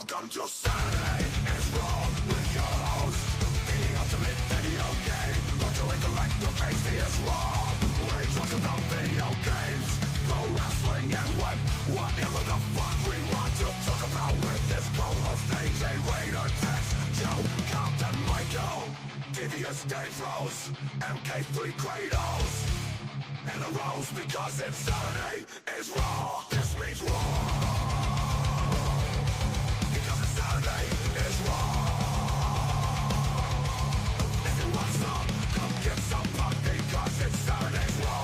Welcome to Saturday is Wrong with your host, the ultimate video game. Virtually correct, the crazy is wrong. We talk about video games, pro wrestling and whatever the fuck we want to talk about with this co-host AJ Raider, Tex, Joe, Compton, Michael, Devious Dave Rose, MK3 Kratos, and the Rose because it's Saturday is Raw. This means Raw. Saturday is wrong. If you want some, come get some punk because it's Saturday's Raw.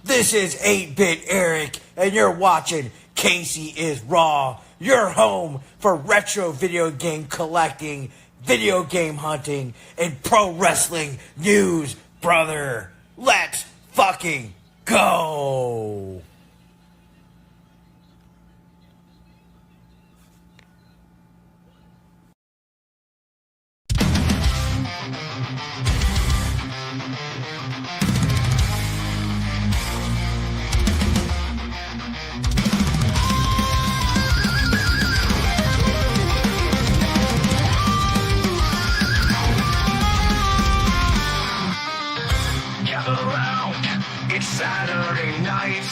This is 8-Bit Eric, and you're watching Casey is Raw, your home for retro video game collecting, video game hunting, and pro wrestling news, brother. Let's fucking go! Saturday night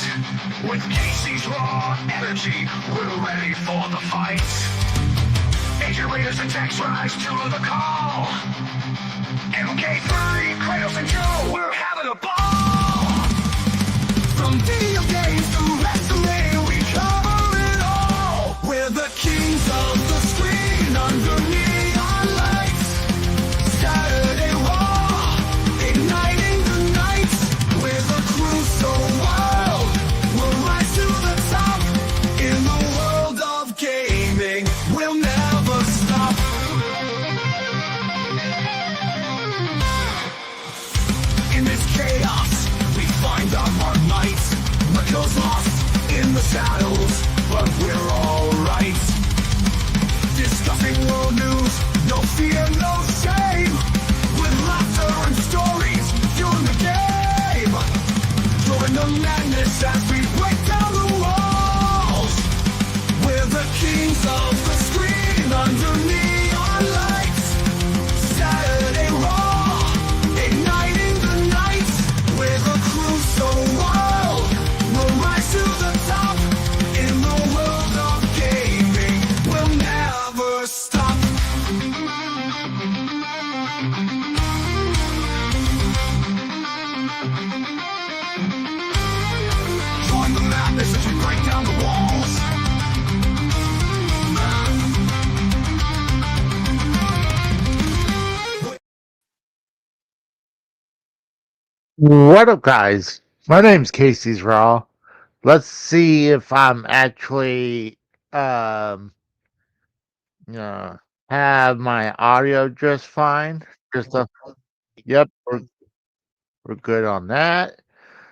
with Casey's Raw energy. We're ready for the fight. Agent Raiders and Tex rise to the call. MK3, Kratos and Joe, we're having a ball. From video games to wrestling, we cover it all. We're the kings of the screen under neon lights. Saturday Raw, igniting the nights. We're the crew so wild, we'll rise to the top. In the world of gaming, we'll never stop. In this chaos, we find our might. Michael's lost in the shadows, but we're alright. Discussing world news, no fear, no shame. With laughter and stories, fueling the game. Join the madness as we break down the walls. We're the kings of the screen under neon lights. Saturday Raw, igniting the night. We're the crew so wild, we'll rise to the top. In the world of gaming, we'll never stop. Join the madness as we break down the walls. What up, guys? My name's Casey's Raw. Let's see if I'm actually have my audio just fine. Yep, we're good on that.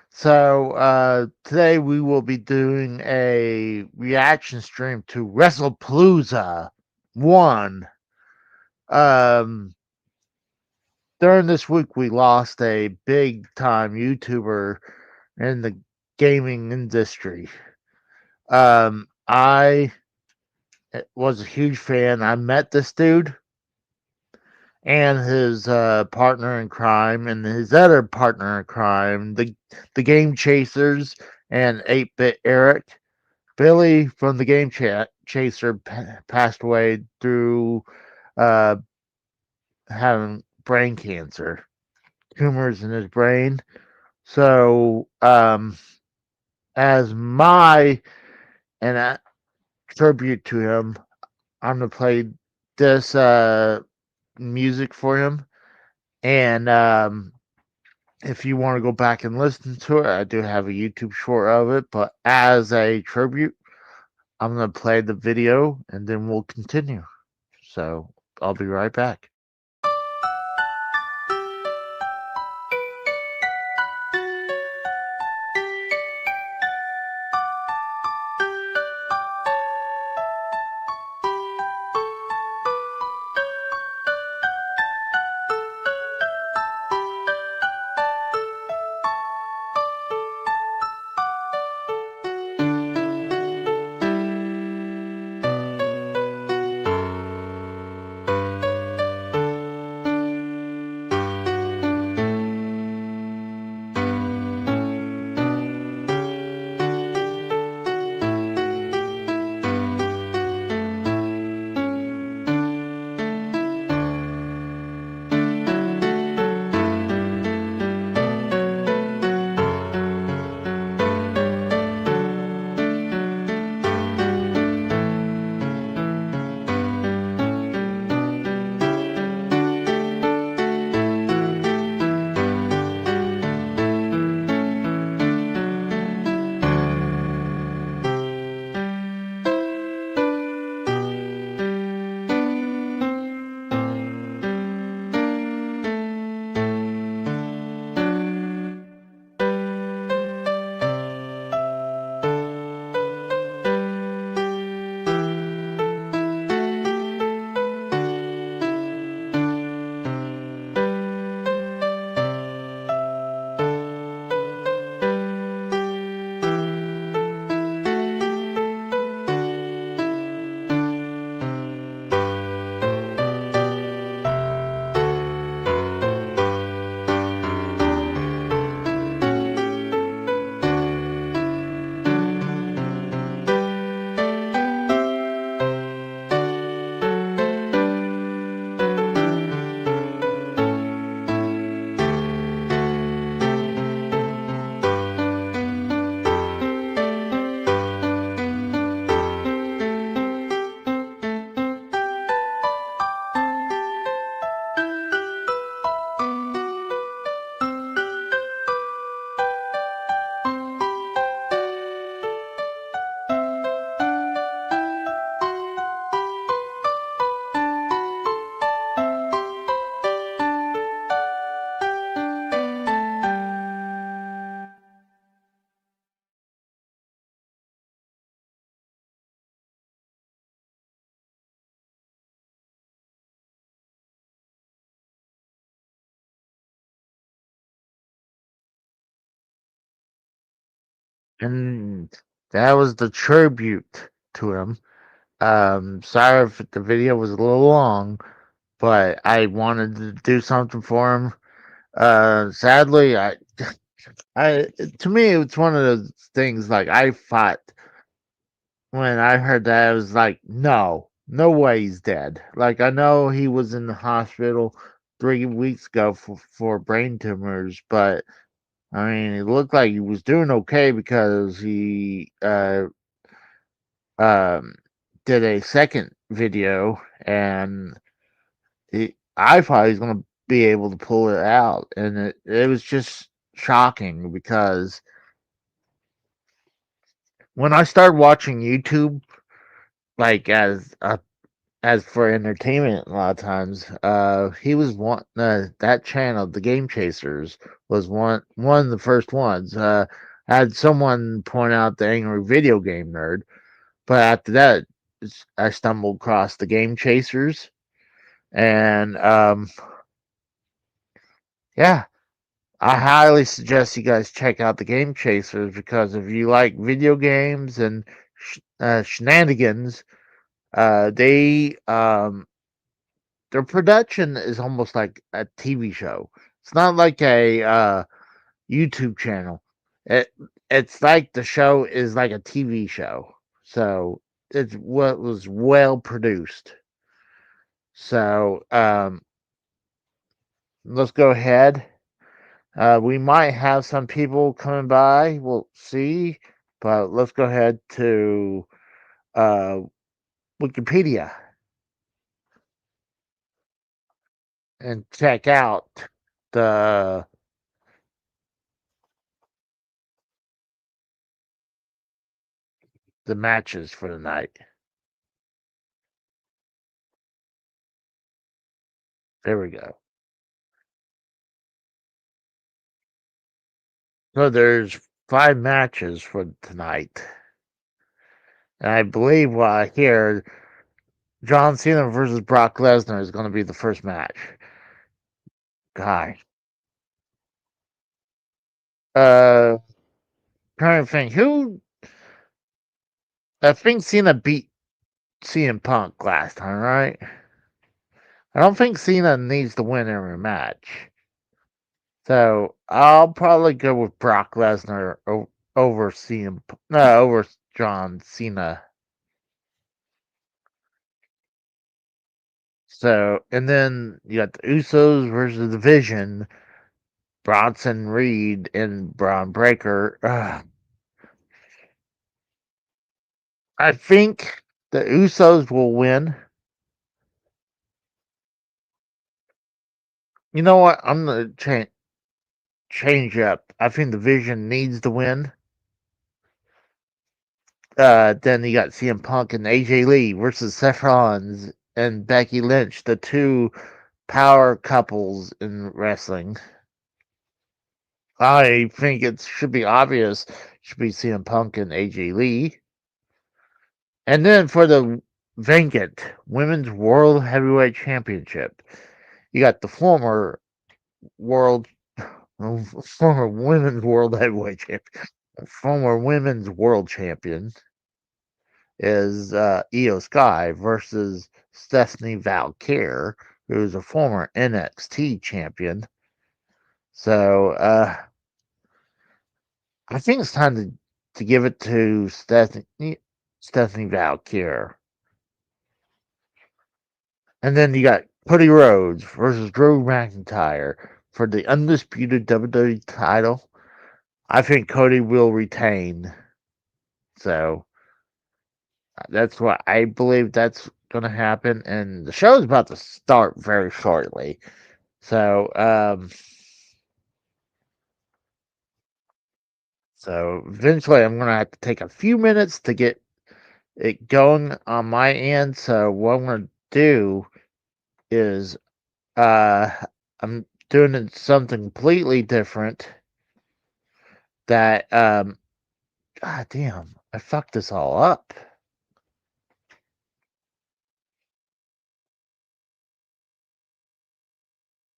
So today we will be doing a reaction stream to WrestlePalooza 1. during this week we lost a big time YouTuber in the gaming industry. I was a huge fan. I met this dude and his partner in crime and his other partner in crime, the Game Chasers and 8-Bit Eric. Billy from the Game Chaser passed away through uh, having brain cancer, tumors in his brain. So, as my and tribute to him, I'm gonna play this music for him. And if you want to go back and listen to it, I do have a YouTube short of it. But as a tribute, I'm gonna play the video, and then we'll continue. So I'll be right back. And that was the tribute to him. Sorry if the video was a little long, but I wanted to do something for him. Sadly, I, to me, it's one of those things. Like I fought when I heard that. I was like, no, no way he's dead. Like I know he was in the hospital 3 weeks ago for brain tumors, but I mean, it looked like he was doing okay because he um, did a second video, and I thought he was going to be able to pull it out, and it was just shocking because when I started watching YouTube, like as for entertainment, a lot of times, he was one that channel, the Game Chasers, was one of the first ones. I had someone point out the Angry Video Game Nerd, but after that, I stumbled across the Game Chasers, and yeah, I highly suggest you guys check out the Game Chasers because if you like video games and shenanigans, they their production is almost like a TV show. It's not like a YouTube channel. It it's like the show is like a TV show. So it's what was well produced. So let's go ahead. We might have some people coming by. We'll see. But let's go ahead to uh, Wikipedia and check out the the matches for the night. There we go. So there's 5 matches for tonight. And I believe what I hear, John Cena versus Brock Lesnar is going to be the first match. God. Trying to think who. I think Cena beat CM Punk last time, right? I don't think Cena needs to win every match. So I'll probably go with Brock Lesnar over over John Cena. So and then you got the Usos versus the Vision, Bronson Reed and Braun Breaker. I think the Usos will win. You know what? I'm gonna change up. I think the Vision needs to win. Then you got CM Punk and AJ Lee versus Seth Rollins and Becky Lynch, the two power couples in wrestling. I think it should be obvious. Should be CM Punk and AJ Lee. And then for the vacant Women's World Heavyweight Championship, you got the world former women's world heavyweight champion, former women's world champion is Io Sky versus Stephanie Valkyr, who's a former NXT champion. So I think it's time to give it to Stephanie Valkyr. And then you got Cody Rhodes versus Drew McIntyre for the undisputed WWE title. I think Cody will retain. So that's what I believe that's going to happen. And the show is about to start very shortly. So, eventually I'm going to have to take a few minutes to get it going on my end. So what I'm going to do is, I'm doing something completely different that, god damn, I fucked this all up.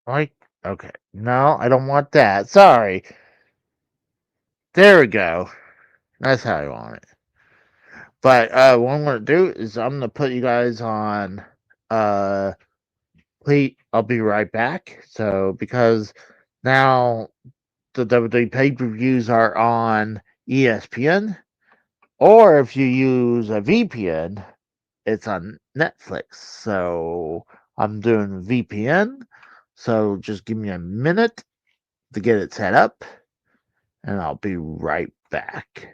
Like, okay, no, I don't want that. Sorry. There we go. That's how I want it. But what I'm gonna do is I'm gonna put you guys on. Please, I'll be right back. So because now the WWE pay per views are on ESPN, or if you use a VPN, it's on Netflix. So I'm doing VPN. So just give me a minute to get it set up, and I'll be right back.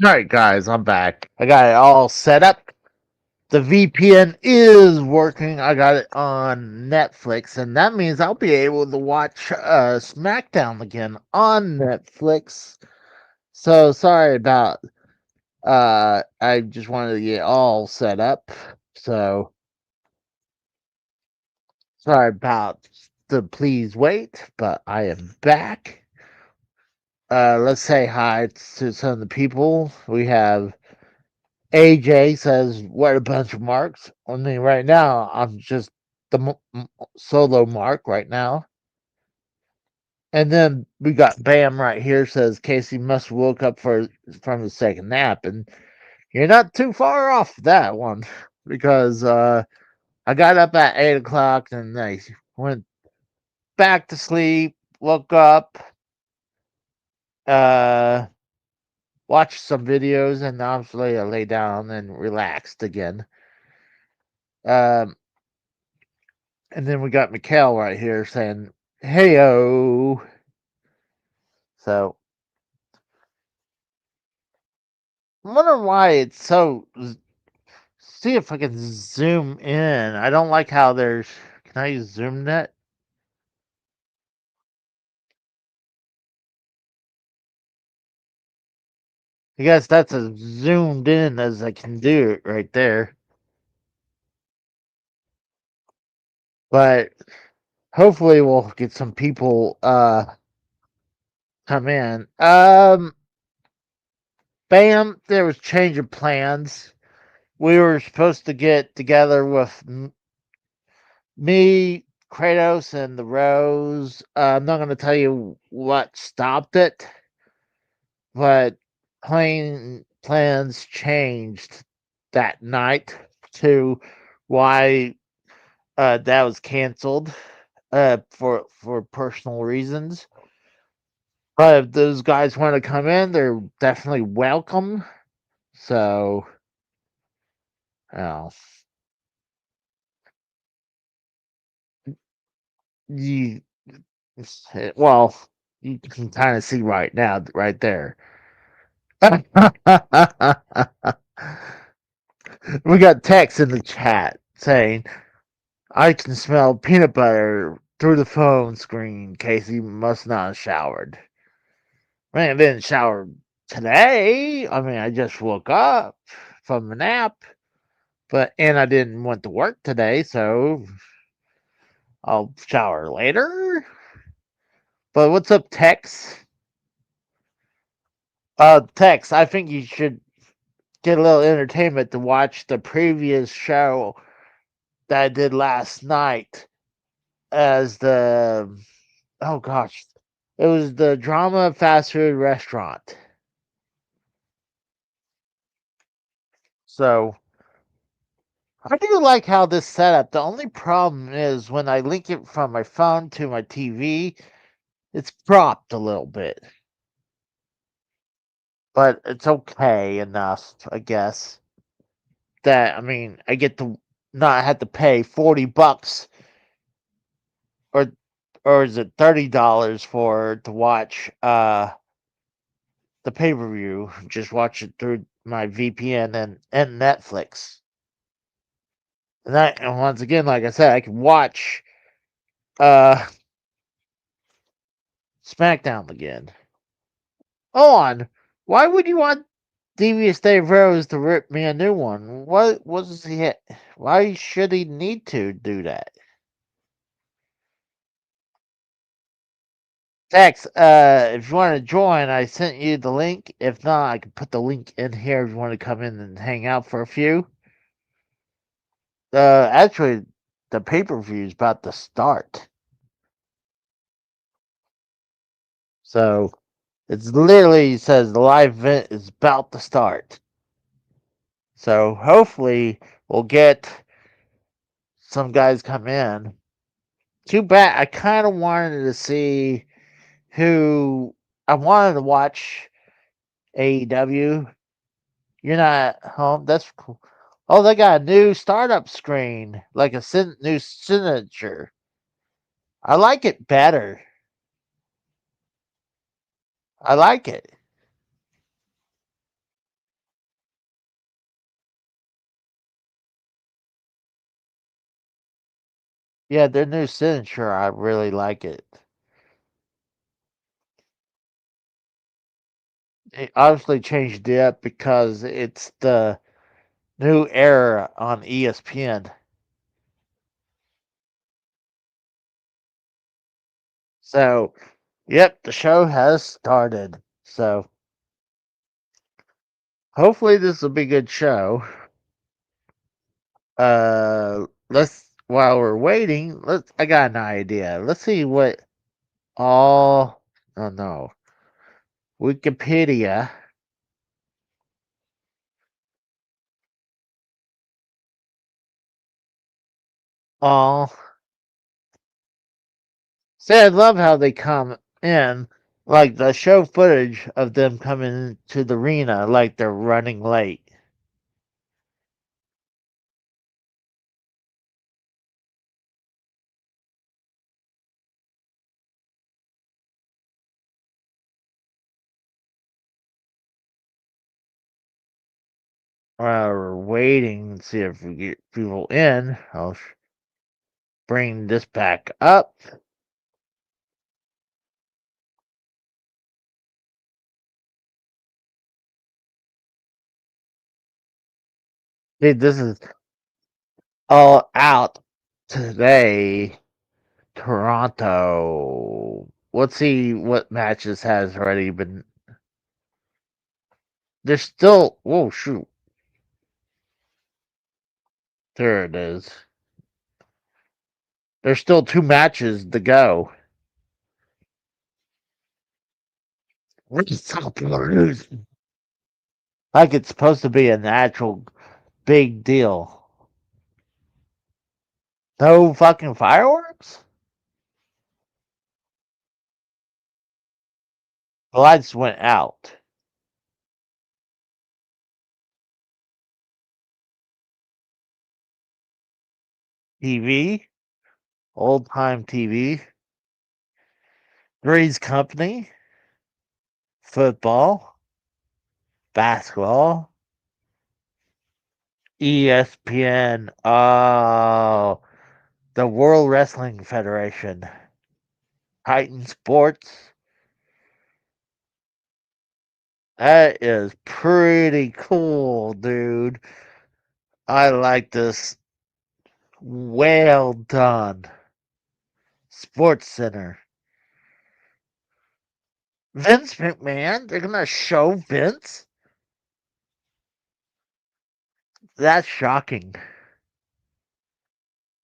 Alright, guys, I'm back. I got it all set up. The VPN is working. I got it on Netflix, and that means I'll be able to watch SmackDown again on Netflix. So sorry about I just wanted to get all set up. So sorry about the please wait, but I am back. Let's say hi to some of the people. We have AJ says, "What a bunch of marks." I mean, right now I'm just the solo mark right now. And then we got Bam right here says Casey must have woke up from the second nap, and you're not too far off that one because I got up at 8 o'clock and I went back to sleep, woke up, uh, watched some videos, and obviously I lay down and relaxed again. Um, and then we got Mikhail right here saying, "Heyo." So I wonder why it's so. See if I can zoom in. I don't like how there's. Can I use ZoomNet? I guess that's as zoomed in as I can do it right there. But hopefully we'll get some people come in. Bam, there was change of plans. We were supposed to get together with me, Kratos, and the Rose. I'm not going to tell you what stopped it, but plans changed that night to why that was canceled for personal reasons. But if those guys want to come in, they're definitely welcome. So, uh, you well, you can kind of see right now, right there. We got text in the chat saying, "I can smell peanut butter through the phone screen. Casey must not have showered." Man, I didn't shower today. I mean, I just woke up from a nap, and I didn't want to work today, so I'll shower later. But what's up, Tex? Tex, I think you should get a little entertainment to watch the previous show that I did last night as the oh gosh, it was the drama fast food restaurant. So I do like how this setup. The only problem is when I link it from my phone to my TV, it's cropped a little bit. But it's okay enough, I guess. That I mean, I get to not have to pay $40 or is it $30 for to watch the pay-per-view. Just watch it through my VPN and Netflix. And once again, like I said, I can watch uh SmackDown again. On. Why would you want Devious Dave Rose to rip me a new one? What was he? Why should he need to do that? Tex, if you want to join, I sent you the link. If not, I can put the link in here if you want to come in and hang out for a few. Actually, the pay-per-view is about to start. So, it's literally says the live event is about to start. So, hopefully, we'll get some guys come in. Too bad. I kind of wanted to see who I wanted to watch AEW. You're not home. That's cool. Oh, they got a new startup screen, like a new signature. I like it better. I like it. Yeah, their new signature, I really like it. They obviously changed it up because it's the new era on ESPN. So, yep, the show has started. So, hopefully this will be a good show. Let's while we're waiting, I got an idea. Let's see what all oh no. Wikipedia all say I love how they come in like the show footage of them coming to the arena like they're running late. While we're waiting to see if we get people in, I'll bring this back up. See, this is all out today. Toronto. Let's see what matches has already been. There's still. Oh shoot! There it is. There's still 2 matches to go. Where's top news? Like it's supposed to be a natural big deal. No fucking fireworks. The lights went out. TV, old time TV. Three's Company, football, basketball, ESPN. Oh, the World Wrestling Federation, Titan Sports. That is pretty cool, dude. I like this. Well done. Sports Center. Vince McMahon? They're gonna show Vince? That's shocking.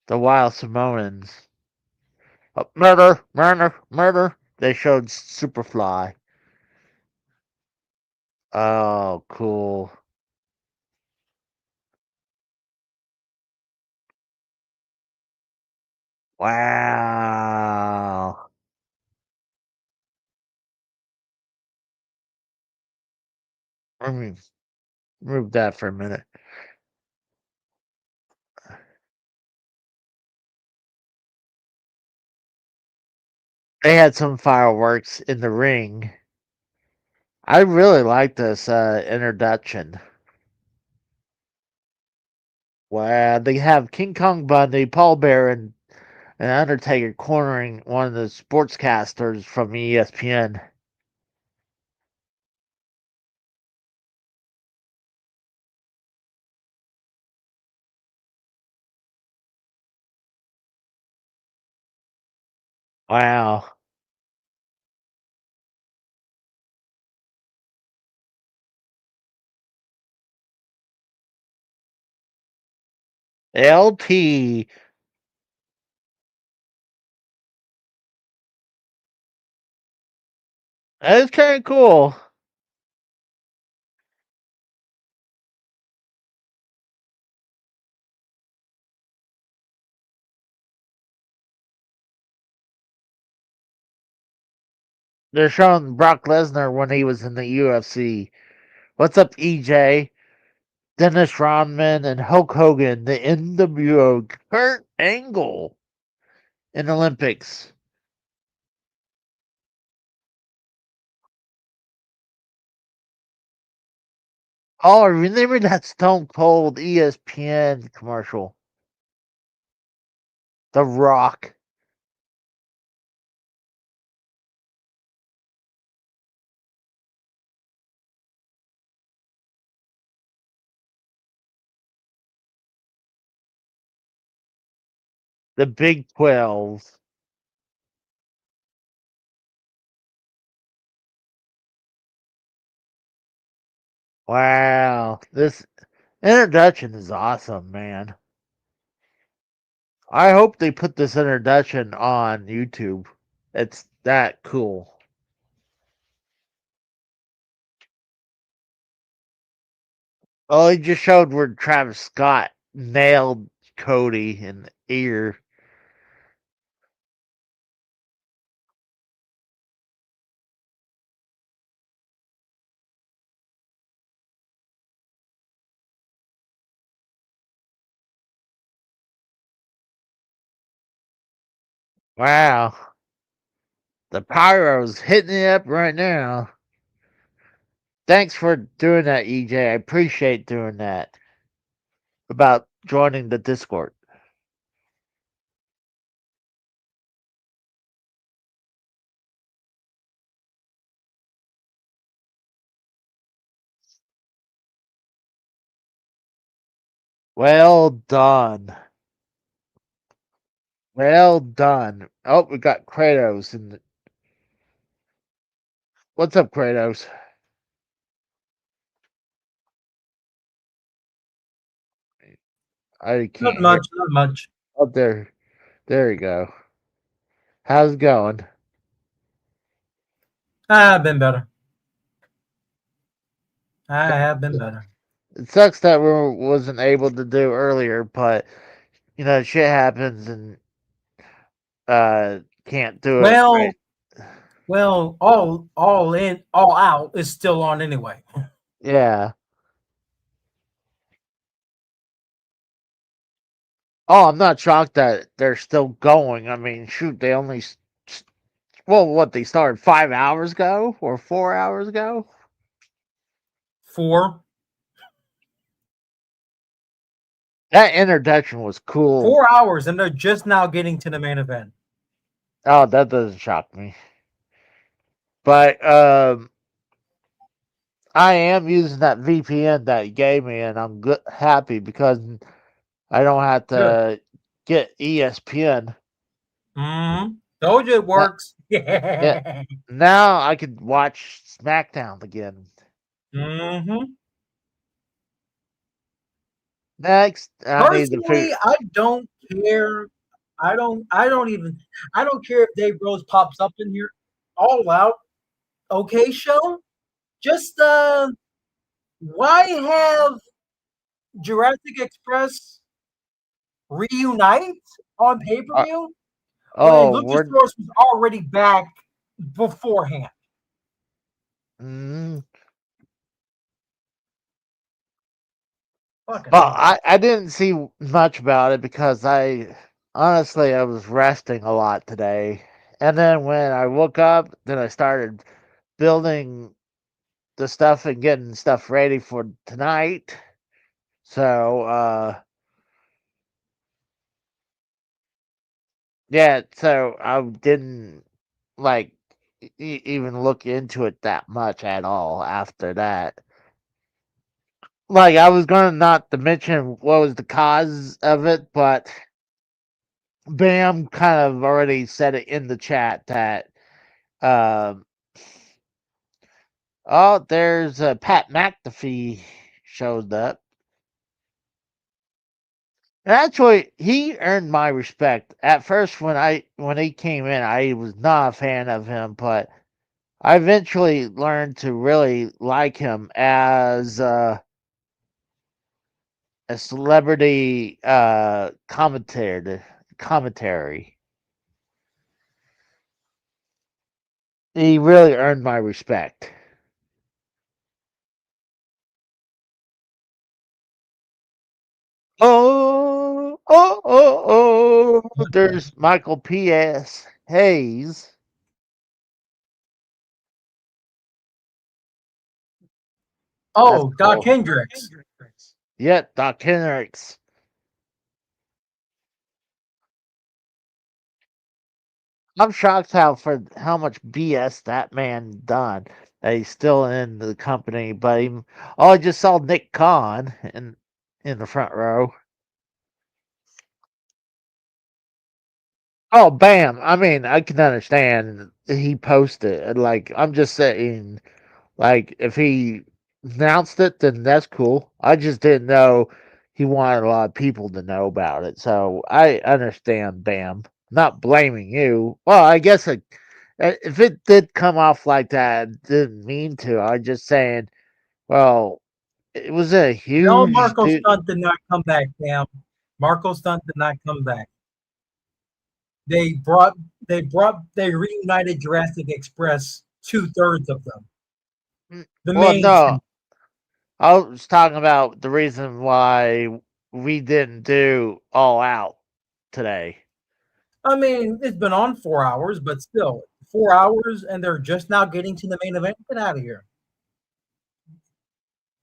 The Wild Samoans. Oh, murder, murder, murder. They showed Superfly. Oh, cool. Wow. Let me move that for a minute. They had some fireworks in the ring. I really like this introduction. Wow, they have King Kong Bundy, Paul Bear, and Undertaker cornering one of the sportscasters from ESPN. Wow. LT. That's kind of cool. They're showing Brock Lesnar when he was in the UFC. What's up, EJ? Dennis Rodman and Hulk Hogan, the NWO, Kurt Angle in Olympics. Oh, I remember that Stone Cold ESPN commercial. The Rock. The Big 12. Wow. This introduction is awesome, man. I hope they put this introduction on YouTube. It's that cool. Oh, he just showed where Travis Scott nailed Cody in the ear. Wow. The pyro's hitting it up right now. Thanks for doing that, EJ. I appreciate doing that. About joining the Discord. Well done. Well done. Oh, we got Kratos in the... What's up, Kratos? I Not can't hear. much, not much. Oh, there. There you go. How's it going? Been better. I have been better. It sucks that we wasn't able to do earlier, but shit happens and can't do it Well, right. well, all in, all out is still on anyway. Yeah. Oh, I'm not shocked that they're still going. I mean, shoot, they only well, what they started 5 hours ago or 4 hours ago. 4 That introduction was cool. 4 hours, and they're just now getting to the main event. Oh, that doesn't shock me. But I am using that VPN that you gave me, and I'm happy because I don't have Good. to get ESPN. Told you it works. Yeah. Now I could watch SmackDown again. Next, I need to Personally, figure. I don't care. I don't care if Dave Rose pops up in here. All out. Okay, show. Just why have Jurassic Express reunite on pay per view when Oh, we're. Luchasaurus was already back beforehand? Mm, Fucking well, hell. I didn't see much about it because I honestly I was resting a lot today, and then when I woke up, then I started building the stuff and getting stuff ready for tonight. So yeah, so I didn't like even look into it that much at all after that. Like I was gonna not to mention what was the cause of it, but Bam kind of already said it in the chat that um oh there's Pat McAfee showed up. And actually, he earned my respect. At first, when he came in, I was not a fan of him, but I eventually learned to really like him as a celebrity commentary. He really earned my respect. Oh, there's Michael P.S. Hayes. That's Oh, Doc cool. Hendricks. Yeah, Doc Hendricks. I'm shocked how much BS that man done. That he's still in the company, but I just saw Nick Khan in the front row. Oh, bam! I mean, I can understand he posted. Like, I'm just saying, like, if he announced it, then that's cool. I just didn't know he wanted a lot of people to know about it. So I understand, Bam. Not blaming you. Well, I guess if it did come off like that, didn't mean to. I'm just saying, well, it was a No, huge Marco dude. Stunt did not come back, Cam. Marco Stunt did not come back. They brought they reunited Jurassic Express, 2/3 of them. The Well, main no, team. I was talking about the reason why we didn't do All Out today. I mean, it's been on 4 hours, but still 4 hours, and they're just now getting to the main event. Get out of here.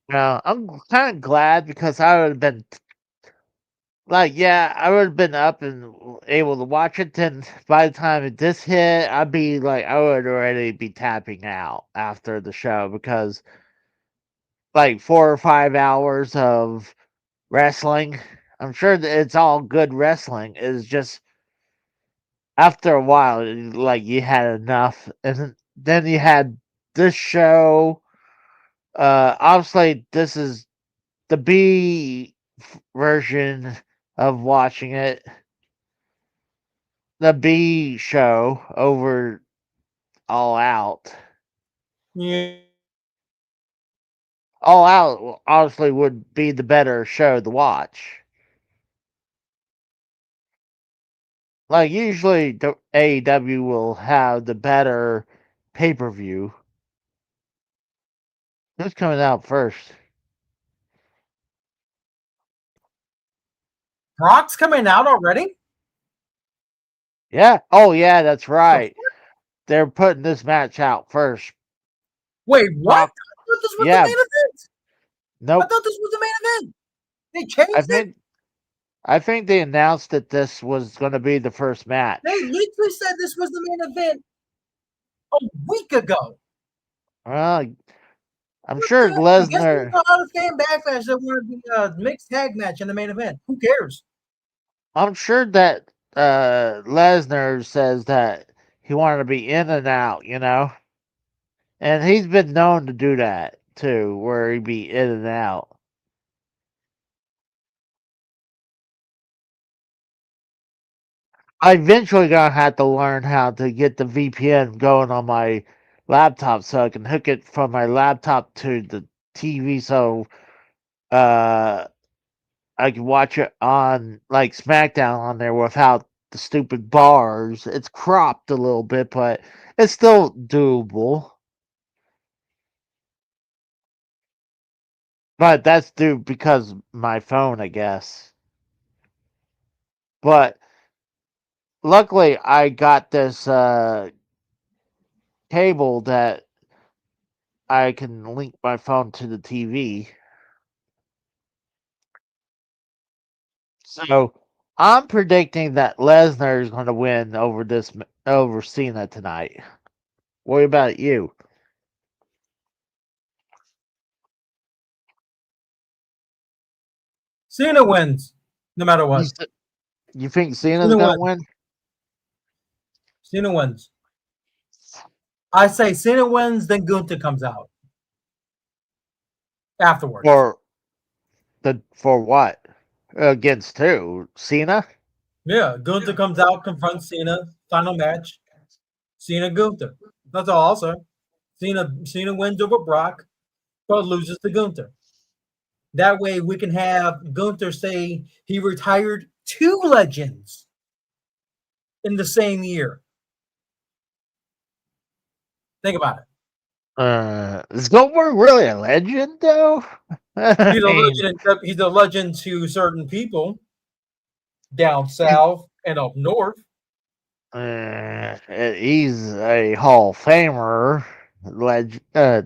Now, I'm kind of glad because I would have been like, yeah, I would have been up and able to watch it. Then by the time this hit, I'd be like, I would already be tapping out after the show because like 4 or 5 hours of wrestling. I'm sure that it's all good wrestling. Is just after a while, like you had enough, and then you had this show. Obviously, this is the B version of watching it. The B show over All Out. Yeah. All Out obviously would be the better show to watch. Like usually, the AEW will have the better pay per view. Who's coming out first? Brock's coming out already? Yeah. Oh, yeah, that's The right. They're putting this match out first. Wait, what? I Brock, thought this was the yeah, main event. I nope. thought this was the main event. They I changed it. think I think they announced that this was going to be the first match. They literally said this was the main event a week ago. Well, I'm What sure the heck? I guess there's Lesnar. a lot of fan backlash that wanted the mixed tag match in the main event. Who cares? I'm sure that Lesnar says that he wanted to be in and out, and he's been known to do that too, where he'd be in and out. I eventually gonna have to learn how to get the VPN going on my laptop so I can hook it from my laptop to the TV, so uh, I can watch it on like SmackDown on there without the stupid bars. It's cropped a little bit, but it's still doable. But that's due because my phone, I guess. But luckily, I got this cable that I can link my phone to the TV. So I'm predicting that Lesnar is going to win over Cena tonight. What about you? Cena wins, no matter what. You think Cena's Cena going to wins. win? Cena wins. I say Cena wins, then Gunther comes out afterwards. For what? Against who? Cena? Yeah, Gunther comes out, confronts Cena, final match. Cena Gunther. That's all I'll say. Cena wins over Brock, but loses to Gunther. That way we can have Gunther say he retired 2 legends in the same year. Think about it. Is Goldberg really a legend though? He's a legend to certain people down south and up north. He's a Hall of Famer,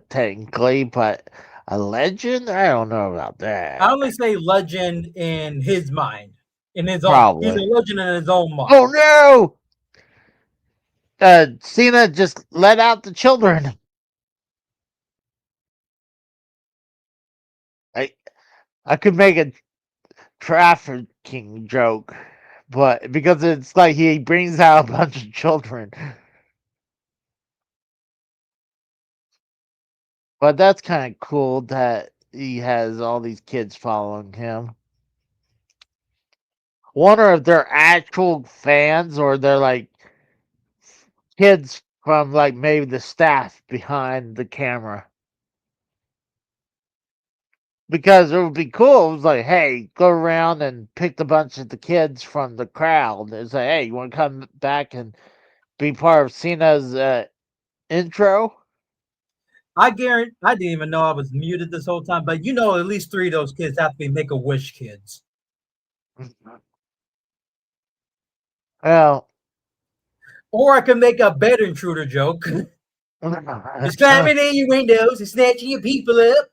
technically, but a legend? I don't know about that. I only say legend in his mind. In his own. Probably. He's a legend in his own mind. Oh no! Cena just let out the children. I I could make a trafficking joke, but because it's like he brings out a bunch of children. But that's kind of cool that he has all these kids following him. Wonder if they're actual fans or they're like kids from like maybe the staff behind the camera. Because it would be cool. It was like, hey, go around and pick a bunch of the kids from the crowd and say, hey, you want to come back and be part of Cena's intro? I guarantee I didn't even know I was muted this whole time, but at least 3 of those kids have to be Make-A-Wish kids. Well, Or I can make a better intruder joke. Just climbing in your windows and snatching your people up.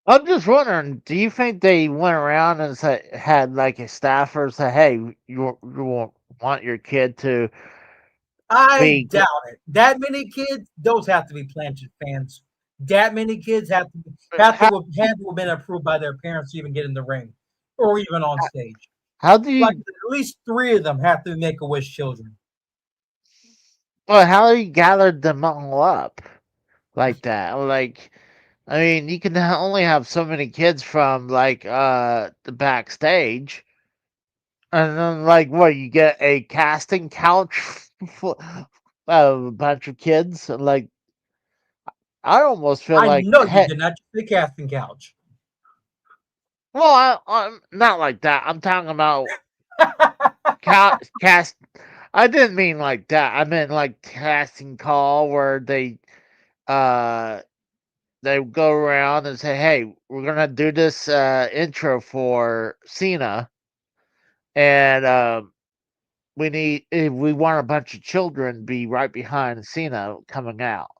I'm just wondering, do you think they went around and had like a staffer say, hey, you want your kid to I be. doubt it. That many kids, those have to be Planchet fans. That many kids have How, to have been approved by their parents to even get in the ring or even on stage. how do Like you. at least 3 of them have to make a wish children. Well, how do you gather them all up like that? Like, I mean, you can only have so many kids from like the backstage, and then like what you get a casting couch for a bunch of kids. Like, I almost feel I like, know you hey, did not say casting couch. well, I'm not like that. I'm talking about cast. I didn't mean like that. I meant like casting call where uh they go around and say, "Hey, we're gonna do this intro for Cena, and we want a bunch of children to be right behind Cena coming out."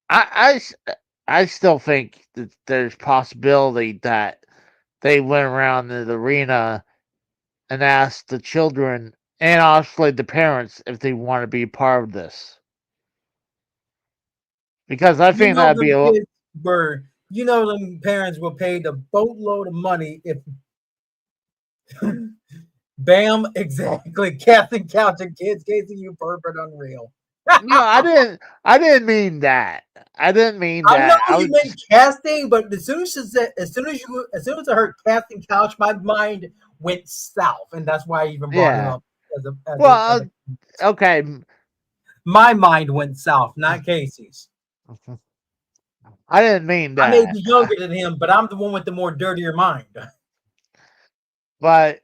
I, I s- I still think that there's possibility that they went around the arena and asked the children and obviously the parents if they want to be a part of this. Because I think that'd be Them a kids were, them parents were paid a boatload of money if bam, exactly, casting couch and kids casing you pervert unreal. no, I didn't mean that. I didn't mean I know that. I you was meant casting, but as soon as I heard casting couch, my mind went south, and that's why I even brought it yeah. up Well, okay. my mind went south, not Casey's. I didn't mean I may that. be younger than him, but I'm the one with the more dirtier mind. But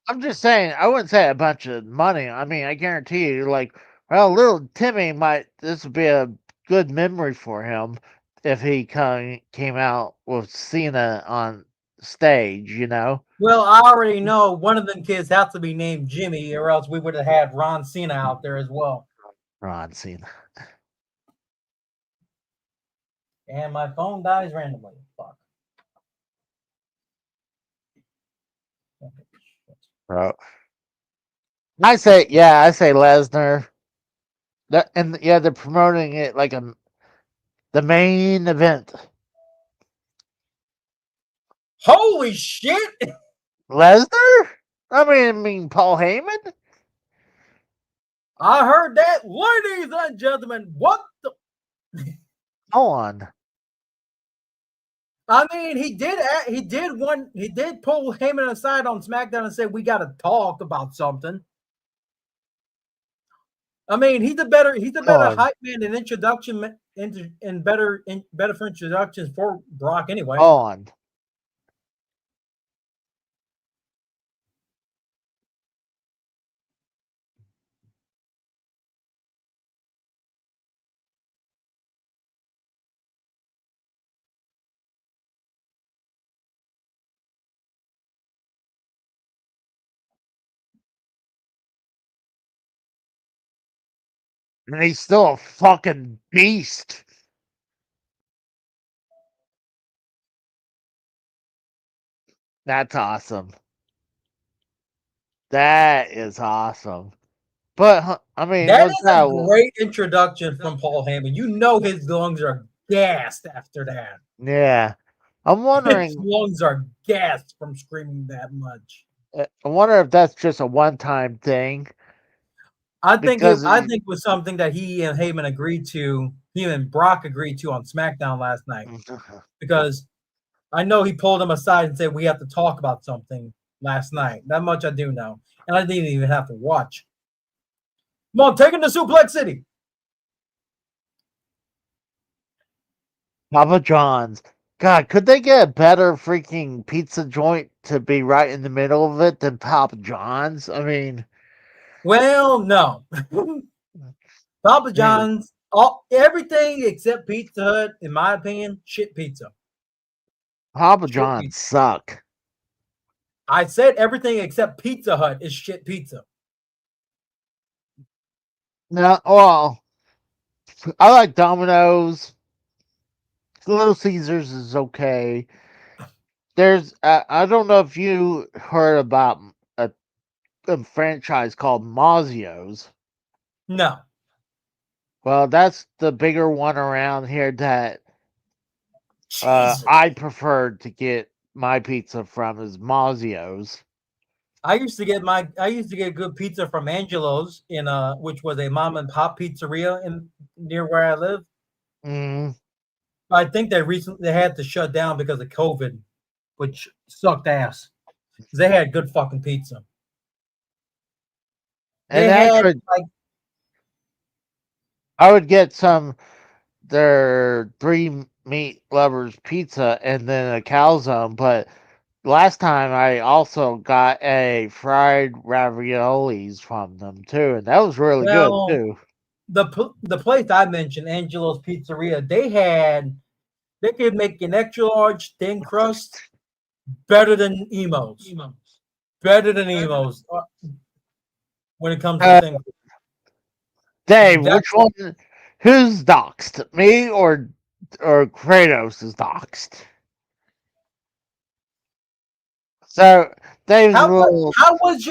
I'm just saying, I wouldn't say a bunch of money. I mean, I guarantee you, like, well, little Timmy might. This would be a good memory for him if he came out with Cena on stage. You know, Well, I already know one of them kids has to be named Jimmy, or else we would have had Ron Cena out there as well. Ron Cena. And my phone dies randomly. Fuck. Bro. I say Lesnar. That and yeah, they're promoting it like the main event. Holy shit! Lesnar? I mean Paul Heyman. I heard that, ladies and gentlemen. What the? Go on. I mean, he did pull Heyman aside on SmackDown and say we got to talk about something. I mean, he's a Go better on. hype man and introduction and better for introductions for Brock Go anyway. on. And he's still a fucking beast. That's awesome. That is awesome. But I mean, That what's is a that? great introduction from Paul Heyman. You know his lungs are gassed after that. Yeah, I'm His wondering. lungs are gassed from screaming that much. I wonder if that's just a one-time thing because I think it was something that he and Heyman agreed to. He and Brock agreed to on SmackDown last night because I know he pulled him aside and said we have to talk about something last night. That much I do know, and I didn't even have to watch. Come on, take him to Suplex City. Papa John's. God, could they get a better freaking pizza joint to be right in the middle of it than Papa John's? I mean, Well, no. Papa man, John's, everything except Pizza Hut, in my opinion, shit pizza. Papa Shit John's pizza. suck. I said everything except Pizza Hut is shit pizza. No, well, I like Domino's. Little Caesars is okay. There's, I don't know if you heard about a franchise called Mazio's. No. Well, that's the bigger one around here that Jesus. I preferred to get my pizza from is Mazio's. I used to get good pizza from Angelo's in which was a mom and pop pizzeria in near where I live. Mm. I think they had to shut down because of COVID, which sucked ass. 'Cause they had good fucking pizza. And They had actually, like I would get their three meat lovers pizza and then a calzone. But last time I also got a fried raviolis from them too, and that was really good well too. the place I mentioned, Angelo's Pizzeria, they could make an extra large thin crust better than Emo's. Better than Emo's when it comes to Uh, things. Dave, That's which one? Who's doxed? Me or Kratos is doxed? So Dave's a little. how was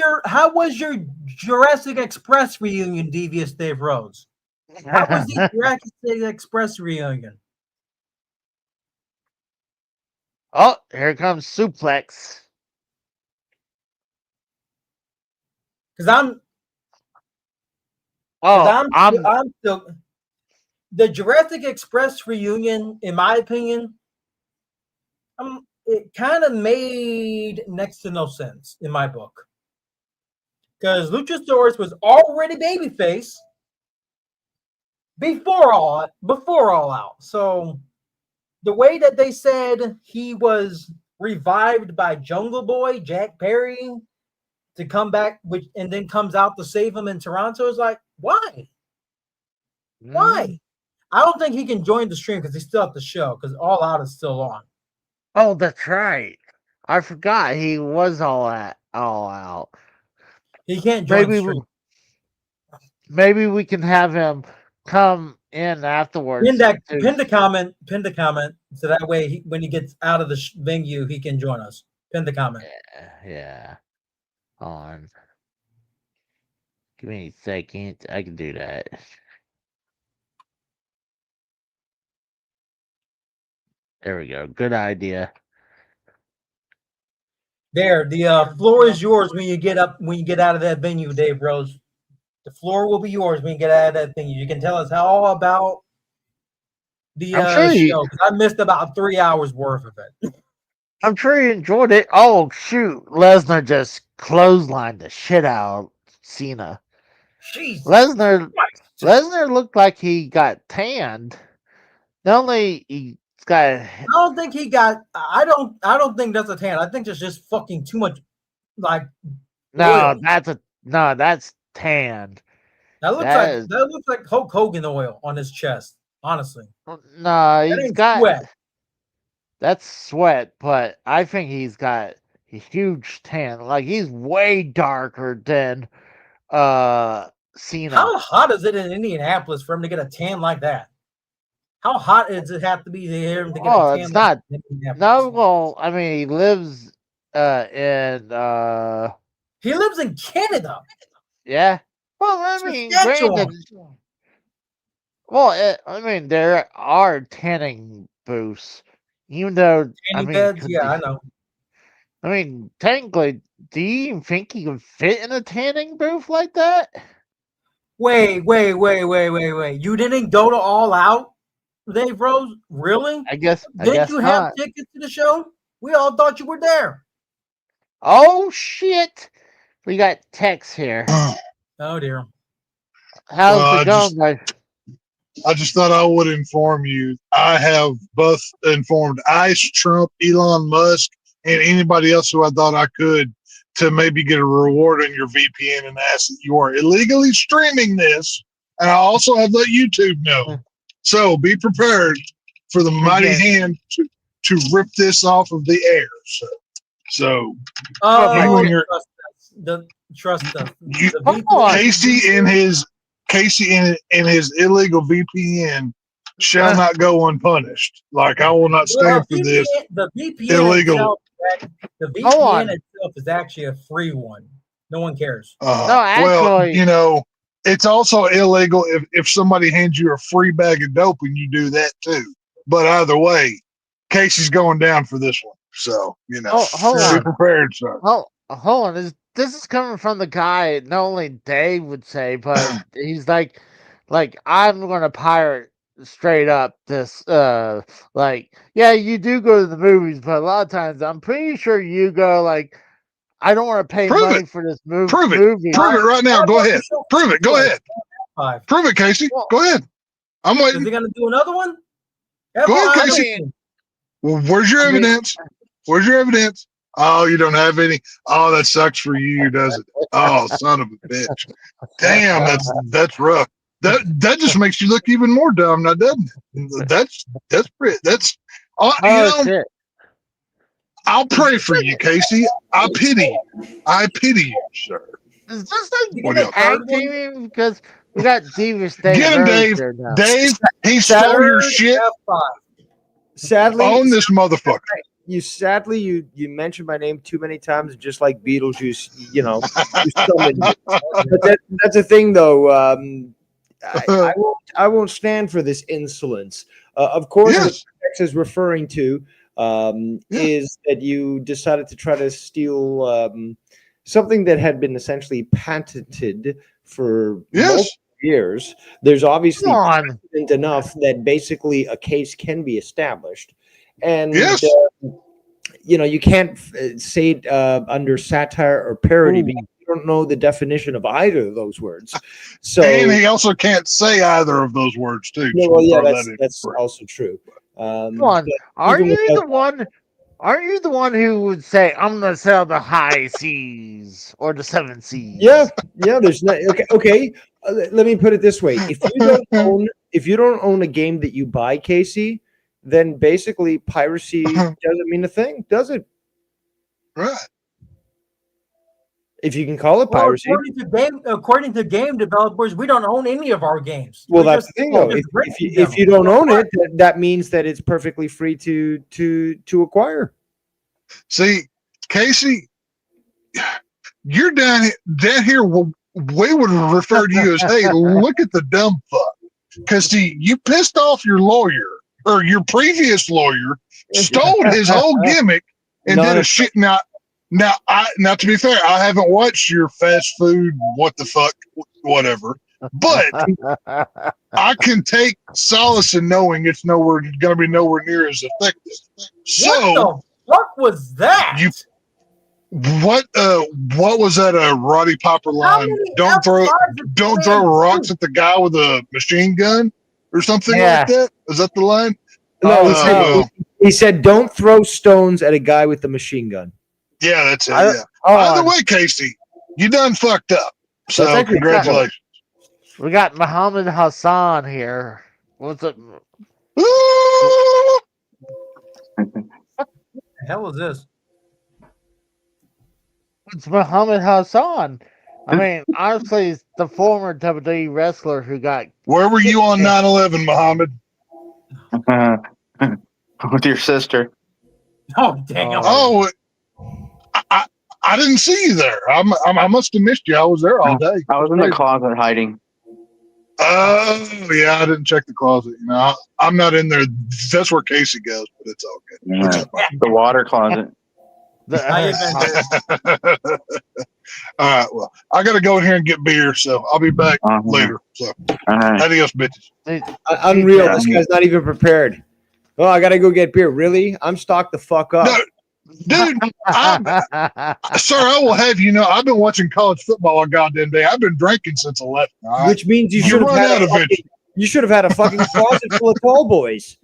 your Jurassic Express reunion, Devious Dave Rhodes? How was the Jurassic Express reunion? Oh, here comes suplex. Because I'm Oh, I'm I'm still the Jurassic Express reunion, in my opinion, it kind of made next to no sense in my book. Because Luchasaurus was already babyface before all out. So the way that they said he was revived by Jungle Boy, Jack Perry, to come back, and then comes out to save him in Toronto is like, why? Why? I don't think he can join the stream because he's still at the show because All Out is still on. Oh, that's right. I forgot he was all out. He can't join the Maybe stream. maybe we can have him come in afterwards. Pin the comment, so that way when he gets out of the venue, he can join us. Pin the comment. Yeah. On. Give me a second. I can do that. There we go. Good idea. There, the floor is yours when you get out of that venue, Dave Rose. The floor will be yours when you get out of that venue. You can tell us all about the show. I missed about 3 hours worth of it. I'm sure you enjoyed it. Oh shoot, Lesnar just clotheslined the shit out of Cena. Jesus Lesnar looked like he got tanned. Not only he's got. I don't think he got. I don't think that's a tan. I think there's just fucking too much. Like No, oil. that's tanned. That looks like Hulk Hogan oil on his chest. Honestly, no, he's got sweat. That's sweat, but I think he's got a huge tan. Like he's way darker than Cena. How hot is it in Indianapolis for him to get a tan like that? How hot does it have to be to him to get a tan? It's not. No, well, I mean, he lives and He lives in Canada. yeah. Well, I mean, Saskatchewan. granted, well, I mean, there are tanning booths, even though I Tanning mean, beds. Yeah, I know. I mean, technically, do you even think you can fit in a tanning booth like that? Wait. You didn't go to All Out, Dave Rose? Really? I guess Didn't you have not. tickets to the show? We all thought you were there. Oh shit! We got Tex here. Oh dear. How's Well, it going, guys? I just thought I would inform you. I have both informed ICE, Trump, Elon Musk, and anybody else who I thought I could to maybe get a reward on your VPN and ask that you are illegally streaming this. And I also have let YouTube know. So be prepared for the mighty hand to rip this off of the air. So Oh, you and your- trust us. You- The Come VPN on. Casey and his illegal VPN shall not go unpunished. Like I will not stand for this. The VPN illegal. itself, the Hold on. VPN itself is actually a free one. No one cares. No, Well, actually- you know, it's also illegal if somebody hands you a free bag of dope and you do that too. But either way, Casey's going down for this one. So, you know, Oh, hold be on. prepared, sir. Hold on. This is coming from the guy not only Dave would say, but he's like I'm gonna pirate straight up this like, yeah, you do go to the movies, but a lot of times I'm pretty sure you go like, I don't want to pay Prove money it. for this movie. Prove it. Prove it right now. Go ahead. Prove it. Go ahead. Five. Prove it, Casey. Go ahead. I'm Is waiting. he going to do another one? Go ahead, F5. Casey. Well, where's your I mean- evidence? Where's your evidence? Oh, you don't have any. Oh, that sucks for you, does it? Oh, son of a bitch! Damn, that's rough. That just makes you look even more dumb, now doesn't it? That's pretty. That's you know. shit. I'll pray for you, Casey. I pity you, sir. Is this like What else? tag teaming? Because we got Devious Dave. Get him, Rose Dave. here now. Dave, he stole your shit. F5. Sadly, Own this motherfucker. you mentioned my name too many times, just like Beetlejuice. You know, you summoned me. But that's the thing, though. I won't stand for this insolence. Of course, Yes. what Tex is referring to is that you decided to try to steal something that had been essentially patented for Yes. multiple years. There's obviously Come on. precedent enough that basically a case can be established, and Yes. you know, you can't say it under satire or parody Ooh. because you don't know the definition of either of those words. So, And he also can't say either of those words too. yeah, So well, yeah, throw that that's in. that's also true. Come on. but Are even you without- the one? Aren't you the one who would say, "I'm gonna sell the high seas or the seven seas"? Yeah, there's not okay. Let me put it this way: if you don't own a game that you buy, Casey, then basically piracy doesn't mean a thing, does it? Right. If you can call it Well, piracy. according to game developers, we don't own any of our games. Well, We that's just- the thing, though. just rent If you them. don't own it, that means that it's perfectly free to acquire. See, Casey, you're down here. We would refer to you as, hey, look at the dumb fuck. Because see, you pissed off your lawyer or your previous lawyer, stole his whole gimmick, and No, did no. a shit. Now, to be fair, I haven't watched your fast food, what the fuck, whatever. But I can take solace in knowing it's going to be nowhere near as effective. So. What the fuck was that? You- What was that Roddy Popper How line? many Don't throw F5s don't throw rocks at the guy with a machine gun or something Yeah. like that. Is that the line? No, he Oh, said, well. he said, "Don't throw stones at a guy with the machine gun." Yeah, that's it. I- Yeah. Oh, Either way, Casey, you done fucked up. So That's actually congratulations. we got Muhammad Hassan here. What's it? Ooh, the hell is this? It's Muhammad Hassan. I mean, honestly, it's the former WWE wrestler who got. where were you on 9/11, Muhammad? With your sister. Oh damn! Oh, I didn't see you there. I must have missed you. I was there all day. I was in the closet hiding. Oh yeah, I didn't check the closet. You know, I'm not in there. That's where Casey goes, but it's all good. What's Yeah. up, buddy? The water closet. How you been? All right. Well, I got to go in here and get beer, so I'll be back later. So, All right. adios, bitches. Unreal. Yeah. This guy's not even prepared. Oh, I gotta go get beer. Really? I'm stocked the fuck up. No, dude, sir, I will have you know, I've been watching college football all goddamn day. I've been drinking since 11. All right? Which means you You should have run had out a eventually. fucking, you should have had a fucking closet full of tall boys.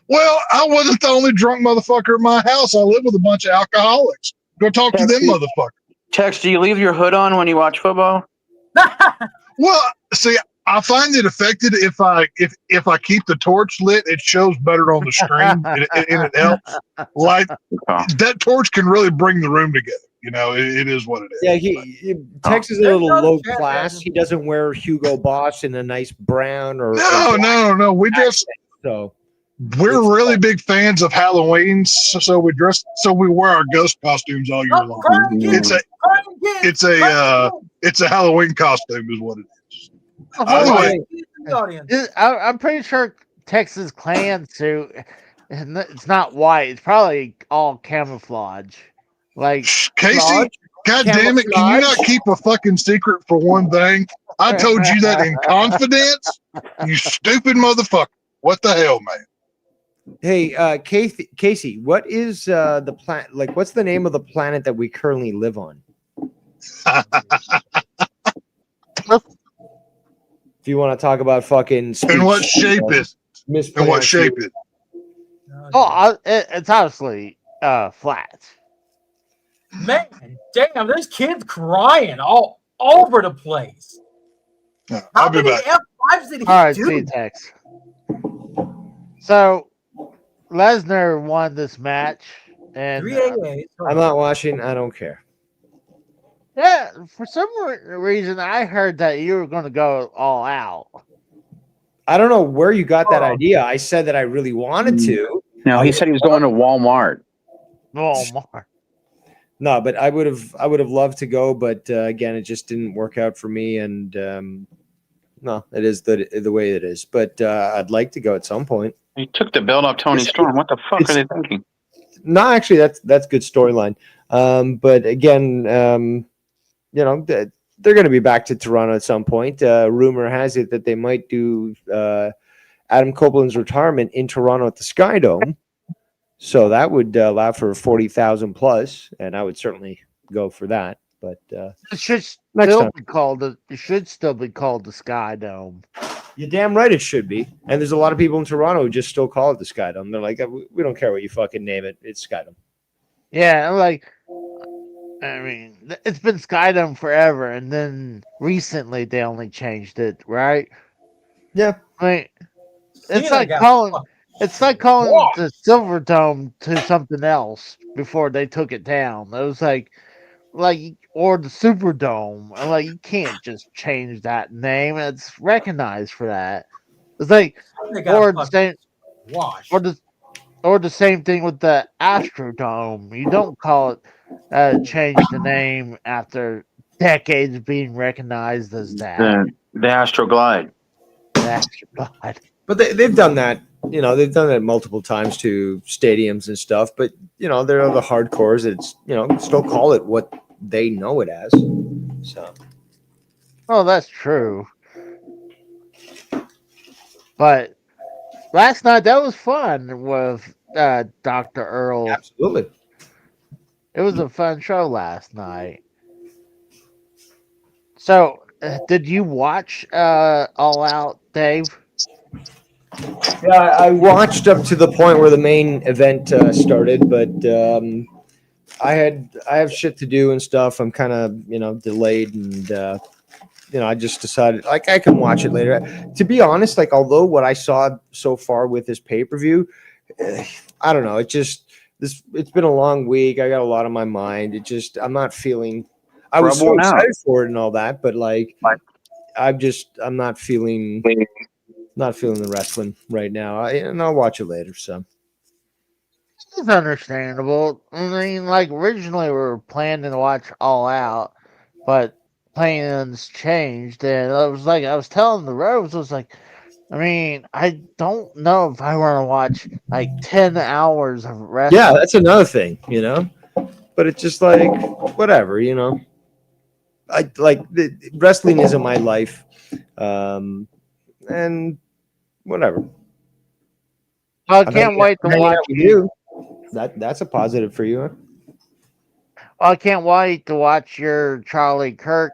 Well, I wasn't the only drunk motherfucker in my house. I live with a bunch of alcoholics. Go talk to them motherfuckers. Tex, do you leave your hood on when you watch football? Well, see, I find it affected if I keep the torch lit. It shows better on the screen, and it helps. Like Oh. that torch can really bring the room together. You know, it is what it is. Yeah, Tex is a There's little no low chance. class. He doesn't wear Hugo Boss in a nice brown or No. We just so. we're really big fans of Halloween, so we dress so we wear our ghost costumes all year Oh, long. crying again, It's a crying again, it's crying a again. it's a Halloween costume, is what it is. Hold Anyway, on. In the audience. I'm pretty sure Texas Clan suit. It's not white. It's probably all camouflage. Like Casey, God damn it! Can you not keep a fucking secret for one thing? I told you that in confidence. You stupid motherfucker! What the hell, man? Hey, Casey, what is the planet? Like, what's the name of the planet that we currently live on? If you want to talk about fucking In what shape is? In what shape is? it's obviously flat. Man, damn, there's kids crying all over the place. I'll How be many back. F5s did he All right, do? see Tex. So Lesnar won this match, and 3 AA. I'm not watching. I don't care. yeah, for some reason I heard that you were going to go all out. I don't know where you got that idea. I said that I really wanted to. No, he said he was going to Walmart. Walmart. No, but I would have loved to go, but again, it just didn't work out for me. And no, it is the way it is. But I'd like to go at some point. He took the belt off Tony Storm. What the fuck are they thinking? No, actually, that's good storyline. But again, you know, they're going to be back to Toronto at some point. Rumor has it that they might do Adam Copeland's retirement in Toronto at the Sky Dome. So that would allow for 40,000 plus, and I would certainly go for that. But It should Next still time. be called. It should still be called the Sky Dome. you're damn right it should be. And there's a lot of people in Toronto who just still call it the Sky Dome. They're like, we don't care what you fucking name it. It's Sky Dome. Yeah, like I mean, it's been Sky Dome forever, and then recently they only changed it, right? Yeah. I mean, it's Steelers like got calling. fucked. It's like calling Whoa. the Silver Dome to something else before they took it down. It was like or the Superdome. Like you can't just change that name. It's recognized for that. It's like They got or the fucking same washed. or the same thing with the Astrodome. You don't call it change the name after decades being recognized as that. The Astroglide. Astrodome. But they've done that. You know, they've done that multiple times to stadiums and stuff. But, you know, there are the hardcores that, you know, still call it what they know it as. So, Oh, that's true. But last night that was fun with Dr. Earl. absolutely. It was a fun show last night. So, did you watch All Out, Dave? Yeah, I watched up to the point where the main event started, but I have shit to do and stuff. I'm kind of, you know, delayed, and you know, I just decided like I can watch it later. To be honest, like although what I saw so far with this pay-per-view, I don't know. It's been a long week. I got a lot on my mind. I'm not feeling. I was so Rub one out. excited for it and all that, but like I'm not feeling the wrestling right now. And I'll watch it later. So is understandable. I mean, like originally we were planning to watch All Out, but plans changed, and I was telling the Rose, I was like, I mean, I don't know if I want to watch like 10 hours of wrestling. Yeah, that's another thing, But it's just like whatever, I like wrestling isn't my life, and whatever. I can't wait to Hanging watch out with you. That's a positive for you. Huh? I can't wait to watch your Charlie Kirk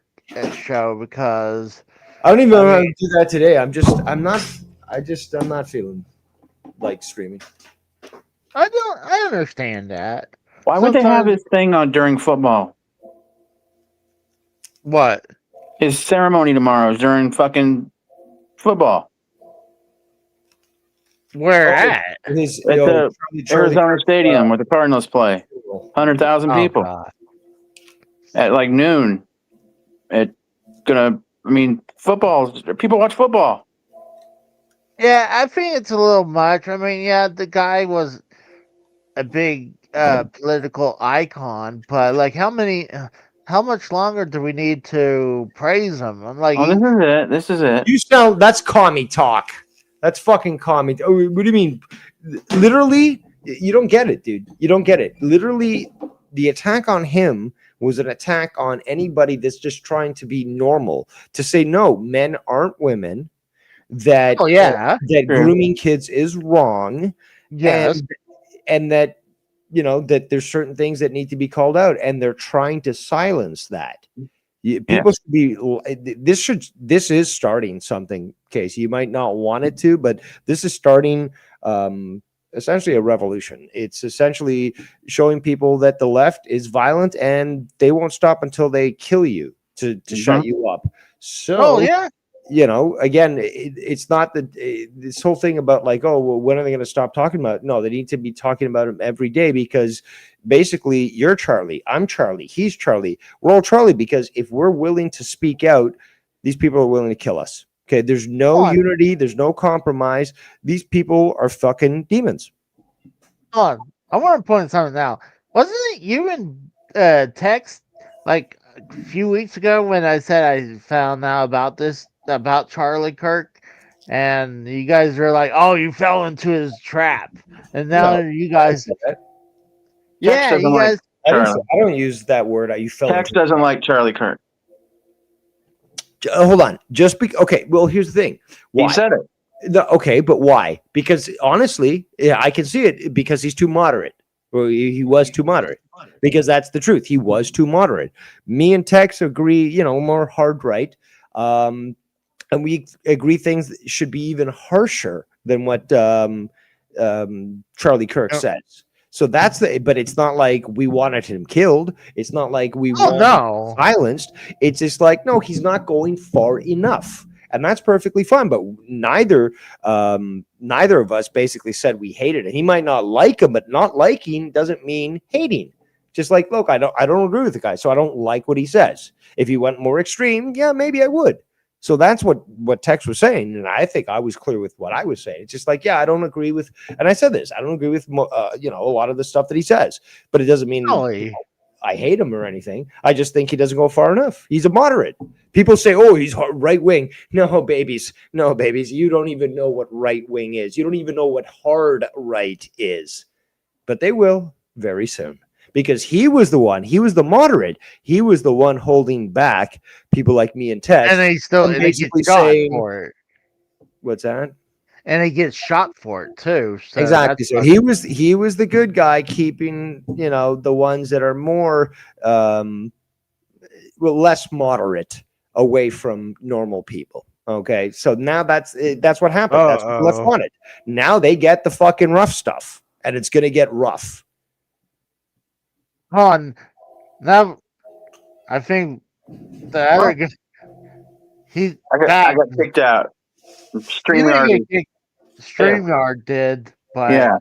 show because I don't even know how mean- to do that today. I'm not feeling like streaming. I understand that. Why would they have Sometimes- his thing on during football? What? His ceremony tomorrow is during fucking football. Where Oh, at? His, At the Charlie Arizona Stadium where the Cardinals play. 100,000 Oh, people God. at like noon. Football. People watch football. Yeah, I think it's a little much. I mean, yeah, the guy was a big political icon, but like, how much longer do we need to praise him? I'm like, Oh, this is it. This is it. You sound that's commie talk. That's fucking commie. Oh, what do you mean? Literally, you don't get it, dude. You don't get it. Literally, the attack on him was an attack on anybody that's just trying to be normal. To say no, men aren't women. That oh yeah, that True. grooming kids is wrong. yes, and that that there's certain things that need to be called out, and they're trying to silence that. People should be. This is starting something, Casey. You might not want it to, but this is starting essentially a revolution. It's essentially showing people that the left is violent and they won't stop until they kill you to shut you up. So oh yeah. Again, it's not that this whole thing about like, oh, well, when are they going to stop talking about it? No, they need to be talking about him every day, because basically you're Charlie, I'm Charlie, he's Charlie, we're all Charlie, because if we're willing to speak out, these people are willing to kill us. Okay, there's no unity, there's no compromise. These people are fucking demons. Hold on, I want to point something out. Wasn't it you and Tex like a few weeks ago when I said I found out about Charlie Kirk, and you guys were like, "Oh, you fell into his trap," and now you guys, yeah, doesn't you like- guys. I don't use that word. You fell. Tex into- doesn't like Charlie Kirk. Hold on. Okay. Well, here's the thing. Why? He said it. Okay, but why? Because honestly, yeah, I can see it because he's too moderate. Well, he was too moderate. Because that's the truth. He was too moderate. Me and Tex agree, more hard right. And we agree things that should be even harsher than what Charlie Kirk says. So but it's not like we wanted him killed. It's not like we wanted him silenced. It's just like, no, he's not going far enough. And that's perfectly fine. But neither of us basically said we hated it. He might not like him, but not liking doesn't mean hating. Just like, look, I don't agree with the guy, so I don't like what he says. If he went more extreme, yeah, maybe I would. So that's what Tex was saying, and I think I was clear with what I was saying. It's just like, yeah, I don't agree with, and I said this, I don't agree with, a lot of the stuff that he says, but it doesn't mean I hate him or anything. I just think he doesn't go far enough. He's a moderate. People say, oh, he's right wing. No, babies. You don't even know what right wing is. You don't even know what hard right is. But they will very soon. Because he was the moderate. He was the one holding back people like me and Tex. And they basically get shot saying, for it. What's that? And they get shot for it too. So Exactly. So he was the good guy, keeping the ones that are more less moderate away from normal people. Okay, so now that's what happened. That's what the left wanted. Now they get the fucking rough stuff, and it's gonna get rough. Hold on. Now, I think the other guy, I got kicked out. StreamYard did, but Yeah.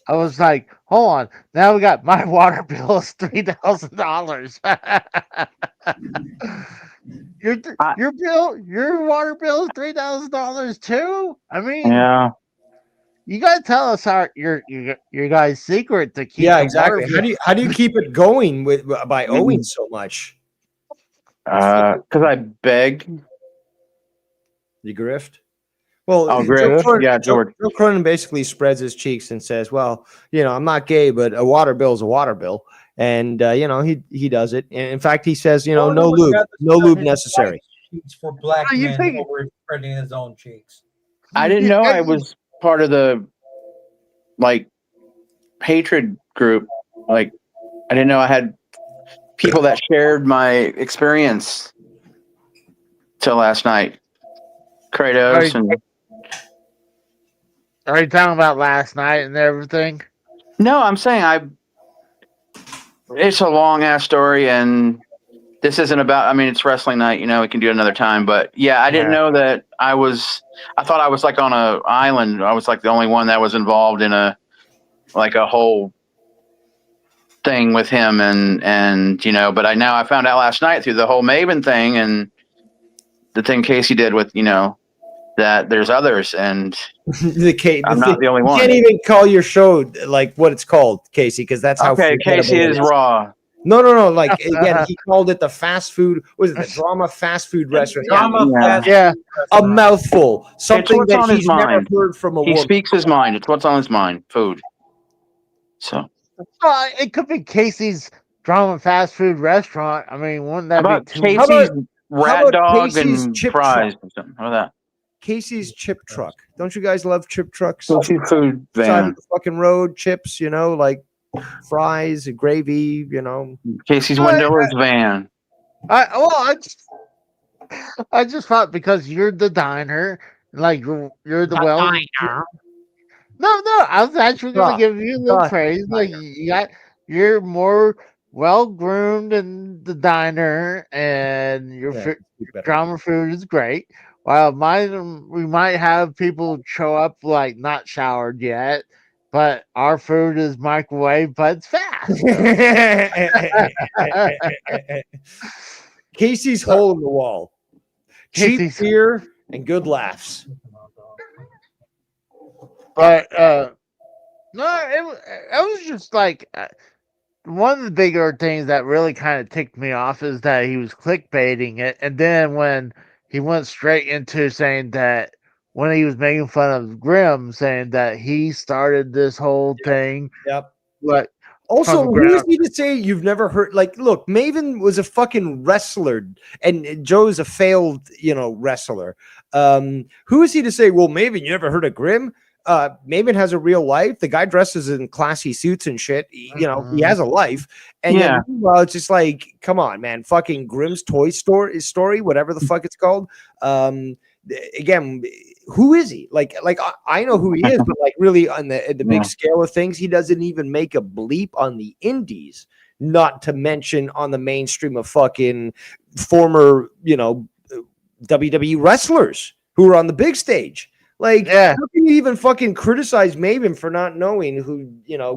I was like, hold on. Now we got my water bill is $3,000. Your water bill is $3,000 too. I mean, Yeah. you gotta tell us your guys' secret to keep Yeah, the exactly. water. How do you keep it going with by owing so much? Because I beg. You grift. Well, Oh, Joe grift. Cronin, Yeah, George. Joe Cronin basically spreads his cheeks and says, "Well, I'm not gay, but a water bill is a water bill," and he does it. And in fact, he says, Cronin no would lube, rather no spread lube his necessary. white cheeks for black Oh, you men think- over spreading his own cheeks. I didn't know I was part of the hatred group. Like, I didn't know I had people that shared my experience till last night. Kratos and Are you talking about last night and everything? no, I'm saying it's a long ass story, and this isn't about. I mean, it's wrestling night. We can do it another time. But yeah, I didn't know that I thought I was like on a island. I was like the only one that was involved in a whole thing with him, and But I found out last night through the whole Maven thing and the thing Casey did with that there's others, and I'm not the only You one. can't even call your show like what it's called, Casey, because that's how. Okay, forgettable Casey it is raw. No. Like again, he called it the fast food. Was it the drama fast food restaurant? Drama fast Yeah. A mouthful, something what's that on his he's never mind. heard from a He woman. speaks his mind. It's what's on his mind. Food. So It could be Casey's Drama Fast Food Restaurant. I mean, wouldn't that how about be too? Casey's how rat about dog Casey's and chip fries? Or something? How about Casey's chip truck. Don't you guys love chip trucks? that? Casey's food Side van. of the fucking road, chips, like fries, gravy, Casey's windowless van. I just thought because you're the diner, like you're the well. No, I was actually going God, to give you the God, praise. Like you're more well groomed in the diner, and your drama food is great. While mine, we might have people show up like not showered yet, but our food is microwave, but it's fast. Casey's hole in the wall. Cheap Casey's- beer and good laughs. But no, it was just like one of the bigger things that really kind of ticked me off is that he was clickbaiting it, and then when he went straight into saying that when he was making fun of Grimm, saying that he started this whole thing. Yep. But Also, From who is ground. he to say you've never heard? Like, look, Maven was a fucking wrestler, and Joe's a failed, wrestler. Who is he to say? Well, Maven, you never heard of Grimm? Maven has a real life. The guy dresses in classy suits and shit. He has a life. And Yeah. well, it's just like, come on, man. Fucking Grimm's Toy Story, whatever the fuck it's called. Again, who is he? Like I know who he is, but like really on the Yeah. big scale of things, he doesn't even make a bleep on the indies. Not to mention on the mainstream of fucking former, WWE wrestlers who are on the big stage. Like, Yeah. how can you even fucking criticize Maven for not knowing who,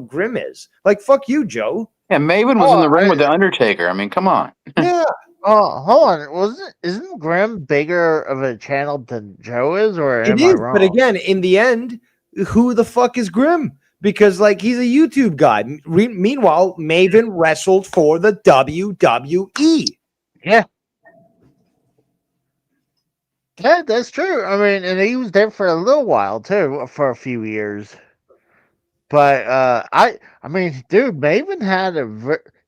Grimm is? Like, fuck you, Joe. Yeah, Maven was in the ring with the Undertaker. I mean, come on. Yeah. oh, hold on, isn't Grimm bigger of a channel than Joe is, or am It I is, wrong? but again, in the end, who the fuck is Grimm? Because like he's a YouTube guy. Meanwhile, Maven wrestled for the WWE. Yeah, that's true. I mean, and he was there for a little while too, for a few years. But I mean, dude, Maven had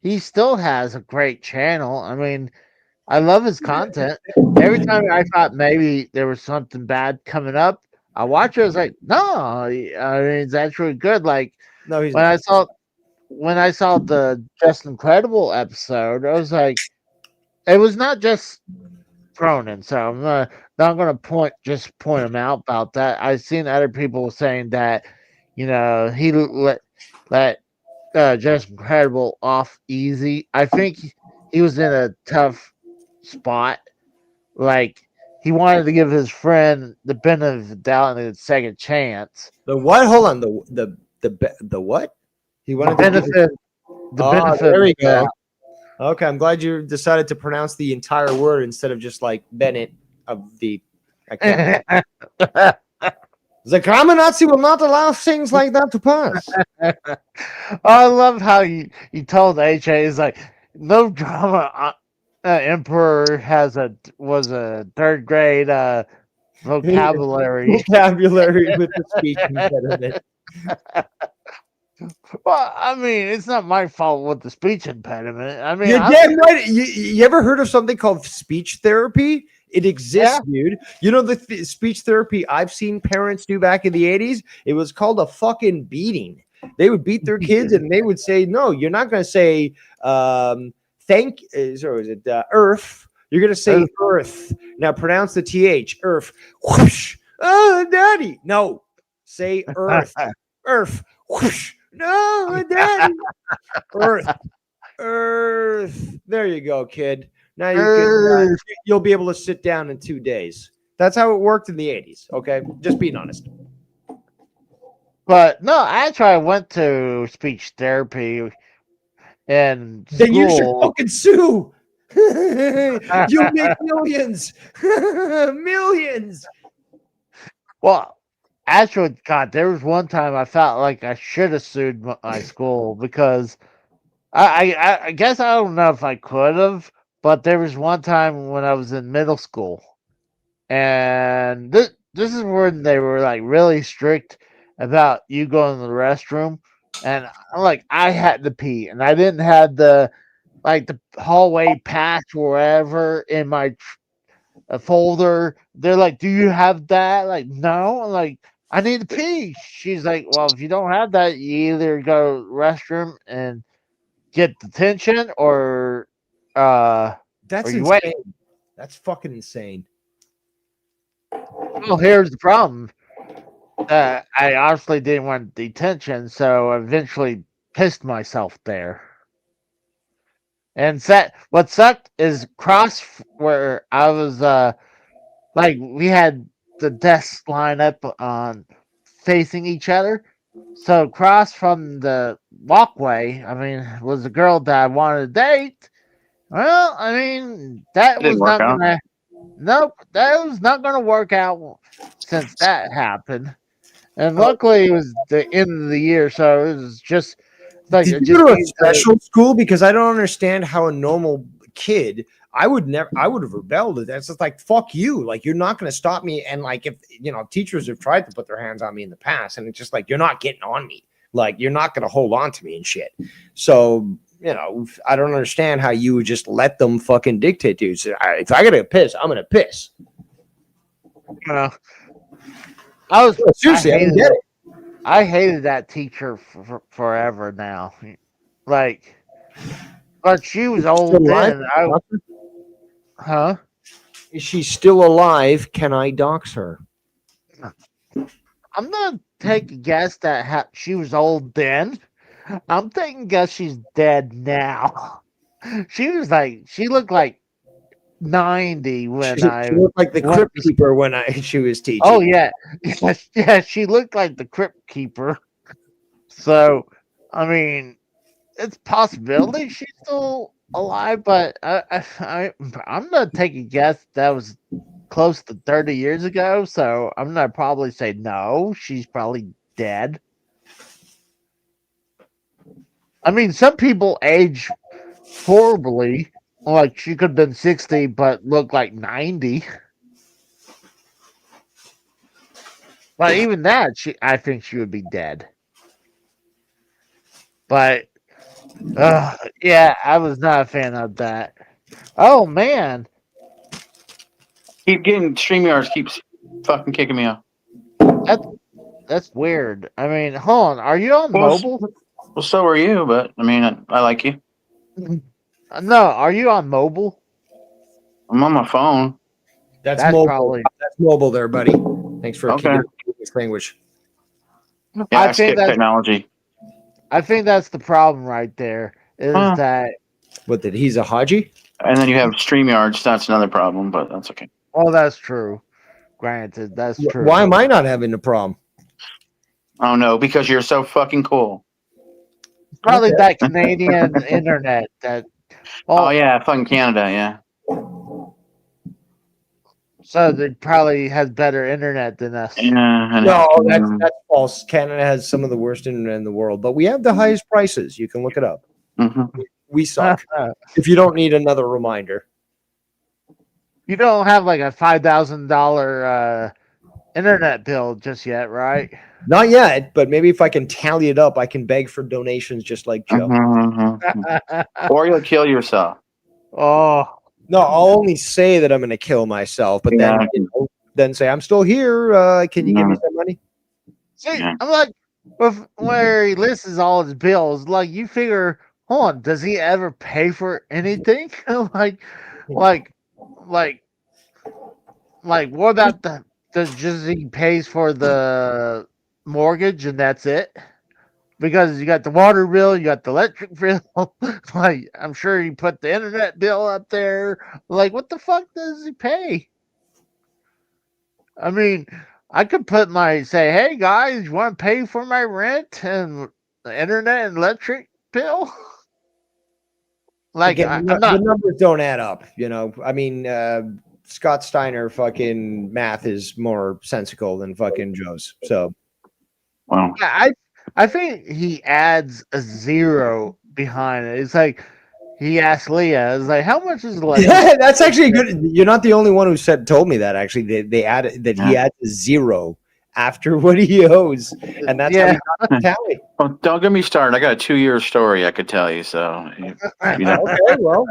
he still has a great channel. I mean, I love his content. Every time I thought maybe there was something bad coming up, I watch it. I was like, no, I mean, it's actually good. Like No, he's when I saw the Just Incredible episode, I was like, it was not just Cronin, so I'm not gonna point him out about that. I've seen other people saying that, he let Just Incredible off easy. I think he was in a tough spot. Like he wanted to give his friend the benefit of the doubt and a second chance. the what? Hold on. The what? He wanted to Benefit. The benefit. there we of the doubt. go. Okay, I'm glad you decided to pronounce the entire word instead of just like Bennett of the. I can't. The Nazi will not allow things like that to pass. I love how you told AJ is like no drama. Emperor was a third grade vocabulary. Vocabulary with the speech impediment. Well, I mean, it's not my fault with the speech impediment. I mean, You're I damn right. You ever heard of something called speech therapy? It exists, dude. You know the speech therapy I've seen parents do back in the 80s? It was called a fucking beating. They would beat their kids and they would say, no, you're not going to say earth. You're going to say earth. Now pronounce the TH, earth. Whoosh. Oh, daddy. No, say earth. Earth. Whoosh. No, daddy. Earth. Earth. There you go, kid. Now you'll be able to sit down in 2 days. That's how it worked in the 80s. Okay, just being honest. But no, actually, I went to speech therapy in school. Then you should fucking sue. You'll make millions. Millions. Well, actually, God, there was one time I felt like I should have sued my school because I guess I don't know if I could have, but there was one time when I was in middle school, and this is when they were like really strict about you going to the restroom, and I had to pee, and I didn't have the hallway pass or wherever in my folder. They're like, "Do you have that?" Like, no. I'm like, I need to pee. She's like, "Well, if you don't have that, you either go to the restroom and get detention or That's or you insane. wait." That's fucking insane. Well, here's the problem. I honestly didn't want detention, so I eventually pissed myself there. And what sucked is across where I was, we had the desks line up on facing each other. So across from the walkway, I mean, was a girl that I wanted to date. Well, I mean, that It was didn't work not out. gonna. Nope, that was not gonna work out since that happened. And luckily, it was the end of the year, so it was just like Did I you just go to a needed to- special school? Because I don't understand how a normal kid. I would have rebelled. That's just like, fuck you. Like, you're not going to stop me. And like, if teachers have tried to put their hands on me in the past, and it's just like, you're not getting on me. Like, you're not going to hold on to me and shit. So, I don't understand how you would just let them fucking dictate to you. So, if I got to piss, I'm going to piss. I was Seriously, I don't get it. I hated that teacher forever now. Like, but she was old Still alive? then. Huh? Is she still alive? Can I dox her? I'm gonna take a guess that she was old then. I'm taking a guess she's dead now. She looked like 90 when She looked like the went crypt to keeper when she was teaching. Oh yeah, yeah. She looked like the crypt keeper. So, I mean, it's a possibility she's still alive, but I'm gonna take a guess that was close to 30 years ago. So I'm gonna probably say no. She's probably dead. I mean, some people age horribly. Like she could have been 60, but looked like 90. But even that, I think she would be dead. But yeah, I was not a fan of that. Oh man, Keep getting StreamYards keeps fucking kicking me out. that's weird. I mean, hold on, are you on mobile? Well, so are you, but I mean, I like you. No, are you on mobile? I'm on my phone. That's That's mobile. probably- That's mobile there, buddy. Thanks for Okay. keeping English language. Yeah, I I think skip that's- technology. I think that's the problem right there. Is Huh. that What, that he's a Haji? And then you have StreamYards. That's another problem, but that's okay. well, that's true. Granted, that's true. Why am I not having a problem? Oh no, because you're so fucking cool. Probably that Canadian internet that. Oh yeah, fucking Canada, yeah. So they probably has better internet than us. Yeah, and No, that's false. Canada has some of the worst internet in the world, but we have the highest prices. You can look it up. mhm. We suck. If you don't need another reminder. You don't have like a $5,000 internet bill just yet, right? Not yet, but maybe if I can tally it up, I can beg for donations just like Joe. Mhm, mhm. Or you'll kill yourself. Oh, No, I'll only say that I'm going to kill myself, but Yeah. then say I'm still here. Can you give me No. some money? see, Yeah. I'm like, where he lists all his bills, like you figure, hold on, does he ever pay for anything? like, like, like, what about just he pays for the mortgage and that's it? Because you got the water bill, you got the electric bill. Like, I'm sure he put the internet bill up there. Like, what the fuck does he pay? I mean, I could say, hey guys, you want to pay for my rent and the internet and electric bill? Like, Again, I'm not. the numbers don't add up. I mean, Scott Steiner fucking math is more sensical than fucking Joe's. So Well, Yeah, I think he adds a zero behind it. It's like he asked Leah, "It's like how much is the electric?" that's actually good. You're not the only one who told me that. Actually, they added that he adds a zero after what he owes, and that's how he got the tally. well, don't get me started. I got a 2-year story I could tell you. So, you know, Okay, well,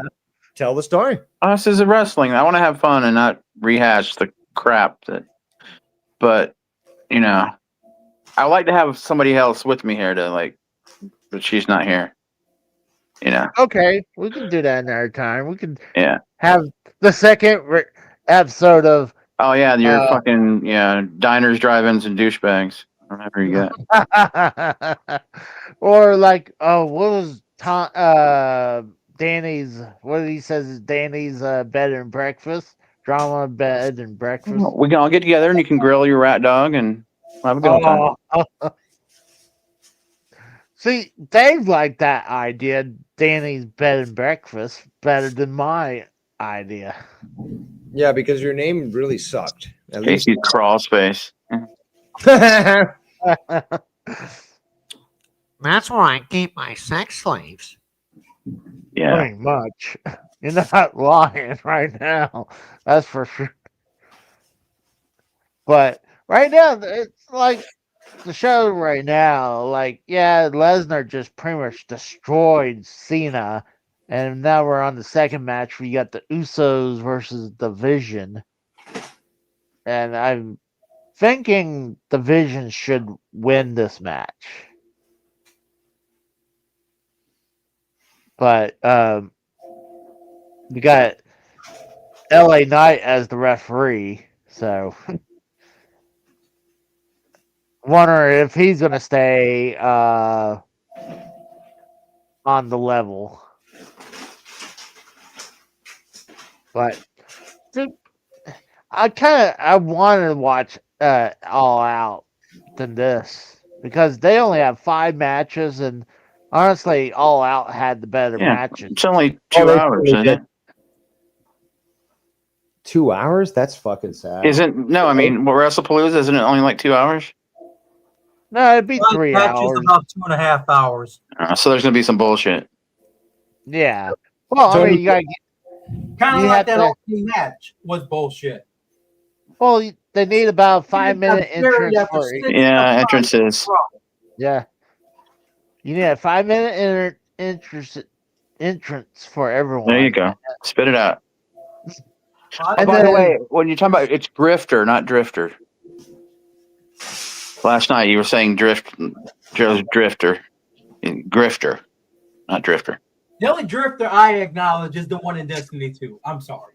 tell the story. us is a wrestling. I want to have fun and not rehash the crap that. But you know, I like to have somebody else with me here to like, but she's not here. You know. Okay, we can do that another time. We can Yeah. have the second episode of. Oh yeah, your fucking diners, drive-ins, and douchebags. Whatever you got. Or like, what was Danny's? What he says is Danny's bed and breakfast drama bed and breakfast. We can all get together and you can grill your rat dog and have a good old time. See, Dave liked that idea, Danny's bed and breakfast, better than my idea. Yeah, because your name really sucked. At least. Casey's crawl space. That's where I keep my sex slaves. Yeah. Pretty much. You're not lying right now. That's for sure. But right now, it's like the show right now. Like, yeah, Lesnar just pretty much destroyed Cena. And now we're on the second match where you got the Usos versus the Vision. And I'm thinking the Vision should win this match. But we got LA Knight as the referee, so wonder if he's gonna stay on the level. But dude, I wanted to watch All Out than this because they only have 5 matches, and honestly, All Out had the better Yeah. matches. It's only 2 they hours, really isn't did. it? 2 hours? That's fucking sad. Isn't no? I mean, WrestlePalooza isn't it only like 2 hours? No, it'd be One 3 match is hours. about 2.5 hours. So there's gonna be some bullshit. Yeah. Well, So I mean, you gotta. Kind You of have like that to- opening match was bullshit. Well, they need about 5-minute That's very entrance for after six. Yeah, entrances. yeah. You need a 5-minute entrance for everyone. There you go. Spit it out. I- And By the then- way, when you're talking about it's grifter, not drifter. Last night you were saying drifter, grifter, not drifter. The only drifter I acknowledge is the one in Destiny 2. I'm sorry.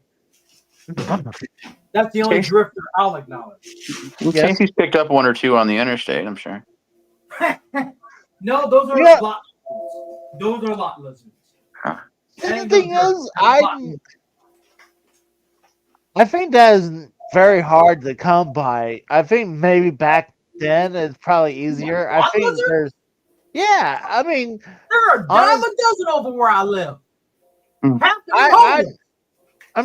That's the only Chase- drifter I'll acknowledge. Yes. Casey's picked up 1 or 2 on the interstate, I'm sure. No, those are Yeah. lot. Those are lot lizards. Huh. And the thing is, I think that is very hard to come by. I think maybe back then it's probably easier. I Lot think lizard? there's, yeah. I mean, There are a dime a dozen over where I live. Hmm. Half of them I homeless.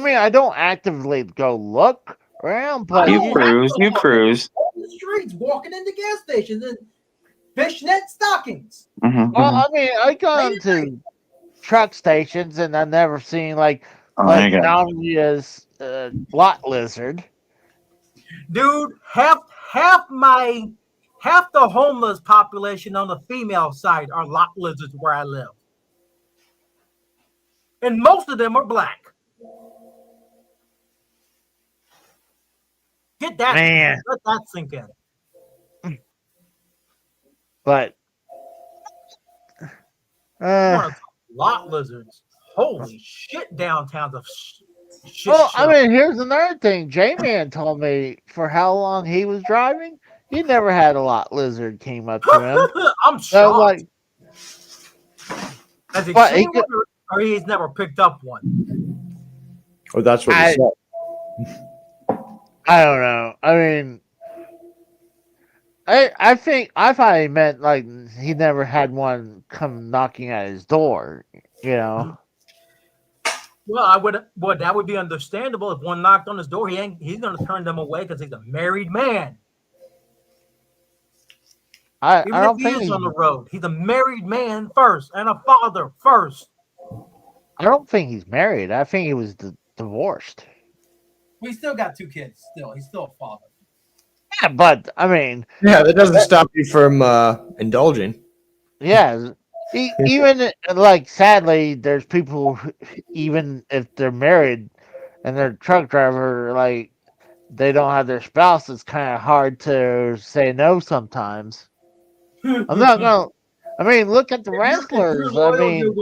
mean, I don't actively go look around, I but You don't cruise, you cruise. on the streets, walking into gas stations in fishnet stockings. Mhm, well, mhm. I mean, I gone to truck stations and I've never seen like Oh, there you go. Namia's lot lizard. Dude, half the homeless population on the female side are lot lizards where I live. And most of them are black. Get that, Man, let that sink in. but One of lot lizards. Holy shit, downtown's a shit well, show. I mean, here's another thing. J-Man told me for how long he was driving, he never had a lot lizard came up to him. I'm So shocked. like, Has he but he seen one or he's never picked up one? Oh, that's what I- he said. I don't know. I mean, I think I thought he meant like he never had one come knocking at his door. You know. Well, that would be understandable if one knocked on his door. He's gonna turn them away because he's a married man. I Even don't if he think is on the road, he's a married man first and a father first. I don't think he's married. I think he was divorced. We still got 2 kids. Still, he's still a father. Yeah, but I mean, Yeah, that doesn't stop you from indulging. yeah. Even like sadly, there's people who, even if they're married and they're a truck driver, like they don't have their spouse. It's kind of hard to say no sometimes. I'm not gonna. I mean, look at the wrestlers. I mean,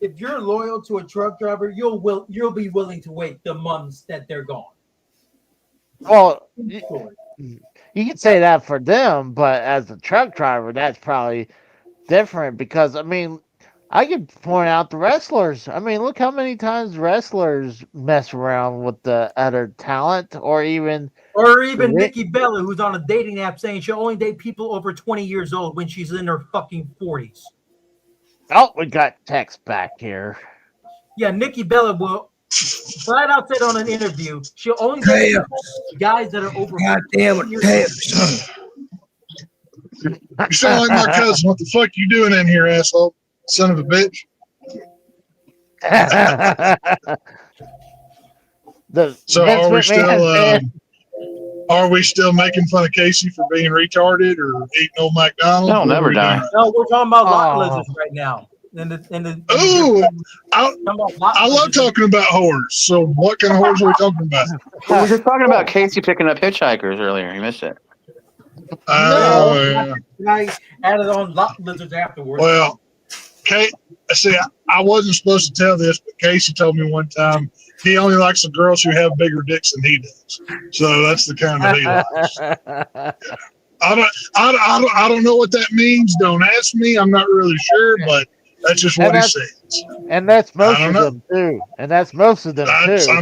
if you're loyal to a truck driver, you'll be willing to wait the months that they're gone. well, you can say that for them, but as a truck driver, that's probably different because I mean, I could point out the wrestlers. I mean, look how many times wrestlers mess around with the other talent, or even Nikki Bella, who's on a dating app saying she'll only date people over 20 years old when she's in her fucking 40s. oh, we got text back here. Yeah, Nikki Bella will flat out said on an interview she'll only date guys that are over. God damn it, You sound like my cousin. What the fuck you doing in here, asshole? Son of a bitch. So are we still making fun of Casey for being retarded or eating old McDonald's? They'll never die. No, we're talking about lot Oh. lizards right now. Ooh, I love talking about whores. So what kind of whores are we talking about? We were just talking about Casey picking up hitchhikers earlier. You missed it. Yeah. I added on lot lizards afterwards. Well, see, I wasn't supposed to tell this, but Casey told me one time he only likes the girls who have bigger dicks than he does. So that's the kind that he likes. I don't know what that means. Don't ask me. I'm not really sure, but that's just what he says. And that's most I of don't them too. And that's most of them That's, too.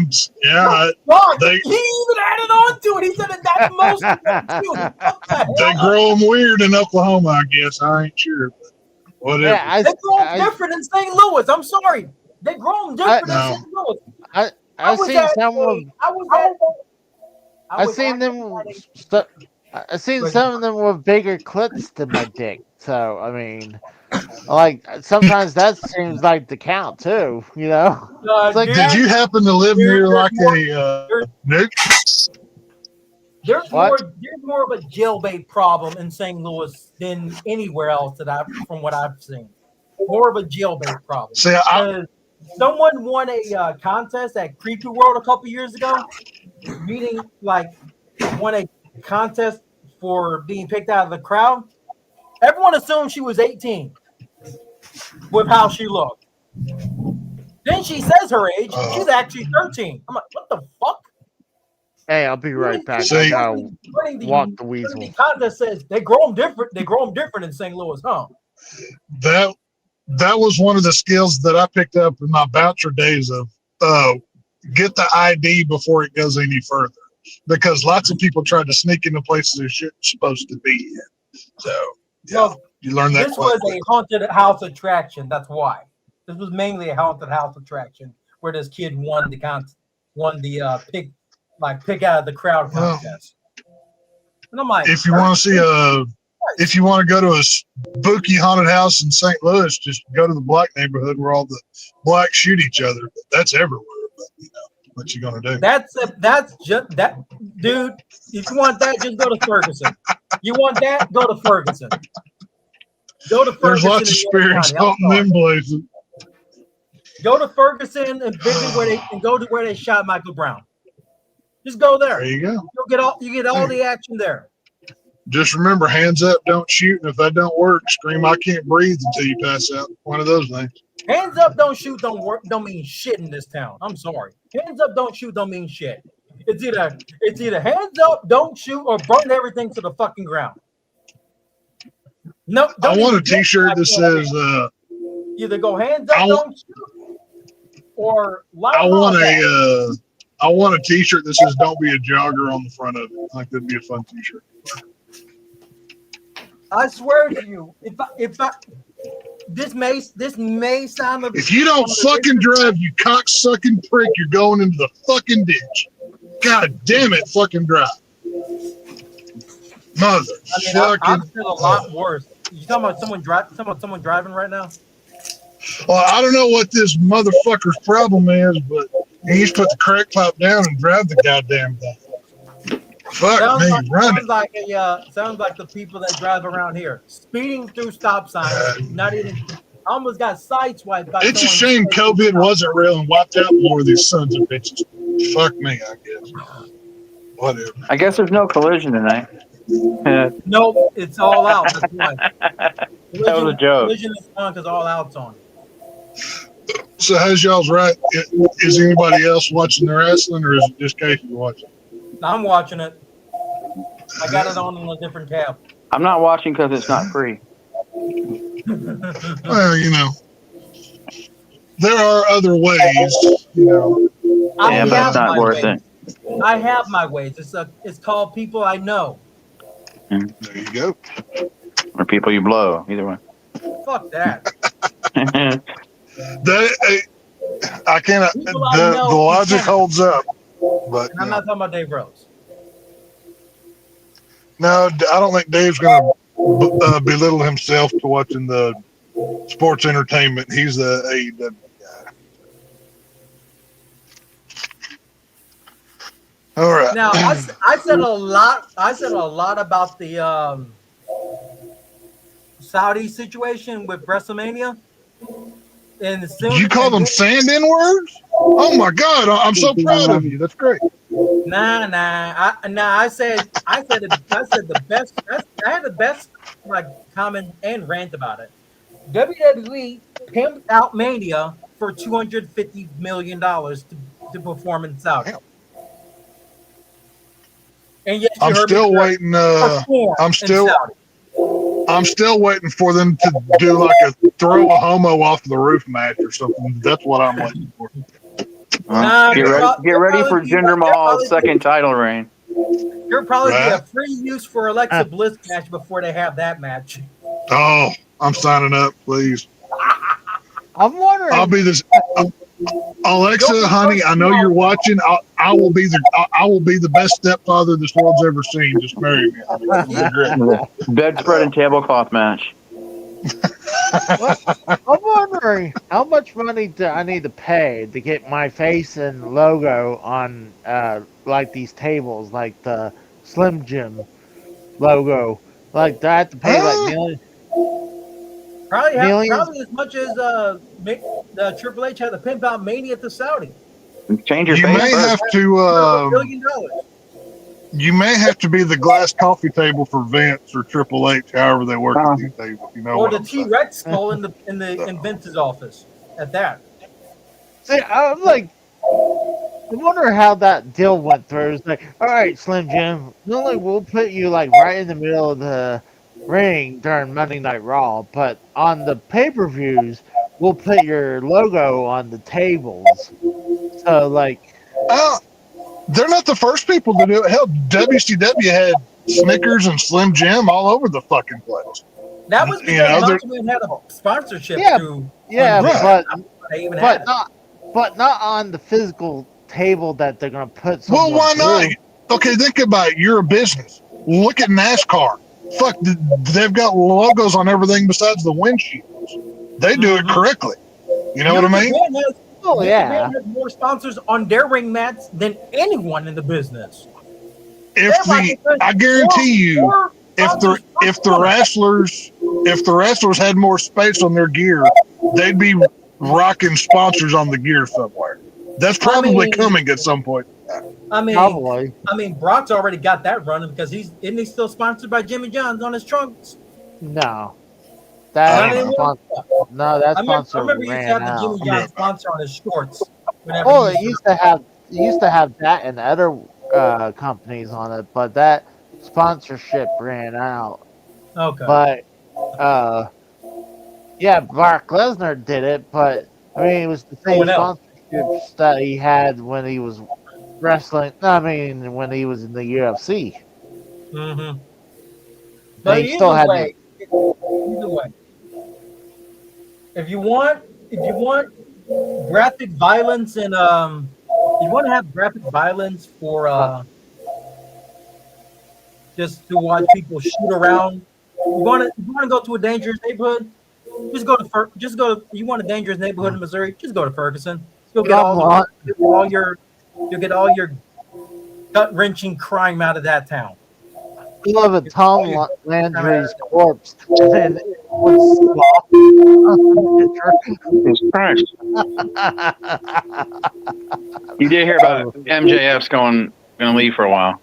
Fuck, they- he even added on to it. He said that that's most of them too. What the They hell? grow them weird in Oklahoma, I guess. I ain't sure, but whatever. Yeah, They grow them different in St. Louis. I'm sorry. They grow them different No. in St. Louis. I've was seen at some of a- I was at- I I've was seen at them. a- I've seen some of them with bigger clits than my dick. So I mean, like sometimes that seems like the count too. You know, It's like, Did you happen to live near like a Nick? There's What? more of a jailbait problem in St. Louis than anywhere else from what I've seen. More of a jailbait problem. See, Because someone won a contest at Creepy World a couple years ago, meaning like won a contest for being picked out of the crowd. Everyone assumed she was 18 with how she looked. Then she says her age. She's actually 13. I'm like, what the fuck? hey, I'll be right back. See- I gotta Running walk the running weasel. the contest says they grow them different. They grow them different in St. Louis, huh? That was one of the skills that I picked up in my voucher days of get the ID before it goes any further, because lots of people tried to sneak into places they shouldn't supposed to be in. So yeah, Well, you learn that. This quite was quick. a haunted house attraction. That's why. This was mainly a haunted house attraction where this kid won the pig like pick out of the crowd Well, contest. And I'm like, if you want to see if you want to go to a spooky haunted house in St. Louis, just go to the black neighborhood where all the blacks shoot each other. That's everywhere. But, you know, what you gonna do? that's just that, dude. If you want that, just go to Ferguson. You want that? Go to Ferguson. Go to Ferguson. There's lots of in York spirits County. I'm out in sorry. them places. Go to Ferguson and visit where they shot Michael Brown. Just go there. There you go. You get all the action there. Just remember, hands up, don't shoot, and if that don't work, scream "I can't breathe" until you pass out. One of those things. Hands up, don't shoot, don't work, don't mean shit in this town. I'm sorry. Hands up, don't shoot, don't mean shit. It's either hands up, don't shoot, or burn everything to the fucking ground. No, I don't want a even get T-shirt that that says, either go hands up, I don't shoot, or light "I them want all I want a T-shirt that says "Don't be a jogger" on the front of it." I think that'd be a fun T-shirt. I swear to you, if I this may sound If you don't fucking drive, you cocksucking prick, you're going into the fucking ditch. God damn it, fucking drive. Mother I'm fucking. still a lot worse. You talking about someone driving right now? Well, I don't know what this motherfucker's problem is, but he needs to put the crack pipe down and drive the goddamn thing. Fuck me, run it. Sounds like the people that drive around here, speeding through stop signs. Not even, almost got sideswiped by. It's a someone- shame COVID wasn't real and wiped out more of these sons of bitches. Fuck me, I guess. Whatever. I guess there's no collision tonight. Nope, it's all out. That's why. That was a joke. Collision is on because all out's on. So how's y'all's right? Is anybody else watching the wrestling, or is it just Casey watching? I'm watching it. I got it on a different tab. I'm not watching because it's not free. Well, you know, there are other ways. You know, I Yeah, but have it's not my worth ways. it. I have my ways. It's called people I know. there you go. Or people you blow. Either one. Fuck that. That I cannot. People I The know logic can. holds up, but And I'm not talking about Dave Rose. no, I don't think Dave's going to belittle himself to watching the sports entertainment. He's the AEW guy. All right. Now I said a lot. I said a lot about the Saudi situation with WrestleMania. And as soon Did you call them sand N words? Oh my God! I'm so proud of you. That's great. Nah. I said the best. I had the best like comment and rant about it. WWE pimped out Mania for $250 million to perform in Saudi. And yet you I'm heard me still say waiting. perform I'm in still. Saudi. I'm still waiting for them to do like a throw a homo off the roof match or something. That's what I'm waiting for. Nah, Get ready for Jinder Mahal's second title reign. There'll probably be a Right. free use for Alexa Bliss match before they have that match. Oh, I'm signing up, please. I'm wondering. I'll be this. Alexa, honey, I know you're watching. I will be the best stepfather this world's ever seen. Just marry me. It'll be great. Bedspread and tablecloth match. I'm wondering how much money do I need to pay to get my face and logo on like these tables, like the Slim Jim logo. Like, do I have to pay like millions? Millions? Probably as much as Triple H had to pimp out Mania to Saudi. Change your You face may first. have $1 to. billion. You may have to be the glass coffee table for Vince or Triple H, however they work at these tables. You know Or what the I'm saying? T-Rex skull in Vince's office. At that. See, I'm like, I wonder how that deal went through. It's like, all right, Slim Jim, not only we'll put you like right in the middle of the ring during Monday Night Raw, but on the pay-per-views, we'll put your logo on the tables. So, like, They're not the first people to do it. Hell, WCW had Snickers and Slim Jim all over the fucking place. That was You know, because they're- Macho Man had a sponsorship Yeah, to. yeah, Right. but They even had but it. not on the physical table that they're gonna put. Well, someone why not? through. Okay, think about it. You're a business. Look at NASCAR. Fuck, they've got logos on everything besides the windshields. They do it correctly. You know what I mean? Oh New yeah. Japan has more sponsors on their ring mats than anyone in the business. I guarantee you, if the wrestlers had more space on their gear, they'd be rocking sponsors on the gear somewhere. That's probably coming at some point. Probably. Brock's already got that running because isn't he still sponsored by Jimmy John's on his trunks? No. That I sponsor remember he used to ran have the out. Jimmy John's sponsor on his shorts. whenever Oh, he it used to have that and other companies on it, but that sponsorship ran out. Okay. But yeah, Brock Lesnar did it, but I mean it was the same sponsorships that he had when he was wrestling. I mean when he was in the UFC. Mm-hmm. But But he still had either way, if you want graphic violence and you want to have graphic violence for just to watch people shoot around. You want to go to a dangerous neighborhood? You want a dangerous neighborhood in Missouri? Just go to Ferguson. You'll get all your gut wrenching crime out of that town. I love it. Tom Landry's corpse. And Jesus Christ. You did hear about MJF's going to leave for a while.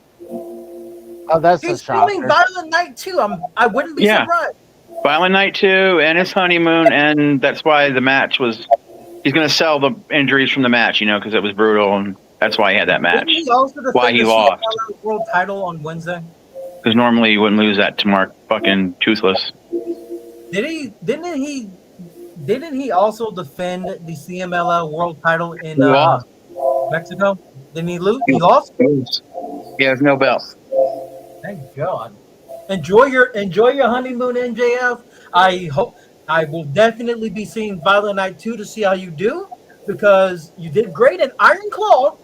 Oh, that's He's a shocker. filming Violent Night 2. I wouldn't be surprised. Violent Night 2 and his honeymoon, and that's why the match was. He's going to sell the injuries from the match, because it was brutal, and that's why he had that match. Didn't he also Why he lost? CMLL World title on Wednesday. Because normally you wouldn't lose that to Mark fucking Toothless. Didn't he also defend the CMLL World title in Mexico? Didn't he lose? He lost. He has no belt. Thank God. Enjoy your honeymoon, MJF. I will definitely be seeing Violent Night 2 to see how you do, because you did great in Iron Claw.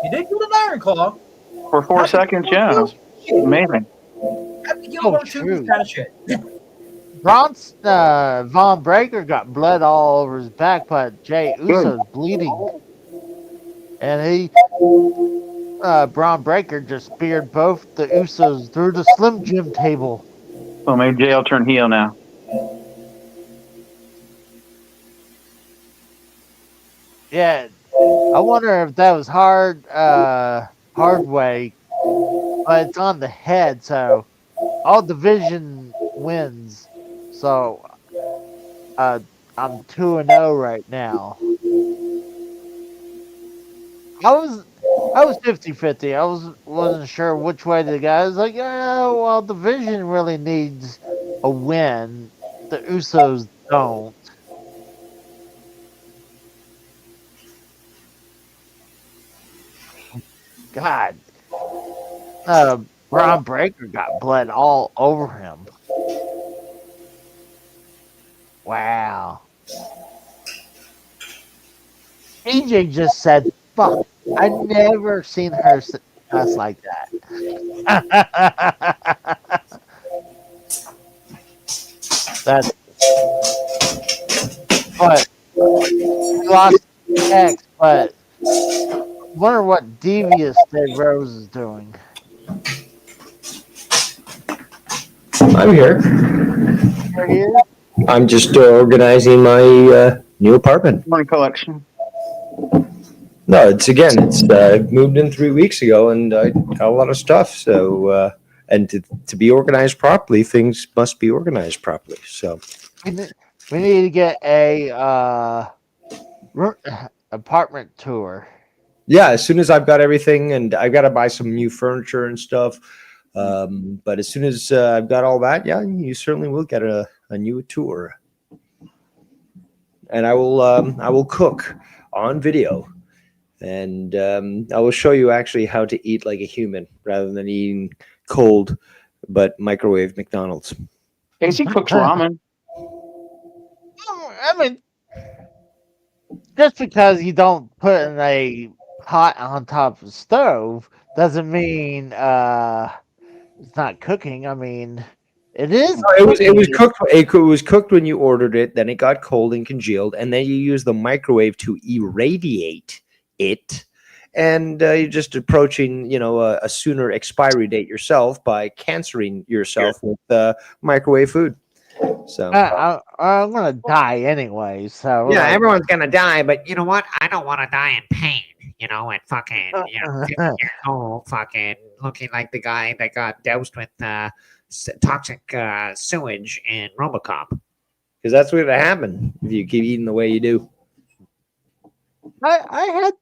You did good in Iron Claw. For 4 seconds, yeah. Amazing. Happy Gilmore 2 is kind of shit. Von Breaker got blood all over his back, but Jay Uso's bleeding. And Braun Breaker just speared both the Usos through the Slim Jim table. Well, maybe Jay will turn heel now. Yeah, I wonder if that was hard way, but it's on the head, so all division wins. So I'm 2-0 right now. I was 50-50. I wasn't sure which way to go. I was like, oh, well, division really needs a win. The Usos don't. God. Braun Breaker got blood all over him. Wow. AJ just said, fuck. I never seen her cuss like that. But he lost X, but wonder what devious Dave Rose is doing. I'm here. You're here? I'm just organizing my new apartment. One collection. No, it's moved in 3 weeks ago, and I got a lot of stuff. So, and to be organized properly, things must be organized properly. So, We need to get a apartment tour. yeah, as soon as I've got everything, and I've got to buy some new furniture and stuff. But as soon as I've got all that, yeah, you certainly will get a new tour. And I will cook on video. And I will show you actually how to eat like a human rather than eating cold but microwave McDonald's. Casey cooks ramen. I mean, just because you don't put in a hot on top of the stove doesn't mean it's not cooking. I mean, it is. No, it was cooking. cooked. It was cooked when you ordered it. Then it got cold and congealed, and then you use the microwave to irradiate it. And you're just approaching, a sooner expiry date yourself by cancering yourself with microwave food. So I'm gonna die anyway. So yeah, like, everyone's gonna die, but You know what? I don't want to die in pain. And fucking, 50 years old, fucking looking like the guy that got doused with toxic sewage in RoboCop. because that's what's gonna happen if you keep eating the way you do. I had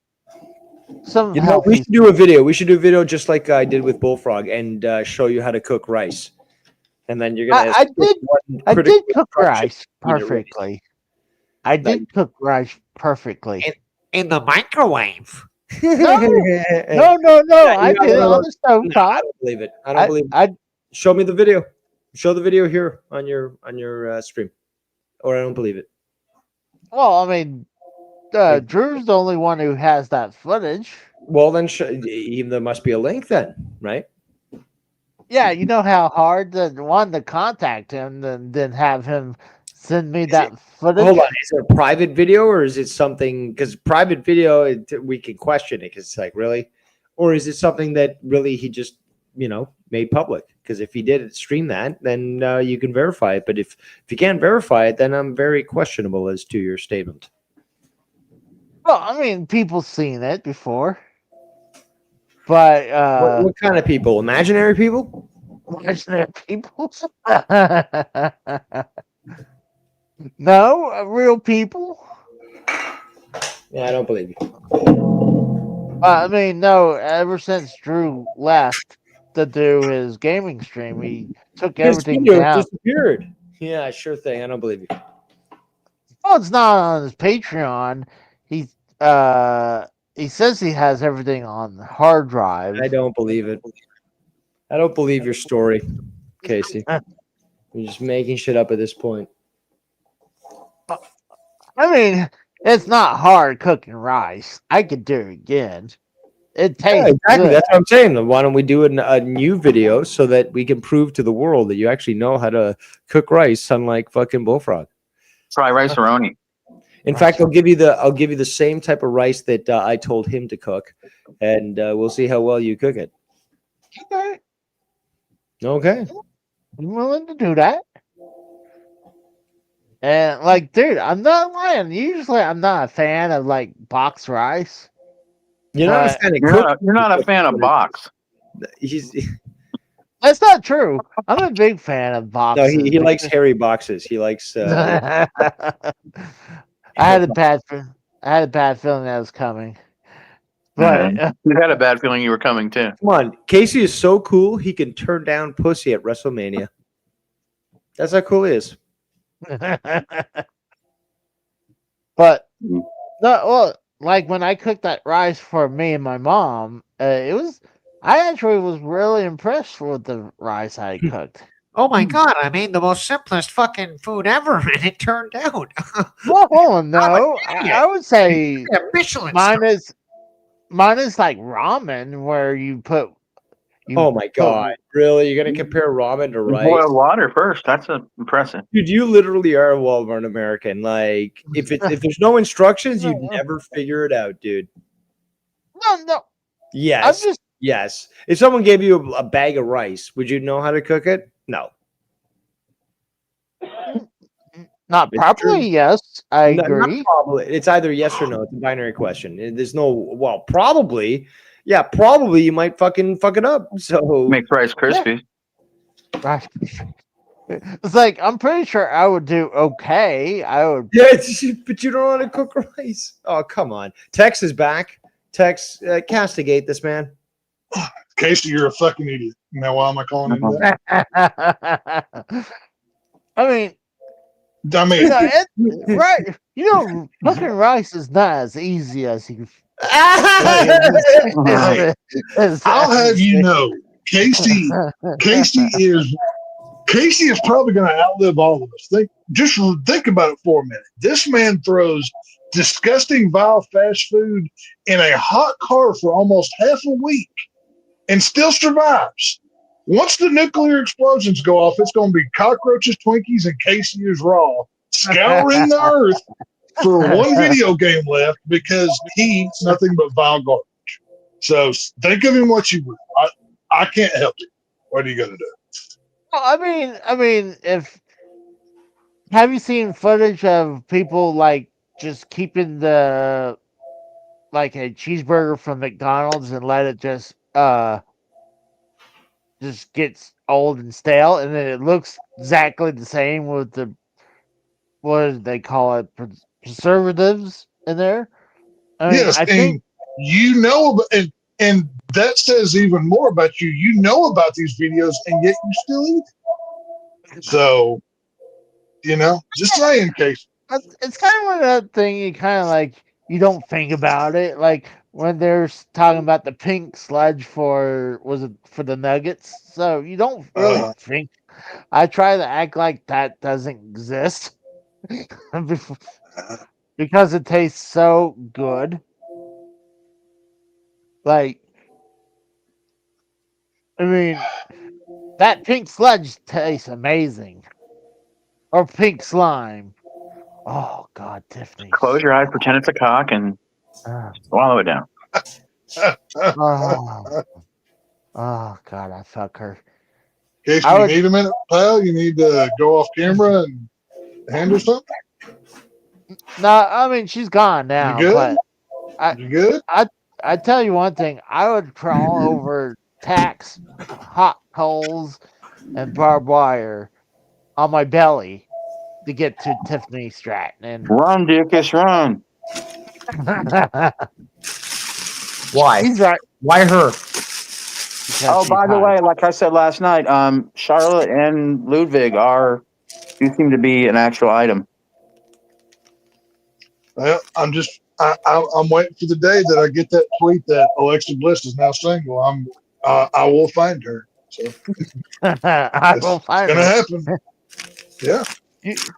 some. We healthy should do a video. We should do a video just like I did with Bullfrog and show you how to cook rice. And then you're gonna. I did cook rice you know, perfectly. I did cook rice perfectly. In the microwave. No, No, I did it on the stove I top. don't believe it. I don't believe it. Show me the video. Show the video here on your stream, or I don't believe it. Well, I mean, Drew's the only one who has that footage. Well, then there must be a link then, right? Yeah, you know how hard to contact him, then have him send me that footage. Hold on, is it a private video or is it something? Because private video, we can question it because it's like really, or is it something that really he just made public? Because if he did stream that, then you can verify it. But if you can't verify it, then I'm very questionable as to your statement. Well, I mean, people seen it before, but What kind of people? Imaginary people? imaginary people. No, real people. Yeah, I don't believe you. I mean, no. Ever since Drew left to do his gaming stream, he took everything video down. disappeared. Yeah, sure thing. I don't believe you. Well, it's not on his Patreon. He says he has everything on the hard drive. I don't believe it. I don't believe your story, Casey. You're just making shit up at this point. I mean, it's not hard cooking rice. I could do it again. It tastes Yeah, exactly. good. That's what I'm saying. Then why don't we do a new video so that we can prove to the world that you actually know how to cook rice, unlike fucking Bullfrog. Fry rice aroni. In fact, I'll give you the same type of rice that I told him to cook, and we'll see how well you cook it. Okay, Okay. I'm willing to do that. And like, dude, I'm not lying. Usually, I'm not a fan of like box rice. You're not a fan of You're not a fan of box. He's That's not true. I'm a big fan of no, boxes. he likes hairy boxes. He likes. I had a bad feeling that was coming. But You had a bad feeling you were coming too. Come on, Casey is so cool. He can turn down pussy at WrestleMania. That's how cool he is. but no, well, like when I cooked that rice for me and my mom, I actually was really impressed with the rice I cooked. Oh my god, I made the most simplest fucking food ever, and it turned out. Well, no, I would say Yeah, Michelin mine is like ramen, where you put. Oh my god! Really? You're gonna compare ramen to rice? Boil water first. That's impressive. Dude, you literally are a Walmart American. Like, if there's no instructions, you'd never figure it out, dude. No. Yes. Yes. If someone gave you a bag of rice, would you know how to cook it? No. Not It's properly. true. Yes, I Not agree. probably. It's either yes or no. It's a binary question. There's no. Well, probably. Yeah, probably you might fucking fuck it up. So Make rice crispy. Right. It's like I'm pretty sure I would do okay. I would. yeah, but you don't know how to cook rice. Oh, come on. Tex is back. Tex, castigate this man. Casey, you're a fucking idiot. Now, why am I calling him that? I mean, I mean, right? Cooking rice is not as easy as you. I'll have you know, Casey Casey is probably going to outlive all of us. Just think about it for a minute. This man throws disgusting, vile fast food in a hot car for almost half a week and still survives. Once the nuclear explosions go off, it's going to be cockroaches, Twinkies, and Casey is raw, scouring the earth for one video game left because he eats nothing but vile garbage. So think of him what you will. I can't help it. What are you going to do? Well, I mean, if have you seen footage of people like just keeping the like a cheeseburger from McDonald's and let it just gets old and stale, and then it looks exactly the same with the what do they call it, preservatives in there. I mean, Yes, I think you know, and that says even more about you. You know about these videos, and yet you still eat it. So, just saying, Casey. it's kind of one of that thing you kind of like you don't think about it, like when they're talking about the pink sludge for the Nuggets, so you don't really think. I try to act like that doesn't exist because it tastes so good. Like, I mean, that pink sludge tastes amazing, or pink slime. Oh God, Tiffany! Close your eyes, pretend it's a cock, and swallow it down. Oh, oh God, I fuck her. Casey, I you would- need a minute, pal? You need to go off camera and handle something? No, I mean she's gone now. You good? But You good? I tell you one thing, I would crawl over tacks, hot coals, and barbed wire on my belly to get to Tiffany Stratton. And Run, Dickus, run. Why? he's right. Why her? because Oh, she's by the hot. way, like I said last night, Charlotte and Ludwig do seem to be an actual item. Well, I'm waiting for the day that I get that tweet that Alexa Bliss is now single. I will find her. So I will find it's gonna her. happen. Yeah.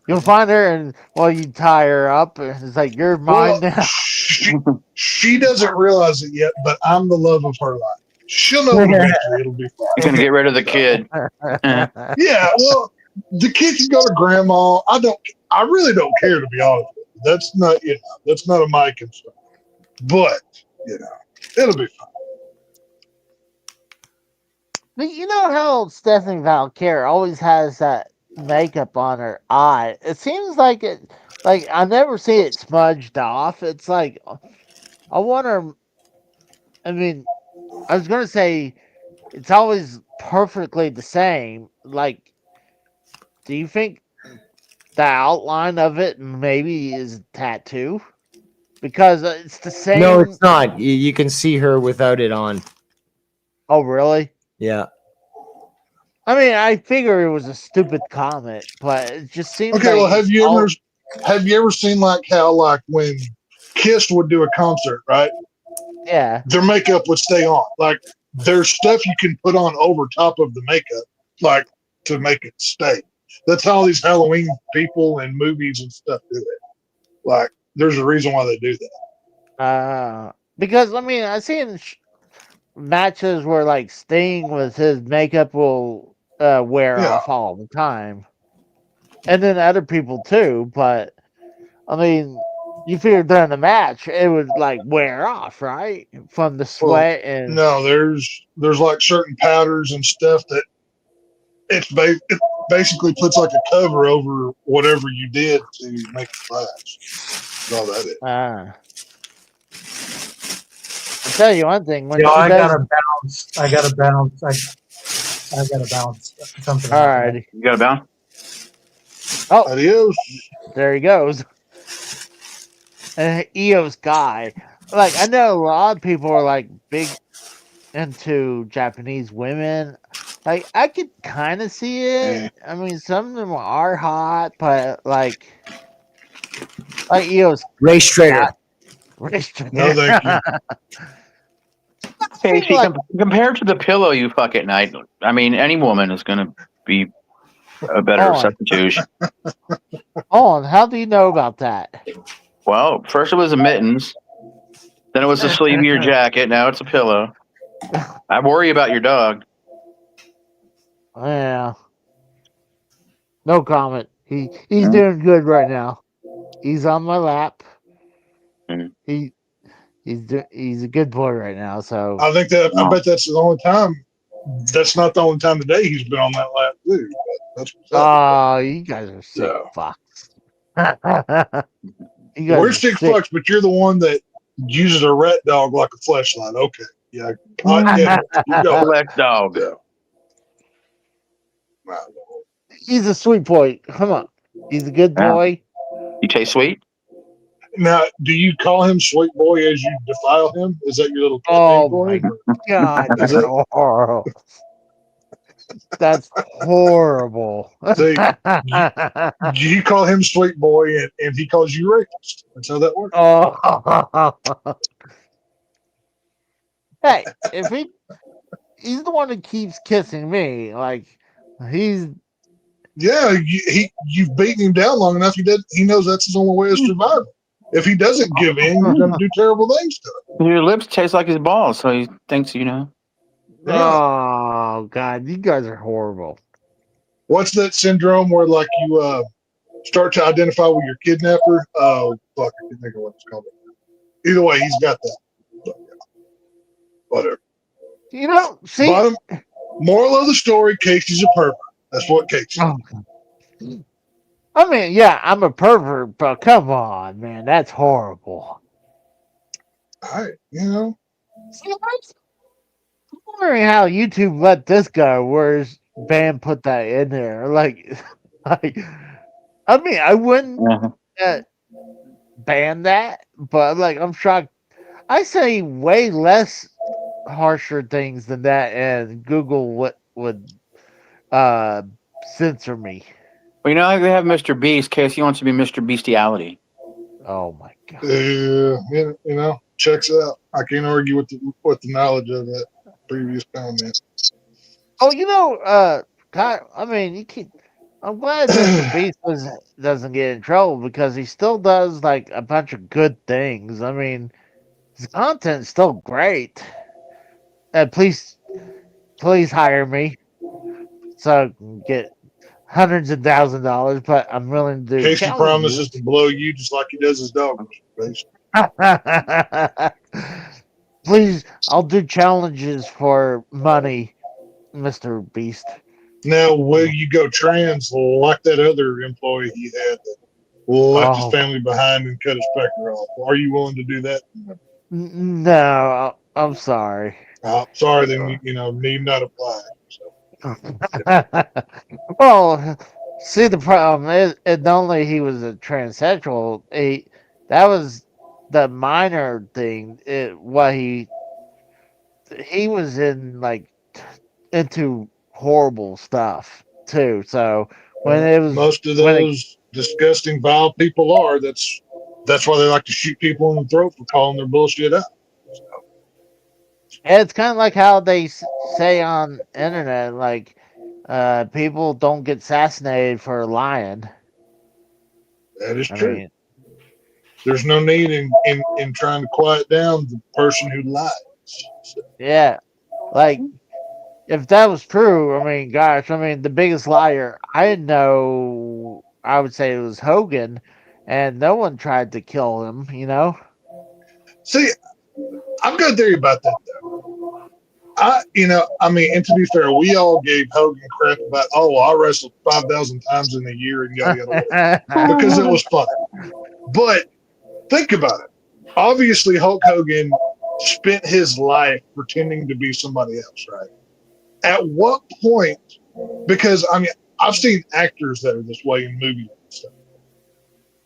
You'll find her, and you tie her up. And it's like you're mine Well, now. she doesn't realize it yet, but I'm the love of her life. She'll know eventually. It'll be fine. You're gonna get rid of the kid. Yeah. Well, the kid can go to grandma. I really don't care, to be honest with you. That's not a my concern. But it'll be fine. But you know how Stephanie Valkyrie always has that makeup on her eye. It seems like I never see it smudged off. It's like I wonder. I mean, I was gonna say it's always perfectly the same. Like, do you think the outline of it maybe is a tattoo? Because it's the same. No, it's not. You can see her without it on. Oh, really? Yeah. I mean, I figure it was a stupid comment, but it just seems. Okay. like Well, have it's you ever seen how when Kiss would do a concert, right? Yeah. Their makeup would stay on. Like there's stuff you can put on over top of the makeup, like to make it stay. That's how these Halloween people and movies and stuff do it. Like there's a reason why they do that. Because I mean, I've seen matches where like Sting with his makeup will wear off all the time, and then other people too. But I mean, you figure during the match it would like wear off, right, from the sweat and No, there's like certain powders and stuff that it basically puts like a cover over whatever you did to make it last. That's all that is. I'll tell you one thing. When Yo, she I does, gotta bounce. I gotta bounce. I gotta bounce. Something. all right. You got a bounce? Oh, Adios. there he goes. Eo's guy. Like, I know a lot of people are like big into Japanese women. Like, I could kind of see it. I mean, some of them are hot, but like Eo's Race Trader. No, thank you. Casey, compared to the pillow you fuck at night, I mean, any woman is gonna be a better Oh. substitute. Oh, how do you know about that? Well, first it was the mittens, then it was the sleeve of your jacket. Now it's a pillow. I worry about your dog. Yeah. No comment. He's Mhm. doing good right now. He's on my lap. Mhm. He's a good boy right now. So I think that I bet that's the only time. That's not the only time today he's been on that lap too. That's what's up. oh, you guys are sick Yeah. fucks. You guys We're are sick sick. fucks, but you're the one that uses a rat dog like a fleshlight. Okay, yeah, yeah. You go. Black dog. Yeah. Wow. He's a sweet boy. Come on. He's a good Yeah. boy. You taste sweet? Now, do you call him sweet boy as you defile him? Is that your little Oh nickname for my him? god, Is that's it? horrible. That's horrible. See, you call him sweet boy, and he calls you rapist. That's how that works. oh. Hey, if he's the one that keeps kissing me, like he's Yeah, you've beaten him down long enough. He knows that's his only way of surviving. If he doesn't give in, you're going to do terrible things to him. Your lips taste like his balls, so he thinks, you know. Yeah. oh god, you guys are horrible. What's that syndrome where like you start to identify with your kidnapper? Oh fuck, I can't think of what it's called. Either way, he's got that. But, yeah. Whatever. You know, see, Bottom moral of the story: Casey's a pervert. That's what Casey. oh, I mean, yeah, I'm a pervert, but come on, man, that's horrible. All right, you know. See, I'm wondering how YouTube let this go. Where's Bam put that in there? Like, I mean, I wouldn't ban that, but like, I'm shocked. I say way less harsher things than that, and Google would censor me. Well, you know, like they have Mr. Beast. Casey wants to be Mr. Bestiality. Oh my god! You know, checks out. I can't argue with the knowledge of that previous comment. Oh, you know, God, I mean, you keep. I'm glad Mr. Beast doesn't get in trouble because he still does like a bunch of good things. I mean, his content's still great. Please hire me so I can get hundreds of $1,000s, but I'm willing to do Casey challenges. promises to blow you just like he does his dog. Please, I'll do challenges for money, Mr. Beast. Now, will you go trans like that other employee he had that left his family behind and cut his pecker off? Are you willing to do that? No, I'm sorry. Sorry, then you know need not apply. Well, see, the problem is, not only he was a transsexual, that was the minor thing. What he was in like into horrible stuff too. So when it was Most of those disgusting, vile people are. That's why they like to shoot people in the throat for calling their bullshit out. it's kind of like how they say on internet, like people don't get assassinated for lying. That is I true. mean, there's no need in trying to quiet down the person who lies. yeah, like if that was true, I mean, gosh, I mean, the biggest liar I know, I would say it was Hogan, and no one tried to kill him, you know? See, I've got a theory about that though. I mean, and to be fair, we all gave Hogan crap about, I wrestled 5,000 times in a year and yada yada yada, because it was fun. But think about it. Obviously, Hulk Hogan spent his life pretending to be somebody else, right? At what point? Because I mean, I've seen actors that are this way in movies and stuff.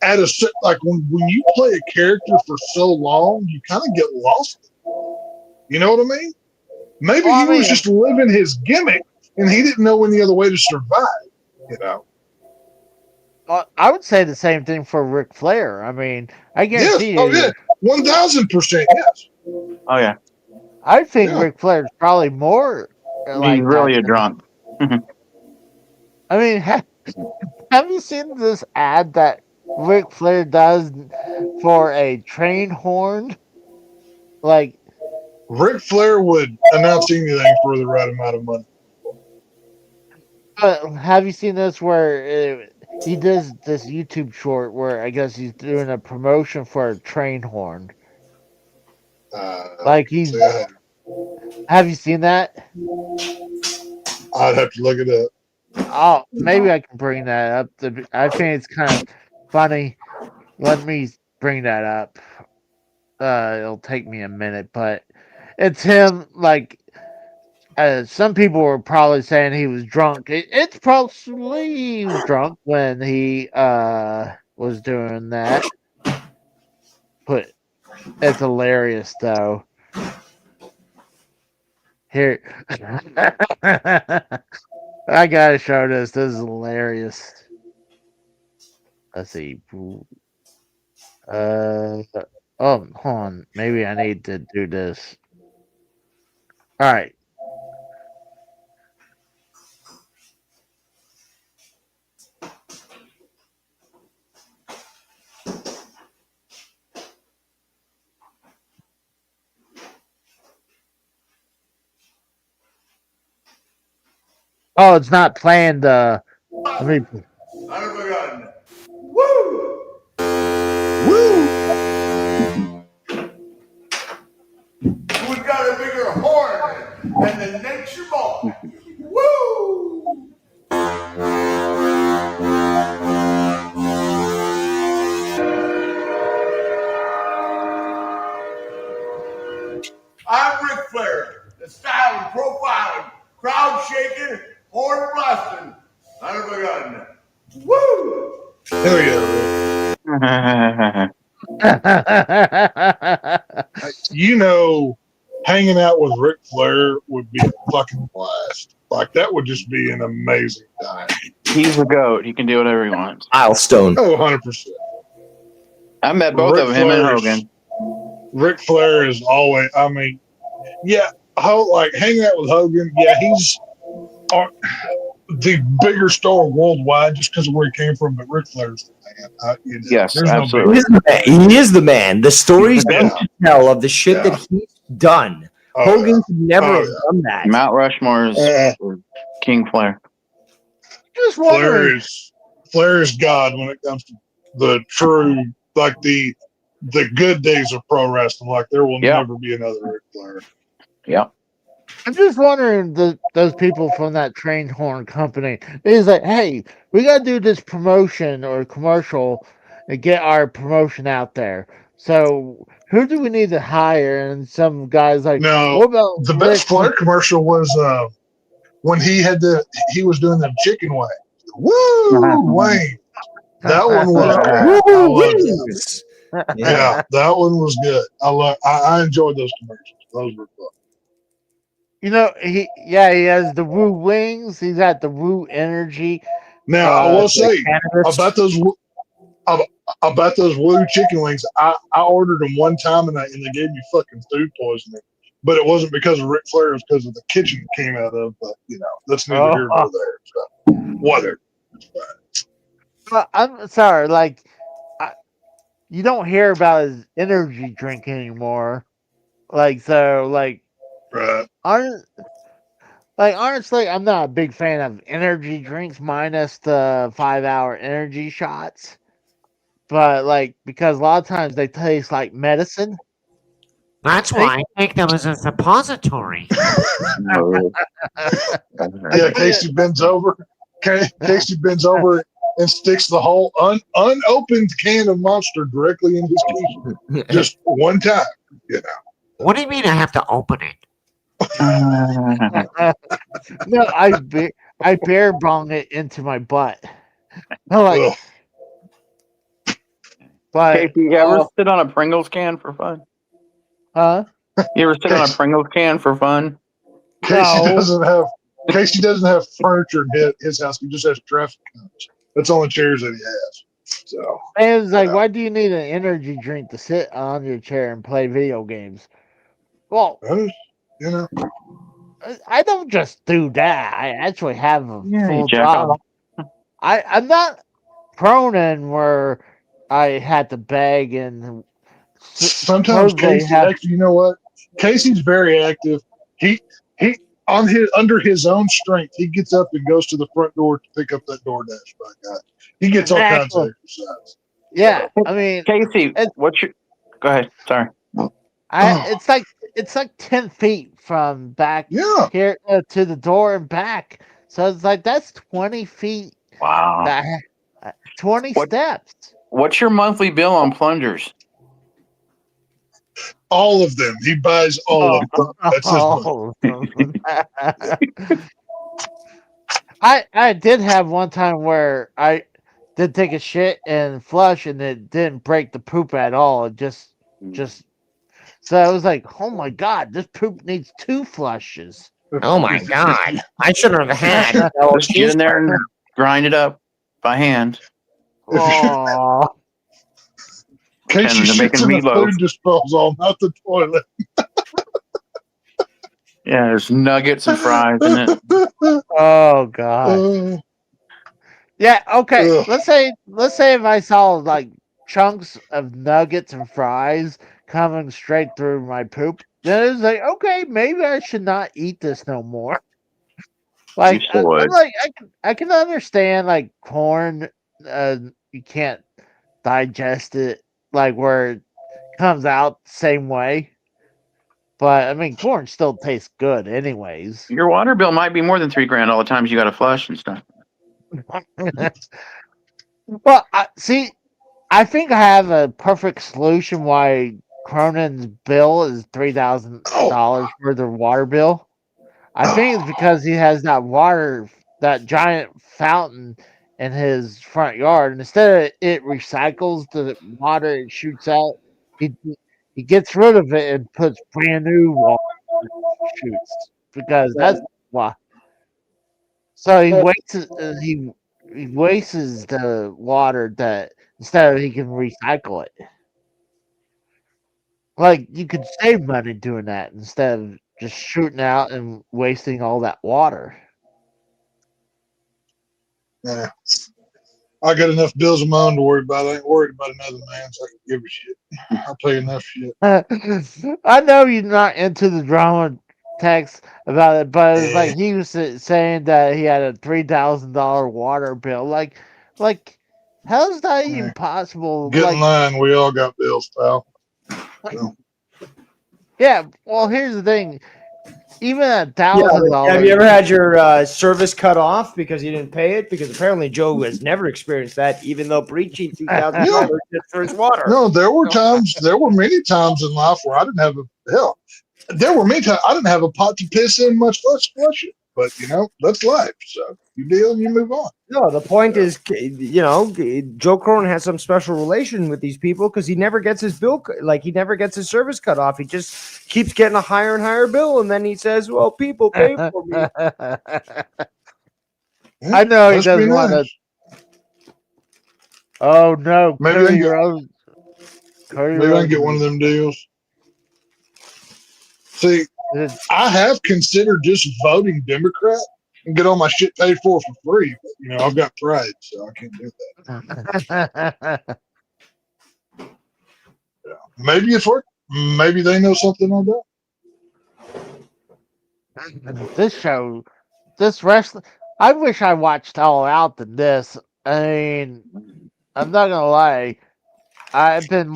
At a like when you play a character for so long, you kind of get lost. You know what I mean? Maybe he was just living his gimmick, and he didn't know any other way to survive. You know. I would say the same thing for Ric Flair. I mean, I guarantee you. Oh yeah, 1,000%. Yes. Oh yeah. I think Ric Flair's probably more. He's really a drunk. I mean, have you seen this ad that Ric Flair does for a train horn? Like, Ric Flair would announce anything for the right amount of money. have you seen this where he does this YouTube short where I guess he's doing a promotion for a train horn? Like he's. See, Have you seen that? I'd have to look it up. Oh, maybe I can bring that up. I think it's kind of funny. Let me bring that up. It'll take me a minute, but it's him. Like, some people were probably saying he was drunk. It's probably he was drunk when he was doing that. But it's hilarious though. Here, I gotta show this. This is hilarious. Let's see. Oh, hold on. Maybe I need to do this. All right. Oh, it's not playing the. Let me. Unforgotten. Woo! Who's got a bigger horn than the nature boy? Woo! I'm Ric Flair, the style and profiling, crowd shaking, horn blasting, unforgotten. Woo! Hell yeah. You know, hanging out with Ric Flair would be a fucking blast. Like, that would just be an amazing time. He's a goat. He can do whatever he wants. Milestone. Oh, 100%. I met both Ric of him and Flair's- Hogan. Ric Flair is always, I mean, yeah, like hanging out with Hogan, yeah, he's the bigger star worldwide just because of where he came from, but Ric Flair's the man. Yes, there's no absolutely. He is the man. He is the man. The stories Yeah. that he tell of the shit Yeah. that he's done. Oh, Hogan could never Oh, have done that. Mount Rushmore's yeah. King Flair. Just Flair wondering. is God when it comes to the true, like the good days of pro wrestling. Like, there will Yeah. never be another Ric Flair. Yep. I'm just wondering those people from that train horn company. He's like, hey, we gotta do this promotion or commercial and get our promotion out there. So who do we need to hire? And some guys like, No, what about the Ric best Flair commercial was when he was doing them chicken wings. Woo, Wayne. That one was good. I loved that. Wings. Yeah, that one was good. I enjoyed those commercials. Those were fun. You know, he has the Woo Wings. He's got the Woo Energy. Now, I will say Cannabis. about those Woo chicken wings. I ordered them one time and they gave me fucking food poisoning. But it wasn't because of Ric Flair; it was because of the kitchen it came out of. But that's neither here nor there. So, whatever. I'm sorry, like, you don't hear about his energy drink anymore. Like, so, like, Right. honestly, I'm not a big fan of energy drinks minus the 5-hour energy shots. But, like, because a lot of times they taste like medicine. That's why I take them as a suppository. Yeah, Casey bends over. Casey bends over and sticks the whole unopened can of Monster directly in his teeth, just one time. What do you mean I have to open it? No, I bear bong it into my butt. I'm like, Ugh. but Casey, you ever sit on a Pringles can for fun? huh? You ever sit on a Pringles can for fun? Casey No. doesn't have furniture in his house. He just has traffic cones. That's the only chairs that he has. So And it's like, why do you need an energy drink to sit on your chair and play video games? Well, I don't just do that. I actually have a full jack job. off. I'm not Cronin where I had to beg and Sometimes supposedly Casey, have. actually, you know what? Casey's very active. He on his under his own strength, he gets up and goes to the front door to pick up that DoorDash. By God, he gets all kinds of Exactly. exercise. Yeah, So, I mean, Casey, it, what's your? Go ahead. Sorry. oh, it's like 10 feet from back yeah, here to the door and back. So it's like that's 20 feet. Wow. That 20 What steps. What's your monthly bill on plungers? all of them. He buys all of them. That's his money. Oh. I did have one time where I did take a shit and flush and it didn't break the poop at all. It just so I was like, oh my god, this poop needs 2 flushes. Oh my god! I should have had. Just get in there and grind it up by hand. Oh, Casey They're shits making in the meatloaf. food disposal, not the toilet. Yeah, there's nuggets and fries in it. oh god. Uh, Yeah, okay. ugh. Let's say if I saw like chunks of nuggets and fries coming straight through my poop, then it's like, okay, maybe I should not eat this no more. Like You I'm should. like I can understand like corn, you can't digest it like where it comes out the same way. But I mean, corn still tastes good, anyways. Your water bill might be more than $3,000 all the times you got to flush and stuff. Well, see, I think I have a perfect solution why Cronin's bill is $3,000 for the water bill. I think it's because he has that giant fountain in his front yard, and instead of it recycles the water it shoots out, he he gets rid of it and puts brand new water it shoots because that's why. So he wastes the water that instead of he can recycle it. Like you could save money doing that instead of just shooting out and wasting all that water. Yeah. I got enough bills of my own to worry about. I ain't worried about another man, so I can give a shit. I'll pay enough shit. I know you're not into the drama text about it, but it's Yeah. like he was saying that he had a $3,000 water bill. Like, how's that Yeah. even possible? Get in Like, line. We all got bills, pal. So, yeah. Well, here's the thing. Even Yeah, $1,000. have you ever had your service cut off because you didn't pay it? Because apparently Joe has never experienced that, even though breaching $2,000 just for his water. no, there were many times in life where I didn't have there were many times I didn't have a pot to piss in, much less flush it. But that's life. So you deal and you move on. No, the point is, Joe Cronin has some special relation with these people because he never gets his bill, he never gets his service cut off. He just keeps getting a higher and higher bill, and then he says, "Well, people pay for me." I know he Must be doesn't want to. nice. Oh no, Maybe Cody they get- Rose. Cody Maybe I Rose can get one of them deals. See, is- I have considered just voting Democrat and get all my shit paid for free. But, I've got pride, so I can't do that. Maybe it's working. Maybe they know something I don't. this wrestling. I wish I watched All Out than this. I mean, I'm not gonna lie. I've been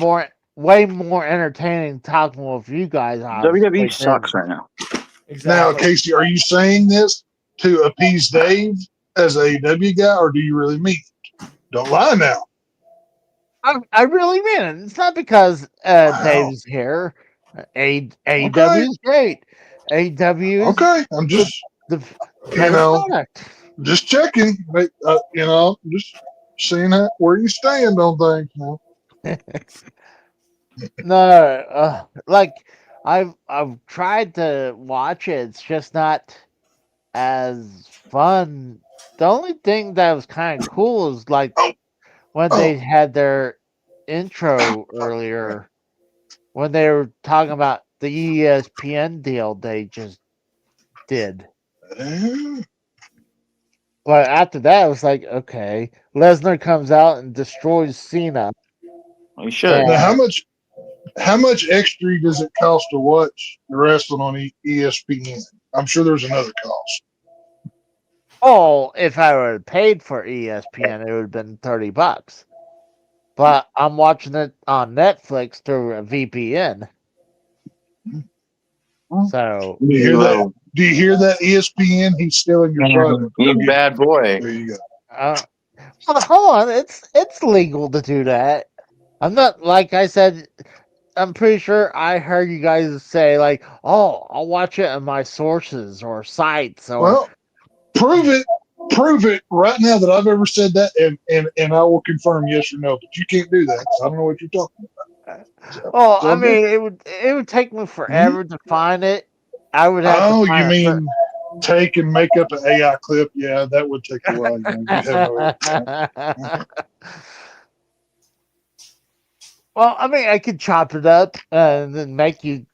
way more entertaining talking with you guys. WWE sucks right now. Now, Casey, are you saying this to appease Dave as a AEW guy, or do you really mean it? Don't lie now. I really mean it. It's not because Dave's here. AEW is great. AEW is Okay, I'm just the you better know product. just checking. Just seeing where you stand on things. No, like I've tried to watch it. It's just not as fun. The only thing that was kind of cool is like when they had their intro earlier, when they were talking about the ESPN deal they just did. But after that, it was like, okay, Lesnar comes out and destroys Cena. You should. Now, Yeah. how much extra does it cost to watch the wrestling on ESPN? I'm sure there's another cost. Oh, if I would have paid for ESPN, it would have been $30. But I'm watching it on Netflix through a VPN. So Do you hear that? Do you hear that, ESPN? He's stealing your product. You bad boy. There you go. well, hold on, it's legal to do that. I'm not like I said. I'm pretty sure I heard you guys say like, "Oh, I'll watch it on my sources or sites." Or Well, prove it. Prove it right now that I've ever said that, and I will confirm yes or no. But you can't do that 'cause I don't know what you're talking about. So, well, so I I'm good. mean, it would take me forever to find it. I would have Oh, to you find it mean take and make up an AI clip? Yeah, that would take a while. You know, you have no well, I mean, I could chop it up and then make you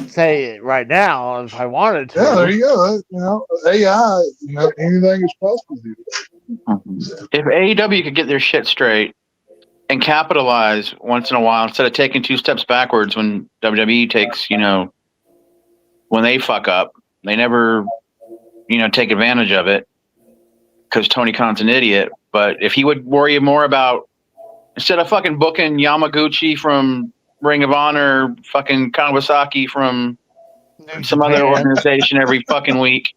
say it right now if I wanted to. Yeah, there you go. You know, AI. You know, anything is possible. If AEW could get their shit straight and capitalize once in a while instead of taking 2 steps backwards when WWE takes, when they fuck up, they never, take advantage of it because Tony Khan's an idiot. But if he would worry more about, instead of fucking booking Yamaguchi from Ring of Honor, fucking Kawasaki from some other organization every fucking week,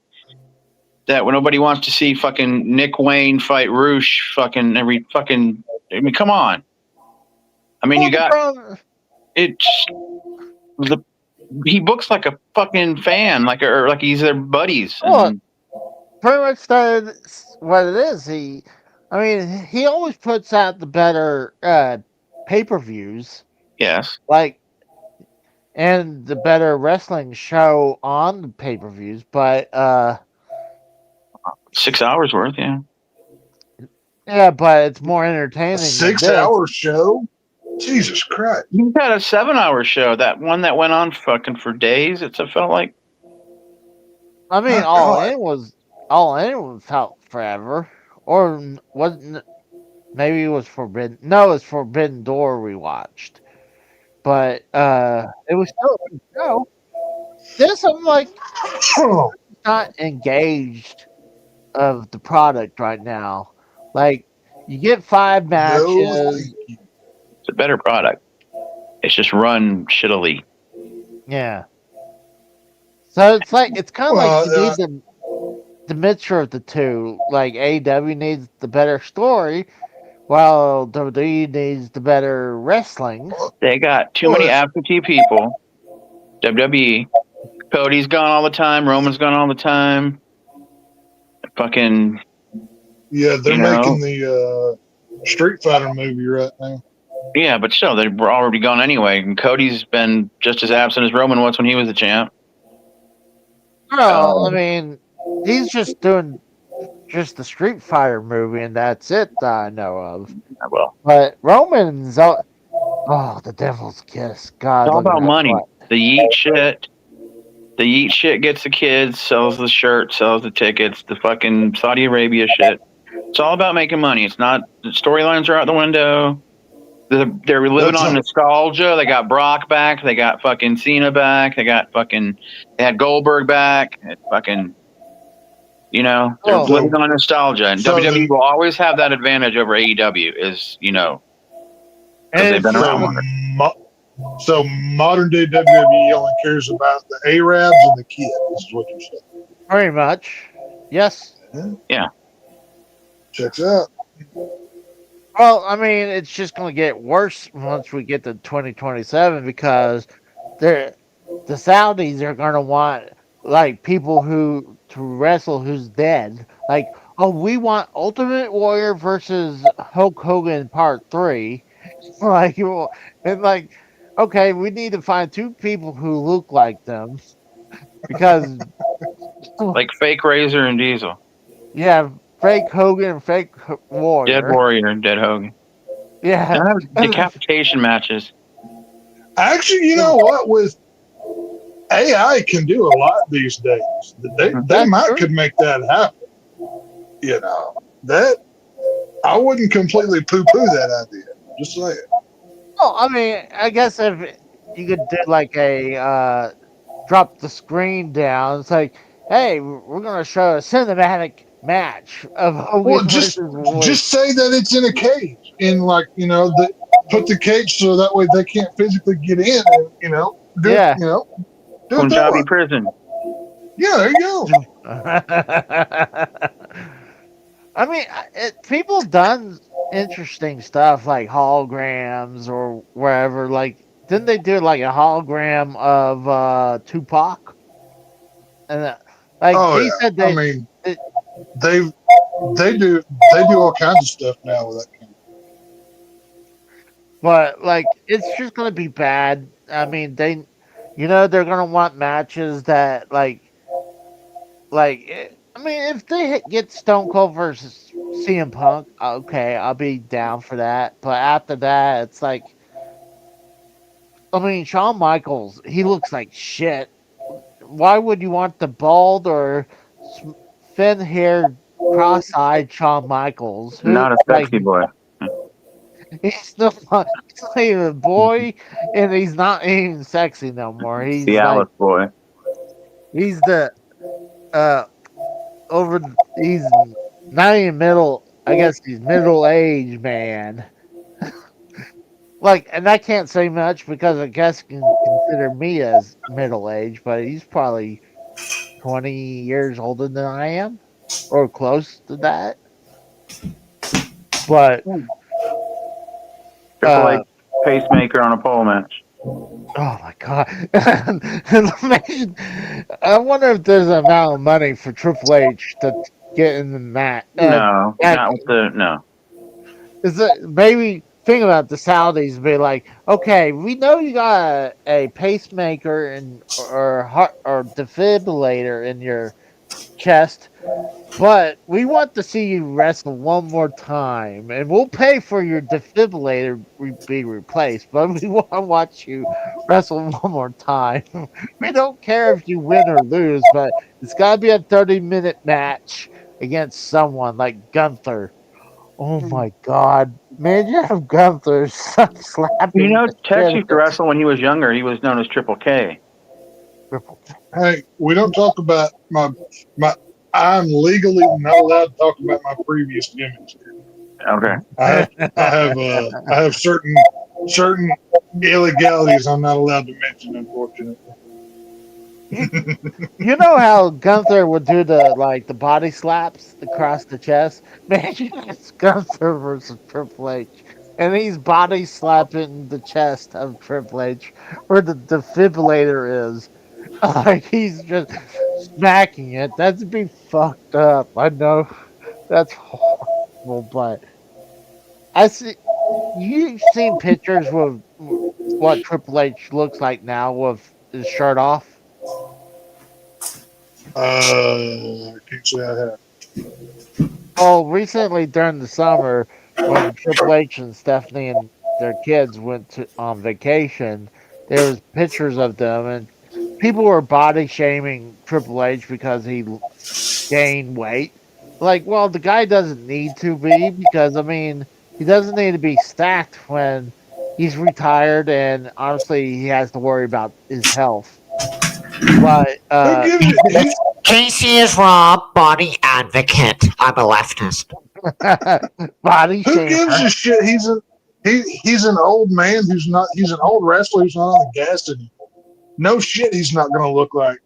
that when nobody wants to see fucking Nick Wayne fight Roosh fucking every fucking, I mean, come on. I mean, you got it's he books like a fucking fan, like he's their buddies. Well, pretty much that's what it is. He always puts out the better pay-per-views, Yes. and the better wrestling show on the pay-per-views, but 6 hours worth, yeah. yeah, but it's more entertaining. A 6-hour show? Jesus Christ! You had a 7-hour show. That one that went on fucking for days. It felt like. I mean, All In was felt forever, or wasn't? Maybe it was Forbidden. No, it's Forbidden Door we watched, but it was still a good show. This I'm like not engaged of the product right now. Like you get 5 matches. It's a better product. It's just run shittily. Yeah. So it's kind of like you need the mixture of the two. Like AEW needs the better story, while WWE needs the better wrestling. They got too many absentee people. WWE. Cody's gone all the time. Roman's gone all the time. Fucking. Yeah, they're making the Street Fighter movie right now. Yeah, but still, they were already gone anyway. And Cody's been just as absent as Roman was when he was the champ. Well, I mean, he's just doing just the Street Fighter movie, and that's it that I know of. Well, but Roman's the Devil's Kiss. God, it's all about money. Butt. The Yeet shit. The Yeet shit gets the kids, sells the shirt, sells the tickets. The fucking Saudi Arabia shit. It's all about making money. It's not. The storylines are out the window. They're living on nostalgia. They got Brock back. They got fucking Cena back. They had Goldberg back. They're living on nostalgia. And WWE will always have that advantage over AEW is, because they've been around longer. So modern day WWE only cares about the Arabs and the kids. This is what you're saying. Pretty much. Yes. Yeah. Checks out. Well, I mean, it's just going to get worse once we get to 2027 because the Saudis are going to want like people to wrestle who's dead. Like, we want Ultimate Warrior versus Hulk Hogan Part 3. Okay, we need to find 2 people who look like them because like fake Razor and Diesel. Yeah. Fake Hogan and fake Warrior. Dead Warrior and Dead Hogan. Yeah. They have decapitation matches. Actually, you know what? With AI can do a lot these days. They could make that happen. that I wouldn't completely poo-poo that idea. Just saying. Well, I mean, I guess if you could do like a drop the screen down, it's like, hey, we're gonna show a cinematic match of Well, Hogan versus Roy. just say that it's in a cage, and like put the cage so that way they can't physically get in, and do Yeah. do it that Punjabi way. prison. Yeah, there you go. I mean, people done interesting stuff like holograms or wherever. Like, didn't they do like a hologram of Tupac? And like Oh he yeah. said, I they mean, it- they they do all kinds of stuff now with that. but like it's just gonna be bad. I mean, they're gonna want matches that I mean, if they get Stone Cold versus CM Punk, okay, I'll be down for that. But after that, it's like, I mean, Shawn Michaels, he looks like shit. Why would you want the bald or thin-haired, cross-eyed Shawn Michaels? Who Not a like sexy boy. he's not even a boy, and he's not even sexy no more. He's The like Alice boy. he's the uh he's not even middle. I guess he's middle-aged man. Like, and I can't say much because I guess you can consider me as middle-aged, but he's probably 20 years older than I am, or close to that. But Triple H pacemaker on a pole match. oh my god! Imagine, I wonder if there's an amount of money for Triple H to get in the mat. No, not with the no. Is it maybe think about the Saudis be like, okay, we know you got a pacemaker and or heart or defibrillator in your chest, but we want to see you wrestle one more time, and we'll pay for your defibrillator be replaced, but we want to watch you wrestle one more time. We don't care if you win or lose, but it's got to be a 30-minute match against someone like Gunther. Oh my God! Man, you have Gunther slapping. You know, the Tex shit used to wrestle when he was younger. He was known as Triple K. Hey, we don't talk about my. I'm legally not allowed to talk about my previous gimmicks. Okay. I have certain illegalities I'm not allowed to mention, unfortunately. You know how Gunther would do the body slaps across the chest? Man, it's Gunther versus Triple H. And he's body slapping the chest of Triple H where the defibrillator is. Like he's just smacking it. That'd be fucked up. I know that's horrible, but I see you've seen pictures with what Triple H looks like now with his shirt off. I can't say I have. Oh, recently during the summer, when Triple H and Stephanie and their kids went on vacation, there was pictures of them, and people were body shaming Triple H because he gained weight. Like, well, the guy doesn't need to be because I mean, he doesn't need to be stacked when he's retired, and honestly, he has to worry about his health. But Who gives it? Casey is Rob, body advocate. I'm a leftist. body Who gives shamer. a shit? He's an old man who's not. He's an old wrestler who's not on the gas anymore. No shit, he's not going to look like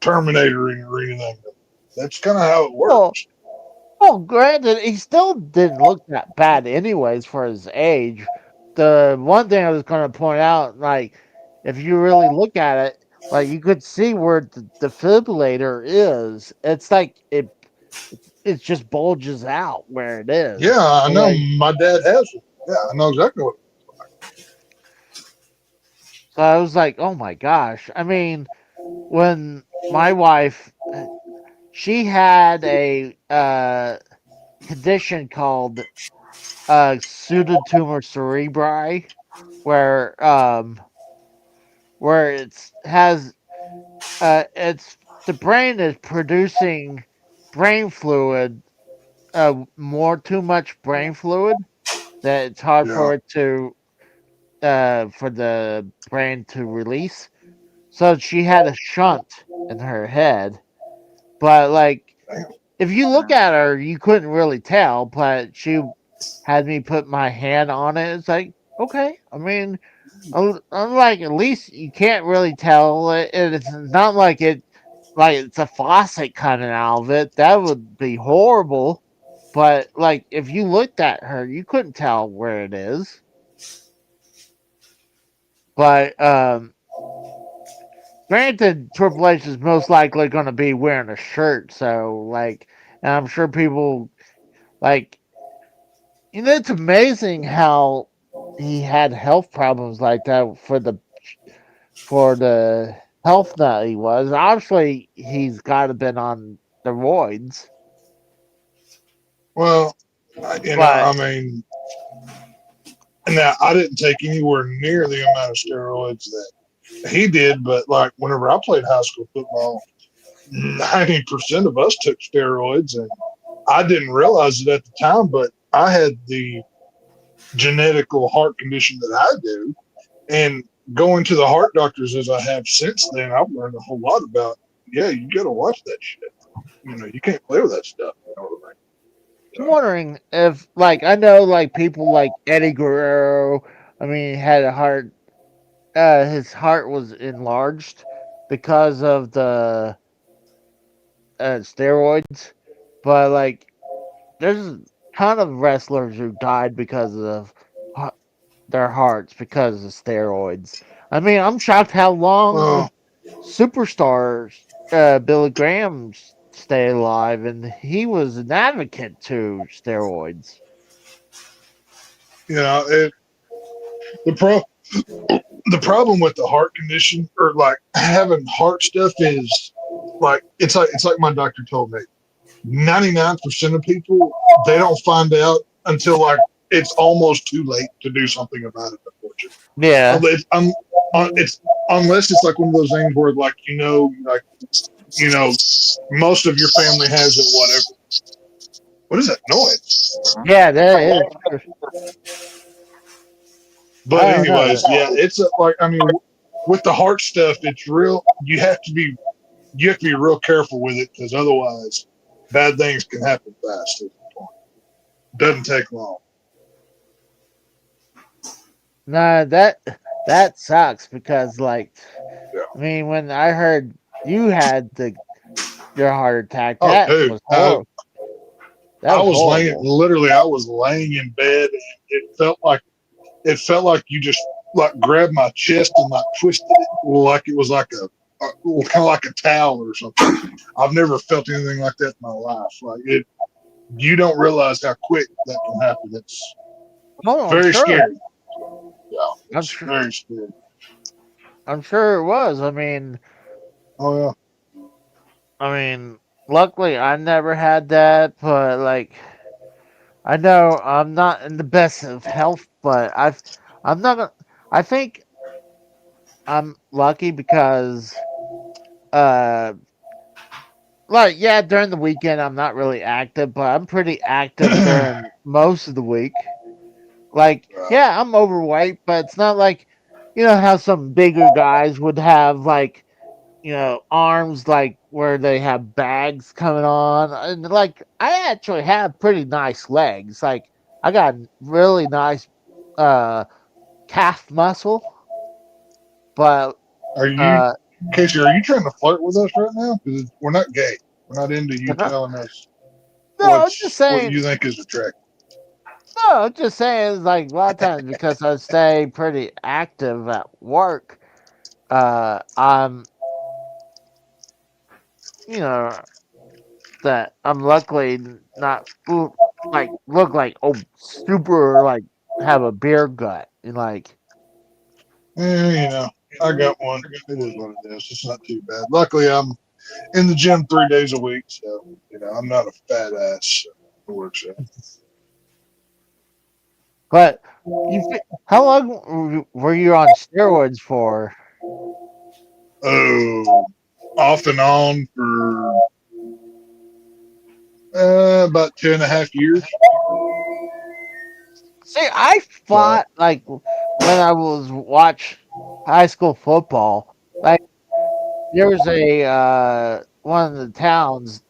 Terminator or anything. That's kind of how it works. Well, granted, he still didn't look that bad, anyways, for his age. The one thing I was going to point out, like, if you really look at it, like, you could see where the defibrillator is. It's like it just bulges out where it is. Yeah, I know. Like, My dad has it. Yeah, I know exactly what. so I was like, oh my gosh. I mean, when my wife, she had a condition called pseudotumor cerebri, where it's the brain is producing brain fluid more too much brain fluid that it's hard Yeah. for it to for the brain to release. So she had a shunt in her head, but like Damn. if you look at her, you couldn't really tell. But she had me put my hand on it. It's like okay, I mean, unlike at least you can't really tell it. It's not like it's a faucet coming out of it. That would be horrible. But like if you looked at her, you couldn't tell where it is. But granted, Triple H is most likely going to be wearing a shirt, so like, and I'm sure people like. It's amazing how he had health problems like that for the health that he was. Obviously, he's got to been on the roids, Well, but I mean, now I didn't take anywhere near the amount of steroids that he did, but like whenever I played high school football, 90% of us took steroids, and I didn't realize it at the time, but I had the genetical heart condition that I do, and going to the heart doctors as I have since then, I've learned a whole lot about. Yeah, you got to watch that shit. You can't play with that stuff. You know what I mean? I'm wondering if, like, I know, like, people like Eddie Guerrero, I mean, had a heart, his heart was enlarged because of the steroids, but, like, there's a ton of wrestlers who died because of their hearts because of steroids. I mean, I'm shocked how long Well, superstars Billy Graham stayed alive, and he was an advocate to steroids. it, the pro the problem with the heart condition or like having heart stuff is like it's like my doctor told me. 99% of people they don't find out until like it's almost too late to do something about it. Unfortunately, Yeah, it's unless it's like one of those things where like most of your family has it. Whatever. What is that noise? yeah, that is. But I don't know. anyways, yeah, it's with the heart stuff, it's real. You have to be real careful with it because otherwise, bad things can happen fast. Doesn't take long. No, that sucks because, like, Yeah. I mean, when I heard you had your heart attack, Oh, that dude, was horrible. I was horrible. I was laying in bed, and it felt like you just like grabbed my chest and like twisted it like it was like kind of like a towel or something. I've never felt anything like that in my life. Like it, you don't realize how quick that can happen. It's Oh, very I'm sure. scary. Yeah, I'm it's sure. very scary. I'm sure it was. I mean, Oh luckily I never had that, but like, I know I'm not in the best of health, but I'm not gonna. I think I'm lucky because, uh, like, yeah, during the weekend I'm not really active, but I'm pretty active yeah. during most of the week. Like, Right. yeah, I'm overweight, but it's not like, how some bigger guys would have, like, arms like where they have bags coming on. And like, I actually have pretty nice legs. Like, I got really nice uh, calf muscle, but Are you, uh, Casey? Are you trying to flirt with us right now? Because we're not gay. We're not into you telling us no, I'm just what saying. you think is attractive. No, I'm just saying. Like a lot of times because I stay pretty active at work. I'm you know that I'm luckily not look like super like have a beer gut and like I got one. It is what it is. It's not too bad. Luckily, I'm in the gym 3 days a week, so I'm not a fat ass. It works out. but how long were you on steroids for? Oh, off and on for About 2.5 years. See, I fought like when I was watch high school football. Like there was a one of the towns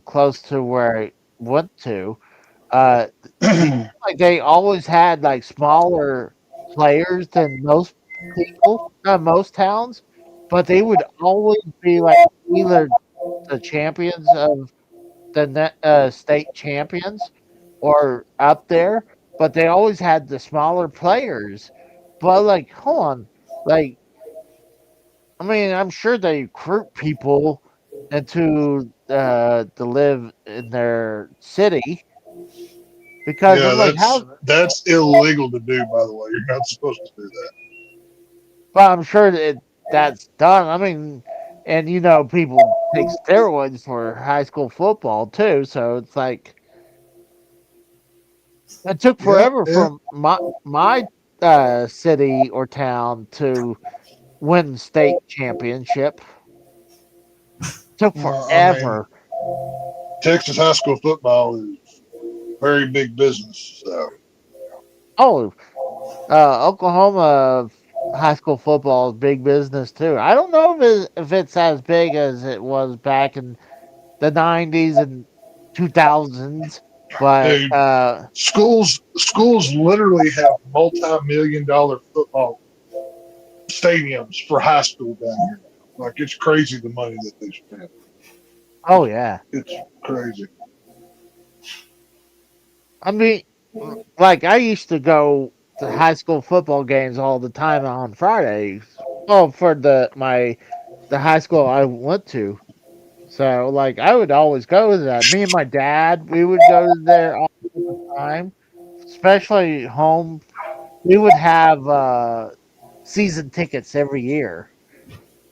close to where I went to. Uh, like they always had like smaller players than most people, most towns, but they would always be like either the champions of the state champions or up there, but they always had the smaller players. But like, hold on, like I mean, I'm sure they recruit people into to live in their city because Yeah, I'm like, how? that's illegal to do. By the way, you're not supposed to do that. But I'm sure that that's done. I mean, and people take steroids for high school football too, so it's like it took Yeah, forever yeah. for my city or town to win state championship. Took Well, I mean, forever. Texas high school football is very big business. So Oh, Oklahoma high school football is big business too. I don't know if it's as big as it was back in the '90s and 2000s, but dude, schools literally have multi-million-dollar football stadiums for high school down here. Like it's crazy the money that they spend. oh yeah. It's crazy. I mean, like I used to go to high school football games all the time on Fridays. Oh, for the high school I went to. So like I would always go to that. Me and my dad, we would go there all the time, especially home. We would have season tickets every year,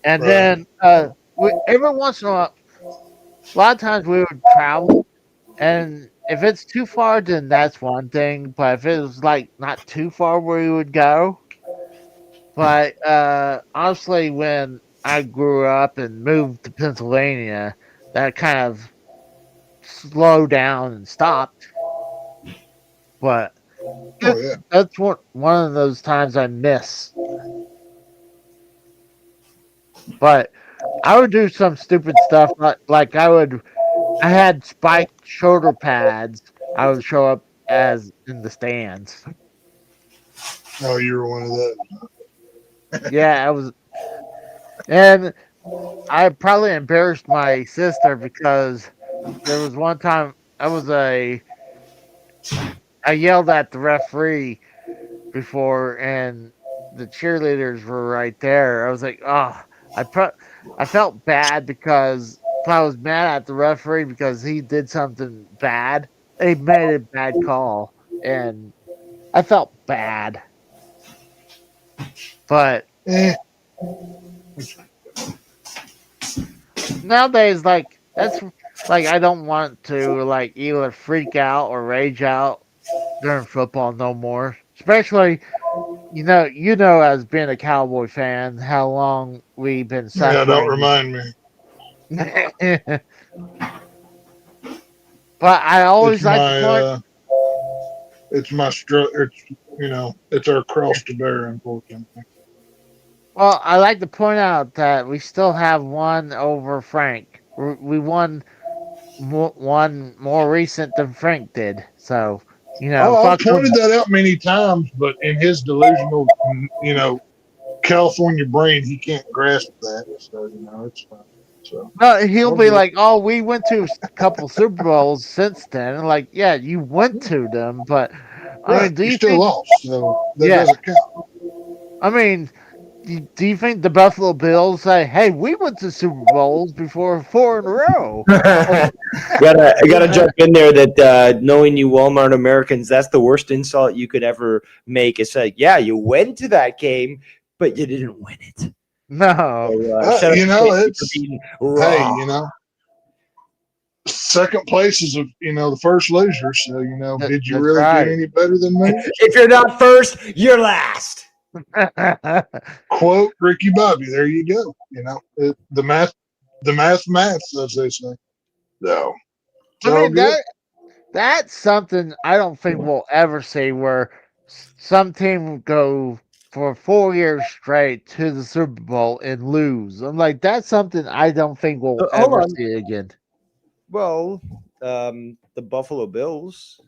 and Right. then every once in a lot of times we would travel, and if it's too far, then that's one thing. But if it was like not too far, where we would go. But honestly, when I grew up and moved to Pennsylvania, that kind of slowed down and stopped. But Oh yeah. that's one of those times I miss. But I would do some stupid stuff like I had spiked shoulder pads. I would show up as in the stands. Oh, you were one of those. Yeah, I was, and I probably embarrassed my sister because there was one time I yelled at the referee before, and the cheerleaders were right there. I was like, oh, I felt bad because I was mad at the referee because he did something bad. He made a bad call, and I felt bad. But Eh, nowadays, like that's like I don't want to like either freak out or rage out during football no more. Especially, as being a Cowboy fan, how long we've been yeah, don't suffering. remind me. But I always It's like to point. my it's my it's our cross to bear, unfortunately. Well, I like to point out that we still have one over Frank. We won one more recent than Frank did. So, Oh, I've fuck him. pointed that out many times, but in his delusional, California brain, he can't grasp that. So it's fine. So No, he'll I'll be do it. like, "Oh, we went to a couple Super Bowls since then." And like, yeah, you went to them, but I Right, mean, do you you still think? lost, so that Yeah, doesn't count. I mean, do you think the Buffalo Bills say, "Hey, we went to Super Bowls before 4 in a row"? I gotta jump in there that knowing you Walmart Americans, that's the worst insult you could ever make. It's like, yeah, you went to that game, but you didn't win it. No. So, shut up for It's being hey, wrong. second place is the first loser. So did you That's really do right. any better than me? If you're not first, you're last. Quote Ricky Bobby. There you go. The math, as they say. So I all mean good. that's something I don't think we'll ever see where some team will go for 4 years straight to the Super Bowl and lose. I'm like, that's something I don't think we'll Hold ever on. see again. Well, the Buffalo Bills.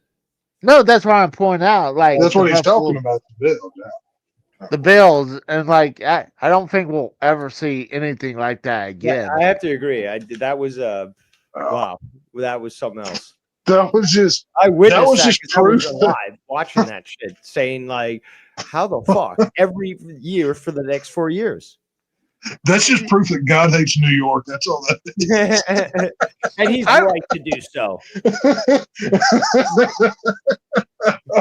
No, that's why I'm pointing out. Like That's the what he's talking Buffalo, about. The bill. Yeah. the Bills, and like I don't think we'll ever see anything like that Yeah, again. I have to agree. That was Oh, wow. That was something else. that was just I witnessed was just 'cause I was proof that- alive watching that shit, saying like, "How the fuck every year for the next 4 years?" that's just proof that God hates New York. That's all that And he's right to do so.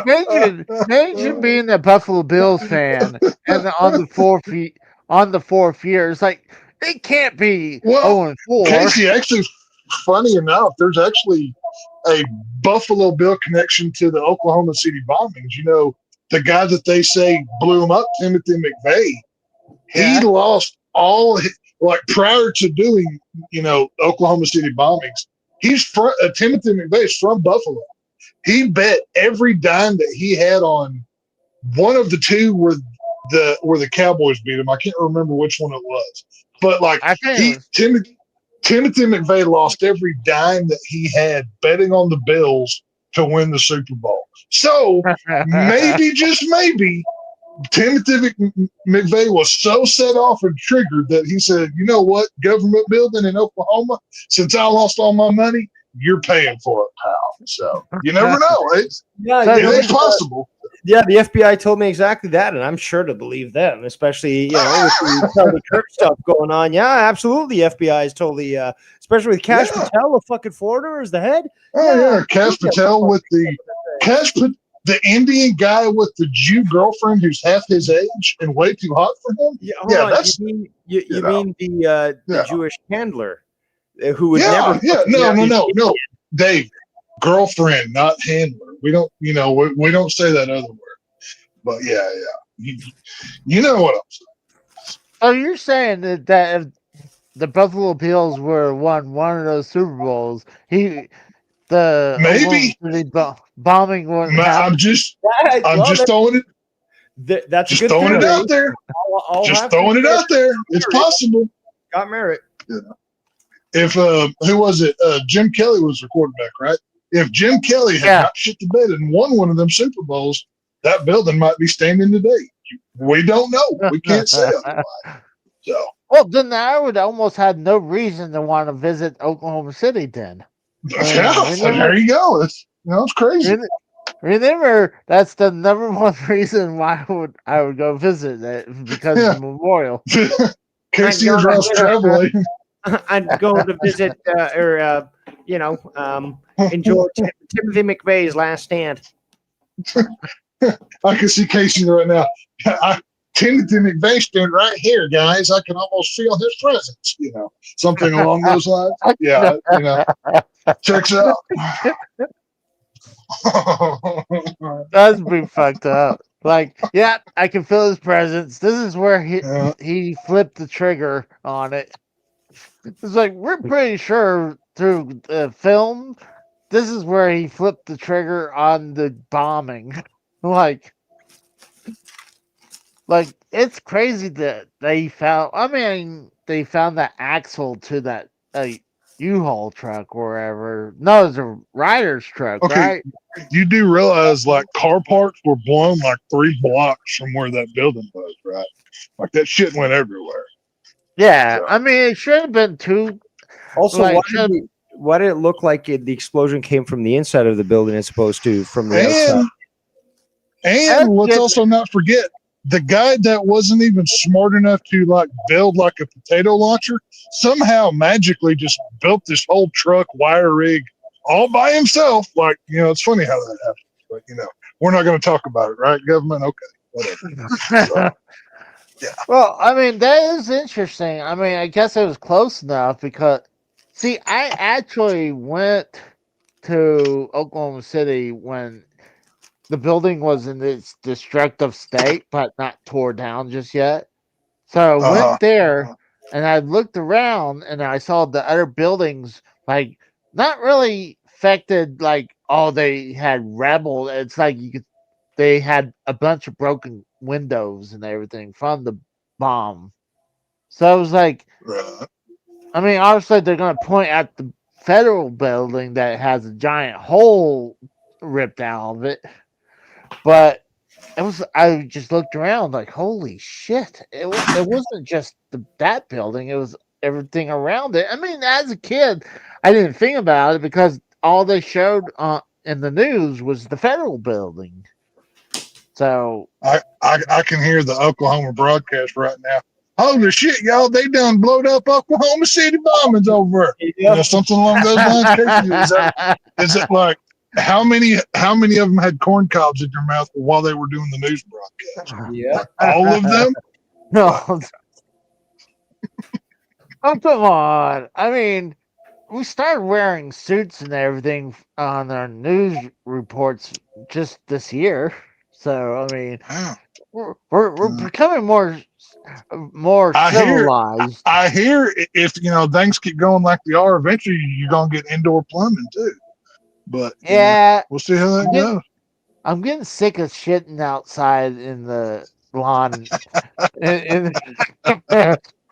Imagine being a Buffalo Bills fan and on the fourth year, it's like it can't be Well, 0-4. Casey, actually, funny enough, there's actually a Buffalo Bill connection to the Oklahoma City bombings. You know, the guy that they say blew him up, Timothy McVeigh, he Yeah. lost all like prior to doing, Oklahoma City bombings. He's from Timothy McVeigh's from Buffalo. He bet every dime that he had on one of the two where the Cowboys beat him. I can't remember which one it was, but like I think it was- Timothy McVeigh lost every dime that he had betting on the Bills to win the Super Bowl. So maybe, just maybe, Timothy McVeigh was so set off and triggered that he said, "You know what? Government building in Oklahoma, since I lost all my money, you're paying for it, pal." So you never know. It's Yeah, it's possible. Yeah, the FBI told me exactly that, and I'm sure to believe them, especially with the Charlie Kirk stuff going on. Yeah, absolutely. The FBI is totally, especially with Cash Yeah. Patel of fucking Florida as the head. Oh yeah, Cash Patel with the Indian guy with the Jew girlfriend who's half his age and way too hot for him. Yeah, Yeah, hold on. that's- You mean the Yeah. Jewish handler who would Yeah, never? yeah, fucking no, marry no, an no, no, Dave, girlfriend, not handler. We don't, we don't say that other word. But yeah, you know what I'm saying. Oh, you're saying that if the Buffalo Bills were won one of those Super Bowls, the Maybe. Oklahoma City bombing wouldn't happen. I'm just Well, throwing it, that's a just good throwing it theory. out there. I'll Just have to throwing it say out there. It's possible. Got merit. If who was it? Jim Kelly was the quarterback, right? If Jim Kelly had Yeah. not shit the bed and won one of them Super Bowls, that building might be standing today. We don't know. We can't say otherwise. So Well, then I would almost have no reason to want to visit Oklahoma City. Then yeah, there you go. It's crazy. remember that's the number one reason why I would go visit it because Yeah. of the memorial. Casey and Ross traveling. I'm going to visit enjoy Timothy McVeigh's last stand. I can see Casey right now. Timothy McVeigh standing right here, guys. I can almost feel his presence. Something along those lines. Yeah, checks out. That's be fucked up. Like, yeah, I can feel his presence. This is where he flipped the trigger on it. It's like we're pretty sure through the film, this is where he flipped the trigger on the bombing. Like it's crazy that they found. I mean, they found the axle to that U-Haul truck or wherever. No, it's a rider's truck, Okay. right? You do realize like car parts were blown like 3 blocks from where that building was, right? Like that shit went everywhere. Yeah, So- I mean, it should have been two. Also, Like, why did it look like the explosion came from the inside of the building as opposed to from the outside? And let's also not forget the guy that wasn't even smart enough to like build like a potato launcher somehow magically just built this whole truck wire rig all by himself. Like, it's funny how that happens, but we're not going to talk about it, right? Government. Okay, whatever. So, Well, I mean, that is interesting. I mean, I guess it was close enough because, see, I actually went to Oklahoma City when the building was in its destructive state, but not tore down just yet. So I went there and I looked around and I saw the other buildings, like, not really affected like they had rebel. It's like they had a bunch of broken windows and everything from the bomb. So it was like, Right. I mean, obviously they're gonna point at the federal building that has a giant hole ripped out of it, but I just looked around like, holy shit! It wasn't just that building; it was everything around it. I mean, as a kid, I didn't think about it because all they showed in the news was the federal building. So I can hear the Oklahoma broadcast right now. Holy shit, y'all! They done blowed up Oklahoma City bombings over. Something along those lines. Casey, is it like how many of them had corn cobs in their mouth while they were doing the news broadcast? Yeah. All of them. no, oh come on! I mean, we started wearing suits and everything on our news reports just this year. So I mean, Wow. we're becoming more I hear- civilized. I hear if things keep going like they are, eventually you're gonna get indoor plumbing too. But Yeah, we'll see how that Yeah. goes. I'm getting sick of shitting outside in the lawn in,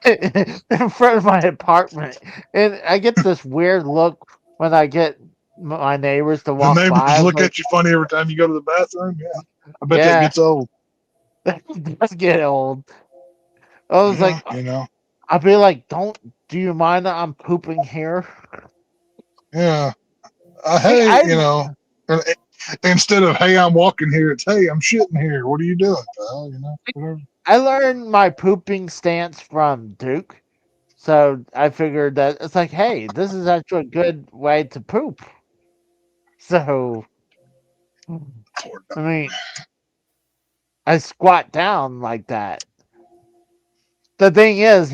in front of my apartment, and I get this weird look when I get my neighbors to The walk neighbors by. look Like, at you funny every time you go to the bathroom. Yeah, I bet that Yeah. gets old. It does get old. I was like, I'll be like, do you mind that I'm pooping here? Yeah. Hey, Hey, I- instead of hey, I'm walking here, it's hey, I'm shitting here. What are you doing, pal? Whatever. I learned my pooping stance from Duke. So I figured that it's like, hey, this is actually a good way to poop. So, I mean, I squat down like that. The thing is,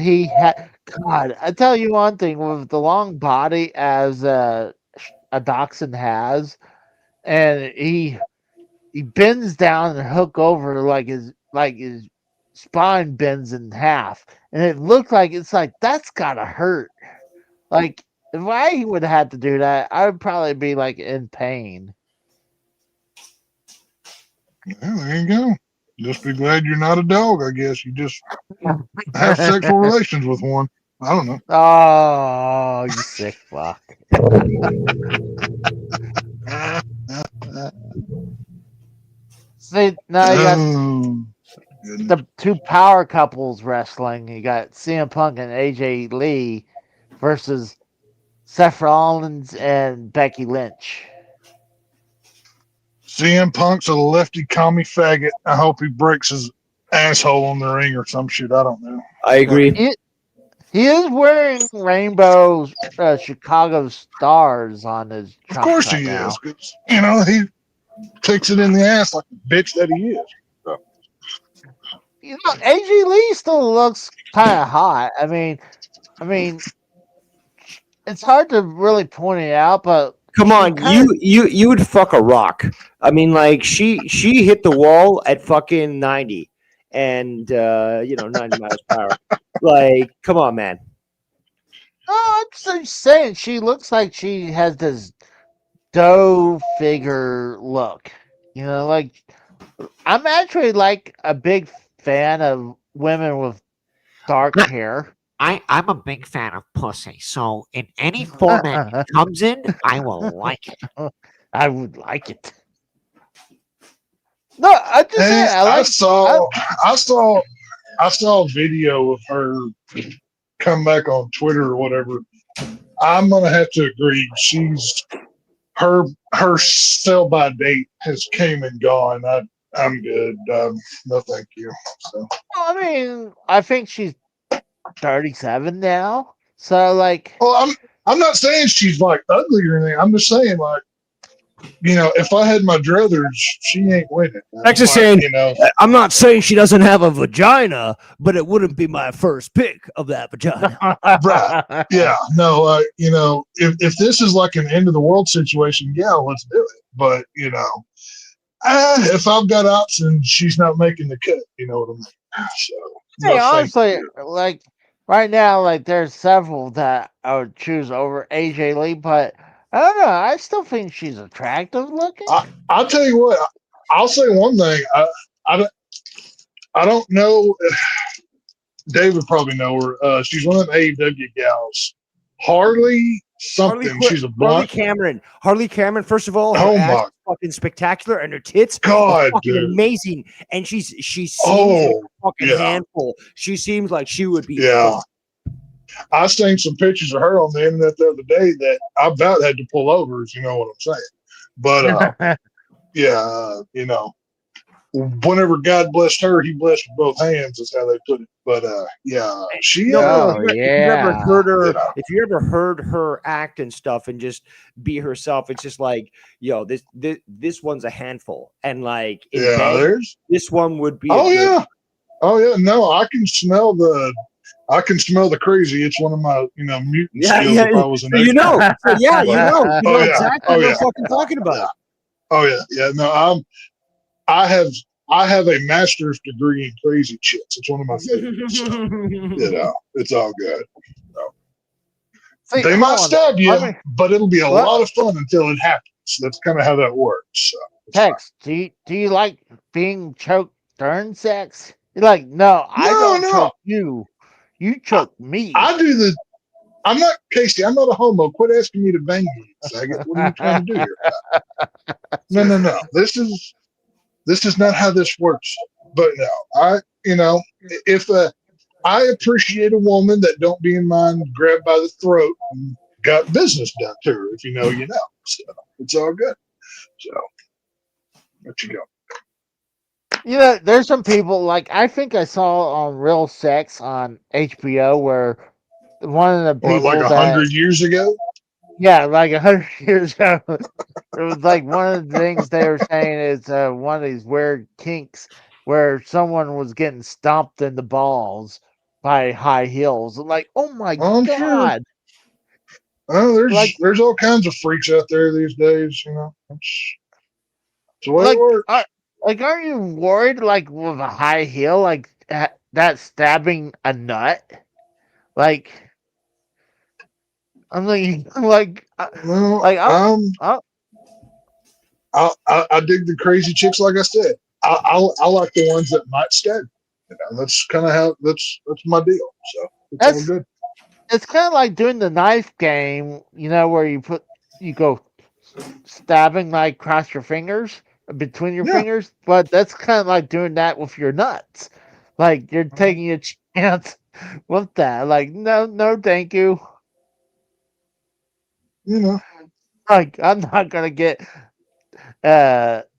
God, I tell you one thing with the long body as a dachshund has, and he bends down and hook over like his spine bends in half, and it looked like it's like that's gotta hurt. Like if I would have had to do that, I would probably be like in pain. Well, there you go. Just be glad you're not a dog. I guess you just have sexual relations with one. I don't know. Oh, you sick fuck. See, now you got Oh, goodness. the two power couples wrestling. You got CM Punk and AJ Lee versus Seth Rollins and Becky Lynch. CM Punk's a lefty commie faggot. I hope he breaks his asshole on the ring or some shit. I don't know. I agree. He is wearing rainbow Chicago stars on his Of trunks course right he now. is. 'Cause, he takes it in the ass like the bitch that he is. You know, AJ Lee still looks kind of hot. I mean, it's hard to really point it out, but Come she on, kinda- you would fuck a rock. I mean, like she hit the wall at fucking 90, and 90 miles per hour. Like, come on, man. No, I'm just saying she looks like she has this doe figure look. You know, like I'm actually like a big fan of women with dark No. hair. I'm a big fan of pussy, so in any format it comes in, I will like it. I would like it. No, I'm just saying. I saw a video of her come back on Twitter or whatever. I'm gonna have to agree. She's her sell by date has came and gone. I'm good. No, thank you. So I mean, I think she's 37 now. So like, well, I'm not saying she's like ugly or anything. I'm just saying like, if I had my druthers, she ain't winning. That's just saying, I'm not saying she doesn't have a vagina, but it wouldn't be my first pick of that vagina. Right. Yeah, no, if this is like an end of the world situation, yeah, let's do it. But if I've got options, she's not making the cut. You know what I mean? So, hey, no, thank honestly, you. like right now, like there's several that I would choose over AJ Lee, but I don't know. I still think she's attractive looking. I'll tell you what. I'll say one thing. I don't know. David probably know her. She's one of them AEW gals. Harley something. She's a Harley blonde. Cameron. Harley Cameron. First of all, her Oh ass my is fucking spectacular, and her tits are God, fucking dude. amazing. And she seems like Oh, a fucking yeah. handful. She seems like she would be. Yeah. I seen some pictures of her on the internet the other day that I about had to pull over, if you know what I'm saying. But yeah, you know, whenever God blessed her, He blessed with both hands. Is how they put it. But yeah, she. Oh, If you ever heard her, Yeah. if you ever heard her act and stuff, and just be herself, it's just like, yo, this one's a handful, and like in Yeah, bed, there's. this one would be. Oh a good- yeah, oh yeah. No, I can smell the crazy. It's one of my mutant Yeah, skills. yeah, If I was an you know, so yeah, you But- know Oh, yeah. exactly Oh, what yeah. I'm fucking talking about. Oh yeah. No, I have a master's degree in crazy chicks. It's one of my favorites. So, it's all good. See, They hold might on. stab you, Let me- but it'll be a What? lot of fun until it happens. That's kind of how that works. So, it's fine. Tex, do you like being choked during sex? You're like, no, I No, don't no. choke you. You choke me. I do the. I'm not Casey. I'm not a homo. Quit asking me to bang you, faggot. What are you trying to do here? No. This is not how this works. But no, if I appreciate a woman that don't be in mind grabbed by the throat and got business done to her. If you know, you know. So it's all good. So let you go. You know, there's some people like I think I saw on Real Sex on HBO where one of the people What, like that 100 years ago? yeah, like 100 years ago, it was like one of the things they were saying is one of these weird kinks where someone was getting stomped in the balls by high heels. I'm like, oh my I'm sure. god! Oh, Like- there's all kinds of freaks out there these days. It's the way Like, it works. aren't you worried like with a high heel like that stabbing a nut? Like, I'm thinking like. No, like, oh. I dig the crazy chicks. Like I said, I like the ones that might stab. That's kind of how that's my deal. So it's all good. It's kind of like doing the knife game, where you go stabbing like across your fingers, between your Yeah. fingers, but that's kind of like doing that with your nuts. Like you're taking a chance with that. Like, no, thank you. Like I'm not gonna get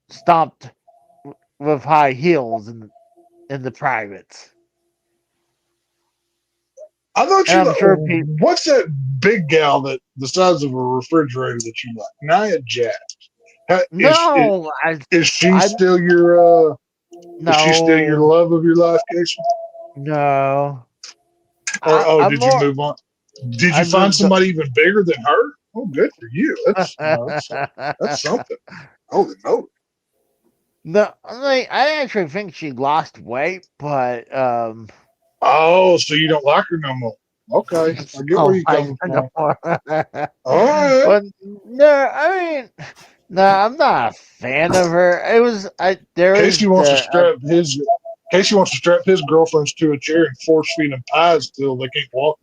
stomped with high heels in the privates. I thought you. And I'm sure What's that big gal that the size of a refrigerator that you like? Nia Jax. No, Is she I'm- still your? no, Is she still your love of your life, Casey? no. Or I'm did more- you move on? Did you I find moved somebody even bigger than her? Oh, good for you. That's something. Holy moly! No, I actually think she lost weight, but Oh, so you don't like her no more? Okay, I get where you're coming from. All right. But no, I mean, no, I'm not a fan of her. It was Casey wants to strap his girlfriends to a chair and force feed them pies till they can't walk.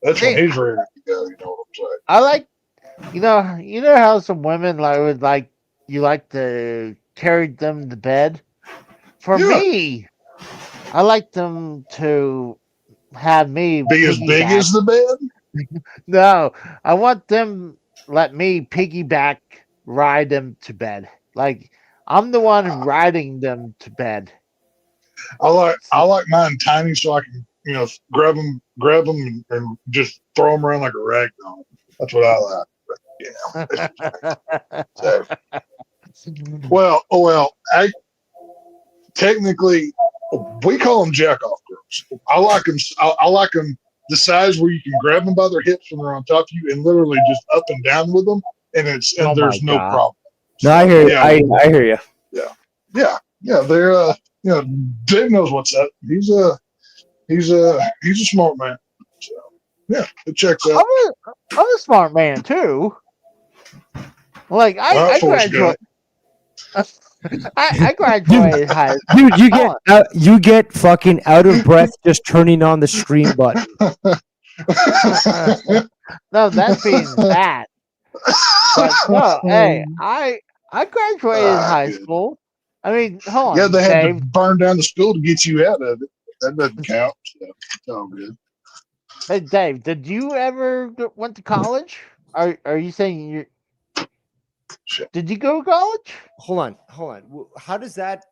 That's when See, he's ready to go. You know what I'm saying? I like, you know how some women you like to carry them to bed. For Yeah. me, I like them to have me Be as big piggyback. as the bed. No, I want them let me piggyback ride them to bed. Like I'm the one riding them to bed. I like mine tiny so I can grab them and just throw them around like a rag doll. That's what I like. But, so, well, technically we call them jack off girls. I like them. I like them the size where you can grab them by their hips when they're on top of you and literally just up and down with them, and Oh there's my no God. problem. No, I hear you. Yeah. I hear you. Yeah, they're Dave knows what's up. He's a smart man. So yeah, it checks out. I'm a smart man too. Like All right, I Forrest graduated. Gump. I graduated high school. Dude, you get fucking out of breath just turning on the stream button. No, that's being fat. But no, hey, I graduated high Good. school. I mean, hold Yeah, on, they had to Dave. burn down the school to get you out of it. That doesn't count. So it's all good. Hey, Dave, did you ever went to college? Are you saying you? Shit. Did you go to college? Hold on. How does that?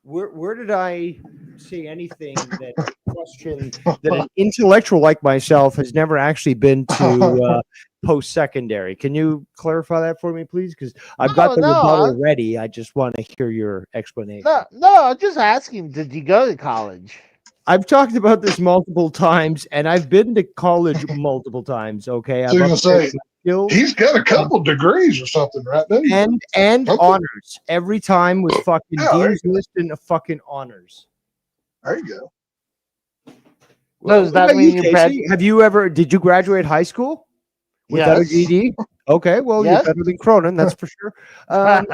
Where did I say anything that question that an intellectual like myself has never actually been to post secondary? Can you clarify that for me, please? Because I've got the rebuttal ready. I just want to hear your explanation. No, I'm just asking. Did you go to college? I've talked about this multiple times, and I've been to college multiple times. Okay, So you're gonna say skills he's got a couple degrees or something, right? Doesn't he? and Something. honors. Every time was fucking Yeah, there Dean's List and fucking honors. There you go. No, does that What about mean you, you Casey? Did you graduate high school without a Yes. GED? Okay, well, Yes. you're better than Cronin, that's for sure.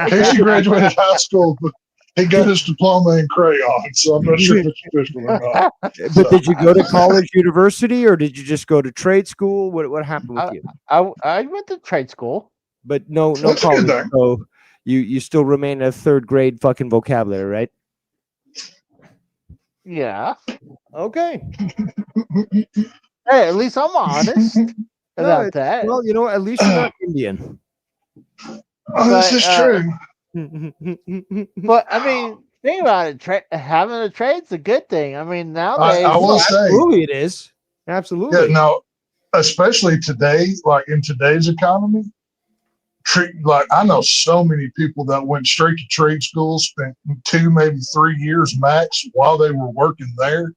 Casey graduated high school, but he got his diploma in crayon, so I'm not sure if it's official or not. But did you go to college, university, or did you just go to trade school? What happened with you? I went to trade school. But no That's good college. then. So you still remain a third grade fucking vocabulary, right? Yeah. Okay. Hey, at least I'm honest about that. Well, at least you're not Indian. Oh, this is But, true. But I mean, think about it. Having a trade's a good thing. I mean, nowadays, I will say, Absolutely, it is. yeah, Absolutely. no, especially today, like in today's economy, like I know so many people that went straight to trade school, spent 2, maybe 3 years max while they were working there,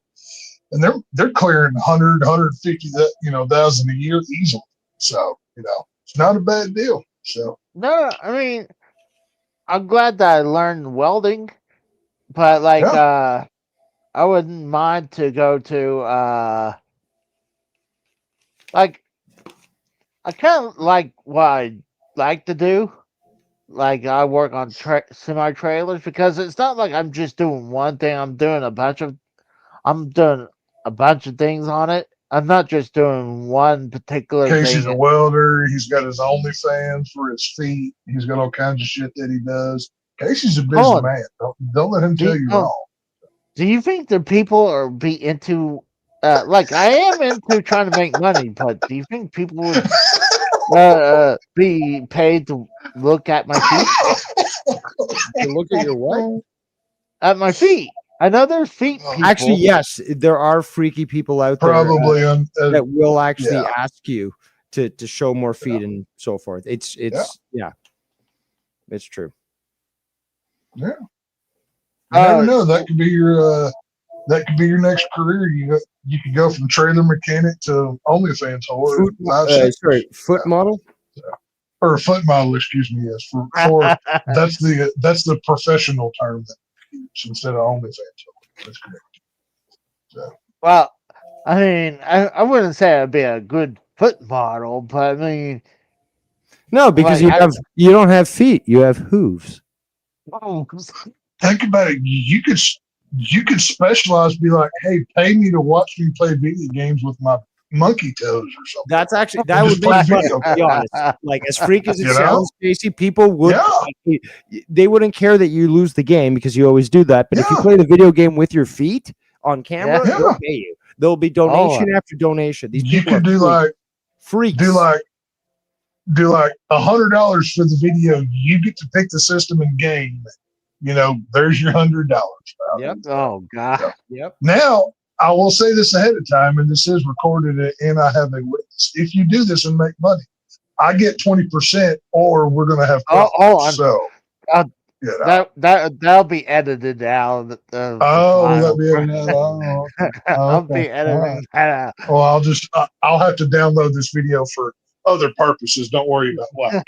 and they're clearing 100, 150, thousand a year easily. So it's not a bad deal. So no, I mean, I'm glad that I learned welding, but like, I wouldn't mind to go to, like, I kind of like what I like to do. Like, I work on semi trailers because it's not like I'm just doing one thing. I'm doing a bunch of things on it. I'm not just doing one particular Casey's thing. a welder. He's got his OnlyFans for his feet. He's got all kinds of shit that he does. Casey's a busy Hold on. man. Don't let him tell you wrong. Do you think the people are be into like I am into trying to make money, but do you think people would be paid to look at my feet? To look at your what? At my feet. I know there's feet people. Actually, yes, there are freaky people out there Probably that will actually yeah. ask you to show more feet and so forth. It's true. Yeah. You never know. That could be your next career. You could go from trailer mechanic to OnlyFans whore. Foot model. Or a foot model, excuse me. Yes, for that's the professional term that we use instead of OnlyFans. That's correct. So. Well, I mean, I wouldn't say I'd be a good foot model, but I mean, no, because you don't have feet. You have hooves. Think about it. You could specialize. Be like, hey, pay me to watch me play video games with my monkey toes or something. That's actually that would be play funny. video To be honest, like as freak as it You know? sounds, Casey, people would they wouldn't care that you lose the game because you always do that. But if you play the video game with your feet on camera, they'll pay you. There'll be donation after donation. These You people could are do like freaks. do like $100 for the video. You get to pick the system and game. There's your $100. Yep. Oh God. Yep. Now, I will say this ahead of time, and this is recorded, and I have a witness. If you do this and make money, I get 20%, or we're going to have profit. So, that'll be edited out. That'll be edited out. I'll be editing that out. Well, I'll have to download this video for other purposes. Don't worry about what.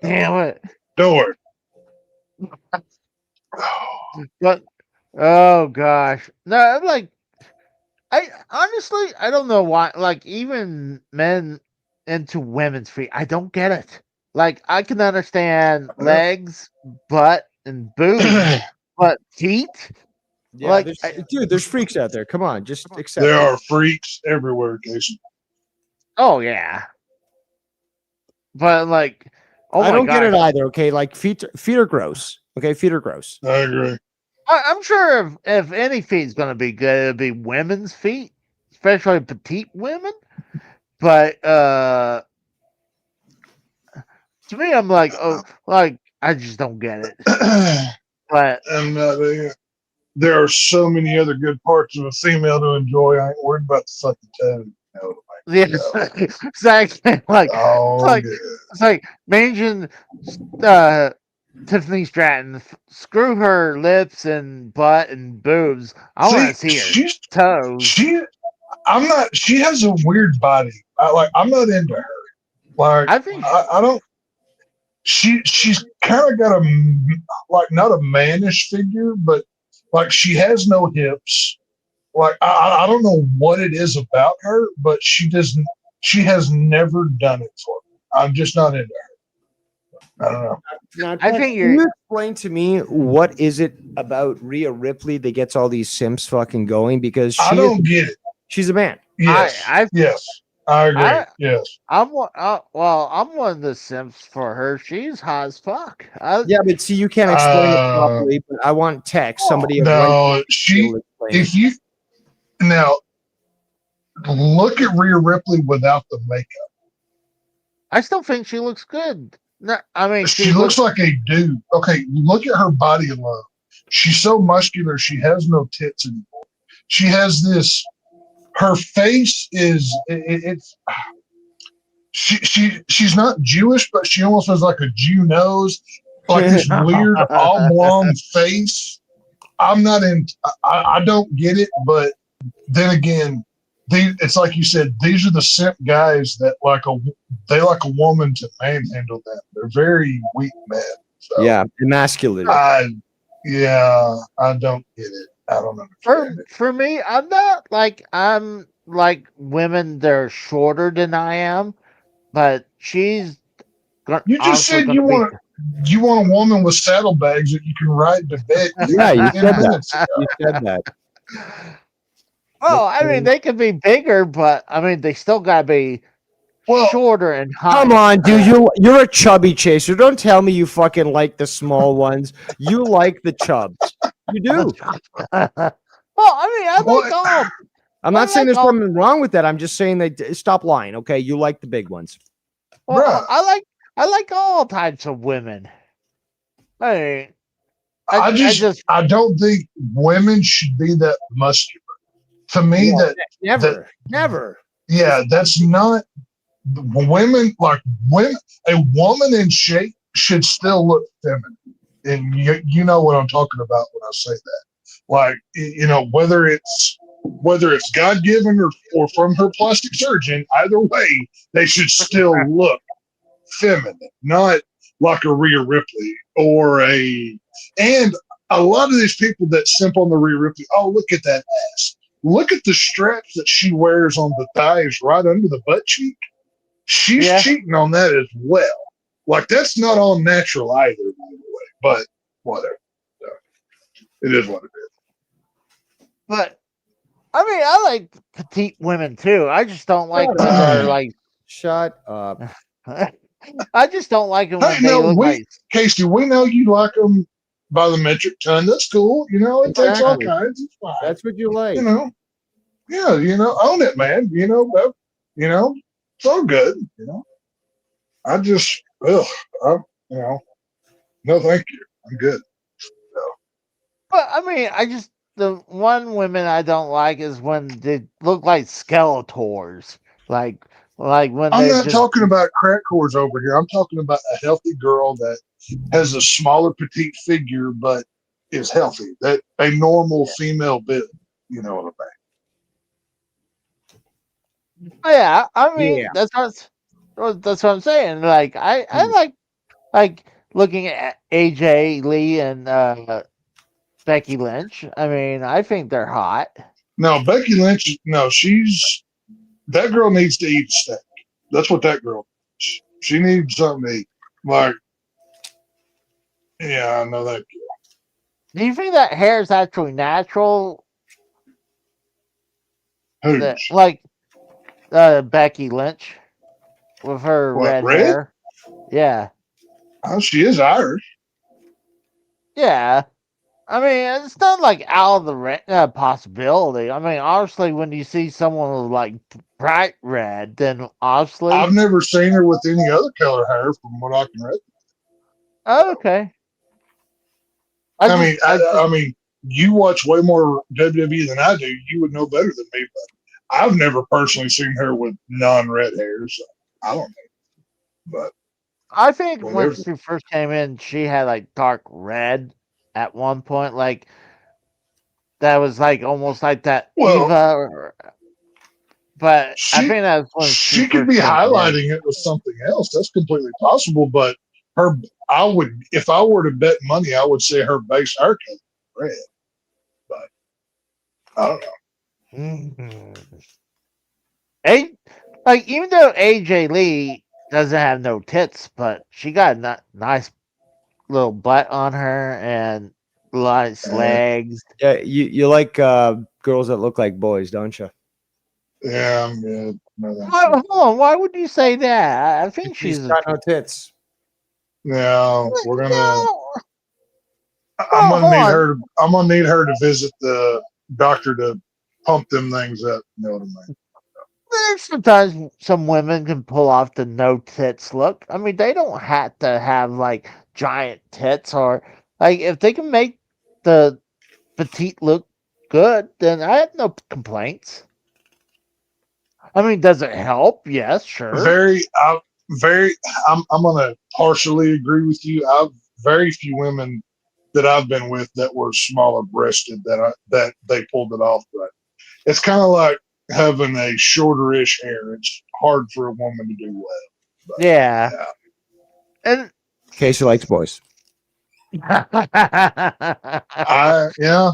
Damn it. Don't worry. But oh gosh, no, like I honestly I don't know why. Like even men into women's feet. I don't get it. Like I can understand legs, butt, and boobs, but feet. Yeah, Like, dude, there's freaks out there. Come on, just accept There it. are freaks everywhere, Casey. oh yeah, but like, oh I my don't get it gosh. either. Okay, like feet are gross. Okay, feet are gross. I agree. I'm sure if any feet's gonna be good, it'd be women's feet, especially petite women. But to me, I'm like, oh, like I just don't get it. But And there are so many other good parts of a female to enjoy. I ain't worried about the fucking toe. No, yeah, exactly. Like, oh, like good. it's like mention Tiffany Stratton. Screw her lips and butt and boobs. I want to see her she's toes. she has a weird body. I'm not into her. Like I think I don't. She's kind of got a like not a mannish figure, but like she has no hips. Like I don't know what it is about her, but she doesn't. She has never done it for me. I'm just not into her. I don't know. Now, I Ted, think can you're- you explain to me what is it about Rhea Ripley that gets all these simps fucking going? Because I don't get it. she's a man. Yes, I yes, I agree. Yes. I'm one. Well, I'm one of the simps for her. She's hot as fuck. Yeah, but see, you can't explain it Uh, properly. But I want text somebody. of No, right to she. be able to explain it. If you now look at Rhea Ripley without the makeup, I still think she looks good. No, I mean, she looks like a dude. Okay, look at her body alone. She's so muscular. She has no tits anymore. She has this. Her face is it's. She's not Jewish, but she almost has like a Jew nose, like this weird oblong face. I'm not in. I don't get it, but then again, it's like you said. These are the simp guys that they like a woman to manhandle them. They're very weak men. So Yeah, emasculated. I don't get it. I don't understand it. for me, I'm like women that are shorter than I am, but she's. You just said you want a woman with saddlebags that you can ride to bed. Yeah, you 10 said that. minutes ago. You said that. Oh, I mean, they could be bigger, but I mean, they still gotta be Well, shorter and high. Come on, dude. You're a chubby chaser. Don't tell me you fucking like the small ones. You like the chubs. You do. Well, I mean, I like What? all. I'm not I saying like there's all- something wrong with that. I'm just saying that stop lying. Okay, you like the big ones. Well, Bruh. I like all types of women. I mean, I don't think women should be that muscular. To me, Never. yeah, that's not women. Like women, a woman in shape should still look feminine, and you know what I'm talking about when I say that. Like whether it's God given or from her plastic surgeon, either way, they should still look feminine, not like a Rhea Ripley and a lot of these people that simp on the Rhea Ripley. Oh, look at that ass. Look at the straps that she wears on the thighs right under the butt cheek. She's cheating on that as well. Like that's not all natural either, by the way. But whatever. So, it is what it is. but I mean, I like petite women too. I just don't like when they're like. Shut up. I just don't like them when Hey, they no, look like. Casey, we know you like them by the metric ton. That's cool. It takes all Exactly. kinds. It's fine. That's what you like. Yeah, own it, man. It's all good. I just, no, thank you. I'm good. But I mean, the one women I don't like is when they look like Skeletors, like when I'm they not just. talking about crack whores over here. I'm talking about a healthy girl that has a smaller, petite figure, but is healthy. That a normal female build. You know what I mean? Yeah, I mean Yeah. that's what I'm saying. Like I like looking at AJ Lee and Becky Lynch. I mean, I think they're hot. No, Becky Lynch. No, that girl needs to eat a steak. That's what that girl needs. She needs something to eat. Like, yeah, I know that. Do you think that hair is actually natural? That Who's like Becky Lynch with her what? red Red? hair? Yeah, Oh, she is Irish. yeah. I mean, it's not like out of the possibility. I mean, obviously, when you see someone with like bright red, then obviously, I've never seen her with any other color hair, from what I can read. oh, okay. I mean, I mean, you watch way more WWE than I do. You would know better than me, but I've never personally seen her with non-red hair, so I don't know. But I think when whatever. she first came in, she had like dark red at one point, like that was like almost like that Well, Eva. But I she think that's when she she could first be came in. highlighting it with something else. That's completely possible. But her, I would, if I were to bet money, I would say her base hair color is red. But I don't know. Mhm. Like even though AJ Lee doesn't have no tits, but she got a nice little butt on her and nice legs. Yeah, you like girls that look like boys, don't you? Yeah, I'm good. No, thank Why, you. hold on, why would you say that? I think She's she's got no tits. Now we're gonna. no. I'm Well, gonna hold need on. her. I'm gonna need her to visit the doctor to pump them things up. You know what I mean? Sometimes some women can pull off the no tits look. I mean, they don't have to have like giant tits or like if they can make the petite look good, then I have no complaints. I mean, does it help? Yes, sure. Very, very. I'm gonna partially agree with you. I've very few women that I've been with that were smaller breasted that they pulled it off. But it's kind of like having a shorter-ish hair. It's hard for a woman to do well. But, Yeah. yeah. And Casey likes boys. Yeah,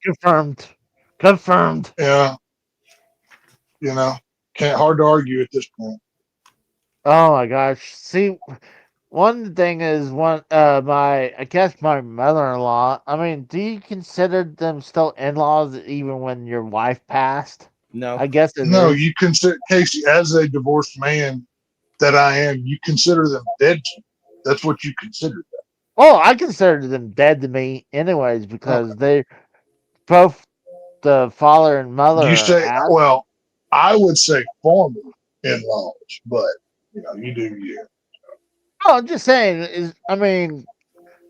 confirmed. Confirmed. yeah. You know, can't hard to argue at this point. Oh my gosh. See, one thing is I guess my mother-in-law. I mean, do you consider them still in-laws even when your wife passed? No. I guess it No, is. you consider Casey as a divorced man that I am. You consider them dead to me. That's what you consider them. Oh, I consider them dead to me anyways Okay. because they both the father and mother You are say, out. well, I would say former in-laws, but you do you. No, I'm just saying I mean,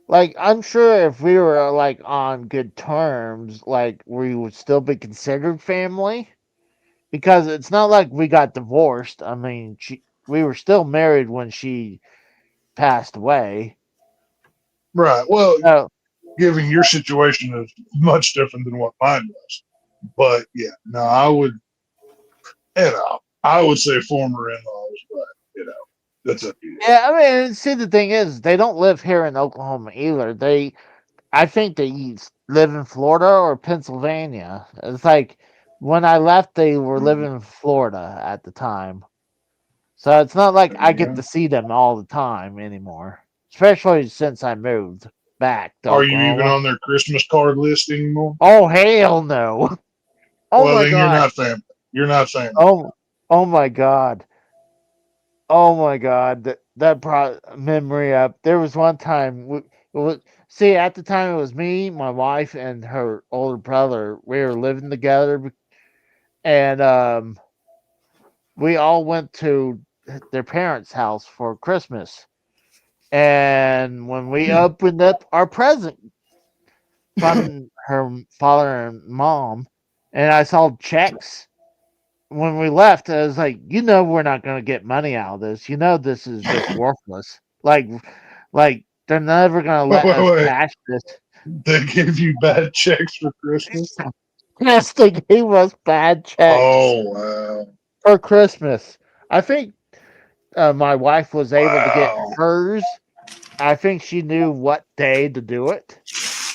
like I'm sure if we were like on good terms, like we would still be considered family because it's not like we got divorced. I mean, we were still married when she passed away. Right. Well, So, given your situation is much different than what mine was. But yeah, no, I would say former in-laws, but that's up to you. yeah, I mean, see, the thing is, they don't live here in Oklahoma either. I think they live in Florida or Pennsylvania. It's like when I left, they were living in Florida at the time. So it's not like I get Yeah. to see them all the time anymore, especially since I moved back to Are you even Oklahoma. on their Christmas card list anymore? Oh, hell no. Oh Well, my then you're God. not family. You're not family. Oh my God. Oh my God, that brought a memory up. There was one time see at the time it was me, my wife, and her older brother. We were living together, and we all went to their parents' house for Christmas. And when we opened up our present from her father and mom, and I saw checks. When we left, I was like, we're not going to get money out of this. This is just worthless. Like they're never going to Wait, let wait, us wait. cash this. They give you bad checks for Christmas? Yes, they gave us bad checks Oh, wow. for Christmas. I think my wife was able to get Wow. hers. I think she knew what day to do it,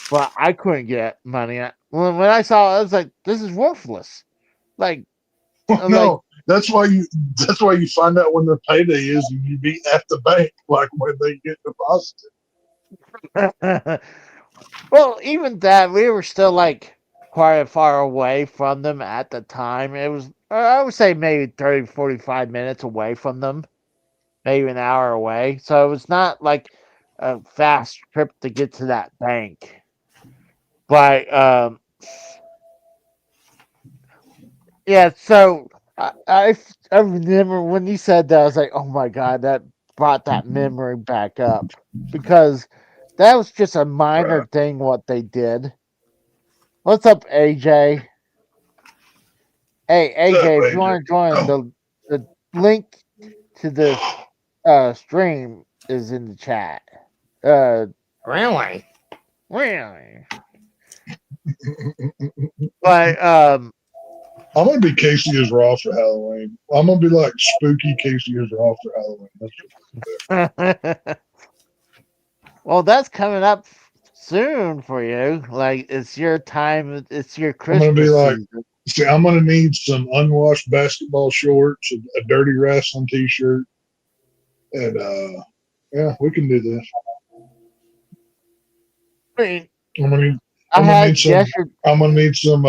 but I couldn't get money. When I saw it, I was like, this is worthless. Like, I'm No, that's why you find out when their payday is, and you be at the bank like when they get deposited. like, well, even that, we were still like quite far away from them at the time. It was, I would say, maybe 30, 45 minutes away from them, maybe an hour away. So it was not like a fast trip to get to that bank. But yeah, so I remember when you said that, I was like, oh my God, that brought that memory back up, because that was just a minor thing what they did. What's up, AJ? Hey, AJ, if you want to join, the link to this stream is in the chat. Really? Really? But I'm gonna be Casey is Raw for Halloween. I'm gonna be like spooky Casey is Raw for Halloween. That's well, that's coming up soon for you. Like, it's your time. It's your I'm Christmas gonna be like, season. see, I'm gonna need some unwashed basketball shorts, a dirty wrestling T-shirt, and yeah, we can do this. I mean, I'm gonna need, I I'm gonna had need some. yesterday. I'm gonna need some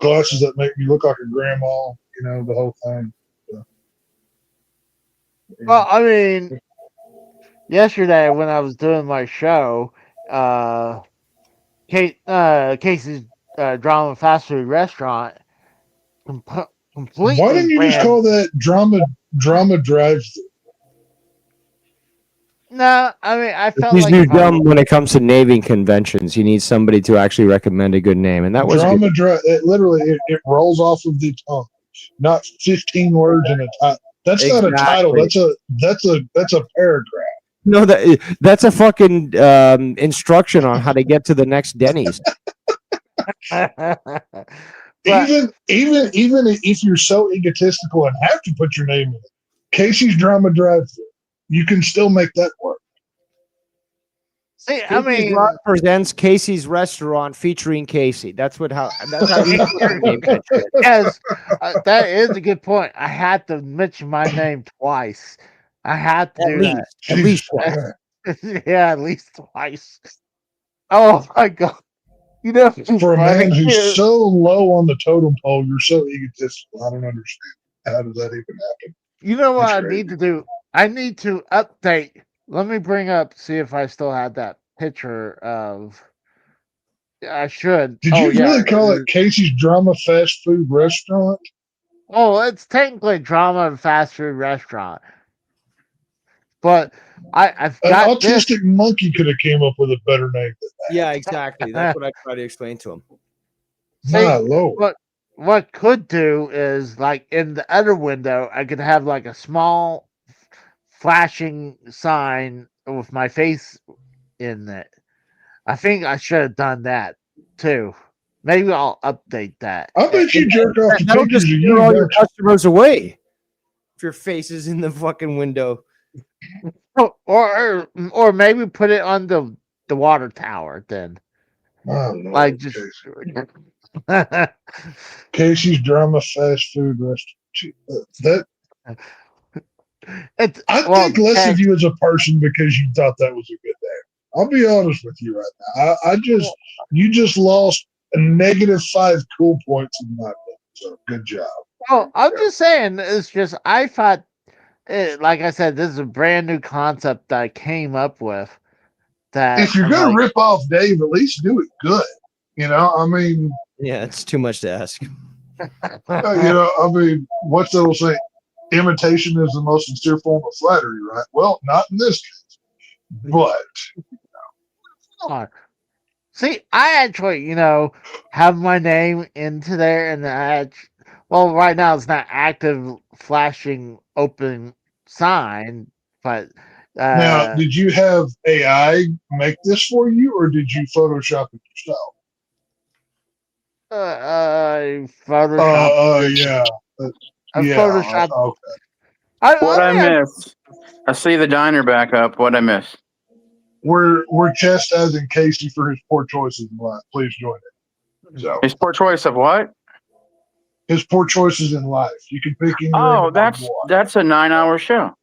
glasses that make me look like a grandma. You know, the whole thing. So, Well, I mean, yesterday when I was doing my show, Casey's Drama Fast Food Restaurant why completely didn't you just ran. call that drama drive? No, I mean, I felt He's like too if I dumb when it comes to naming conventions. You need somebody to actually recommend a good name, and that was good. Drama drive. It literally it rolls off of the tongue, not 15 words in a title. That's not a title. Exactly. That's a paragraph. No, that's a fucking instruction on how to get to the next Denny's. but Even if you're so egotistical and have to put your name in it, Casey's Drama Drive, you can still make that work. see, I Casey's mean, Rock presents Casey's Restaurant featuring Casey. That's how you name that shit. yes, that is a good point. I had to mention my name twice. I had to At do least, that. at least. Yeah, at least twice. Oh my God! You know, For a man right here. who's so low on the totem pole, you're so egotistical. I don't understand. How does that even happen? You know what I That's need to do? I need to update. Let me bring up, see if I still have that picture of. I should. Did Oh you yeah. really call it Casey's Drama Fast Food Restaurant? Oh, it's technically Drama and Fast Food Restaurant, but I've An got this. autistic monkey could have came up with a better name than Yeah, exactly. That's what I try to explain to him. that. My lord. What could do is, like, in the other window, I could have like a small flashing sign with my face in it. I think I should have done that too. Maybe I'll update that. I bet you jerk off to That'll pictures just of scare you. all your don't you? customers away. If your face is in the fucking window. Or maybe put it on the water tower then. My lord, Like just Casey's Drama Fast Food Restaurant. That it's I think less of you as a person because you thought that was a good name. I'll be honest with you right now. You just lost a -5 cool points in my book. So good job. Well, I'm just saying, it's just I thought, like I said, this is a brand new concept that I came up with. That If you're I'm gonna like, rip off Dave, at least do it good. You know, I mean, Yeah, it's too much to ask. I mean, what's that old say? Imitation is the most sincere form of flattery, right? Well, not in this case, but see, I actually, have my name into there, and well, right now it's not active flashing open sign, but now, did you have AI make this for you, or did you Photoshop it yourself? Photoshop. Yeah, I yeah. Photoshop. Okay. What I mean, miss? I see the diner back up. What I miss? We're chastising Casey for his poor choices in life. Please join it. So His poor choice of what? his poor choices in life. You can pick any Oh, random one you want. that's a 9-hour show.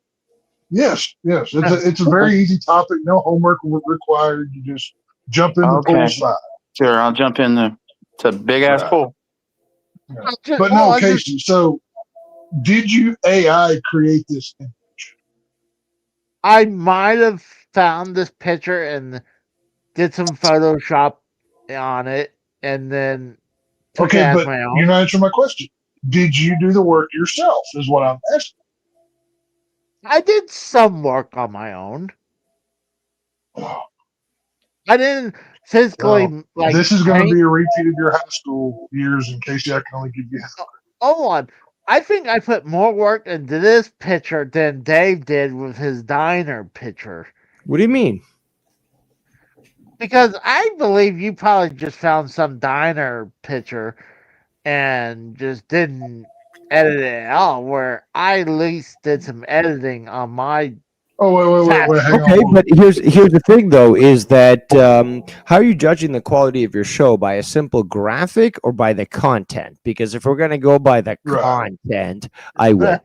Yes. It's a very easy topic. No homework required. You just jump in the Okay. poolside. Sure, I'll jump in the. It's a big ass Right. pool. But no, Casey. So, did you AI create this? I might have found this picture and did some Photoshop on it, and then took it Okay, as but my you're own. not answering my question. Did you do the work yourself? Is what I'm asking. I did some work on my own. I didn't physically like. This is going to paint- be a repeat of your high school years. In case I can only give you. Hold on. I think I put more work into this picture than Dave did with his diner picture. What do you mean? Because I believe you probably just found some diner picture and just didn't edit it at all, where I at least did some editing on my. Oh wait! Hang Okay, on. but here's the thing though, is that how are you judging the quality of your show? By a simple graphic or by the content? Because if we're gonna go by the Right. content, I will.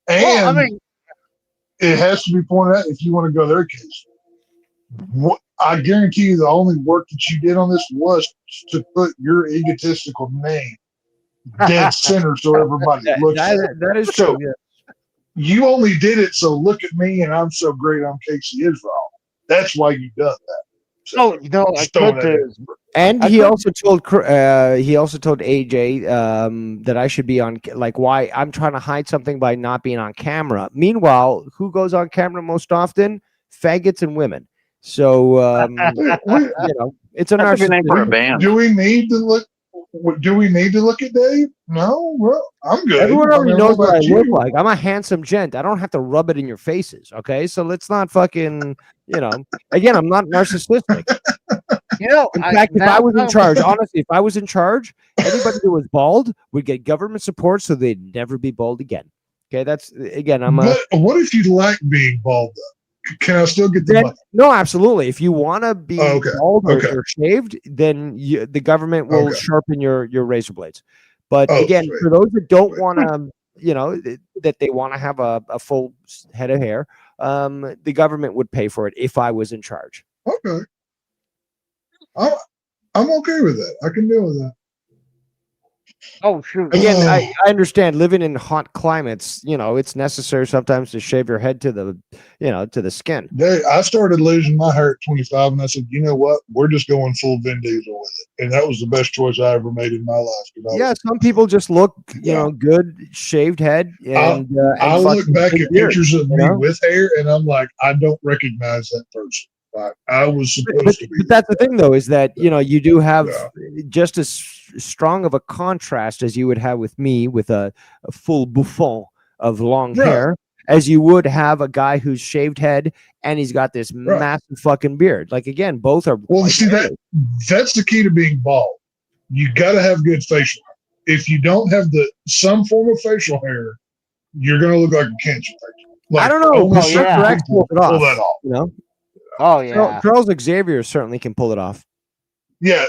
And Well, I mean, it has to be pointed out if you want to go their case. What, I guarantee you, the only work that you did on this was to put your egotistical name dead center so everybody looks at it. That is So- true. Yeah. You only did it so look at me and I'm so great. I'm Casey Israel. That's why you done that. So, no, you know, I just throwing could that do. in. And I he could- also told AJ that I should be on, like, why I'm trying to hide something by not being on camera. Meanwhile, who goes on camera most often? Faggots and women. So We- it's a That's a good name for a narcissistic. band. do we need to look? Do we need to look at Dave? No. Well, I'm good. Everyone I already mean, knows what I about look you? like. I'm a handsome gent. I don't have to rub it in your faces. Okay, so let's not fucking. Again, I'm not narcissistic. You know, In fact, if now I was in I'm- charge, honestly, if I was in charge, anybody who was bald would get government support, so they'd never be bald again. Okay, that's again. But what if you like being bald though? Can I still get the Then, money? no, absolutely. If you want to be Oh, okay. bald or, Okay. or shaved, then the government will Okay. sharpen your razor blades. But Oh, again, sweet. for those that don't Sweet. want to, that they want to have a full head of hair, the government would pay for it if I was in charge. Okay. I'm okay with that. I can deal with that. Oh shoot! Again, Oh. I understand living in hot climates. It's necessary sometimes to shave your head to the skin. I started losing my hair at 25, and I said, you know what? We're just going full Vin Diesel with it, and that was the best choice I ever made in my life. 'Cause I Yeah, was- some people just look, Yeah. good shaved head, and I look fucking back big at beard, pictures of you me know? with hair, and I'm like, I don't recognize that person. Like, I was supposed But to be. that's the thing, though, is that you do have Yeah. just as strong of a contrast as you would have with me with a full bouffon of long Right. hair as you would have a guy who's shaved head and he's got this Right. massive fucking beard. Like again, both are. Well, quite see manly. that's the key to being bald. You got to have good facial hair. If you don't have some form of facial hair, you're going to look like a cancer patient. Like, I don't know. only But certain Dr. X people pulled it off. pull that off. You know, Oh yeah. Charles Xavier certainly can pull it off. Yeah,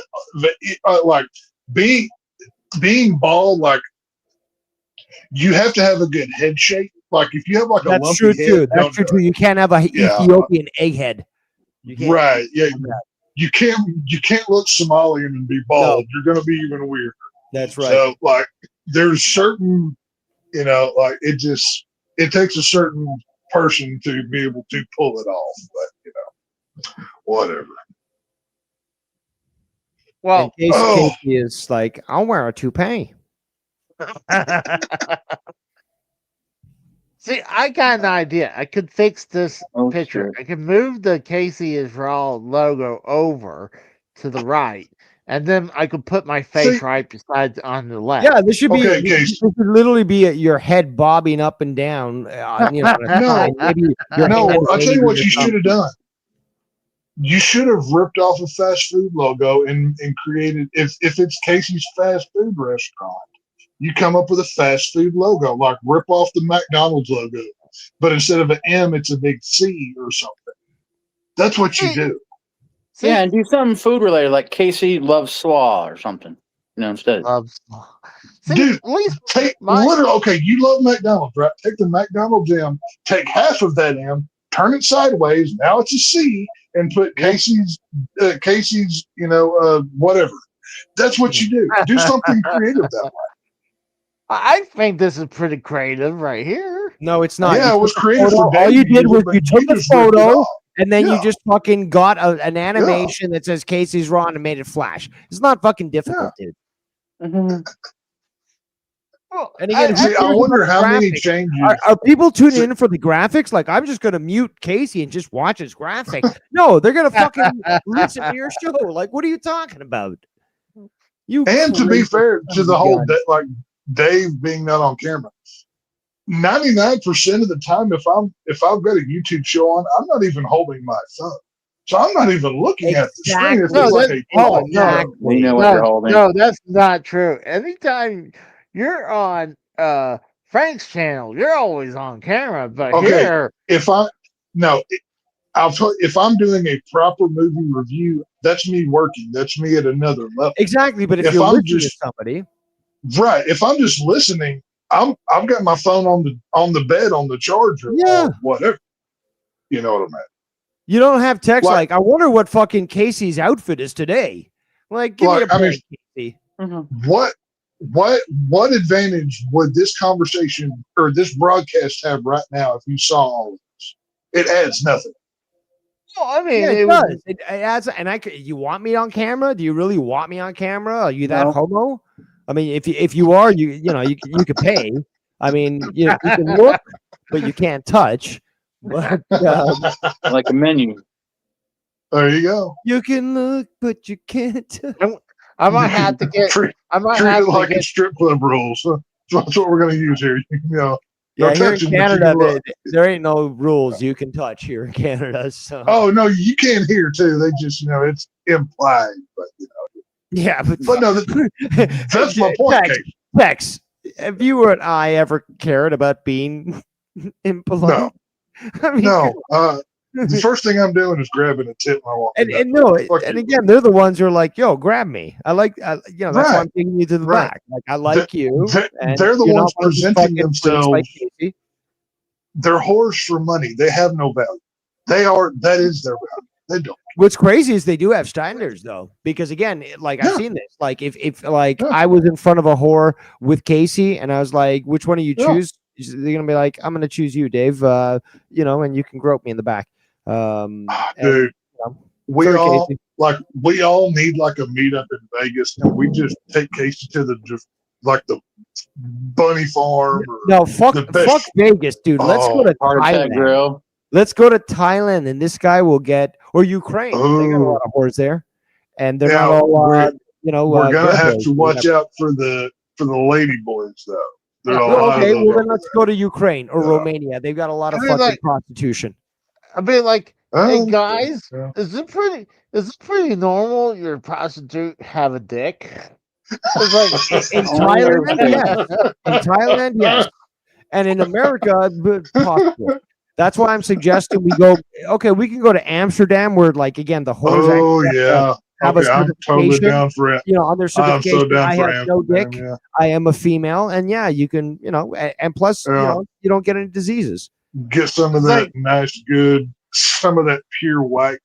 like being bald, like you have to have a good head shape. Like if you have like a That's lumpy true head, too. That's don't true do too. it. You can't have a Yeah. Ethiopian egghead. You can't. Right? Yeah, you can't look Somalian and be bald. You're going to be even weirder. That's right. So like, there's certain, like it takes a certain person to be able to pull it off. But whatever. Well, In case Oh. Casey is like, I'll wear a toupee. see, I got an idea. I could fix this Oh, picture. shit. I could move the Casey is Raw logo over to the right, and then I could put my face See- right beside on the left. Yeah, this should be. Okay, This Casey. should literally be your head bobbing up and down. On a No, side. Maybe your No, hand I'll tell you what maybe you or should have done. You should have ripped off a fast food logo and created, if it's Casey's fast food restaurant, you come up with a fast food logo, like rip off the McDonald's logo, but instead of an M, it's a big C or something. That's what you do. See, Yeah, and do something food related, like Casey loves slaw or something. instead. See, Dude, at least Take my literally. Okay, you love McDonald's, right? Take the McDonald's M, take half of that M, turn it sideways. Now it's a C, and put Yeah. Casey's, whatever. That's what you do. Do something creative that way. I think this is pretty creative right here. No, it's not. Yeah, You it was took the creative photo- for All you Dave did was but you took the just ripped it photo off. and then you Yeah. just fucking got an animation that says Casey's Raw and made it flash. It's not fucking difficult, dude. Well, And again, who See, I cares wonder about how many graphics? changes. Are people tuning in for the graphics? Like, I'm just gonna mute Casey and just watch his graphic. No, they're gonna fucking listen to your show. Like, what are you talking about? You And to be crazy fair to son the of a whole, gun. like Dave being not on camera, 99% of the time, if I've got a YouTube show on, I'm not even holding my phone, so I'm not even looking at the screen. It's Exactly. just No, like that- a call. exactly. We know what you're holding. No, that's not true. Anytime you're on Frank's channel, you're always on camera. But Okay. here, If I no, I'll tell you, if I'm doing a proper movie review, that's me working. That's me at another level. Exactly. But if If you're I'm listening just- to somebody, Right. If I'm just listening, I've got my phone on the bed on the charger. Yeah. Or whatever. You know what I mean? you don't have text Like- like, I wonder what fucking Casey's outfit is today. Like, give me a Like, I mean- break, Casey. What advantage would this conversation or this broadcast have right now if you saw all of this? It adds nothing. well, I mean, Yeah, it it was- does. It adds, and you want me on camera? Do you really want me on camera? Are you that No. homo? I mean, if you are, you could pay. I mean, you can look, but you can't touch. But Like a menu. There you go. you can look, but you can't touch. I might have to get. treat, I might treat have it to like get. a strip club rules. So that's what we're going to use here. No Yeah, here in touching, but you Canada, can look. there ain't no rules you can touch here in Canada. So Oh no, you can hear too. They just it's implied, but yeah, but no, that's my point. Tex, Kate. Tex, have you or I ever cared about being impolite? I mean, No, the first thing I'm doing is grabbing a tip when I walk. and in. no, Fuck and you. again, they're the ones who are like, "Yo, grab me." That's why Right. I'm taking you to the Right. back. Like, I like you. and They're the you're not ones one of these presenting fucking freaks themselves. like Casey. They're whores for money. They have no value. That is their value. They don't. What's crazy is they do have standards though, because again, I've Yeah. seen this. Like if like Yeah. I was in front of a whore with Casey and I was like, "Which one do you Yeah. choose?" They're gonna be like, "I'm gonna choose you, Dave. And you can grope me in the back." And, Dude, know, we sorry, all Casey. we all need like a meetup in Vegas, and we just take Casey to the bunny farm. Or, No, fuck the best- fuck Vegas, dude. Let's go Oh, to Heart attack Thailand. grill. Let's go to Thailand, and this guy will get or Ukraine. They got a Ooh. lot of whores there, and they're Yeah, not all we're We're gonna have to watch out for the lady boys though. There are a lot of Okay, those well then out let's go to Ukraine or Yeah. Romania. They've got a lot of I mean, fucking like- prostitution. I mean, like, there. hey guys, yeah. is it pretty normal? Your prostitute have a dick? It's like In Oh, Thailand, okay. yes. In Thailand, yes. And in America, possibly. That's why I'm suggesting we go. Okay, we can go to Amsterdam, where like again the whores Oh actually yeah. have a Okay, I'm totally certification. down for it. on their I'm certification. so down I for have no Amsterdam. dick. Yeah. I am a female, and yeah, you can, and plus, Yeah. you don't get any diseases. Get some of It's that like- nice, good, some of that pure white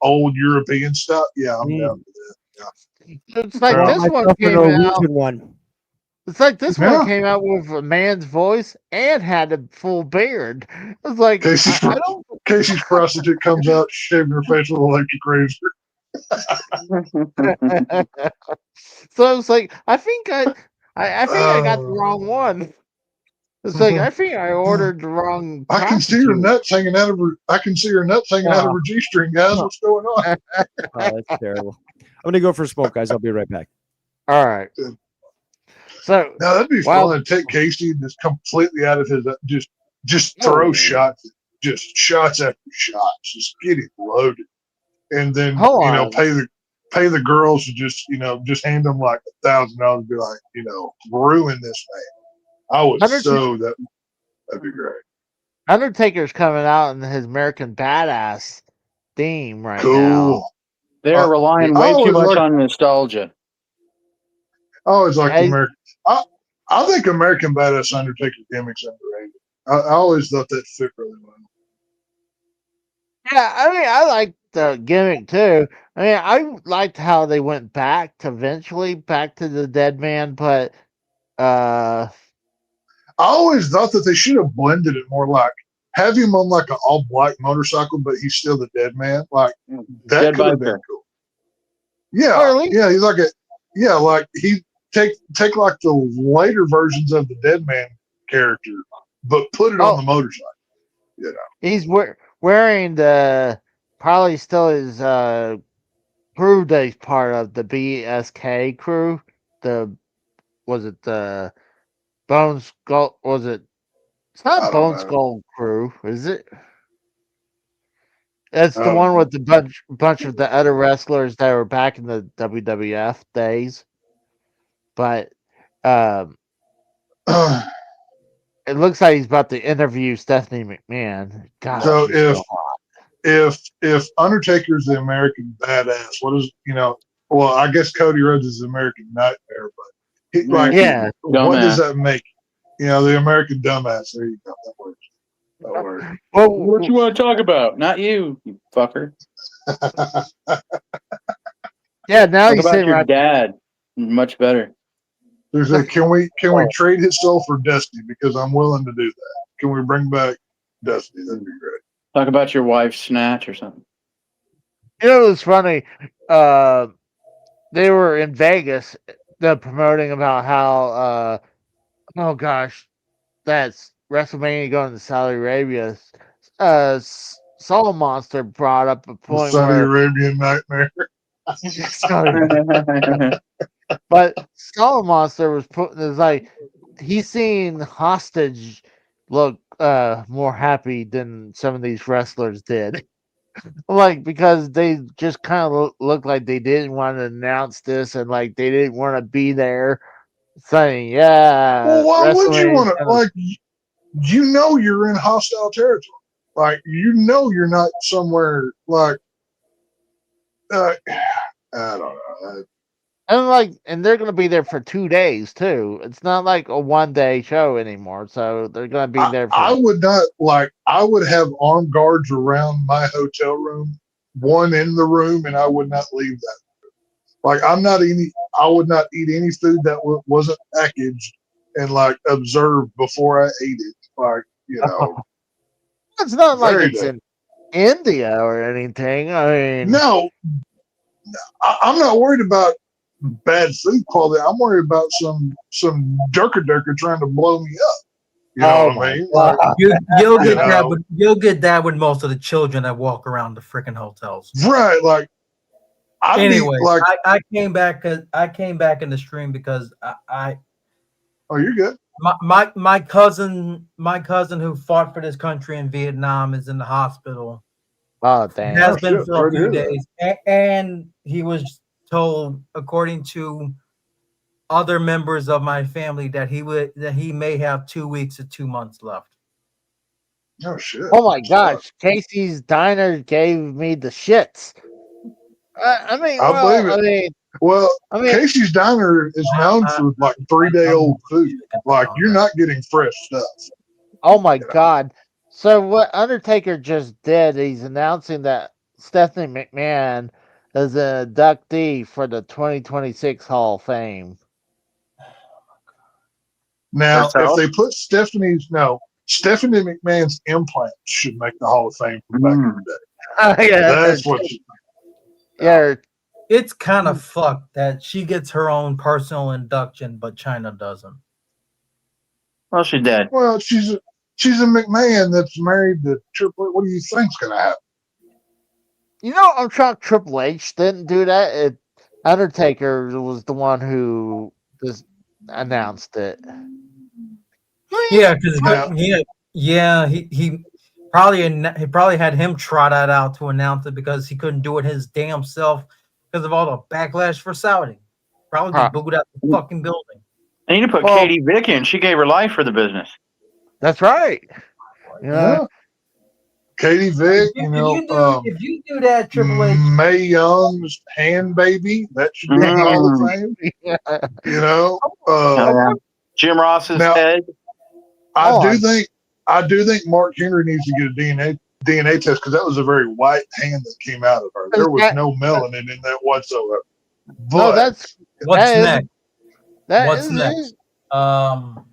old European stuff. Yeah, I'm Mm. down for that. It's like Yeah. this one Myself a came out. Norwegian one. It's like this Yeah. one came out with a man's voice and had a full beard. It's like Casey's, I don't. Casey's prostitute comes out shaving her face with an electric razor. So it's like I think I think I got the Oh. wrong one. It's like I think I ordered the wrong. I can see her prostitute. nuts hanging out of her. I can see her nuts hanging out of her G-string, guys. What's going on? Oh, that's terrible. I'm gonna go for a smoke, guys. I'll be right back. All right. So Now that'd be Wow. fun to take Casey and just completely out of his just throw Oh. shots, just shots after shots, just get it loaded, and then Hold on. pay the girls to just hand them like $1,000, be like ruin this man. I would that'd be great. Undertaker's coming out in his American Badass theme right Cool. now. They're relying I way too always much like- on nostalgia. I always like Hey. American. I think American Badass Undertaker gimmicks underrated. I always thought that fit really well. Yeah, I mean, I like the gimmick too. I mean, I liked how they went back to eventually back to the dead man, but I always thought that they should have blended it more, like have him on like an all black motorcycle, but he's still the dead man. Like that Dead could have been biker. cool. Yeah, Or at least- yeah, he's like like he take like the later versions of the dead man character, but put it on Oh. the motorcycle. he's wearing the probably still his crew that he's part of, the BSK crew. Was it the Bone Skull? Was it? It's I not don't Bone know. Skull crew, is it? That's I the don't one know. with the bunch of the other wrestlers that were back in the WWF days. But it looks like he's about to interview Stephanie McMahon. God, So she's if- so hot. if Undertaker's the American Badass, what is Well, I guess Cody Rhodes is the American Nightmare, but Yeah. what does Dumbass. that make? The American Dumbass. There you go. That works. That works. Well, What you want to talk about? Not you fucker. yeah, now Talk he's about saying your right. dad. Much better. There's a can we trade his soul for Dusty, because I'm willing to do that. Can we bring back Dusty? That'd be great. Talk about your wife's snatch or something. You know, it was funny. They were in Vegas, promoting about how, oh gosh, that's WrestleMania going to Saudi Arabia. Soul Monster brought up a The point Saudi where, Arabian Nightmare. Sorry. But Soul Monster was like he's seen Hostage look more happy than some of these wrestlers did. Like, because they just kind of looked like they didn't want to announce this, and like they didn't want to be there saying, yeah. Well, why would you WrestleMania want to? kinda- Like, you're in hostile territory. Like, you're not somewhere like. I don't know. and they're gonna be there for 2 days too. It's not like a 1-day show anymore, so they're gonna be there for. I would not I would have armed guards around my hotel room, one in the room, and I would not leave that. Like, I would not eat any food that wasn't packaged and like observed before I ate it. Like, It's not like Very it's good. in India or anything. I mean, no, I'm not worried about bad food quality. I'm worried about some durker trying to blow me up. You know Oh what my I mean? God. Like, You'll get You that. know. You'll get that with most of the children that walk around the freaking hotels. right? Like, Anyway, like, I came back. I came back in the stream because I oh, you're good. my cousin who fought for this country in Vietnam is in the hospital. oh damn. Has Oh, been shit, for sorry a to few hear that. days, and he was told, according to other members of my family, that he may have 2 weeks or 2 months left. Oh shit. Oh my gosh, Casey's Diner gave me the shits. I mean, I believe it. I mean, Well, I mean, Casey's Diner is known for like 3-day-old food. Like, you're not getting fresh stuff. oh my god. So what Undertaker just did, he's announcing that Stephanie McMahon is an inductee for the 2026 Hall of Fame. Now, Herself? if they put Stephanie McMahon's implants should make the Hall of Fame from back in the day. yeah, That's what. yeah, It's kind of fucked that she gets her own personal induction, but China doesn't. Well, she's dead. Well, she's a McMahon that's married to Triple H. What do you think's going to happen? you know, I'm shocked Triple H didn't do that. Undertaker was the one who just announced it. Yeah, because Yeah. he probably had him trot that out to announce it because he couldn't do it his damn self because of all the backlash for Saudi. Probably Huh. be booed out the fucking building. And you put Well- Katie Vick in. She gave her life for the business. That's right. You know, Yeah. Katie Vick, If you do that, Triple H, Mae Young's hand baby, that should be in the Hall of Fame. Yeah. You know, Jim Ross's now- head. I on. do think Mark Henry needs to get a DNA test because that was a very white hand that came out of her. There was no melanin in that whatsoever. But No, that's what's that is- next? that What's is next? it.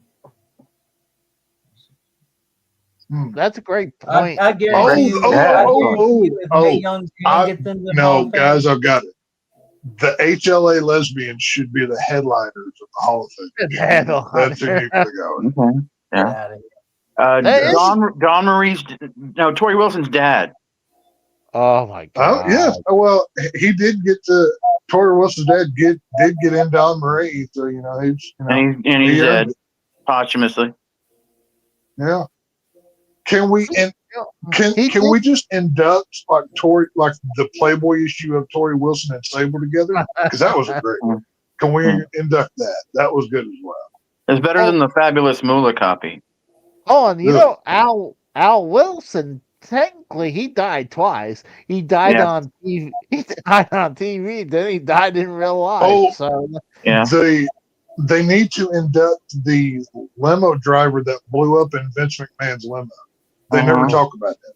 That's a great point. I guarantee you. Mae Young's hand gets into the Hall no, of Fame. guys, I've got it. The HLA lesbians should be the headliners of the Hall of Fame. That's who needs to go. Okay. Get Yeah. outta here. That is- Don Marie's Tori Wilson's dad. Oh my god. Oh yeah. Well, he did get to Tori Wilson's dad did get in Don Marie, so he's And he's he dead earned it. posthumously. Yeah. Can we He can did- we just induct like the Playboy issue of Tori Wilson and Sable together? Because that was a great one. Can we induct that? That was good as well. It's better than the fabulous Moolah copy. Oh, and you Yeah. know, Al Wilson, technically he died twice. He died Yeah. on TV. He died on TV. Then he died in real life. Oh. So Yeah. They need to induct the limo driver that blew up in Vince McMahon's limo. They never talk about that.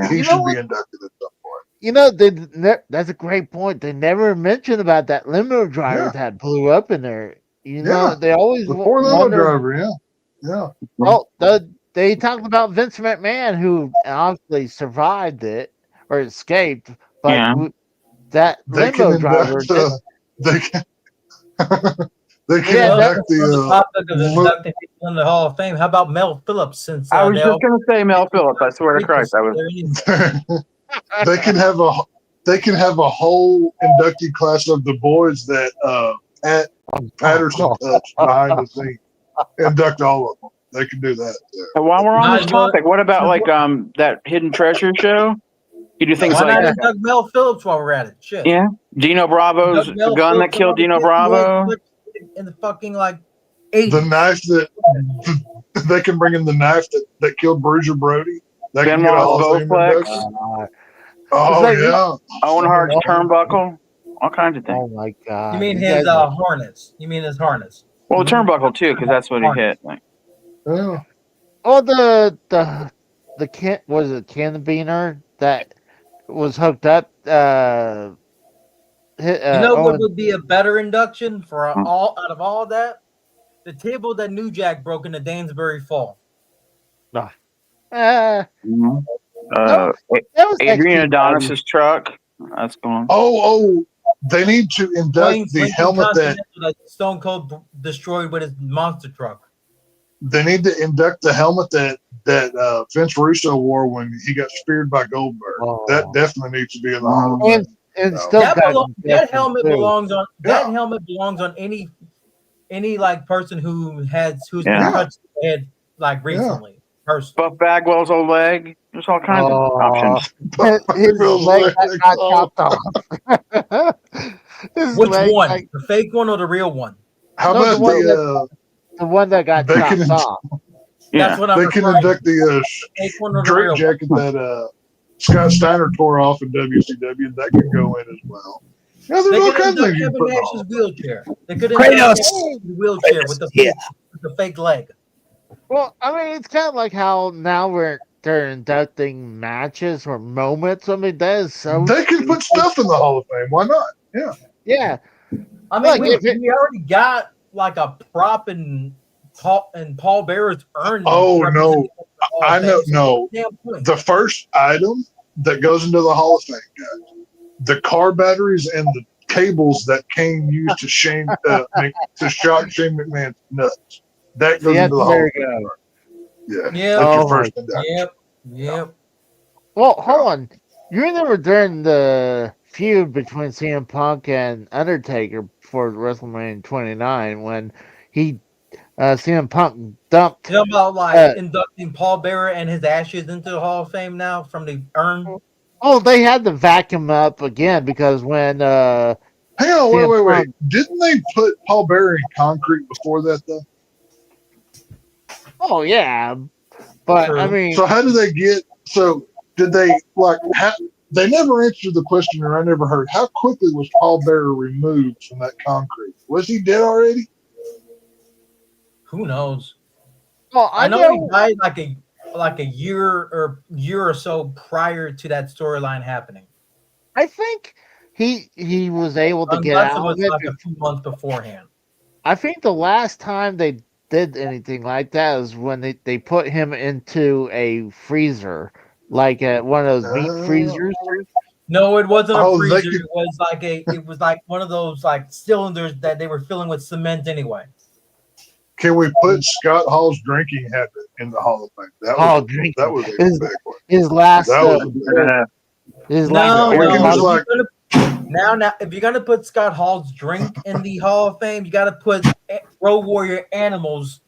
He You should know be what? inducted at some point. that's a great point. They never mentioned about that limo driver Yeah. that blew up in there. You know, Yeah. they always The poor limo wonder. driver, yeah. Well, they talked about Vince McMahon, who obviously survived it or escaped, but Yeah. that They can limo driver. induct. They can. They can Yeah, induct On the the. topic of inducting people in the Hall of Fame, how about Mel Phillips? Since I was they just all- going to say Mel Phillips. I swear to Christ, I was. They can have a whole inductee class of the boys that Patterson touched behind the scenes. Induct all of them. They can do that. Yeah. And while we're on Might this as well- topic, what about like that hidden treasure show? You do things Why not like induct Mel Phillips while we're at it? Shit. yeah, Dino Bravo's Induct Mel the gun that Phillips killed and all Dino the kids who Bravo. went in the fucking like 80s. The knife that they can bring in the knife that killed Bruiser Brody. That can get a Benoit's Hall of Fame Bowflex. induction. Oh like- yeah. Owen Hart's turnbuckle, all kinds of things. Oh my god! You mean You his guys- harness? You mean his harness? Well, the turnbuckle too, because that's what he hit. Like, Yeah. Oh, the can was it Cannabiner that was hooked up. You know what Owen- would be a better induction for all out of all that? The table that New Jack broke in the Danesbury Fall. uh, that that was Adrian actually- Adonis's truck. That's going. Oh, they need to induct the Lincoln helmet that Continental Stone Cold destroyed with his monster truck. they need to induct the helmet that Vince Russo wore when he got speared by Goldberg. Oh. That definitely needs to be in the Hall of Fame. and still That, got that helmet too. belongs on Yeah. helmet belongs on any like person who's Yeah. been touched in the head like recently. Person. Buff Bagwell's old leg. There's all kinds of options. His leg got Oh. chopped off. His Which leg one? got- The fake one or the real one? How No, the about one the the one that got They chopped can- off. Yeah. That's what I'm they can referring to. induct the Fake one or the Drake real one? jacket that Scott Steiner tore off in WCW? That can go in as well. Yeah, They there's all could kinds of induct things you can Kevin put in the Hall Nash's of Fame. wheelchair. They could Kratos! induct Kevin Nash's wheelchair with the fake leg. Well, I mean, it's kind of like how now they're inducting matches or moments. I mean, that is so. They can put stuff in the Hall of Fame. Why not? Yeah. Yeah, I mean, Like, if it- we already got like a prop in Paul Bearer's urn. Oh, no. representing the Hall of I know. Fame. No. Damn point. The first item that goes into the Hall of Fame, guys, the car batteries and the cables that Kane used to to shock Shane McMahon's nuts. That goes Yes, into the Hall there of you Fame. go. Yeah. Yep. That's Oh, your first induction. Yep. Well, hold on. You remember during the feud between CM Punk and Undertaker for WrestleMania 29 when CM Punk dumped. You know about like Uh, inducting Paul Bearer and his ashes into the Hall of Fame now from the urn? Oh, they had to vacuum up again because when Hang on, CM wait. Punk- Didn't they put Paul Bearer in concrete before that, though? oh yeah, but I True. mean So how do they get? So did they they never answered the question, or I never heard. How quickly was Paul Bearer removed from that concrete? Was he dead already? Who knows? Well, I know he died like a year or so prior to that storyline happening. I think he was able to get Unless it out was of it. like a few months beforehand. I think the last time they did anything like that is when they put him into a freezer, like one of those meat freezers. No, it wasn't a Oh, they freezer. could- It was like one of those like cylinders that they were filling with cement anyway. Can we put Scott Hall's drinking habit in the Hall of Fame? Drinking. That was a His- big one. His last, That was his No, last. we no. can just like Now, if you're gonna put Scott Hall's drink in the Hall of Fame, you got to put Road Warrior Animals.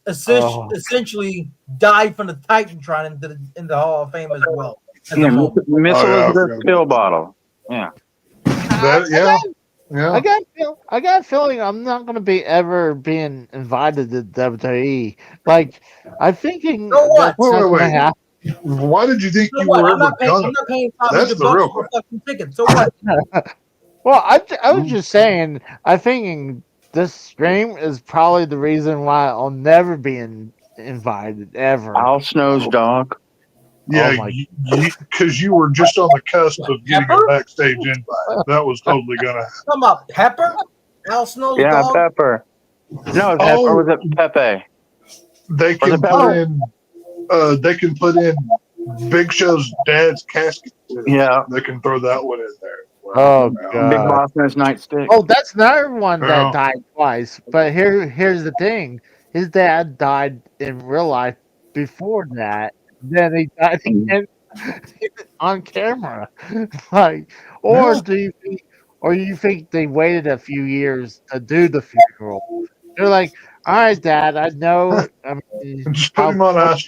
Essentially, died from the Titantron in the Hall of Fame as well. As a Yeah, moment. Miss Oh, yeah, I Elizabeth forgot. pill bottle. Yeah. that. Yeah, yeah. I got a feeling I'm not going to be ever being invited to WWE. Like, I'm thinking So what? that's not Wait. gonna happen. Why did you think So you what? were I'm ever not paying. gonna? I'm not paying That's $500 the real for a fucking ticket. So what? Well, I was just saying. I'm thinking this stream is probably the reason why I'll never be invited ever. Al Snow's dog. Yeah, my- because you were just on the cusp of getting a Pepper? backstage invite. That was totally gonna happen. Come up, Pepper. Al Snow's Yeah, dog. Pepper. No, Oh. or was it Pepe? They can the put in. They can put in Big Show's dad's casket. too. Yeah. They can throw that one in there. Oh, God. Big Boss Man's nightstick. Oh, that's another one that Yeah. died twice. But here's the thing: his dad died in real life before that. Then he died again on camera. Like, or Yeah. do you think they waited a few years to do the funeral? They're like, all right, Dad, I know. I mean, And just put him on ice.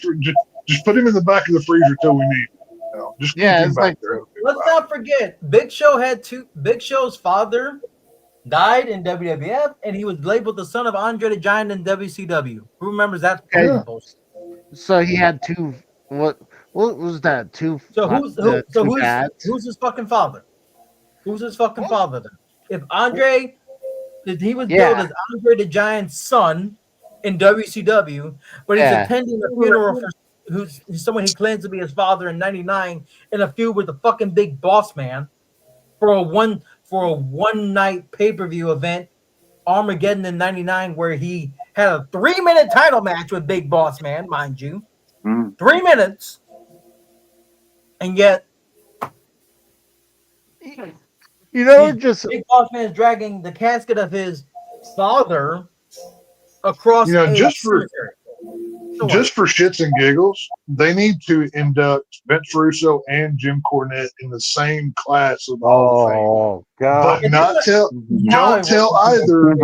Just put him in the back of the freezer till we need him. You know, just keep Yeah, him it's back like- there. Let's not forget, Big Show had two. Big Show's father died in WWF, and he was labeled the son of Andre the Giant in WCW. Who remembers that? Okay. Yeah. so he had two. What was that? Two. So who's two dads? who's his fucking father? Who's his fucking father then? If Andre, if he was billed as Andre the Giant's son in WCW, but he's Yeah. attending a funeral for who's someone he claims to be his father in '99 in a feud with the fucking Big Boss Man for a one night pay-per-view event, Armageddon in '99, where he had a 3-minute title match with Big Boss Man, mind you. Mm. 3 minutes, and yet You know, just Big Boss Man is dragging the casket of his father across You know, a just for- cemetery. So what? Just for shits and giggles, they need to induct Vince Russo and Jim Cornette in the same class of the Hall of Fame. oh God. But not tell, don't tell either.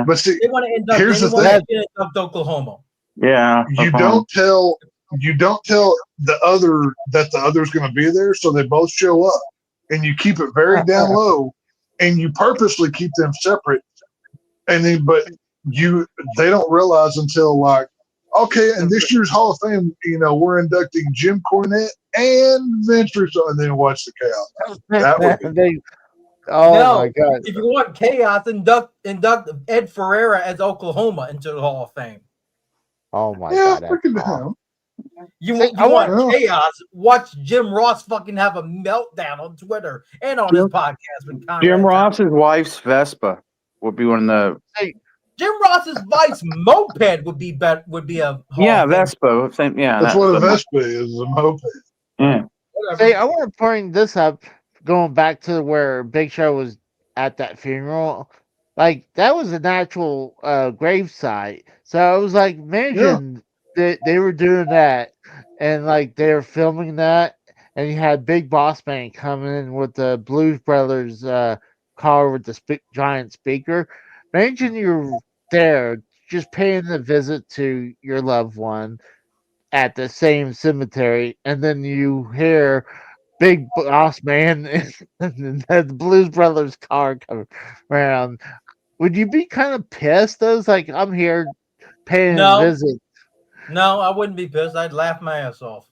But see, they want to induct here's the anyone thing. that induct Oklahoma. Yeah. you don't tell the other that the other's going to be there, so they both show up, and you keep it very down low, and you purposely keep them separate, and then they don't realize until like, okay, in this year's Hall of Fame, we're inducting Jim Cornette and Vince Russo, and then watch the chaos. That would be- Oh No, my God. If you want chaos, induct Ed Ferreira as Oklahoma into the Hall of Fame. Oh my Yeah, God. freaking that's hell. You See, I want want- chaos? Watch Jim Ross fucking have a meltdown on Twitter and on his podcast with Conrad. Jim Ross's wife's Vespa would be one of the Jim Ross's Vice moped would be a Hall of Fame. Vespa. Same, yeah. That's what a Vespa is, a moped. Yeah. Whatever. Hey, I want to bring this up, going back to where Big Show was at that funeral. Like, that was an actual gravesite. So I was like, imagine they were doing that, and like they were filming that, and you had Big Boss Man coming in with the Blues Brothers car with the giant speaker. Imagine you're there just paying a visit to your loved one at the same cemetery, and then you hear Big Boss Man and the Blues Brothers car come around. Would you be kind of pissed? I was like, I'm here paying No. a visit. No, I wouldn't be pissed. I'd laugh my ass off.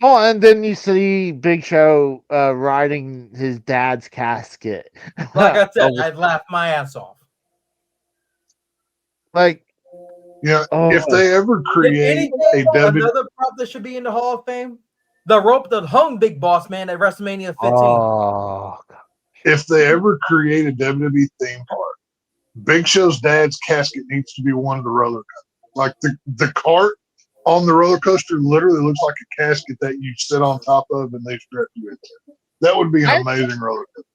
Oh, and then you see Big Show riding his dad's casket. Like I said, Oh, I'd laugh my ass off. like, Yeah, oh, if they ever create a W, Another prop that should be in the Hall of Fame, the rope that hung Big Boss Man at WrestleMania 15. oh, if they ever create a WWE theme park, Big Show's dad's casket needs to be one of the roller coasters. Like the cart on the roller coaster literally looks like a casket that you sit on top of and they strap you into. That would be an amazing roller coaster.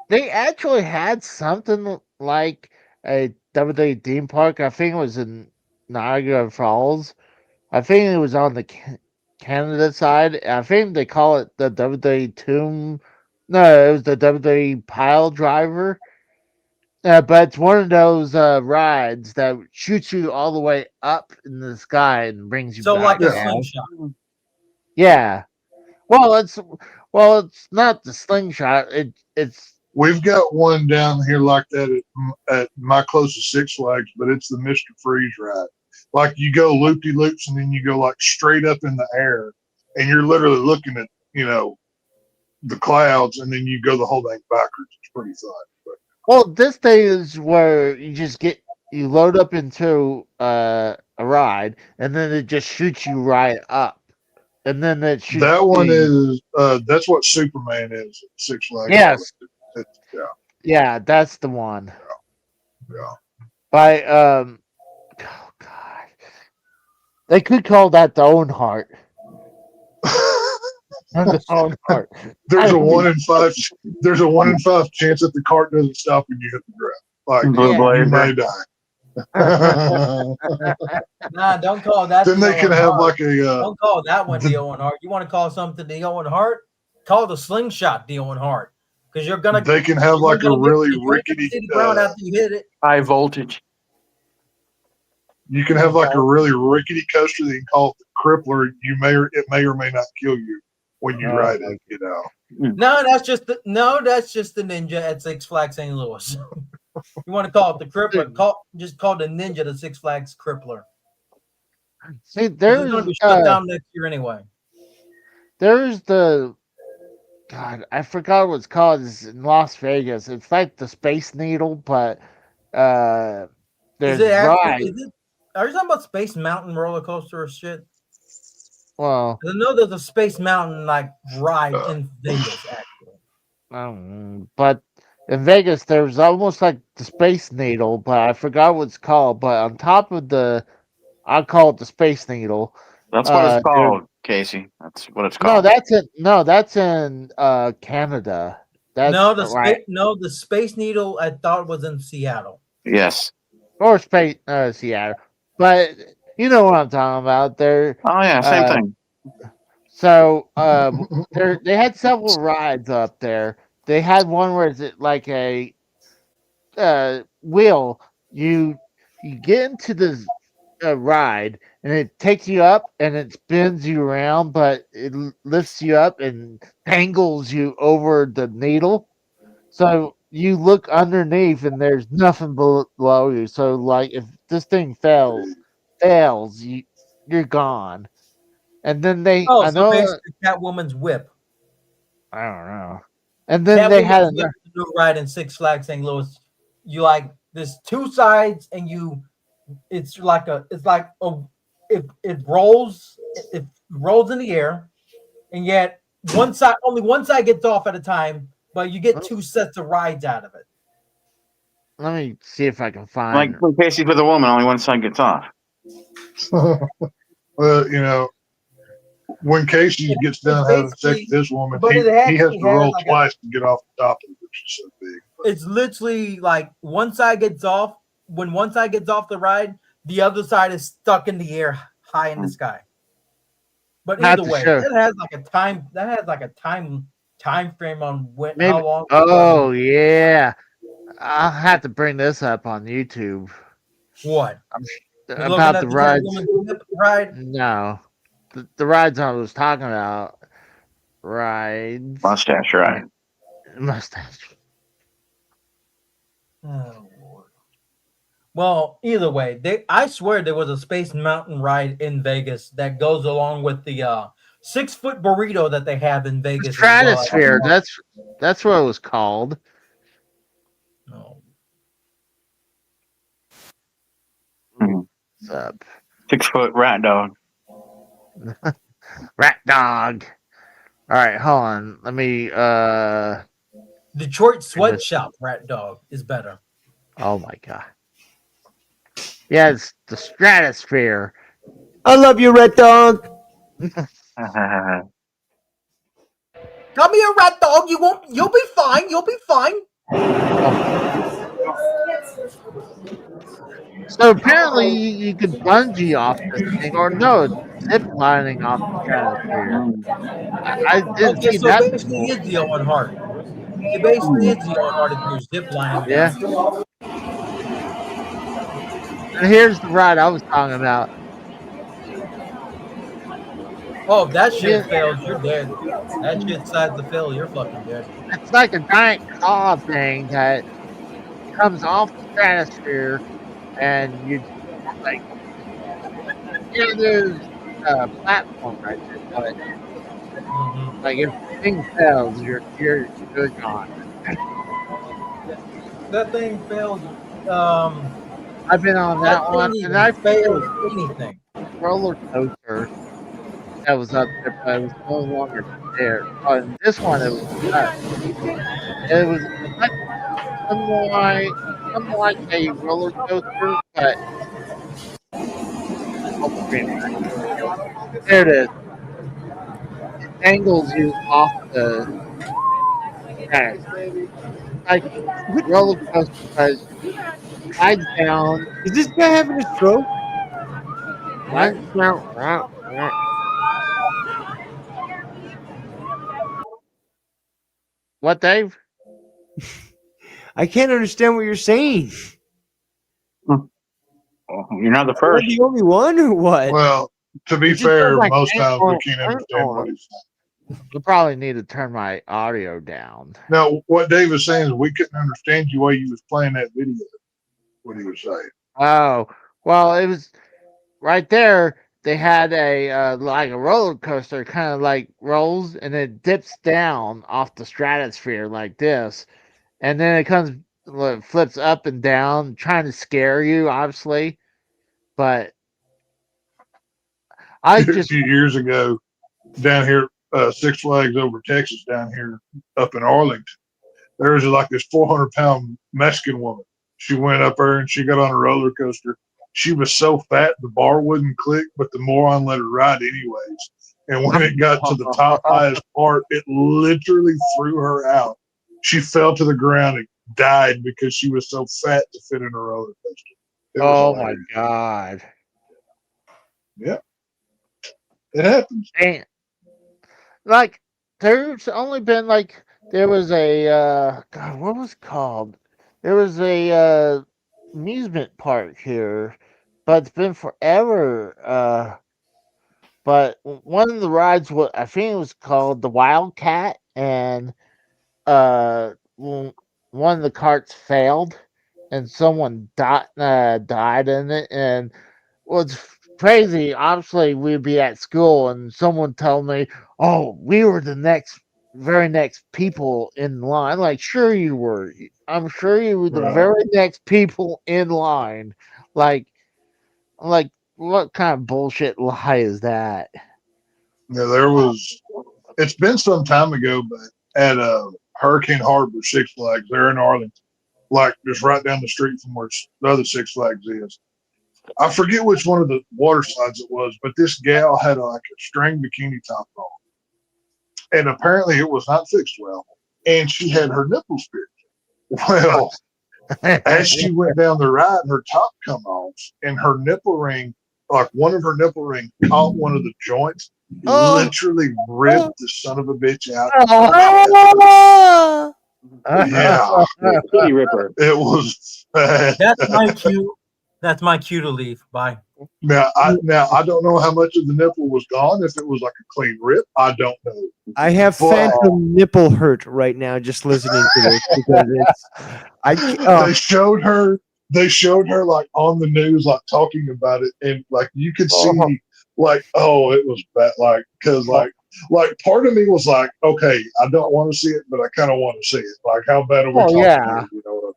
they actually had something like a WWE theme park. I think it was in Niagara Falls. I think it was on the Canada side. I think they call it the WWE Tomb. No, it was the WWE Pile Driver. But it's one of those rides that shoots you all the way up in the sky and brings you So back like a down. slingshot. Yeah. Well, it's not the slingshot. It's We've got one down here like that at my closest Six Flags, but it's the Mr. Freeze ride. Like you go loop de loops and then you go like straight up in the air, and you're literally looking at the clouds, and then you go the whole thing backwards. It's pretty fun. But well, this thing is where you load up into a ride, and then it just shoots you right up, and then it shoots. that one you. is that's what Superman is at Six Flags. Yes. Yeah. Yeah, that's the one. Yeah. By oh god, they could call that the own heart. The own heart. There's a 1 in 5. There's a 1 in 5 chance that the cart doesn't stop when you hit the ground. Like Blue Yeah. you may Blazer. die. Nah, don't call that. Then the they can Owen have Hart. like a Don't call that one the Owen Hart. You want to call something the Owen Hart? Call the slingshot the Owen Hart, because you're gonna. they can have like a you're gonna really get- you're gonna rickety see the ground after you hit it. High voltage. you can have like a really rickety coaster that you can call it the crippler. It may or may not kill you when you Oh, ride my it, you know. No, that's just the Ninja at Six Flags St. Louis. You want to call it the Crippler? Just call the Ninja the Six Flags Crippler. See, It's there's going to be shut down next year anyway. there's the God, I forgot what it's called. It's in Las Vegas. It's like the Space Needle, but there's Is it actually? rides. Are you talking about Space Mountain roller coaster or shit? Well, 'Cause I know there's a Space Mountain like ride in Vegas actually. But in Vegas, there's almost like the Space Needle, but I forgot what it's called. But on top of I call it the Space Needle. That's what it's there- called, Casey. That's what it's No, called. that's in Canada. That's right. The Space Needle I thought was in Seattle. Yes. Or Space Seattle. But you know what I'm talking about. There. Oh yeah, same Uh, thing. So they had several rides up there. They had one where it's like a wheel. You get into this ride and it takes you up and it spins you around, but it lifts you up and tangles you over the needle. So you look underneath and there's nothing below you. So like if this thing fails, you're gone. And then Oh, so basically Catwoman's whip. I don't know. And then they had Catwoman's whip is a new ride in Six Flags St. Louis. You like there's two sides and it rolls in the air, and yet only one side gets off at a time, but you get two sets of rides out of it. Let me see if I can find. Like when Casey's with a woman, only one side gets off. Well, you know, when Casey gets done having sex with this woman, but he it has actually to roll has like twice to get off the top of it, which is so big. It's literally like one side gets off. When one side gets off the ride, the other side is stuck in the air, high in the sky. But Not either to way, show. that has like a time frame on Maybe. how long. Oh yeah, I'll have to bring this up on YouTube What? You're looking about at the rides. Catwoman whip ride? No, the rides I was talking about. Rides. Mustache, right? Mustache. Oh, Lord. Well, either way, I swear there was a Space Mountain ride in Vegas that goes along with the 6-foot burrito that they have in The Vegas. As well. Stratosphere. That's what it was called. Oh. What's up? 6-foot rat dog. Rat dog. All right, hold on. Let me. Detroit Sweatshop Rat Dog is better. Oh my god. Yeah, it's the Stratosphere. I love you, Red Dog. Come here, Rat Dog. You'll be fine. You'll be fine. So apparently you could bungee off this thing, or no, zip lining off the Stratosphere. I didn't Okay, see so that basically, before. it's the Owen Hart. It basically is the Owen Hart if you're zip lining. Yeah. And here's the ride I was talking about. Oh, if that shit Yeah. fails, you're dead. That shit decides to fail, you're fucking dead. It's like a giant claw thing that comes off the Stratosphere, and you like, yeah, there's a platform right there, but Mhm. like if the thing fails, you're gone. That thing failed. I've been on that That one, thing and even I failed failed anything. roller coaster that was up there, but it was no longer there. On this one, it was it was like somewhat like a roller coaster, but there it is. It angles you off the track. Like roller coaster, but slides down. Is this guy having a stroke? Runs down. What, Dave? I can't understand what you're saying. You're not the Am I first. the only one or what? Well, to be It just fair, sounds like most times we Ant-Man. can't understand what he's saying. You probably need to turn my audio down. Now, what Dave was saying is we couldn't understand you while you was playing that video. What he was saying. Oh, well, it was right there. They had a like a roller coaster, kind of like rolls, and it dips down off the Stratosphere like this, and then it comes flips up and down, trying to scare you, obviously. But I A just few years ago, down here, Six Flags over Texas, down here up in Arlington, there was like this 400-pound Mexican woman. She went up there and she got on a roller coaster. She was so fat the bar wouldn't click, but the moron let her ride anyways. And when it got to the top highest part, it literally threw her out. She fell to the ground and died because she was so fat to fit in a roller coaster. It was oh my hilarious. god, Yep. It happens. and like there's only been like there was a God, what was it called? There was a amusement park here, but it's been forever. But one of the rides was I think it was called the Wildcat, and one of the carts failed, and someone died in it. And what's crazy, obviously, we'd be at school, and someone told me, "Oh, we were the very next people in line." Like, sure you were. I'm sure you were the Right. very next people in line. Like, what kind of bullshit lie is that? Yeah, there was. It's been some time ago, but at Hurricane Harbor, Six Flags, there in Arlington, like just right down the street from where the other Six Flags is. I forget which one of the water slides it was, but this gal had like a string bikini top on, and apparently it was not fixed well, and she had her nipples pierced. Well, as she went down the ride, her top come off, and her nipple ring, like one of her nipple ring, caught one of the joints. Oh. Literally ripped the son of a bitch out. Oh. Yeah, Kitty Ripper. it was bad. That's my cue. That's my cue to leave. Bye. Now I don't know how much of the nipple was gone. If it was like a clean rip, I don't know. I have But- phantom nipple hurt right now just listening to this because They showed her. They showed her like on the news, like talking about it, and like you could see like, oh, it was bad. Like, cause like part of me was like, okay, I don't want to see it, but I kind of want to see it. Like, how bad are we Oh, talking yeah. here? You know what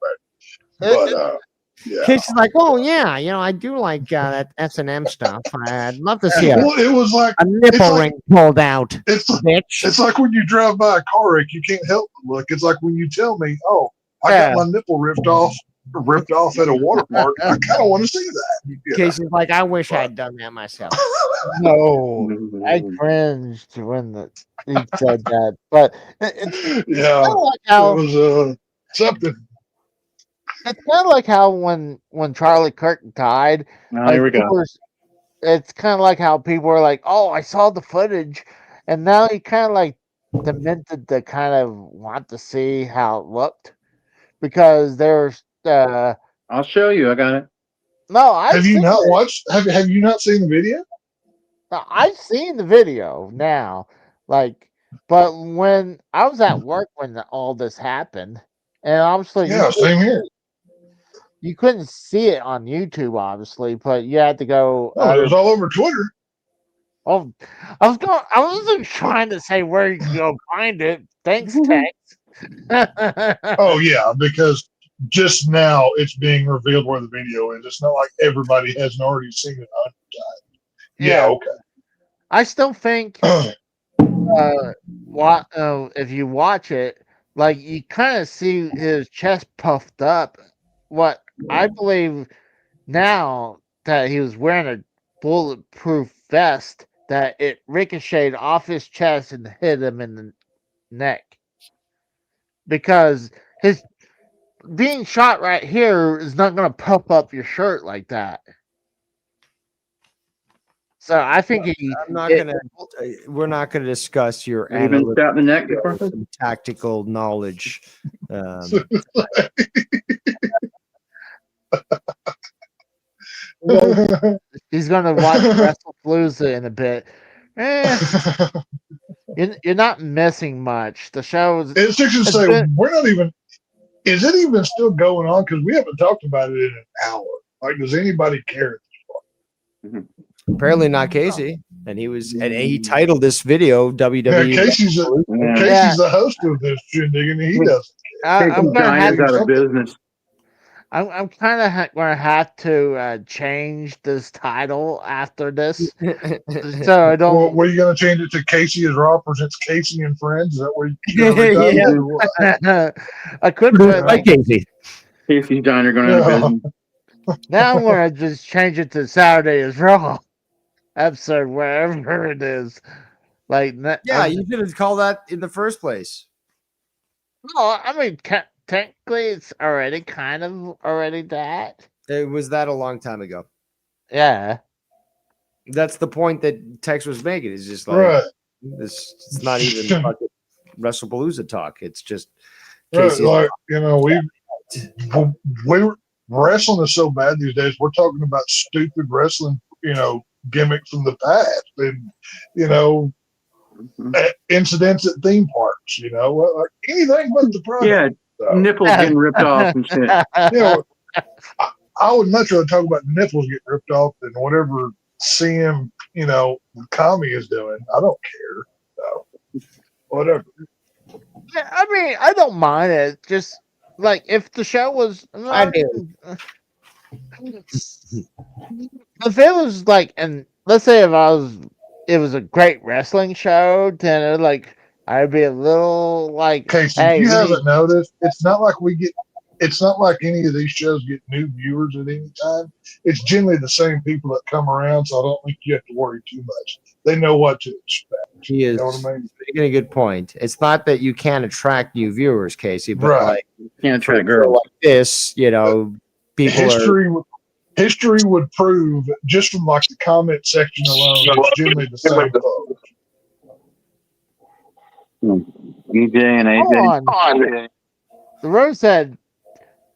I mean? But yeah. Casey's like, oh yeah, I do like that S&M stuff. I'd love to see Well, it was like a nipple like- ring pulled out, it's bitch. it's like when you drive by a car wreck, you can't help but look. It's like when you tell me, oh, I Yeah. got my nipple ripped off at a water park. I kind of want to see that. You know? Casey's like, I wish I'd done that myself. No, I cringed when he said that, but it's Yeah, kind of like it how was something. it's kind of like how when Charlie Kirk died, Oh, here we go. people were- it's kind of like how people were like, "Oh, I saw the footage," and now he kind of like demented to kind of want to see how it looked because there's I'll show you. I got it. no, I've Have you seen not it. watched? Have you not seen the video? Now, I've seen the video now, like, but when I was at work when all this happened, and obviously Yeah, same here. you couldn't see it on YouTube, obviously, but you had to go. Oh, it was all over Twitter. Oh, I wasn't trying to say where you can go find it. Thanks, Tex. Oh yeah, because just now it's being revealed where the video is. It's not like everybody hasn't already seen it 100 times. Yeah, okay. I still think if you watch it, like you kind of see his chest puffed up. What I believe now that he was wearing a bulletproof vest, that it ricocheted off his chest and hit him in the neck. Because his being shot right here is not going to puff up your shirt like that. So I think I'm not it- gonna. We're not gonna discuss your Have you been analytical shot in the neck before? and tactical knowledge. he's going to watch WrestlePalooza in a bit. You're not missing much. The show's It's just to It's say been- we're not even. Is it even still going on? Because we haven't talked about it in an hour. Like, does anybody care? Apparently not Casey, and he titled this video Yeah, WWE. Casey's the host of this shindig, and he doesn't. I'm Casey going to have Diner's out of business. I'm kind of going to have to change this title after this, so I Well, don't. were you going to change it to Casey as Raw presents Casey and Friends? Is that what you're going to Yeah. I could Yeah. put Casey. Casey Diner going out of Yeah. business. now. I'm going to just change it to Saturday is Raw episode wherever it is. Like Yeah, you should have called that in the first place. no, I mean technically it's already kind of already that. It was that a long time ago. Yeah. That's the point that Tex was making. It's just like Right. this. It's not even fucking WrestlePalooza talk. It's just Right, Casey. like, we wrestling is so bad these days. We're talking about stupid wrestling, gimmicks from the past, and incidents at theme parks. Like anything but the product. Yeah, So, nipples getting ripped off and shit. I would much rather talk about nipples getting ripped off than whatever CM, Kami is doing. I don't care. So, whatever. Yeah, I mean, I don't mind it. Just like if the show was, I do. If it was like, and let's say it was a great wrestling show, then I'd be a little like, Casey, hey, if you we haven't noticed, it's not like it's not like any of these shows get new viewers at any time. It's generally the same people that come around, so I don't think you have to worry too much. They know what to expect. He is You know what I mean? making a good point. It's not that you can't attract new viewers, Casey, but Right. like Can't for attract a show girls. like this, people History would prove, just from like the comment section alone, it's generally the same folks. EJ and AJ. Hold on. The Rose said,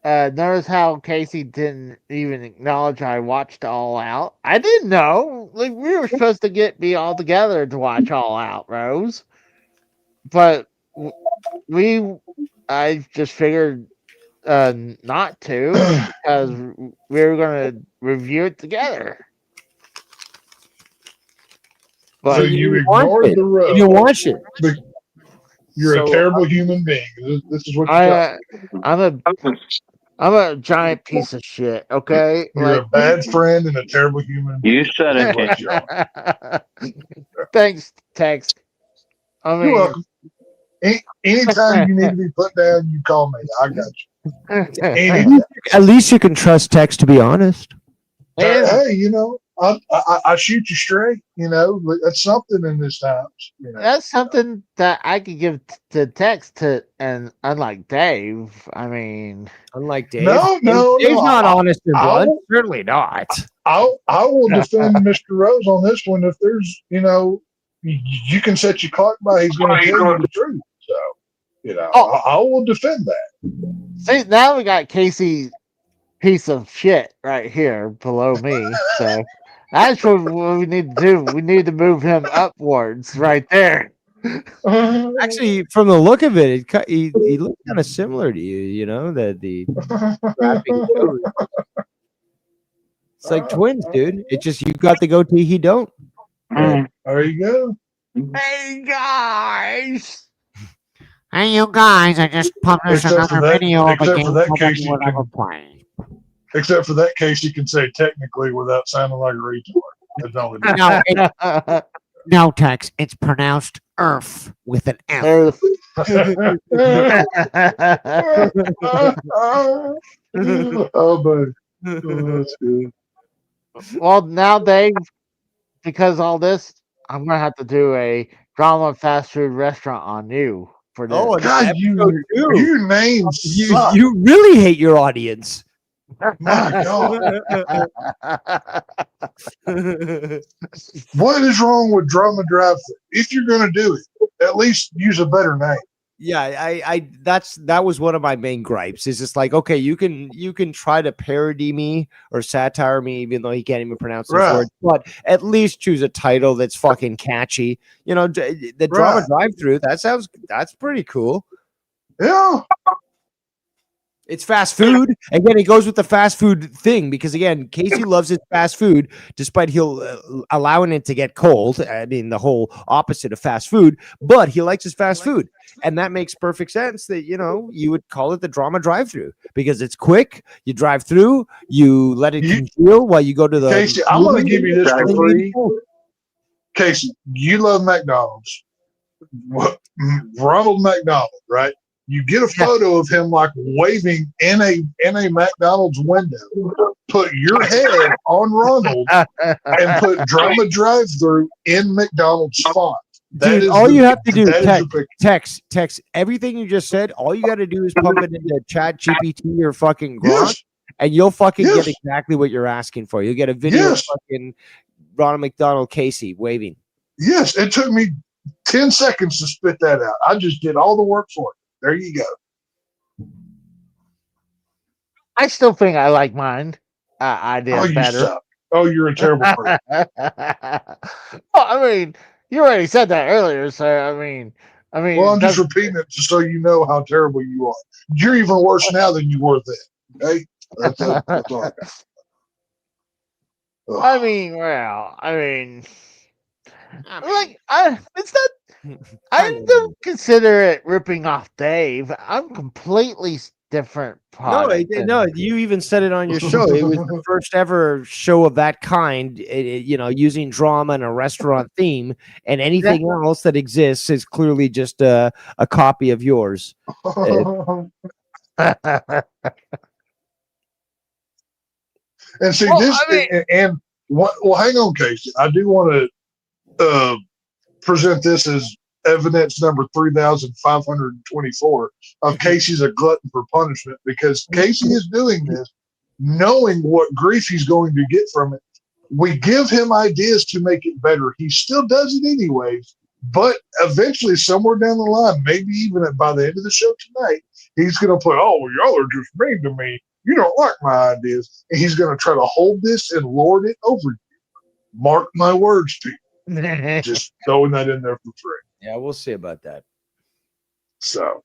notice how Casey didn't even acknowledge I watched All Out. I didn't know. Like we were supposed to be all together to watch All Out, Rose. But I just figured not to because we were going to review it together. So But you didn't watch ignored it. the You rub. didn't watch it. You're So, a terrible human being. This is what you I, got. I'm a giant piece of shit. Okay, You're a bad friend and a terrible human being. You said Is it. what you are. Thanks, Tex. I You're mean, welcome. Anytime you need to be put down, you call me. I got you. Anytime. at least you can trust Tex to be honest. and Hey, I shoot you straight. That's something in this times. that's something that I could give to Tex and unlike Dave, I mean, Unlike Dave. No, Dave's not honest and I blunt. will- Certainly not. I will defend Mr. Rose on this one. If there's, you can set your clock by. He's going to tell you the truth. So, I will defend that. see, now we got Casey piece of shit right here below me. So that's what we need to do. We need to move him upwards right there. Actually, from the look of it, he looks kind of similar to you. You know the rapping shows. It's like twins, dude. It's just you got the goatee, he don't. Mm. There you go. Hey guys! Hey, you guys, I just published Except for another that- video of a except game for that called case, you Whatever can- Play. Except for that case, you can say technically without sounding like a retard. That's all it is. No, no, Tex, it's pronounced Earth with an F. Earth. Oh, buddy. Oh, that's good. Well, now, Dave, because all this, I'm gonna have to do a drama fast food restaurant on you for this. Oh, God, you names suck. You really hate your audience. My God. What is wrong with drama drive? If you're going to do it, at least use a better name. Yeah, that was one of my main gripes. Is just like, okay, you can try to parody me or satire me, even though he can't even pronounce those Right. words. But at least choose a title that's fucking catchy. The drama Right. drive-through. That's pretty cool. Yeah. It's fast food. Again, it goes with the fast food thing because again, Casey loves his fast food, despite he'll allowing it to get cold. I mean, the whole opposite of fast food, but he likes his fast food, and that makes perfect sense. That you would call it the drama drive-through because it's quick. You drive through, you let it congeal while you go to the. Casey, I'm going to give you this for free. movie. Casey, you love McDonald's. Ronald McDonald, right? You get a photo of him like waving in a McDonald's window. Put your head on Ronald and put drama drive-through in McDonald's font. That Dude, is all the- you have to do, that is the picture. text everything you just said. All you got to do is pump it into Chat GPT or fucking Grok, Yes. and you'll fucking Yes. get exactly what you're asking for. You'll get a video Yes. of fucking Ronald McDonald Casey waving. Yes, it took me 10 seconds to spit that out. I just did all the work for it. There you go. I still think I like mine idea Oh, you better. suck. Oh, you're a terrible person. Well, I mean, you already said that earlier, so I mean, Well, I'm just that's- repeating it just so you know how terrible you are. You're even worse now than you were then. Okay? That's all I got. Ugh. I mean, well, I mean, like, it's not. I don't consider it ripping off Dave. I'm completely different. No, you even said it on your show. It was the first ever show of that kind, using drama and a restaurant theme, and anything else that exists is clearly just a copy of yours. And see Well, this, I mean- and what? Well, hang on, Casey. I do want to present this as evidence number 3,524 of Casey's a glutton for punishment because Casey is doing this knowing what grief he's going to get from it. We give him ideas to make it better. He still does it anyways, but eventually, somewhere down the line, maybe even by the end of the show tonight, he's going to put, "Oh, well, y'all are just mean to me. You don't like my ideas," and he's going to try to hold this and lord it over you. Mark my words, people. Just throwing that in there for free. Yeah, we'll see about that. So,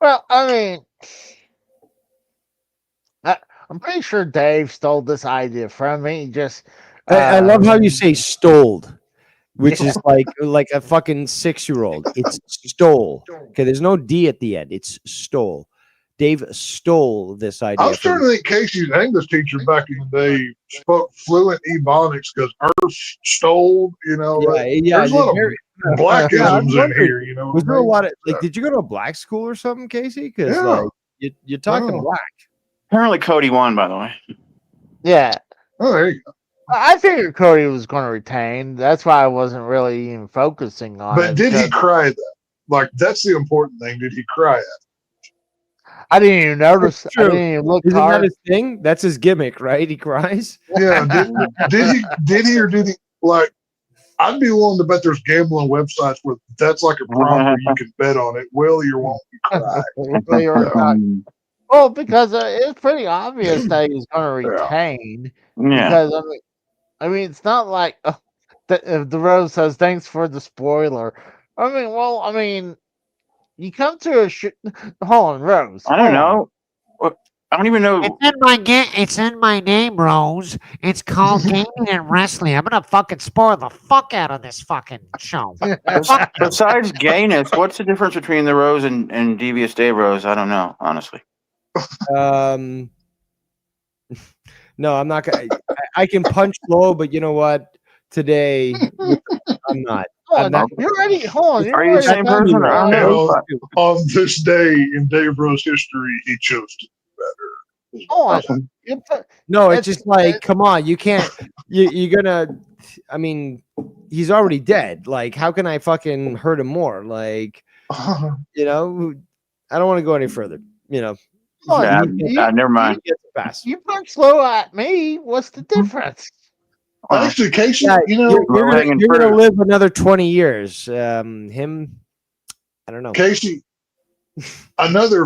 Well, I mean, I'm pretty sure Dave stole this idea from me. Just I love how you say stoled. which is like a fucking 6-year-old. It's stole. Okay, there's no D at the end. It's stole. Dave stole this idea. I was starting to think Casey's English teacher back in the day spoke fluent Ebonics because Earth stole, Yeah, like, yeah. there's a lot of very- blackisms in wondered, here, you know. Was what there I a mean? lot of did you go to a black school or something, Casey? Because Yeah. like you're talking Oh. black. Apparently, Cody won, by the way. Yeah. Oh, there you go. I figured Cody was going to retain. That's why I wasn't really even focusing on But it. did he because cry at that? Like, that's the important thing. Did he cry at it? I didn't even notice. That's I true. didn't even look Isn't that hard. his thing? That's his gimmick, right? He cries. Yeah, did he or did he, like, I'd be willing to bet there's gambling websites where that's like a prompt where you can bet on it. Will you or won't you cry? They were not- Yeah. well, because it's pretty obvious that he's going to retain. Because I mean, it's not like if the Rose says thanks for the spoiler. I mean, you come to a hold on, Rose. I don't hold on. know. I don't even know. It's in my name, Rose. It's called gaming and wrestling. I'm gonna fucking spoil the fuck out of this fucking show. Besides gayness, what's the difference between the Rose and Devious Dave Rose? I don't know, honestly. No, I'm not gonna. I can punch low, but you know what? Today, I'm not. Hold I'm on, not. you're already. Hold on. Are you the same person? I don't know. On this day in Dave Rose history, he chose to do better. Hold on. You put- No, it's That's- just like, come on, you can't. You're gonna. I mean, he's already dead. Like, how can I fucking hurt him more? Like, I don't want to go any further. hold Yeah, on, never mind. He gets a pass. you punch low at me. What's the difference? Actually, Casey, Yeah, you're low-hanging gonna fruit. live another 20 years. Him, I don't know. Casey, another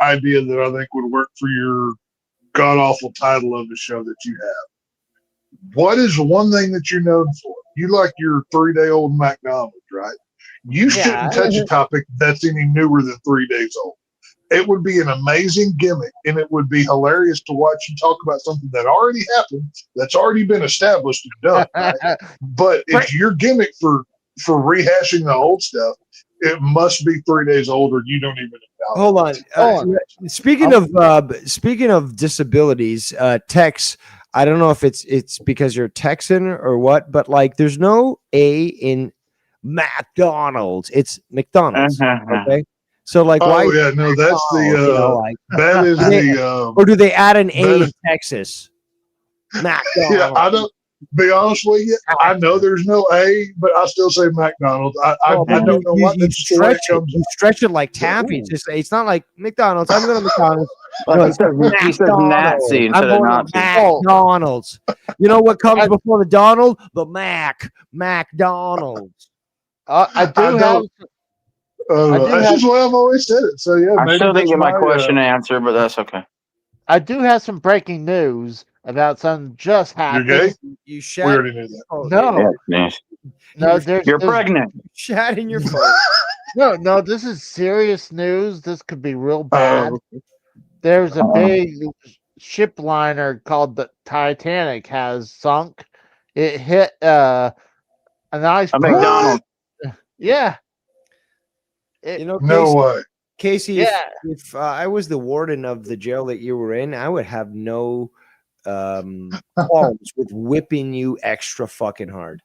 idea that I think would work for your god awful title of the show that you have. What is one thing that you're known for? You like your 3-day-old McDonald's, right? You shouldn't touch a topic that's any newer than 3 days old. It would be an amazing gimmick, and it would be hilarious to watch you talk about something that already happened, that's already been established and done. Right? But if your gimmick for rehashing the old stuff, it must be 3 days old, or you don't even know. Hold on. Speaking of disabilities, Tex. I don't know if it's because you're Texan or what, but like, there's no A in McDonald's. It's McDonald's. Okay. So like, Oh why? yeah, no, that's that is the Or do they add an A that in is- Texas? McDonald's. yeah. I don't. Be honest with you, I know there's no A, but I still say McDonald's. I don't know why you that's just the way it comes. You stretch it like taffy. It's not like McDonald's. I'm going to McDonald's. No, He says Nazi I'm instead of going Nazi. to McDonald's. You know what comes before the Donald? The McDonald's. I do I have. don't- do that's have- just the way I've always said it. So yeah, I maybe still didn't that's get my my, question answered, but that's okay. I do have some breaking news about something just You're happened. gay. You We shat. already knew that. No, Yes. no, there's You're there's- pregnant. Shat in your phone. No, this is serious news. This could be real bad. There's a big ship liner called the Titanic has sunk. It hit an A iceberg. McDonald's. Yeah. You know, No way. Casey, Yeah. if I was the warden of the jail that you were in, I would have no qualms with whipping you extra fucking hard.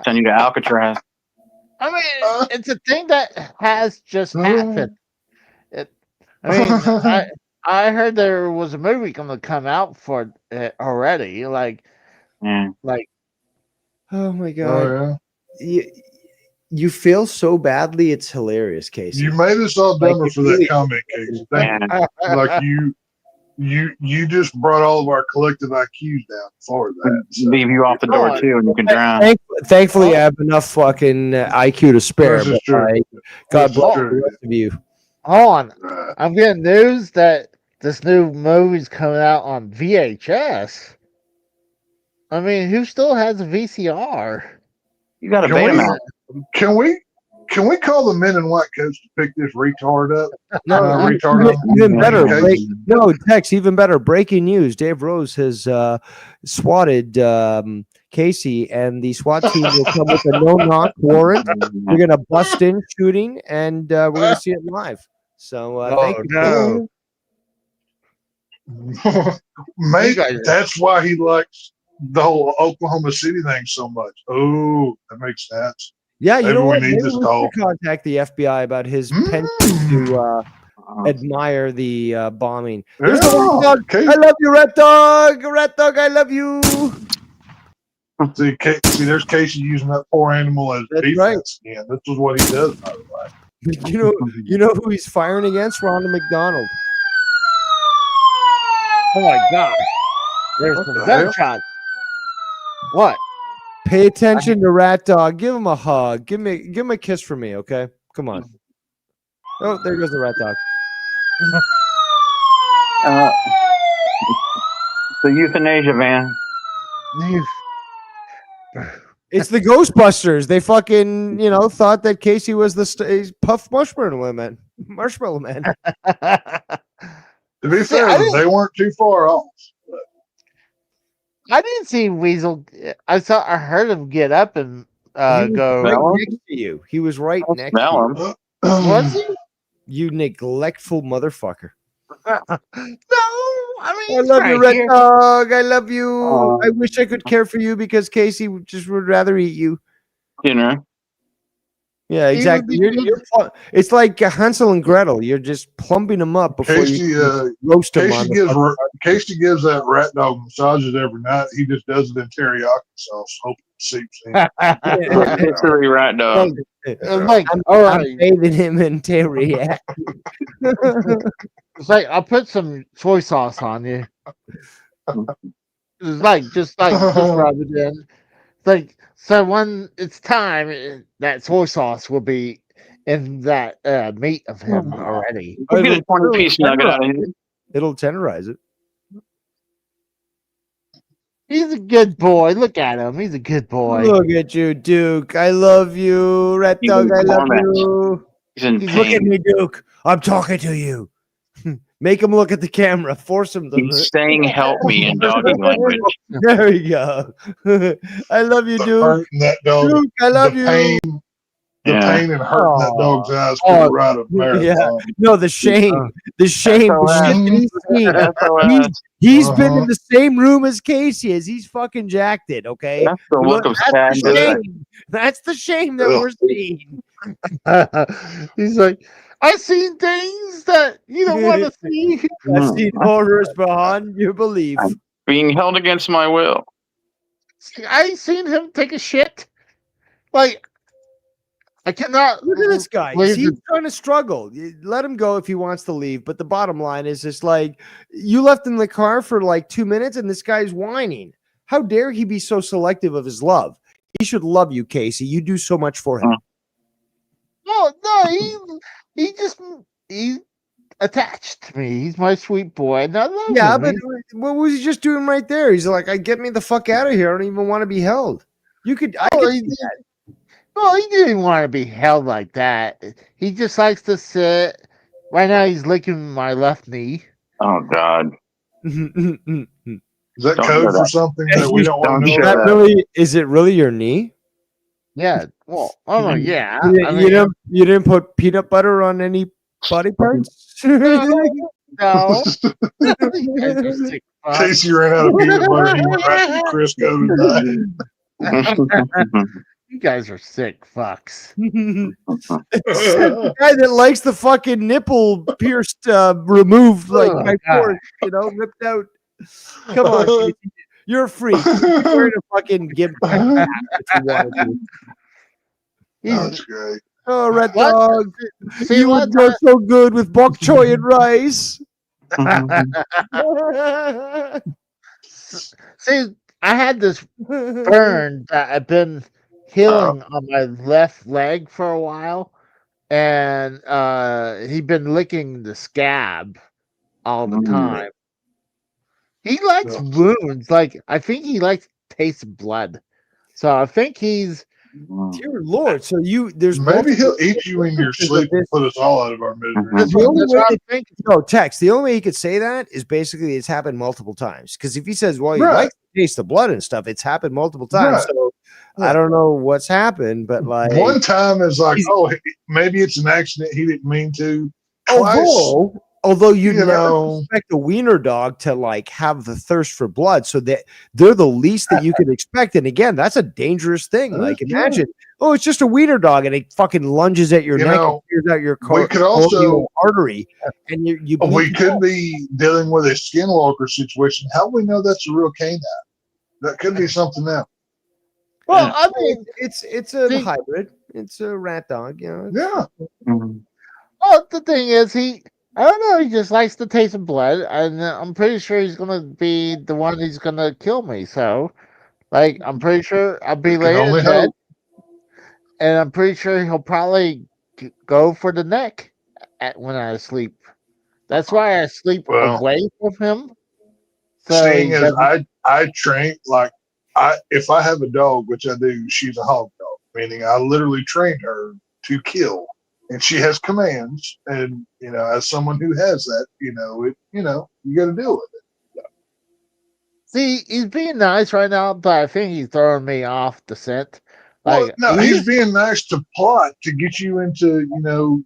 Send you to Alcatraz. I mean, it's a thing that has just happened. I heard there was a movie going to come out for it already. Like, Yeah. Oh my god. Oh You feel so badly, it's hilarious, yeah. Casey. You made us all dumber Like, for that really- comment, Casey. Thank Man. you. Like you just brought all of our collective IQs down for that. So. Leave you off the door Oh, too, and you can drown. Thankfully, I have enough fucking IQ to spare. This is But true. God This is bless true. the rest of you. hold on. Right. I'm getting news that this new movie's coming out on VHS. I mean, who still has a VCR? You got a Can we- Betamax. Can we call the men in white coats to pick this retard up? No, retard even better. Okay. No, Tex, even better. Breaking news: Dave Rose has swatted Casey, and the SWAT team will come with a no-knock warrant. We're gonna bust in, shooting, and we're gonna see it live. So thank you. no. Mate, guys- that's why he likes the whole Oklahoma City thing so much. Oh, that makes sense. Yeah, you Maybe know we what? need Maybe this we call. should contact the FBI about his penchant to admire the bombing. There's the Yeah, rat dog. Casey- I love you, rat dog. Rat dog, I love you. See, there's Casey using that poor animal as That's defense again. This is what he does, by the way. You know who he's firing against? Ronald McDonald. Oh my god. There's What some the hell? gunshots. What? Pay attention to Rat Dog. Give him a hug. Give him a kiss for me, okay? Come on. Oh, there goes the Rat Dog. The euthanasia van. It's the Ghostbusters. They fucking, thought that Casey was the Puff Marshmallow Man. Marshmallow Man. To be fair, I didn't- they weren't too far off. I didn't see Weasel. I heard him get up and He was go. right Smell him? next to you. He was right next Smell to him. you. Was he? You neglectful motherfucker. No, I mean, I he's love you, right Red here. Dog. I love you. Aw. I wish I could care for you because Casey just would rather eat you. You know. Yeah, He would exactly. be- It's like Hansel and Gretel. You're just plumping them up before Casey, you roast them on Casey gives that rat dog massages every night. He just does it in teriyaki sauce, hoping it seeps in. History rat dog. It's like, I'm, all I'm right. bathing him in teriyaki. It's like I'll put some soy sauce on you. Just rub it in. It's like, so when it's time, that soy sauce will be in that meat of him already. We'll get a 20-piece nugget out of here. It'll tenderize it. He's a good boy. Look at him. He's a good boy. Look at you, Duke. I love you. Red He's Dog, in I love torment. you. He's in Look at pain. me, Duke. I'm talking to you. Make him look at the camera. Force him to. He's saying "help me" in doggy language. There we go. I love you, Duke. Hurting that dog. Duke, I love the you. pain, the Yeah. pain and hurting that dog's eyes Oh, could right up there. yeah. No, the shame. The shame. The SOS. shit that he's seen. SOS. He's been in Uh-huh. the same room as Casey as he's fucking jacked it, okay? That's the look of That's the sadness. shame. That's the shame that we're seeing. He's like, I've seen things that you don't want to see. I've seen horrors beyond your belief. Being held against my will. I seen him take a shit. Like, I cannot Look at this guy. believe He's that- trying to struggle. Let him go if he wants to leave. But the bottom line is just like you left in the car for like 2 minutes and this guy's whining. How dare he be so selective of his love? He should love you, Casey. You do so much for him. No, he attached to me. He's my sweet boy, and I love Yeah, him. but what was he just doing right there? He's like, get me the fuck out of here. I don't even want to be held. You could, I Well, could he see that. Well, he didn't want to be held like that. He just likes to sit. Right now, he's licking my left knee. Oh God. Is that Don't code do for that. something that we don't want Don't to show know That about? that. really, is it really your knee? Yeah. Well, oh yeah. You, I you mean, didn't, you didn't put peanut butter on any body parts? no. You guys are sick fucks. Casey ran out of peanut butter. He went right to Crisco tonight. You guys are sick fucks. The guy that likes the fucking nipple pierced, removed like Oh, by God. force, ripped out. Come on, Casey. You're free. You're wearing a fucking gimp if you wanted to. That's great. Oh, Red What? Dog, See you what? would go so good with bok choy and rice. See, I had this burn that I've been healing on my left leg for a while, and he'd been licking the scab all the time. He likes Yeah. wounds. Like, I think he likes to taste blood. So I think he's Dear Lord, so there's Maybe he'll multiple eat you in your instances of sleep and this. put us all out of our misery. that's The what, only that's way what I'm thinking. No, Tex. The only way he could say that is basically it's happened multiple times. Because if he says, "Well, he Right. likes to taste the blood and stuff. It's happened multiple times. Right. So I don't know what's happened, but like One time is like, he's- oh, maybe it's an accident. He didn't mean to. Twice, although you you never know. expect a wiener dog to like have the thirst for blood, so that they're the least that you could expect. And again, that's a dangerous thing. Like Yeah. imagine, oh, it's just a wiener dog, and it fucking lunges at your You neck know, and tears out your we could also- coronal artery, and you bleed we to could death. be dealing with a skinwalker situation. How do we know that's a real canine? That could be something else. Well, I mean, It's a See- hybrid. It's a rat dog. You know. Yeah. Mhm. well, the thing is, I don't know, he just likes the taste of blood, and I'm pretty sure he's gonna be the one who's gonna kill me. So, like, I'm pretty sure I'll be Can laying only in bed, hope. and I'm pretty sure he'll probably go for the neck when I sleep. That's why I sleep Well, away from him. So Seeing he as doesn't- I train like if I have a dog, which I do, she's a hog dog, meaning I literally trained her to kill, and she has commands. And as someone who has that, you got to deal with it. see, he's being nice right now, but I think he's throwing me off the scent. Well, Like, no, he's being nice to plot to get you into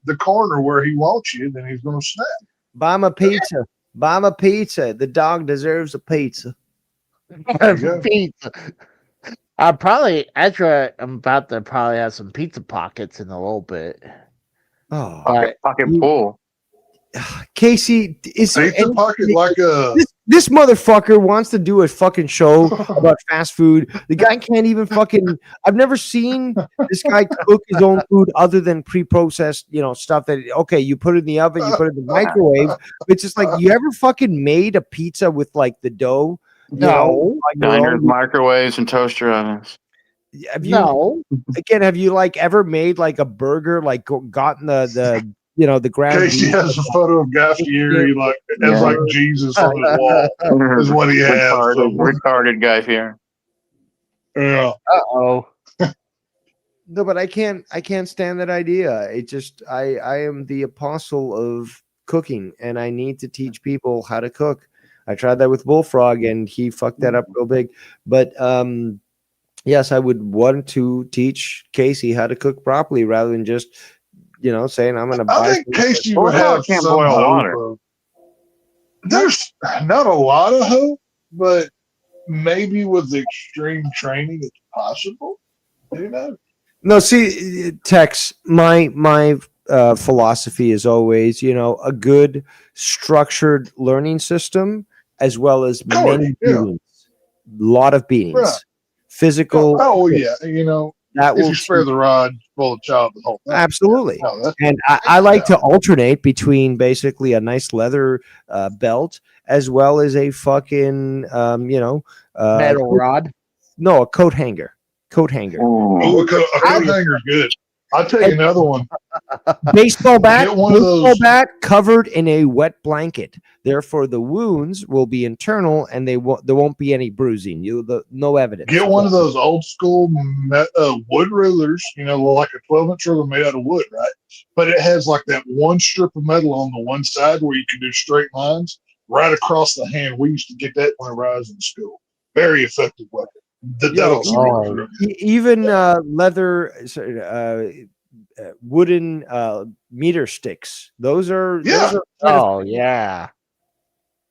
the corner where he wants you. Then he's going to snap. Buy him a pizza. Buy him a pizza. The dog deserves a pizza. There you go. pizza. I probably actually I'm about to probably have some pizza pockets in a little bit. Oh, Pocket full. Casey, is there Pizza pocket like a this motherfucker wants to do a fucking show about fast food. The guy can't even fucking. I've never seen this guy cook his own food other than pre-processed, stuff that okay, you put it in the oven, you put it in the microwave. It's just like you ever fucking made a pizza with like the dough? No. on your Diners, own? microwaves, and toaster ovens. Have you No, again? Have you like ever made like a burger? Like gotten the ground Casey beef? has a photo of Guy Fieri like Yeah. as like Jesus on his wall is what he has. Retarded guy here. Yeah. uh-oh. No, but I can't stand that idea. It just I am the apostle of cooking, and I need to teach people how to cook. I tried that with Bullfrog, and he fucked that up real big. But yes, I would want to teach Casey how to cook properly rather than just saying I'm going to buy. I think Casey would Bullfrog have can't some boil hope water. of- There's not a lot of hope, but maybe with extreme training, it's possible. Who knows? No, see, Tex, my philosophy is always, a good structured learning system as well as Course, many yeah. beatings, a lot of beatings, Right. physical. Oh yeah, that if will you spare the rod, full of child, the whole thing. absolutely. No, that's And I like to alternate between basically a nice leather belt as well as a fucking Metal rod. no, a coat hanger. Coat hanger. Oh, a coat hanger's good. I'll take another one. Baseball bat, Get one of baseball those- bat covered in a wet blanket. Therefore, the wounds will be internal, and there won't be any bruising. No evidence. Get one of those old school wood rulers, like a 12-inch ruler made out of wood, right? But it has like that one strip of metal on the one side where you can do straight lines right across the hand. We used to get that whenever I was in school. Very effective weapon. Even leather, wooden meter sticks. Those are Oh yeah.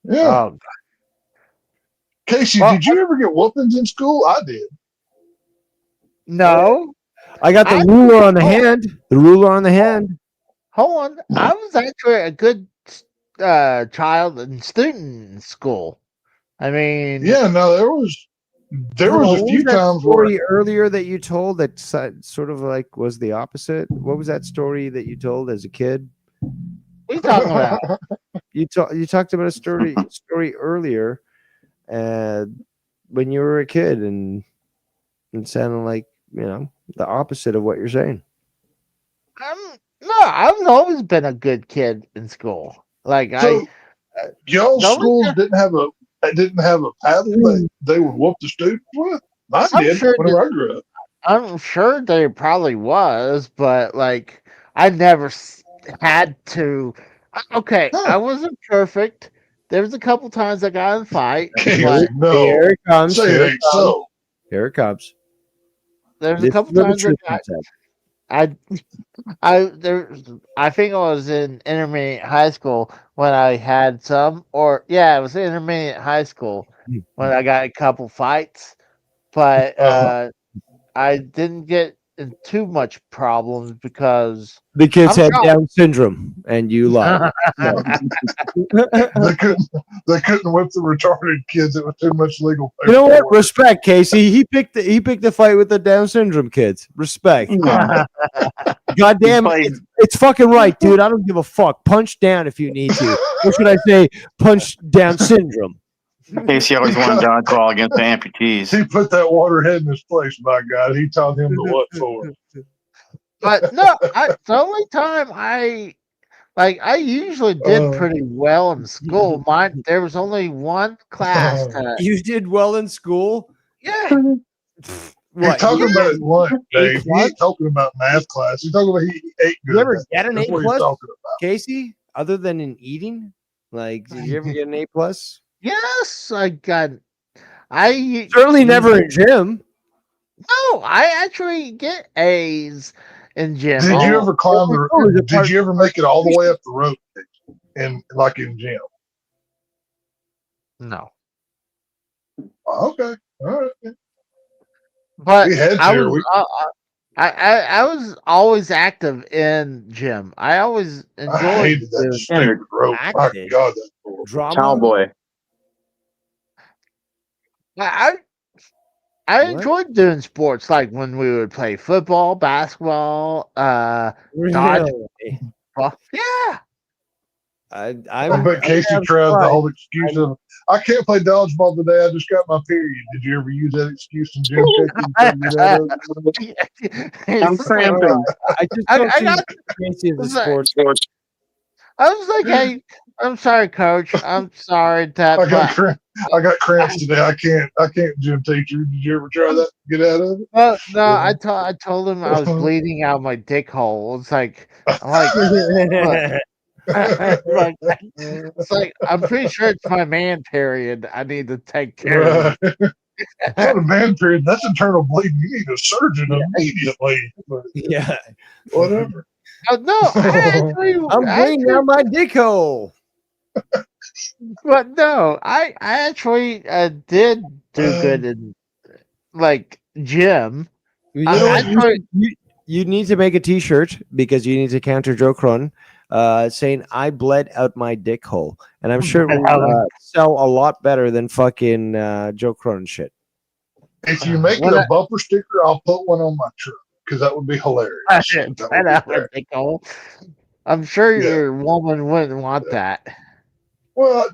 Yeah. Oh, Casey, Well, did you ever get whoopings in school? I did. no. I got the I- ruler on the hand. The ruler on the hand. Hold on. I was actually a good child and student in school. I mean, Yeah, no, there was What a was few that times where story earlier that you told that sort of like was the opposite. What was that story that you told as a kid? what are you talking about? You talked about a story earlier, when you were a kid, and it sounded like the opposite of what you're saying. No, I've always been a good kid in school. Like so y'all No, schools didn't have a paddle that they would whoop the students with? Mine I'm did sure whenever I grew up. I'm sure there probably was, but like I never had to. Okay, Huh. I wasn't perfect, there was a couple times I got in a fight, Casey, but no. Here it comes. Say Here it it ain't comes. so. Here it comes. there's a This is couple where the times truth comes out. I think I was in intermediate high school when I had some, or yeah, it was intermediate high school when I got a couple fights, but Uh-huh. I didn't get in too much problems because The kids I'm had tall. Down syndrome, and you lied. No. They couldn't whip the retarded kids. It was too much legal You know what? paperwork. Respect, Casey. He picked the fight with the Down syndrome kids. Respect. Yeah. Goddamn, Played- it's fucking right, dude. I don't give a fuck. Punch down if you need to. Or should I say, punch Down syndrome? Casey always wanted dodgeball against the amputees. He put that waterhead in his place, by God. He taught him the what for. But no, the only time I usually did pretty well in school. There was only one class. You did well in school. Yeah, He's What? talking about his lunch, A Dave. He plus? ain't talking about math class. He's talking about he ate good. You ever that get day. an That's A what he's plus, talking about. Casey? Other than in eating, like, did you ever get an A plus? yes, I got. I Certainly never in gym. No, I actually get A's in gym. Did you ever climb Oh, the? the Did you ever make it all the way up the rope, in like in gym? No, Okay, all right. but We had I to. was. I was always active in gym. I always I enjoyed. hated that the- stupid rope. My active. God, that's horrible. Drama. Cowboy. I What? enjoyed doing sports like when we would play football, basketball, Really? well, yeah. I'm, I bet Casey I'm tried the surprised. whole excuse of I can't play dodgeball today. I just got my period. Did you ever use that excuse in gym? I'm cramping. I just I- don't I see got- Casey as a Sorry. sports. I was like, hey, I'm sorry, coach. I'm sorry that, I got cramps today. I can't, gym teacher. Did you ever try that? Get out of it? well, no, Yeah. I told him I was bleeding out my dick hole. It's like, I'm like, like, it's like I'm pretty sure it's my man period. I need to take care of. Right. It's not a man period. That's internal bleeding. You need a surgeon immediately. But Yeah. whatever. Oh, no, I actually, I'm bleeding out my dick hole. but no, I actually did do good in like gym. You know what? actually- You need to make a T-shirt because you need to counter Joe Crun, saying "I bled out my dick hole," and I'm sure it will sell a lot better than fucking Joe Crun shit. If you make it a bumper sticker, I'll put one on my truck because that would be hilarious. That would I be know, great. dick hole. I'm sure Yeah. your woman wouldn't want that. Well,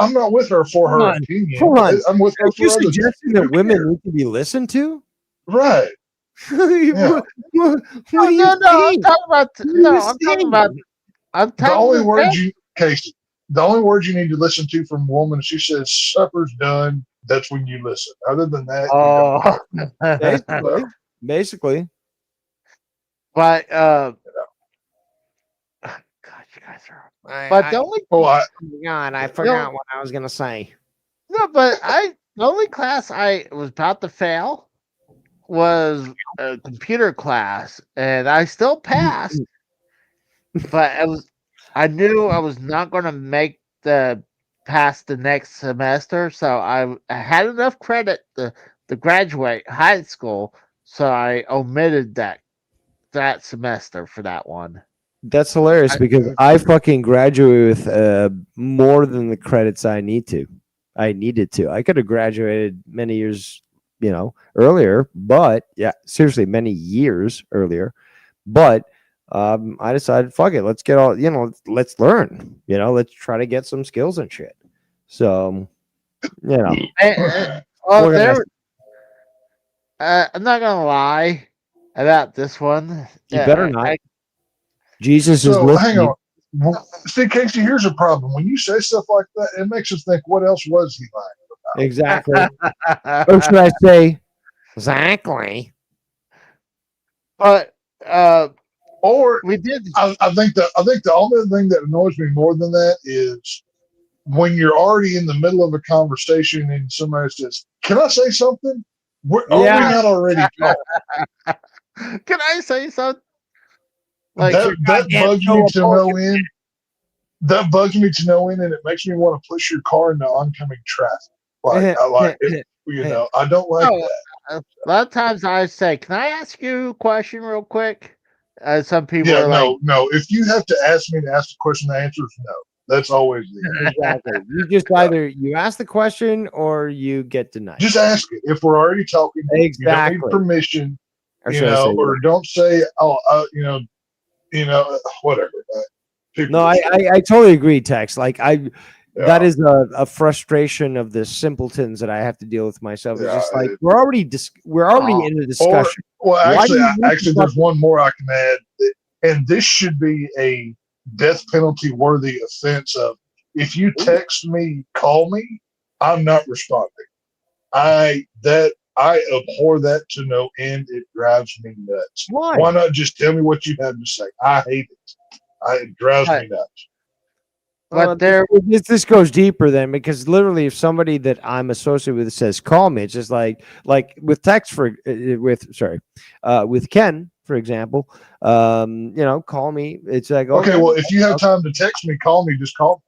I'm not with her for her Hold on. opinion. Hold on. I'm with her Are you for other suggesting that women need to be listened to? Right. Yeah. What No, are you no, I'm saying? talking about. What are No, you I'm talking saying? about. I'm The only talking word about. you, Casey, the only word you need to listen to from a woman, she says supper's done. That's when you listen. Other than that, you don't. Basically, basically. but God, you guys are. But the only Oh, I, God, I forgot what I was gonna say. no, but the only class I was about to fail was a computer class, and I still passed. But I knew I was not going to make the past the next semester, so I had enough credit to graduate high school, so I omitted that semester for that one. That's hilarious because I fucking graduated with more than the credits I needed to. I could have graduated many years, earlier, but yeah, seriously, many years earlier. But I decided, fuck it, let's get all, let's learn, let's try to get some skills and shit. So, Well, I'm not gonna lie about this one. You better not. Jesus is so hang listening. on. Well, see, Casey, here's a problem. When you say stuff like that, it makes us think, what else was he like? Exactly. Or should I say, Exactly. But Or we did. I think the only thing that annoys me more than that is when you're already in the middle of a conversation and somebody says, "Can I say something?" Are we Yeah. not already talking? Can I say something? Like, That goddamn bugs show me of to bullshit. no end. That bugs me to no end, and it makes me want to push your car into oncoming traffic. Like I like it, I don't like No, that. a lot of times I say, "Can I ask you a question real quick?" Some people Yeah, are like, no. If you have to ask me to ask a question, the answer is no. That's always the answer. Exactly. You just either you ask the question or you get denied. Just ask it. If we're already talking, you don't Exactly. need permission, Or should I say, or don't say, "Oh, whatever." People no, are I, stupid. I totally agree, Tex. Like that Yeah. is a frustration of the simpletons that I have to deal with myself. It's just Yeah, like we're already in a discussion. Well, Why do you need to actually, fuck- there's one more I can add, and this should be a death penalty worthy offense of if you text me, call me, I'm not responding. I abhor that to no end. It drives me nuts. Why? Why not just tell me what you have to say? I hate it. It drives me nuts. but this goes deeper then, because literally if somebody that I'm associated with says call me, it's just like with text with Ken, for example, call me. It's like, Okay, well, if you have time to text me, call me. Just call me.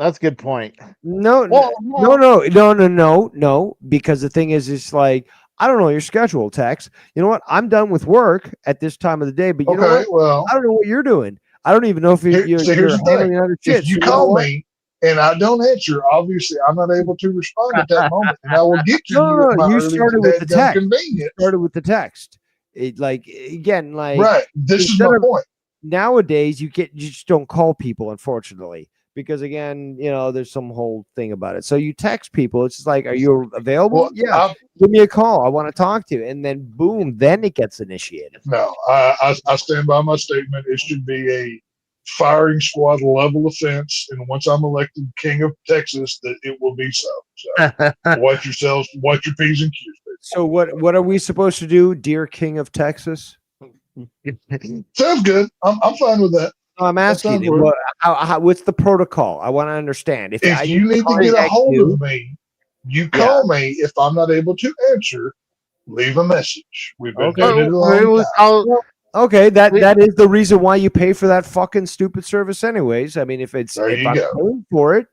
that's a good point. No, Well, no, because the thing is, it's like, I don't know your schedule, Tex. You know what? I'm done with work at this time of the day, but you know Okay, what? well, I don't know what you're doing. I don't even know if so here's you're the handling thing. other shit. If you So know call what? me and I don't answer, obviously I'm not able to respond at that moment, and I will get to you No, at my you earliest started with the dadgum text. convenience. Started with the text. It like again, like Right. This is instead my of- point. nowadays you just don't call people, unfortunately, because again, there's some whole thing about it. So you text people. It's just like, are you available? Well, Yeah, give me a call. I want to talk to you, and then boom, then it gets initiated. No, I stand by my statement. It should be a firing squad level offense, and once I'm elected king of Texas, that it will be so. So watch yourselves, watch your P's and Q's. So what are we supposed to do, dear King of Texas? Sounds good. I'm fine with that. No, I'm asking sounds you, weird. what's the protocol? I want to understand. If I you need to get a contact hold you- of me, you call me. If I'm not able to answer, leave a message. We've been Okay. doing it a long time. Okay, that is the reason why you pay for that fucking stupid service, anyways. I mean, if I'm go. paying for it,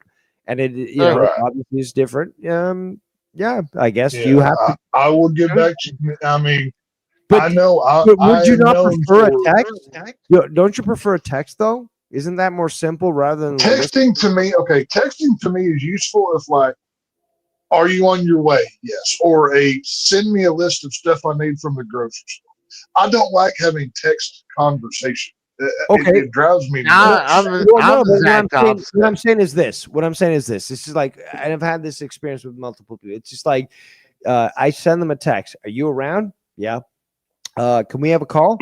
and it Right. obviously is different. Yeah, I guess Yeah, you have to. I will get back to you. I mean, But, I know. but would you am not known prefer for- a text? Don't you prefer a text though? Isn't that more simple rather than Texting to me, okay, texting to me is useful if like, are you on your way? Yes. Or send me a list of stuff I need from the grocery store. I don't like having text conversation. Okay. It drives me I'm nuts. the Well, no, but exact opposite. what I'm saying is this. What I'm saying is this. This is like, and I've had this experience with multiple people. It's just like, I send them a text. Are you around? Yeah. Can we have a call?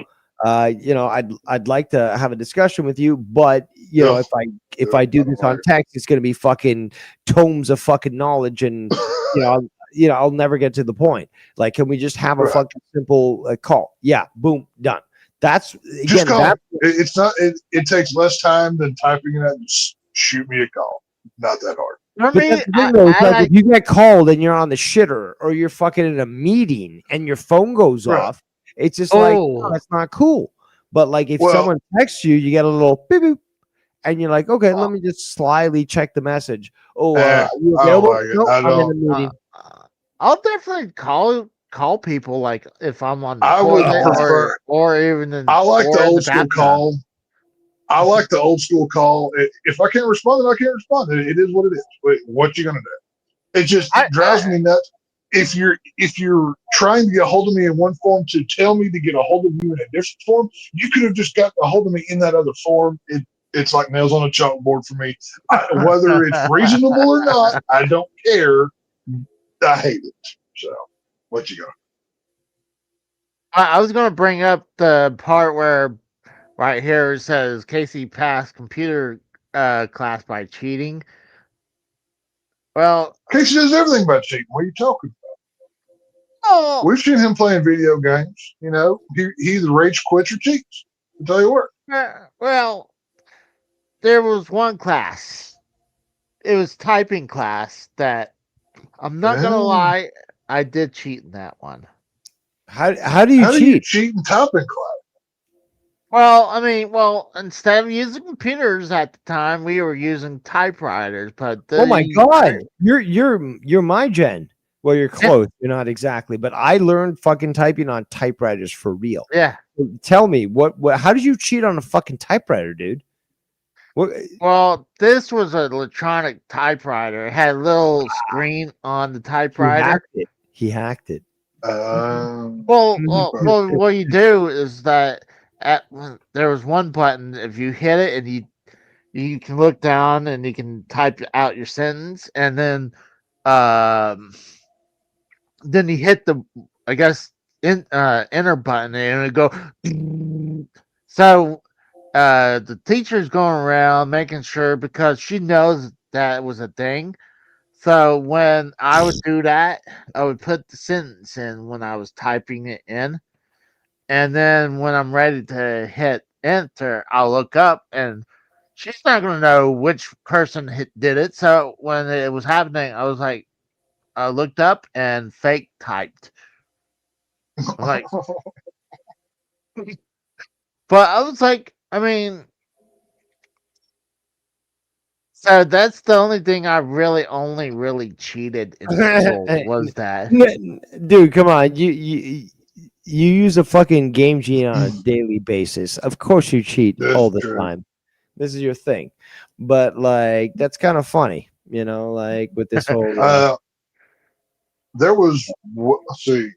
I'd like to have a discussion with you, but Yeah. if I do this on text, it's going to be fucking tomes of fucking knowledge, and I'll never get to the point. Like, can we just have a Right. fucking simple call? Yeah, boom, done. That's Just again, call. that, It's not. It takes less time than typing it out. Just shoot me a call. Not that hard. For but me, that's the thing, though. It's I like like if you get called and you're on the shitter, or you're fucking in a meeting and your phone goes Right. off, it's just like, Oh. that's not cool. But like if Well- someone texts you, you get a little beep boop, and you're like, okay, Oh. let me just slyly check the message. Oh, Yeah. are you I don't available? like it. No, I I'm in a don't. meeting. I'll definitely call people like if I'm on the I would toilet prefer- or even in I like or the in old school bathtub. call. I like the old school call. If I can't respond, then I can't respond. It is what it is. What you gonna do? It just drives me nuts. If you're trying to get a hold of me in one form to tell me to get a hold of you in a different form, you could have just gotten a hold of me in that other form. It's like nails on a chalkboard for me. Whether it's reasonable or not, I don't care. I hate it. So, what you got? I was going to bring up the part where right here it says Casey passed computer class by cheating. Well, Casey does everything by cheating. What are you talking about? oh, We've seen him playing video games. He either rage quits or cheats. I'll tell you what. well, there was one class it was typing class that I'm not gonna Oh. lie, I did cheat in that one. How do you How do you cheat? cheat in typing class? Well, I mean, instead of using computers at the time, we were using typewriters. But Oh my the- god, you're my gen. Well, you're close. You're not exactly, but I learned fucking typing on typewriters for real. Yeah. Tell me what? How did you cheat on a fucking typewriter, dude? What? Well, this was an electronic typewriter. It had a little screen on the He typewriter. hacked it. He hacked it. Well, what you do is that there was one button. If you hit it, and you can look down and you can type out your sentence, and then you hit the enter button, and it go. So the teacher's going around making sure because she knows that was a thing. So when I would do that, I would put the sentence in when I was typing it in. And then when I'm ready to hit enter, I'll look up and she's not going to know which person did it. So when it was happening, I looked up and fake typed. I'm like, but I was like, I mean, so that's the only thing I only really cheated in school was that. Dude, come on. You use a fucking Game Genie on a daily basis. Of course you cheat That's all the true. time. This is your thing. But like that's kind of funny, like with this whole There was, let's see.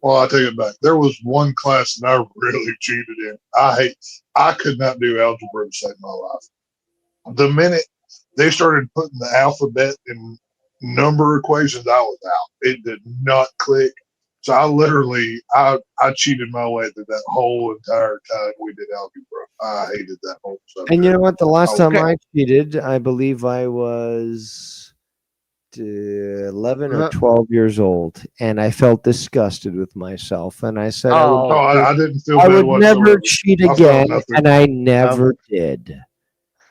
Well, I take it back. There was one class that I really cheated in. I could not do algebra to save my life. The minute they started putting the alphabet and number equations, I was out. It did not click. So I cheated my way through that whole entire time we did algebra. I hated that whole subject. And you know what? The last time Okay. I cheated, I believe I was 11 or 12 years old, and I felt disgusted with myself. And I said, Oh, I didn't feel I bad would never whatsoever. cheat I felt again, nothing. and I never did.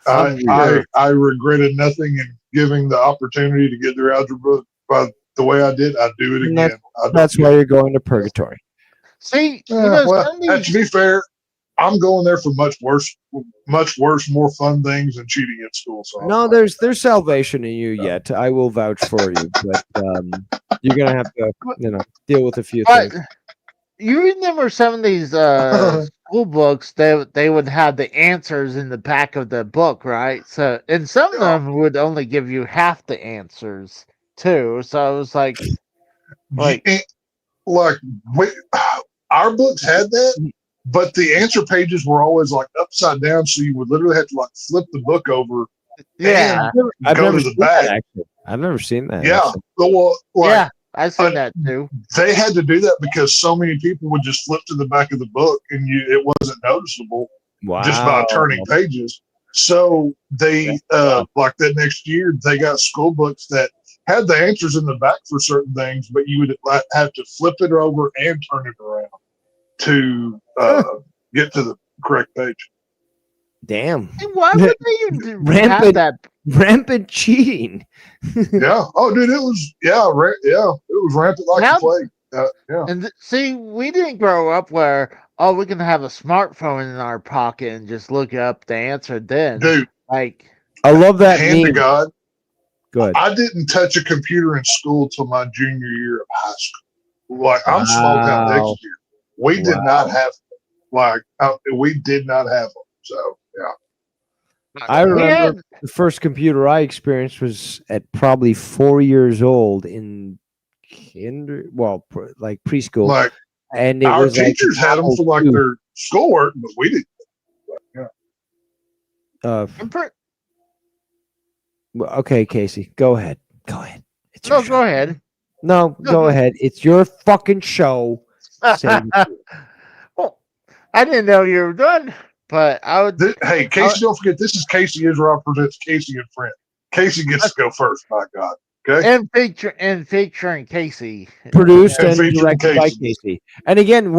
I regretted nothing in giving the opportunity to get through algebra by the way I did. I'd do it And again. That's why you're going to purgatory. see, Well, to be fair, I'm going there for much worse, more fun things than cheating at school. So No, there's salvation in you yet. I will vouch for you, but you're gonna have to, deal with a few but things. you remember some of these school books? They would have the answers in the back of the book, right? So, and some of them would only give you half the answers too. So I was like, our books had that, but the answer pages were always like upside down, so you would literally have to like flip the book over. yeah, I've go never to the seen that, back. actually. I've never seen that. Yeah, actually. well, yeah, I've seen that too. they had to do that because so many people would just flip to the back of the book, and it wasn't noticeable Wow. just by turning pages. So they like that next year they got school books that had the answers in the back for certain things, but you would have to flip it over and turn it around to get to the correct page. Damn. Hey, why would they even have Rampant- that? Rampant cheating. Yeah. Oh, dude, it was it was rampant like Now- the plague. Yeah. And see, we didn't grow up where we can have a smartphone in our pocket and just look up the answer. Then, Dude, like, I love that hand to meme. God, Good. I didn't touch a computer in school till my junior year of high school. Like I'm small town Wow. next year. We did not have we did not have them. So yeah. I we remember had, the first computer I experienced was at probably 4 years old in preschool, Like and it our was like teachers had them for like Apple their schoolwork, but we didn't. II. I'm pre- Okay, Casey, go ahead. Go ahead. It's your no, show. go ahead. No, go ahead. It's your fucking show. Say Well, I didn't know you were done, but I would. Hey, Casey, don't forget this is Casey Israel presents Casey and Friend. Casey gets to go first. My God. Okay. and featuring Casey. Produced And and featuring directed by Casey. Casey. And again,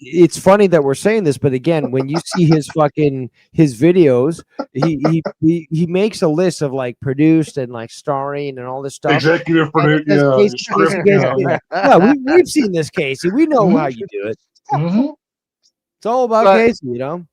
it's funny that we're saying this, but again, when you see his videos, he makes a list of like produced and like starring and all this stuff. Executive And producer, it says yeah, Casey, script, Casey, yeah. Casey. Yeah, we've seen this, Casey. We know how you do it. hmm It's all about But- Casey, you know.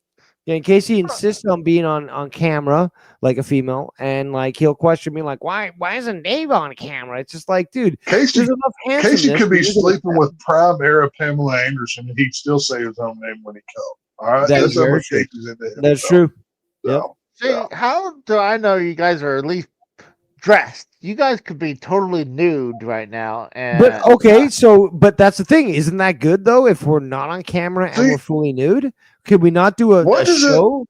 Yeah, and Casey insists on being on camera like a female, and like he'll question me like, why isn't Dave on camera? It's just like, dude, Casey, there's enough handsomeness. Casey could be for you to- sleeping with prime era Pamela Anderson, and he'd still say his own name when he comes. All right, That that's is how very much true. Casey's into him. That's true. Yep. See, how do I know you guys are at least dressed? You guys could be totally nude right now, and But okay, but that's the thing. Isn't that good though? If we're not on camera and See- we're fully nude, could we not do a What is it- show?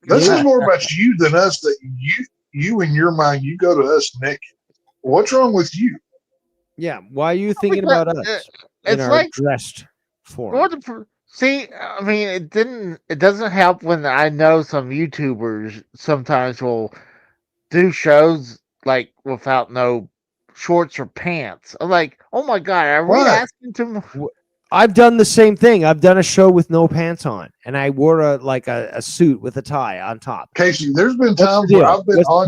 This Yeah. is more about you than us. That you in your mind, you go to us naked. What's wrong with you? Yeah. Why are you thinking about us in it's our like dressed form? see. I mean, it doesn't help when I know some YouTubers sometimes will do shows like without no shorts or pants. I'm like, oh my god, are we What? asking too much? I've done the same thing. I've done a show with no pants on, and I wore a suit with a tie on top. Casey, there's been the times where deal? I've been What's the on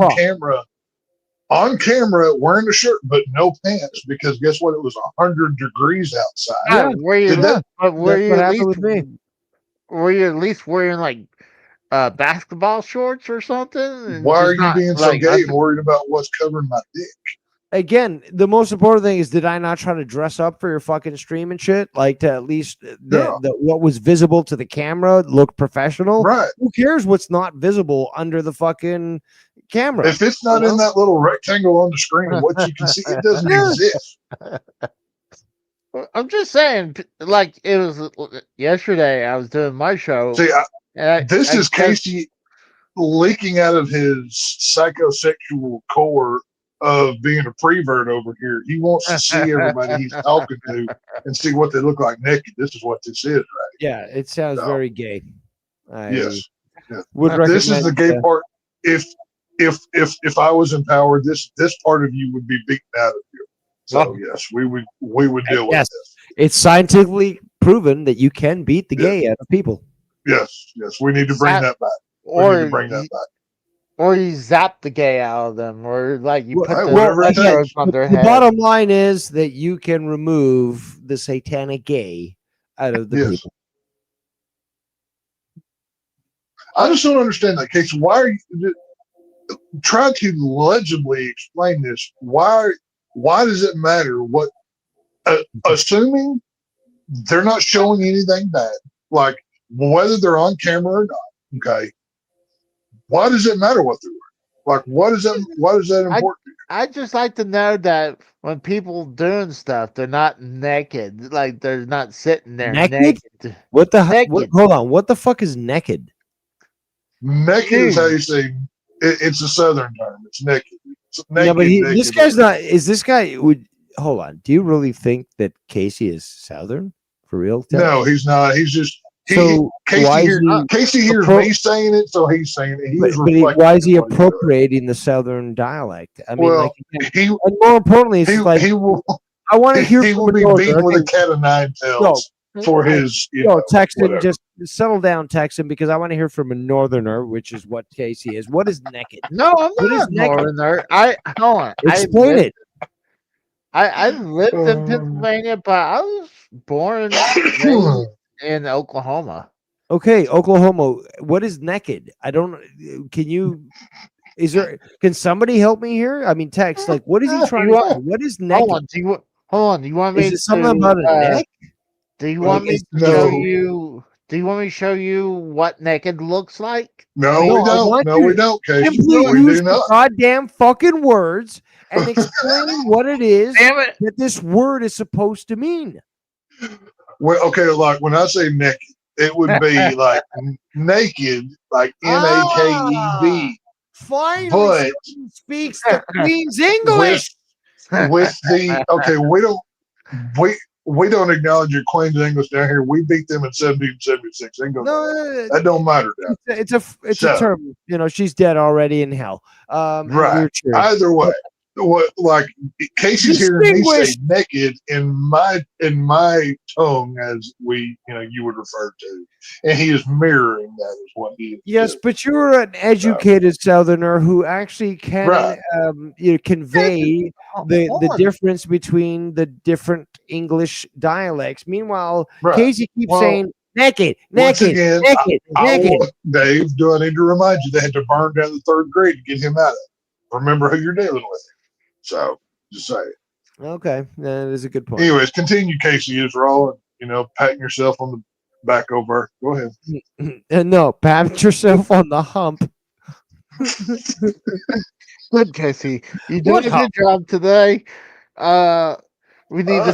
problem? camera wearing a shirt but no pants because guess what? It was 100 degrees outside. Yeah, Were you? Did that- Were That's you what at happened least? with me. Were you at least wearing like basketball shorts or something? and Why just are you not, being so like, gay and worried about what's covering my dick? Again, the most important thing is, did I not try to dress up for your fucking stream and shit? Like to at least what was visible to the camera look professional. Right. Who cares what's not visible under the fucking camera? If it's not in that little rectangle on the screen, what you can see, it doesn't exist. I'm just saying, like it was yesterday. I was doing my show. See, this I is guess- Casey leaking out of his psychosexual core of being a prevert over here. He wants to see everybody he's talking to and see what they look like naked. This is what this is, right? Yeah, it sounds No. very gay. I Yes. would This is the recommend, gay part. If I was empowered, this part of you would be beaten out of you. So yes, we would deal Yes. with this. It's scientifically proven that you can beat the Yeah. gay out of people. Yes, we need to bring that back. We need or to bring that back. or you zap the gay out of them, or like you Well, put hey, the whatever it electrodes takes. on their The head. bottom line is that you can remove the satanic gay out of the Yes. people. I just don't understand that case. Why are you try to legibly explain this? Why does it matter what? Assuming they're not showing anything bad, like whether they're on camera or not. Okay, why does it matter what they're wearing? Like, what is that? Why is that important? I just like to know that when people doing stuff, they're not naked. Like they're not sitting there Naked? naked. What the Naked. hold on. What the fuck is naked? Naked is how you say it's a southern term. It's naked. It's naked, yeah, but naked. this guy's not. Is this guy would hold on? Do you really think that Casey is Southern for real? No, he's not. He's just So why is Casey he hears me saying it, so he's saying it. but, He's but reflecting why is he what he's doing. appropriating the Southern dialect? I mean, Well, like, again, he and more importantly, it's like he will I want to hear he from will a be northerner. beaten with a Okay, cat of nine tails for his. You know, Texan, whatever. just settle down, Texan, because I want to hear from a northerner, which is what Casey is. What is naked? No, I'm What is not naked? northerner. I hold on. Explain it. I lived in Um, Pennsylvania, but I was born and raised in Oklahoma. Okay, Oklahoma. What is naked? I don't. Can you? Is there? Can somebody help me here? I mean, text. Like, what is he trying to You say? What is naked? Hold on. Do you want me Is it something to, about a neck? Do you want me to No. show you? Do you want me to show you what naked looks like? No, No, we I don't. want No, you we don't, Casey. Simply We use do the not. goddamn fucking words and explain what it is Damn it! that this word is supposed to mean. Well, okay, like when I say naked, it would be like naked, like NAKED, Finally, but someone speaks the Queen's English. with the okay, we don't acknowledge your Queen's English down here. We beat them in 1776. Ain't gonna, No, that don't matter down. it's a So- term. You know, she's dead already in hell. Right. we're cheering. Either way, what like Casey's hearing me say Distinguished. naked in my tongue, as you would refer to, and he is mirroring that is what he is. Yes, doing. but you're an educated Southerner who actually can Right. convey Hold the on. difference between the different English dialects. Meanwhile, Right. Casey keeps Well, saying naked, once naked, again, naked, naked. Dave, do I need to remind you they had to burn down the third grade to get him out of it? Remember who you're dealing with. So just say it. Okay, that is a good point. Anyways, continue, Casey Israel, and patting yourself on the back over. Go ahead. And no, pat yourself on the hump. Good, Casey. You What did a good job today. We need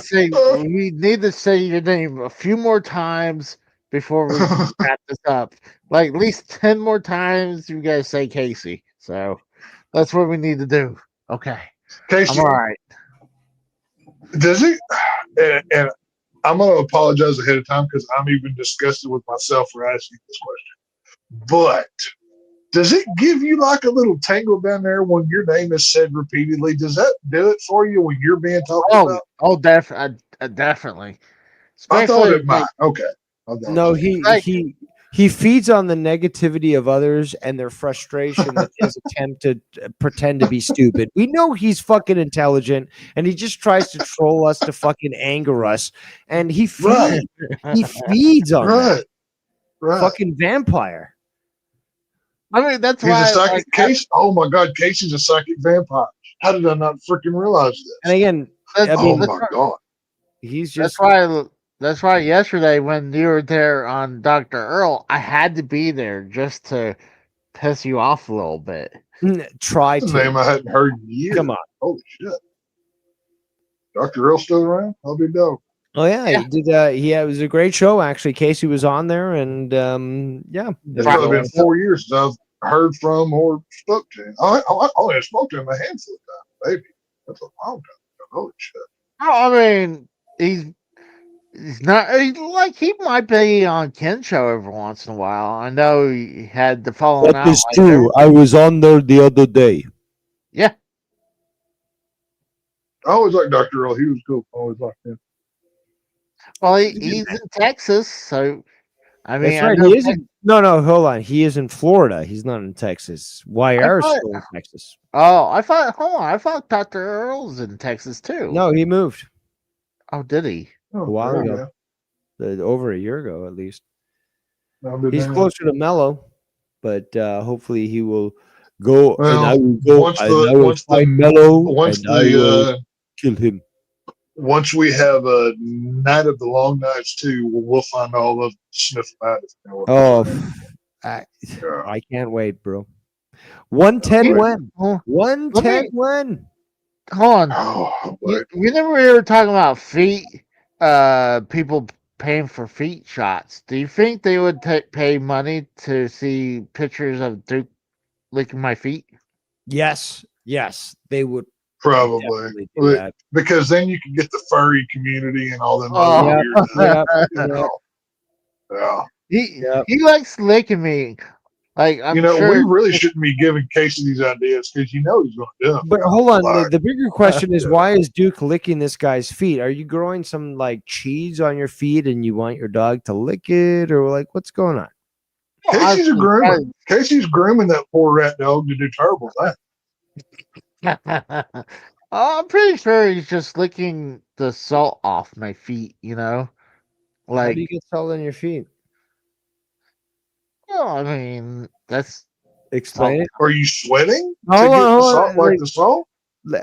to say your name a few more times before we wrap this up. Like at least 10 more times you guys say Casey. So that's what we need to do. Okay. Casey, I'm all right. does he? And I'm going to apologize ahead of time because I'm even disgusted with myself for asking this question. But does it give you like a little tingle down there when your name is said repeatedly? Does that do it for you when you're being talked about? Definitely. I thought Especially it might. Okay. No, Like- he feeds on the negativity of others and their frustration at his attempt to pretend to be stupid. We know he's fucking intelligent, and he just tries to troll us to fucking anger us. And he feeds, he feeds on that Right. fucking vampire. I mean, that's He's why. a psychic case. Oh my God, Casey's a psychic vampire. How did I not freaking realize this? And again, I Oh mean, my God. he's just That's why yesterday when you were there on Dr. Earl, I had to be there just to piss you off a little bit. try That's a name to. I hadn't heard in years. Come on. Holy shit. Dr. Earl still around? I'll be dope. Oh yeah, he did. It was a great show actually. Casey was on there, and yeah, It's probably been 4 years since I've heard from or spoke to him. I only have spoke to him a handful of times, maybe. That's a long time ago. Holy shit. I mean, he's not he might be on Ken show every once in a while. I know he had the falling out. I was on there the other day. Yeah. I always liked Dr. Earl. He was cool. I always liked him. Well, he's in Texas, so I mean, That's right. He is. No, hold on. He is in Florida. He's not in Texas. YR's thought- still in Texas. Oh, I thought Dr. Earl's in Texas too. No, he moved Oh, did he? Oh, a while there ago. Over a year ago, at least. you go. He's closer to Mello, but hopefully he will go. Well, and I will go. once and the- I will once the- find Mello, Once and I will kill him. once we have a Night of the Long Nights too, we'll find all of sniff about it. Oh, Yeah. I can't wait, bro. 110 win. Oh, 110 win. hold on. Oh, You never were talking about feet. People paying for feet shots. Do you think they would pay money to see pictures of Duke licking my feet? Yes, they would probably. definitely do that. Because then you can get the furry community and all them Oh, other weird Yeah, you know. Yeah. He likes licking me. Like I'm we sure. really shouldn't be giving Casey these ideas because he's going to do them. But hold on, Like, the bigger question is why is Duke licking this guy's feet? Are you growing some like cheese on your feet and you want your dog to lick it, or like what's going on? Casey's a groomer. Casey's grooming that poor rat dog to do terrible things. I'm pretty sure he's just licking the salt off my feet. How Like, do you get salt on your feet? well, I mean, that's Explain it. Are you sweating to Hold get on, the hold salt on, like wait. the salt?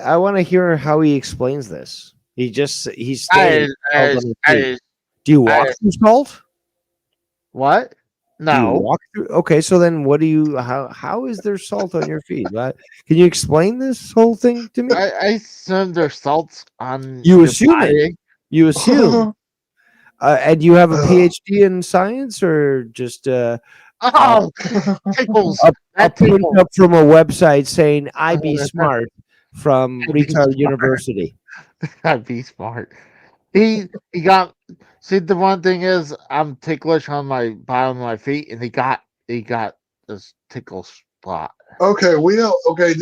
I want to hear how he explains this. He's I, stating salt on his feet. I, Do you walk I- through salt? what? Do you No. walk through? Okay, so then what do you? How is there salt on your feet? Can you explain this whole thing to me? I assume there's salts on. You your assume it. body. You assume, and you have a Ugh. PhD in science, or just Oh, tickles. a That print tickles. up from a website saying "I be smart" from I be Retard smart. University? I'd be smart. He got. See, the one thing is, I'm ticklish on my bottom of my feet, and he got this tickle spot. Okay, we don't. Okay,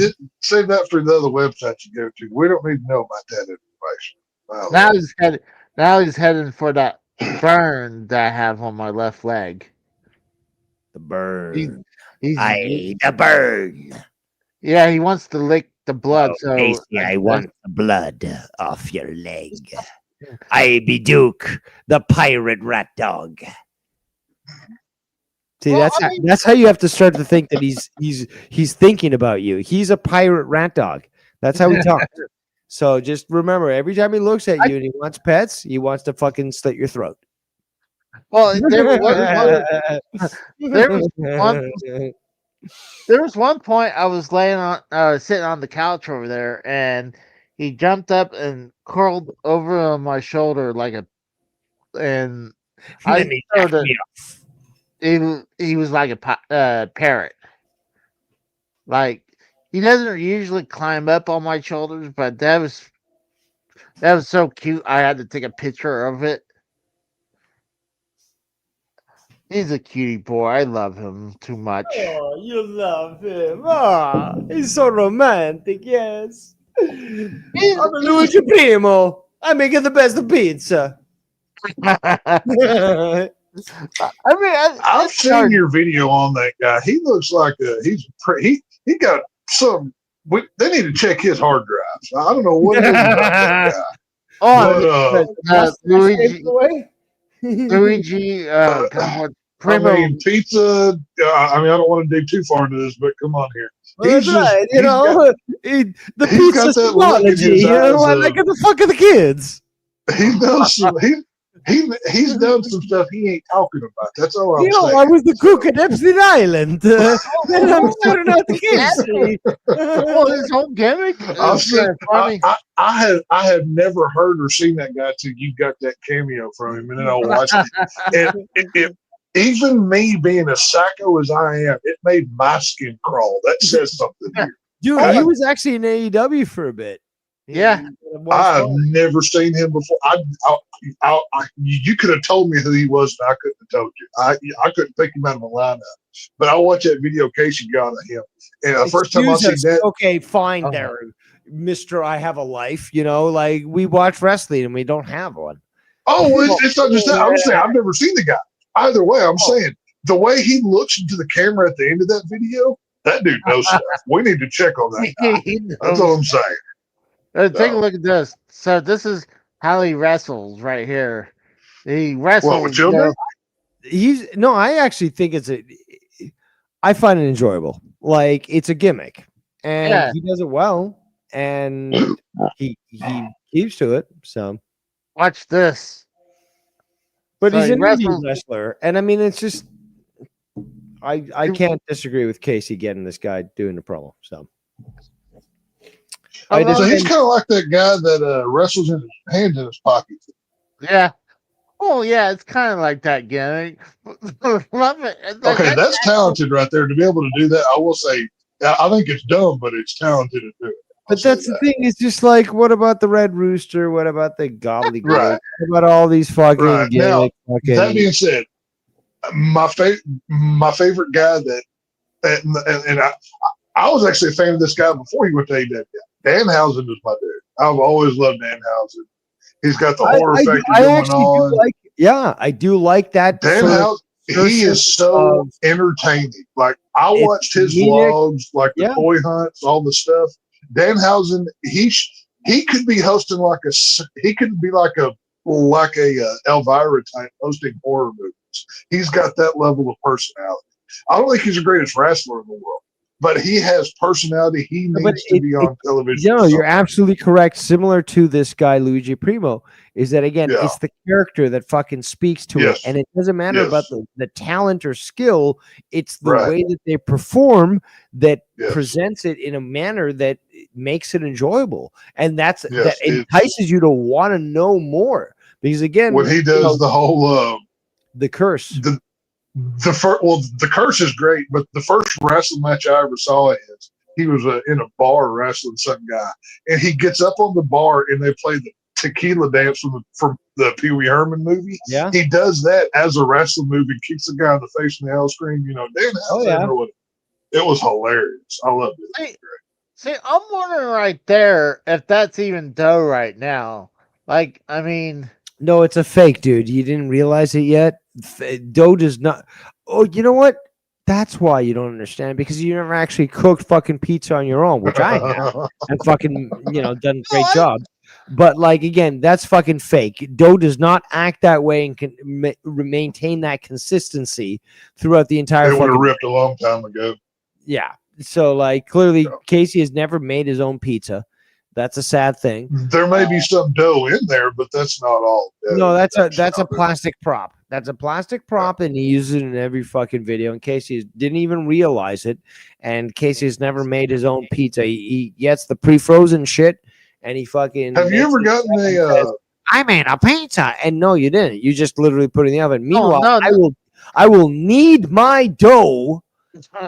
save that for the other website you go to. We don't need to know about that information. Now he's headed. Now he's heading for that burn that I have on my left leg. The bird. He's the bird. yeah. He wants to lick the blood. So the blood off your leg. I be Duke, the pirate rat dog. See, Well, that's how you have to start to think that he's thinking about you. He's a pirate rat dog. That's how he talks. So just remember, every time he looks at you and he wants pets, he wants to fucking slit your throat. Well, there was one point I was laying on, sitting on the couch over there, and he jumped up and curled over on my shoulder and I Let me showed jack that me off. he was like a parrot. Like he doesn't usually climb up on my shoulders, but that was so cute. I had to take a picture of it. He's a cutie boy. I love him too much. Oh, you love him. Oh, he's so romantic, yes. I'm Luigi Primo. I'm making the best of pizza. I've seen your video on that guy. He looks like he got some. They need to check his hard drives. I don't know what it is about that guy. Luigi, Primo. I mean, pizza. I don't want to dig too far into this, but come on here. That's right. The pizza technology. Like the fuck are the kids? He knows some. He's done some stuff he ain't talking about. That's all I'm saying. I was the cook at Epstein Island. And I'm shooting out the kids. Well, his whole gimmick. I have never heard or seen that guy till you got that cameo from him, and then I watched it. And even me being as psycho as I am, it made my skin crawl. That says something here. Dude, he was actually in AEW for a bit. Yeah. I've never seen him before. You could have told me who he was, and I couldn't have told you. I couldn't think him out of a lineup. But I watched that video Casey got of him, and the first time I seen that. Okay, fine, there, Mister. I have a life. Like we watch wrestling and we don't have one. Oh, it's not just that. I'm saying I've never seen the guy. Either way, I'm saying the way he looks into the camera at the end of that video, that dude knows stuff. We need to check on that guy. That's all I'm saying. Take a look at this. So this is how he wrestles right here. He wrestles. What, with children? I actually think I find it enjoyable. Like it's a gimmick, and he does it well, and he keeps to it. So watch this. But he's an indie wrestler, and I mean, it's just I can't disagree with Casey getting this guy doing the promo. So. So he's kind of like that guy that wrestles in his hands in his pockets. Yeah. Oh, yeah, it's kind of like that gimmick. Love it. Okay, that's talented right there. To be able to do that, I will say, I think it's dumb, but it's talented to do it. But that's the thing. It's just like, what about the Red Rooster? What about the Gobbledygook? Right. What about all these fucking now, that being said, my favorite guy and I was actually a fan of this guy before he went to AEW. Danhausen is my dude. I've always loved Danhausen. He's got the horror factor going on. I do like that. Danhausen, he is so entertaining. Like I watched his vlogs, like the toy hunts, all the stuff. Danhausen, he could be hosting like a Elvira type hosting horror movies. He's got that level of personality. I don't think he's the greatest wrestler in the world, but he has personality. He needs to be on television. No, you're absolutely correct. Similar to this guy, Luigi Primo, is that again, it's the character that fucking speaks to it. And it doesn't matter about the talent or skill. It's the way that they perform that presents it in a manner that makes it enjoyable. And that entices you to want to know more. Because again, when he does the whole the curse. The curse is great, but the first wrestling match I ever saw he was in a bar wrestling some guy, and he gets up on the bar and they play the tequila dance from the Pee Wee Herman movie. Yeah, he does that as a wrestling move and kicks the guy in the face in the hell scream. Dan Housen It was hilarious. I loved it. See, I'm wondering right there if that's even dough right now. Like, I mean, No, it's a fake, dude. You didn't realize it yet. Dough does not. Oh, you know what? That's why you don't understand, because you never actually cooked fucking pizza on your own, which I have, and fucking done a great job. But like again, that's fucking fake. Dough does not act that way and can maintain that consistency throughout the entire. It would have fucking ripped a long time ago. Yeah. So like clearly Casey has never made his own pizza. That's a sad thing. There may be some dough in there, but that's not all. No, that's a not it. plastic prop. That's a plastic prop, and he uses it in every fucking video. And Casey didn't even realize it. And Casey has never made his own pizza. He gets the pre-frozen shit, and he fucking. Have you ever gotten a? I made a pizza. And no, you didn't. You just literally put it in the oven. Meanwhile, no. I will knead my dough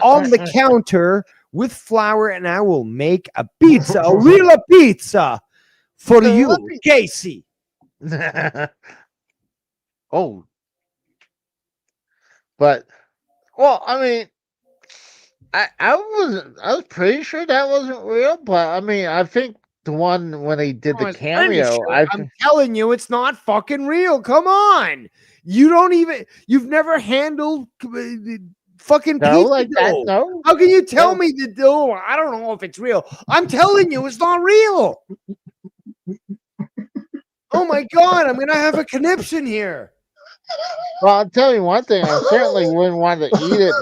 on the counter with flour, and I will make a pizza, a real pizza for you, Casey. Oh, but well, I mean, I was pretty sure that wasn't real, but I mean, I think the one when they did No, the it's pretty cameo, sure. I'm telling you, it's not fucking real. Come on, you've never handled fucking no, pizza like that. dough. No, How can you tell me the dough? I don't know if it's real. I'm telling you, it's not real. Oh my god, I'm gonna have a conniption here. well, I'll tell you one thing. I certainly wouldn't want to eat it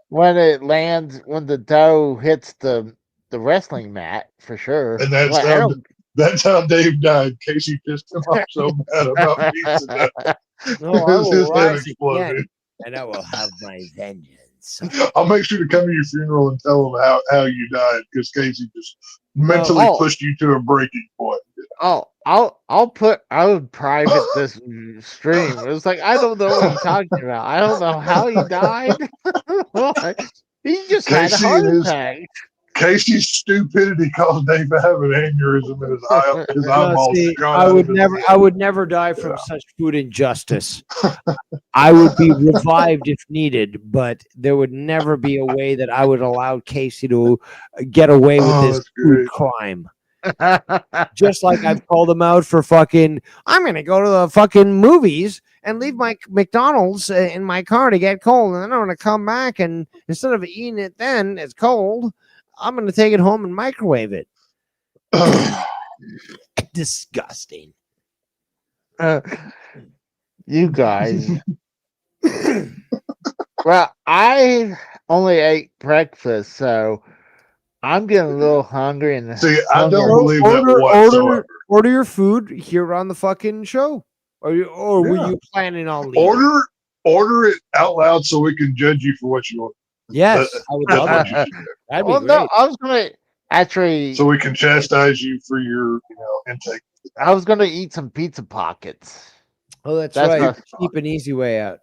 when it lands, when the dough hits the wrestling mat, for sure. And that's Like, I how don't- that's how Dave died. Casey pissed him off so bad about pizza dough. No, I will His head rise exploded. again, and I will have my vengeance. I'll make sure to come to your funeral and tell them how you died, because Casey just mentally Oh. pushed you to a breaking point. Oh, I would private this stream. It was like, I don't know what he's talking about. I don't know how he died. He just had a Casey heart is- attack. Casey's stupidity caused Dave to have an aneurysm in his No, eyeballs. see, gone I out would of his never, head. I would never die from such food injustice. I would be revived if needed, but there would never be a way that I would allow Casey to get away with Oh, this that's food great. crime. Just like I've called him out for fucking, I'm gonna go to the fucking movies and leave my McDonald's in my car to get cold, and then I'm gonna come back, and instead of eating it then it's cold, I'm gonna take it home and microwave it. Disgusting. You guys. Well, I only ate breakfast, so I'm getting a little hungry. And See, I don't hungry. believe that whatsoever. Order your food here on the fucking show. Or were Yeah. you planning on leaving? Order it out loud so we can judge you for what you want. Yes, I would That's love what it. you should do. That'd be Well, great. no, I was gonna actually. So we can chastise you for your intake. I was gonna eat some pizza pockets. Oh, that's That's right. not- Cheap and easy way out.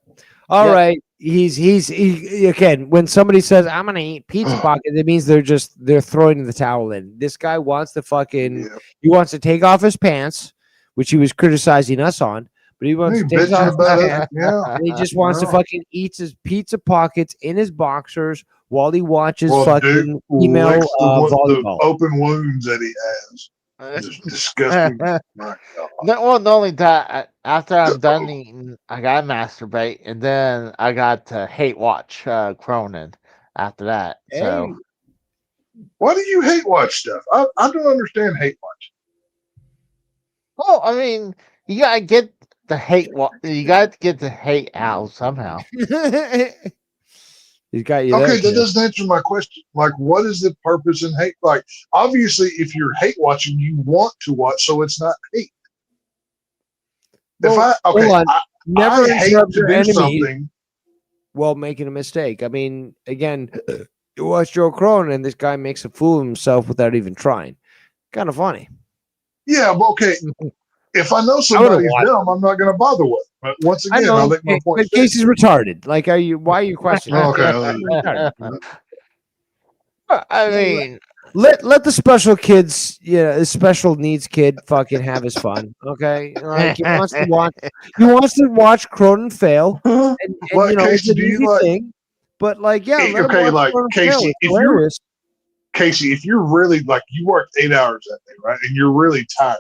All Yep. right. He again, when somebody says I'm gonna eat pizza pockets, it means they're throwing the towel in. This guy wants to fucking Yeah. he wants to take off his pants, which he was criticizing us on, but he wants Hey, to take bitching off his about pants. it. Yeah. And he just wants to No. fucking eat his pizza pockets in his boxers while he watches Well, fucking dude, female licks the volleyball. open wounds that he has. It's disgusting. My God. Well, not only that, after I'm done eating, I gotta masturbate, and then I got to hate watch Cronin after that. So Why do you hate watch stuff? I don't understand hate watch. well, I mean, you gotta get the hate. You gotta get the hate out somehow. He's got you Okay, there. that Jim. doesn't answer my question. Like, what is the purpose in hate? Like, obviously, if you're hate watching, you want to watch, so it's not hate. Well, hold hold on. Never I hate interrupt to your do enemy something. while making a mistake. I mean, again, you watch Joe Cronin and this guy makes a fool of himself without even trying. Kind of funny. Yeah, but okay. If I know somebody's watch dumb, I'm not going to bother with them. But once I again, know, I'll make my point. but Casey's retarded. Like, why are you questioning? Okay. I mean, Let the special kids, the special needs kid, fucking have his fun. Okay, like he wants to watch. He wants to watch Cronin fail, and What, it's Casey, an do you easy like- thing. But like, yeah, let 'em Okay, watch like it on a Casey, show. It's if you're hilarious. Casey, if you're really like you worked 8 hours that day, right, and you're really tired,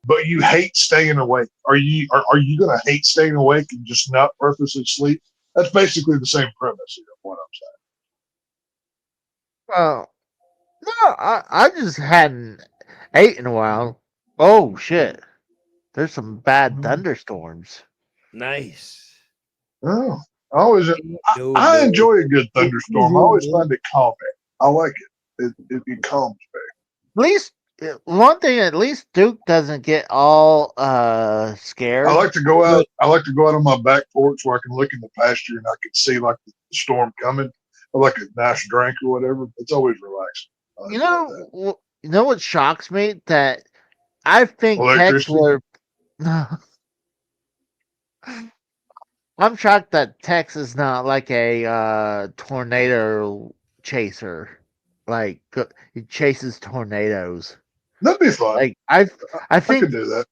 but you hate staying awake, are you gonna hate staying awake and just not purposely sleep? That's basically the same premise here. What I'm Well, no, I just hadn't ate in a while. Oh shit! There's some bad Mhm. thunderstorms. Nice. saying. Oh, I always No, I no. enjoy a good thunderstorm. I always find it calming. I like it. It calms me. At least one thing. At least Duke doesn't get all scared. I like to go out. I like to go out on my back porch where I can look in the pasture and I can see like the storm coming. I like a nice drink or whatever. It's always relaxing. I You enjoy know, that. you know what shocks me? That I think Tex Electricity. would. I'm shocked that Tex is not like a tornado chaser. Like he chases tornadoes. That'd be fun. Like I I could think do that.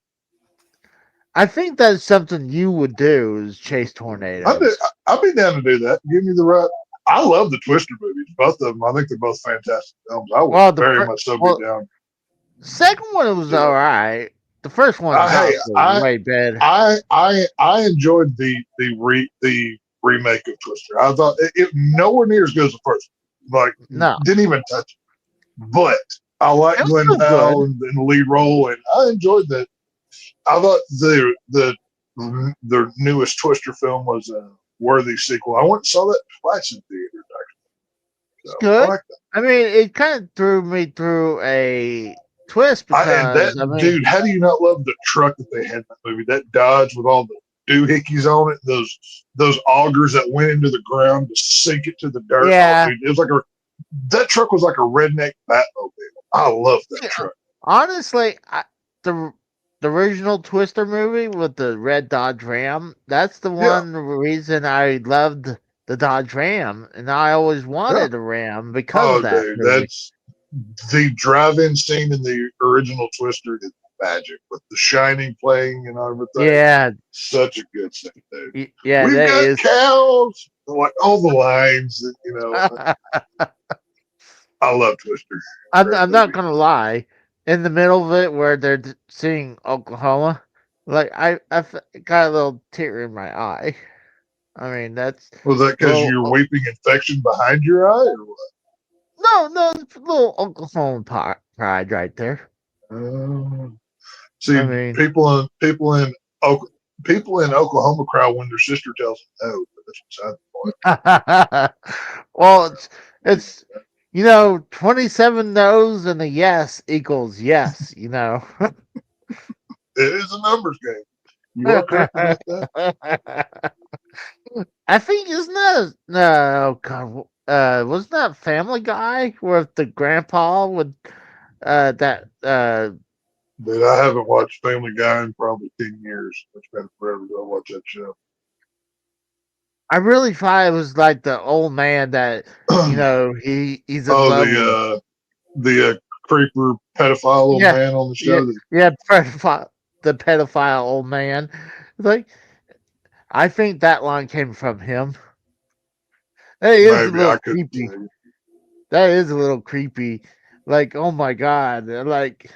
I think that's something you would do is chase tornadoes. I'd be down to do that. Give me the right. I love the Twister movies, both of them. I think they're both fantastic films. I would Well, very much so be down. second one was Yeah. all right. The first one was Hey, also way better. I enjoyed the remake of Twister. I thought it nowhere near as good as the first one. Like No. didn't even touch it. But I like It was Glenn still Powell in the lead role, and I enjoyed that. I thought the newest Twister film was a worthy sequel. I went and saw that twice in theaters. Actually, so, Good. I like that. I mean, it kind of threw me through a twist because Dude, how do you not love the truck that they had in that movie? That Dodge with all the doohickeys on it, those augers that went into the ground to sink it to the dirt. Yeah. Oh, dude, it was like that truck was like a redneck Batmobile. I love that truck. honestly, the original Twister movie with the red Dodge Ram, that's the one reason I loved the Dodge Ram, and I always wanted a Ram because of that dude, movie. that's the drive-in scene in the original Twister is magic with the Shining playing and everything. Yeah, Such a good scene, dude. yeah, We've that got is. cows. Like all the lines, that, you know. I love Twister. I'm not gonna lie. In the middle of it, where they're singing Oklahoma, like got a little tear in my eye. I mean, that's Was that because well, you're weeping infection behind your eye, or what? no, it's a little Oklahoma pride right there. See, I mean, people in Oklahoma cry when their sister tells them no. But that's beside the point. well, it's 27 no's and a yes equals yes. It is a numbers game. You are correct about that. I think isn't that no God? Wasn't that Family Guy with the grandpa with that But I haven't watched Family Guy in probably 10 years. It's been forever since I watched that show. I really thought it was like the old man that he's in love with. The creeper pedophile old Yeah, man on the show. Yeah, the pedophile old man. Like, I think that line came from him. That is a Maybe little I could. creepy. That is a little creepy. Like, oh my god, like.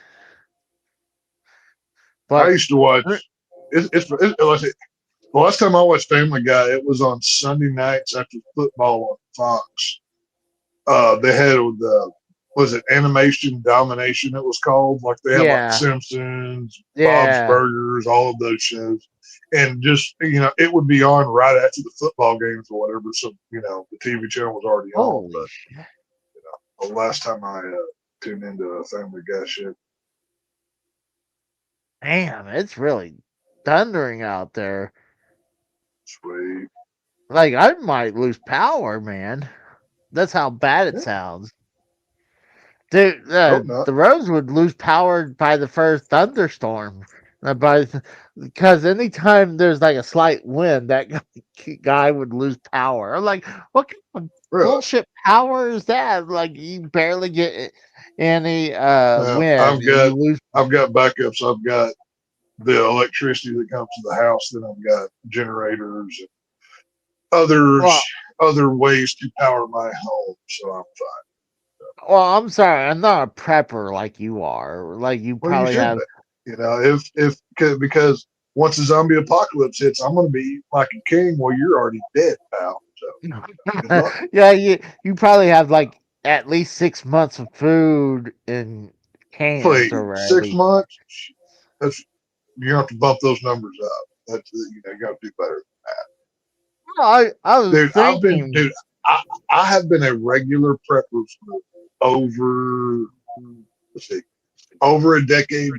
But I used to watch. The last time I watched Family Guy, it was on Sunday nights after football on Fox. They had was it Animation Domination? It was called. Like they had like Simpsons, Bob's Burgers, all of those shows, and just it would be on right after the football games or whatever. So the TV channel was already on. But the last time I tuned into a Family Guy shit. Damn, it's really thundering out there. Sweet. Like, I might lose power, man. That's how bad it sounds. Dude, the roads would lose power by the first thunderstorm. Because anytime there's like a slight wind, that guy would lose power. I'm like, what kind of bullshit power is that? Like, you barely get any wind. I've got backups. I've got the electricity that comes to the house. Then I've got generators. others Well, other ways to power my home, so I'm fine. well, I'm sorry, I'm not a prepper like you are. Like you Well, you probably should have. be. You know, if because once the zombie apocalypse hits, I'm going to be eating like a king. Well, you're already dead, pal. So good luck. Yeah, you probably have like at least 6 months of food in cans Wait, 6 already. months? That's you have to bump those numbers up. That's you got to do better. I was Dude, thinking. I have been a regular prepper for over, let's see, over a decade,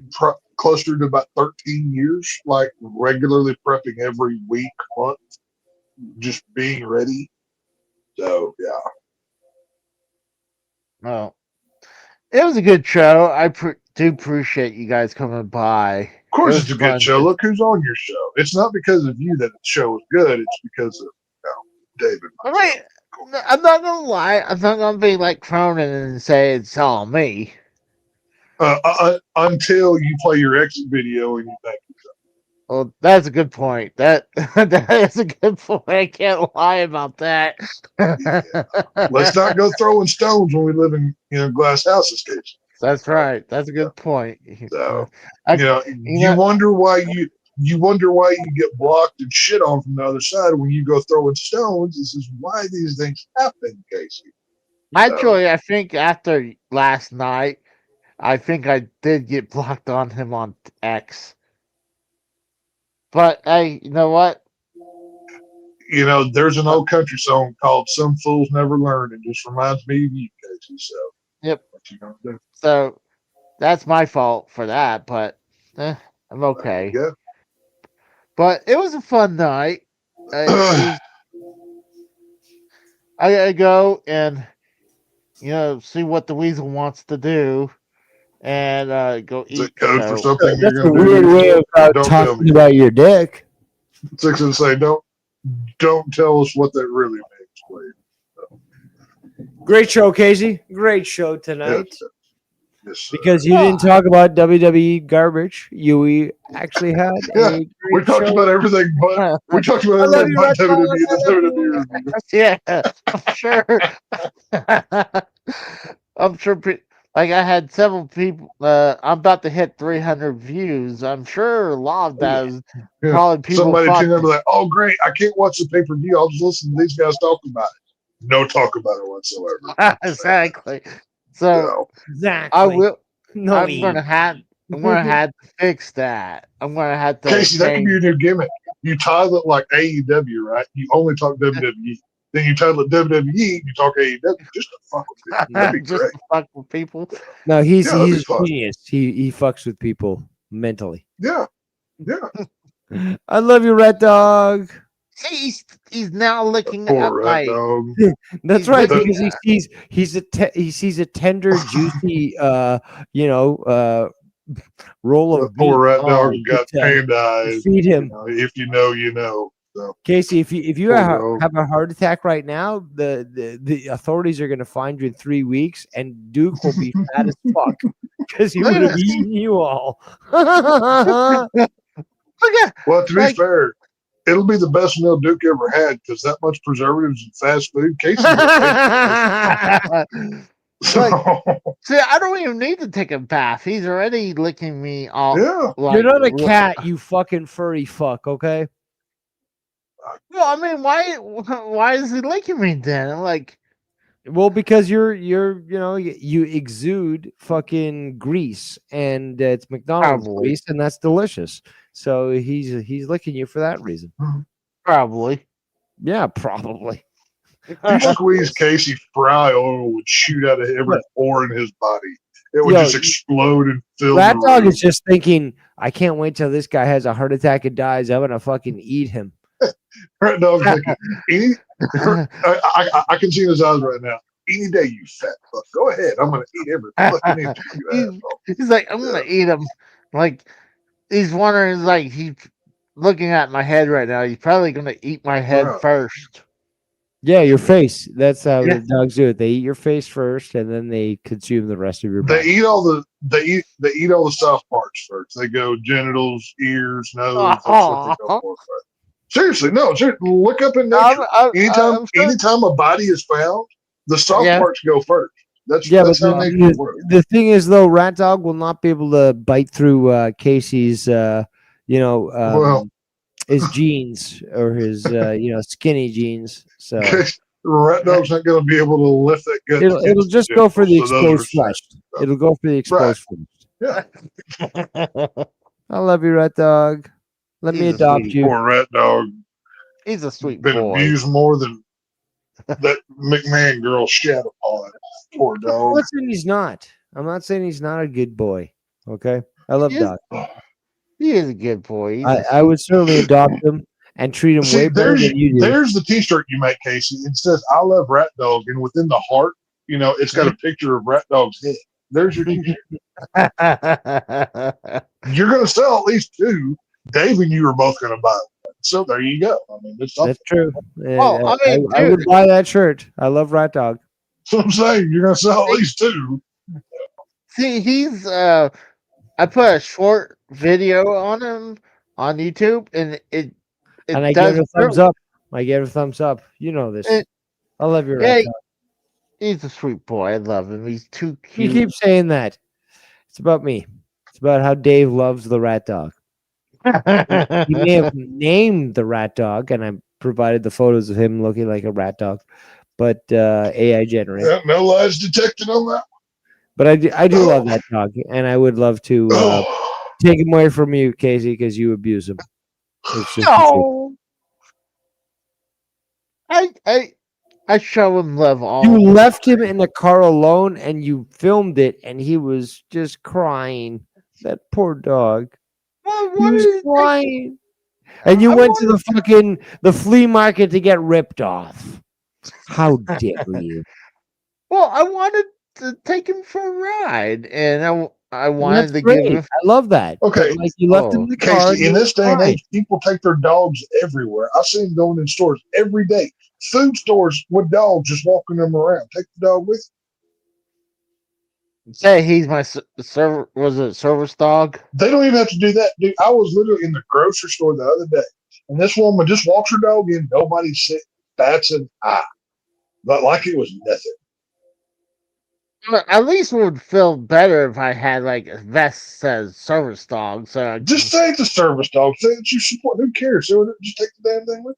closer to about 13 years, like regularly prepping every week, month, just being ready. So, yeah. Well, it was a good show. I do appreciate you guys coming by. Of It course, was it's a good fun. show. Look who's on your show. It's not because of you that the show is good. It's because of David. I mean, I'm not gonna lie. I'm not gonna be like Cronin and say it's all me. Until you play your exit video and you think, Well, that's a good point. That is a good point. I can't lie about that. let's not go throwing stones when we live in glass houses, Casey. That's right. That's a good point. So I, you wonder why you get blocked and shit on from the other side when you go throwing stones. This is why these things happen, Casey. actually, I think after last night, I think I did get blocked on him on X. But hey, you know what? There's an old country song called "Some Fools Never Learn." It just reminds me of you, Casey. So Yep. what you gonna do? So that's my fault for that, but I'm okay. Yeah. But it was a fun night. I gotta go and see what the weasel wants to do, and go Is it eat. code for So something you're That's a gonna weird do? way of Don't tell talking me. about your dick. Six and say don't tell us what that really means, please. Great show, Casey. Great show tonight. Yes, sir. Because you didn't talk about WWE garbage, you actually had Yeah, a we great talked show. about everything, but we talked about I love everything you, but Red Dog. WWE and the WWE review. yeah, I'm sure. I'm sure. Like I had several people. I'm about to hit 300 views. I'm sure a lot of that is Yeah. probably people. Somebody thought tuned in and be like, "Oh, great! I can't watch the pay per view. I'll just listen to these guys talk about it. No talk about it whatsoever." exactly. So Exactly. I will. No, I'm gonna have to fix that. I'm gonna have to. Casey, that could change- be your new gimmick. You title it like AEW, right? You only talk WWE. Then you title it WWE. You talk AEW just to fuck with people. That'd be just great. to fuck with people. No, he's Yeah, that'd be a fun. genius. He fucks with people mentally. Yeah, I love you, Red Dog. See, he's now looking poor at rat my. dog. That's He's right, looking because he sees a tender, juicy, roll The of poor beef. rat dog Oh, got to panda eyes. feed him. If you know, you know. So Casey, if you Poor have, dog. have a heart attack right now, the authorities are going to find you in 3 weeks, and Duke will be fat as fuck because he would have eaten you all. Look at well, to be Like- fair, it'll be the best meal Duke ever had because that much preservatives and fast food. Casey, so, See, I don't even need to take a bath. He's already licking me off. yeah. Like, You're not a cat, you fucking furry fuck. Okay. Well, I mean, why is he licking me then? I'm like, Well, because you exude fucking grease, and it's McDonald's Probably. grease, and that's delicious. So he's licking you for that reason. probably. Yeah, probably. If you squeeze Casey, fry oil would shoot out of every pore in his body. It would Yo, just explode and fill Rat the Dog room. is just thinking, I can't wait till this guy has a heart attack and dies. I'm gonna fucking eat him. Rat Dog's thinking, I can see in his eyes right now. Any day, you fat fuck. Go ahead. I'm going to eat every fucking inch of you asshole. He's like, I'm gonna eat him. Like, he's wondering, like, he's looking at my head right now. He's probably gonna eat my head Right. first. Yeah, your face. That's how Yeah. the dogs do it. They eat your face first, and then they consume the rest of your They body. eat all the soft parts first. They go genitals, ears, nose. That's what they go for first. Seriously, no. Look up in nature. Anytime a body is found, the soft Yeah. parts go first. That's Yeah, but that's how nature works. the thing is, though, Rat Dog will not be able to bite through Casey's, Well, his jeans or his, skinny jeans. So rat dog's not going to be able to lift that gut. it'll just go for the So those are exposed flesh. safe. It'll go for the exposed flesh. Yeah, I love you, Rat Dog. Let me He's a adopt sweetie. you. poor rat dog He's a sweet been boy. abused more than that McMahon girl shat upon. Poor I'm dog. not saying he's not. I'm not saying he's not a good boy. Okay, I love He is- Doc. He is a good boy. He's a I would certainly adopt him and treat him See, way better than you do. there's the T-shirt you make, Casey. It says "I love Rat Dog," and within the heart, it's got a picture of Rat Dog's head. There's your T-shirt. You're going to sell at least 2. Dave and you are both going to buy one. So there you go. I mean, it's That's true. Well, I mean, I would dude. buy that shirt. I love Rat Dog. that's what I'm saying. You're going to sell at least 2. See, he's I put a short video on him on YouTube, and it And I does gave it a thumbs really- up. I gave it a thumbs up. You know this. It- I love your Yeah, Rat Dog. he's a sweet boy. I love him. He's too You cute. keep saying that. It's about me. It's about how Dave loves the Rat Dog. He may have named the Rat Dog, and I provided the photos of him looking like a rat dog, but AI generated. Yeah, no lies detected on that. But I do love that dog, and I would love to take him away from you, Casey, because you abuse him. It's just the truth. No, I show him love all. You left him in the car alone, and you filmed it, and he was just crying. That poor dog. Well, He what was do you think? crying. And you I went to the flea market to get ripped off. How dare you? Well, I wanted to take him for a ride, and I wanted That's to great. give him. I love that. Okay. But, like you left him in the car. Casey, in this day and age, people take their dogs everywhere. I see them going in stores every day. Food stores with dogs just walking them around. Take the dog with Say he's my server. Was it service dog? you. They don't even have to do that, dude. I was literally in the grocery store the other day, and this woman just walks her dog in. Nobody said bats an eye, but like it was nothing. At least it would feel better if I had like a vest says service dog. So I Just say it's a service dog. Say that you support. Who cares? So just take the damn thing with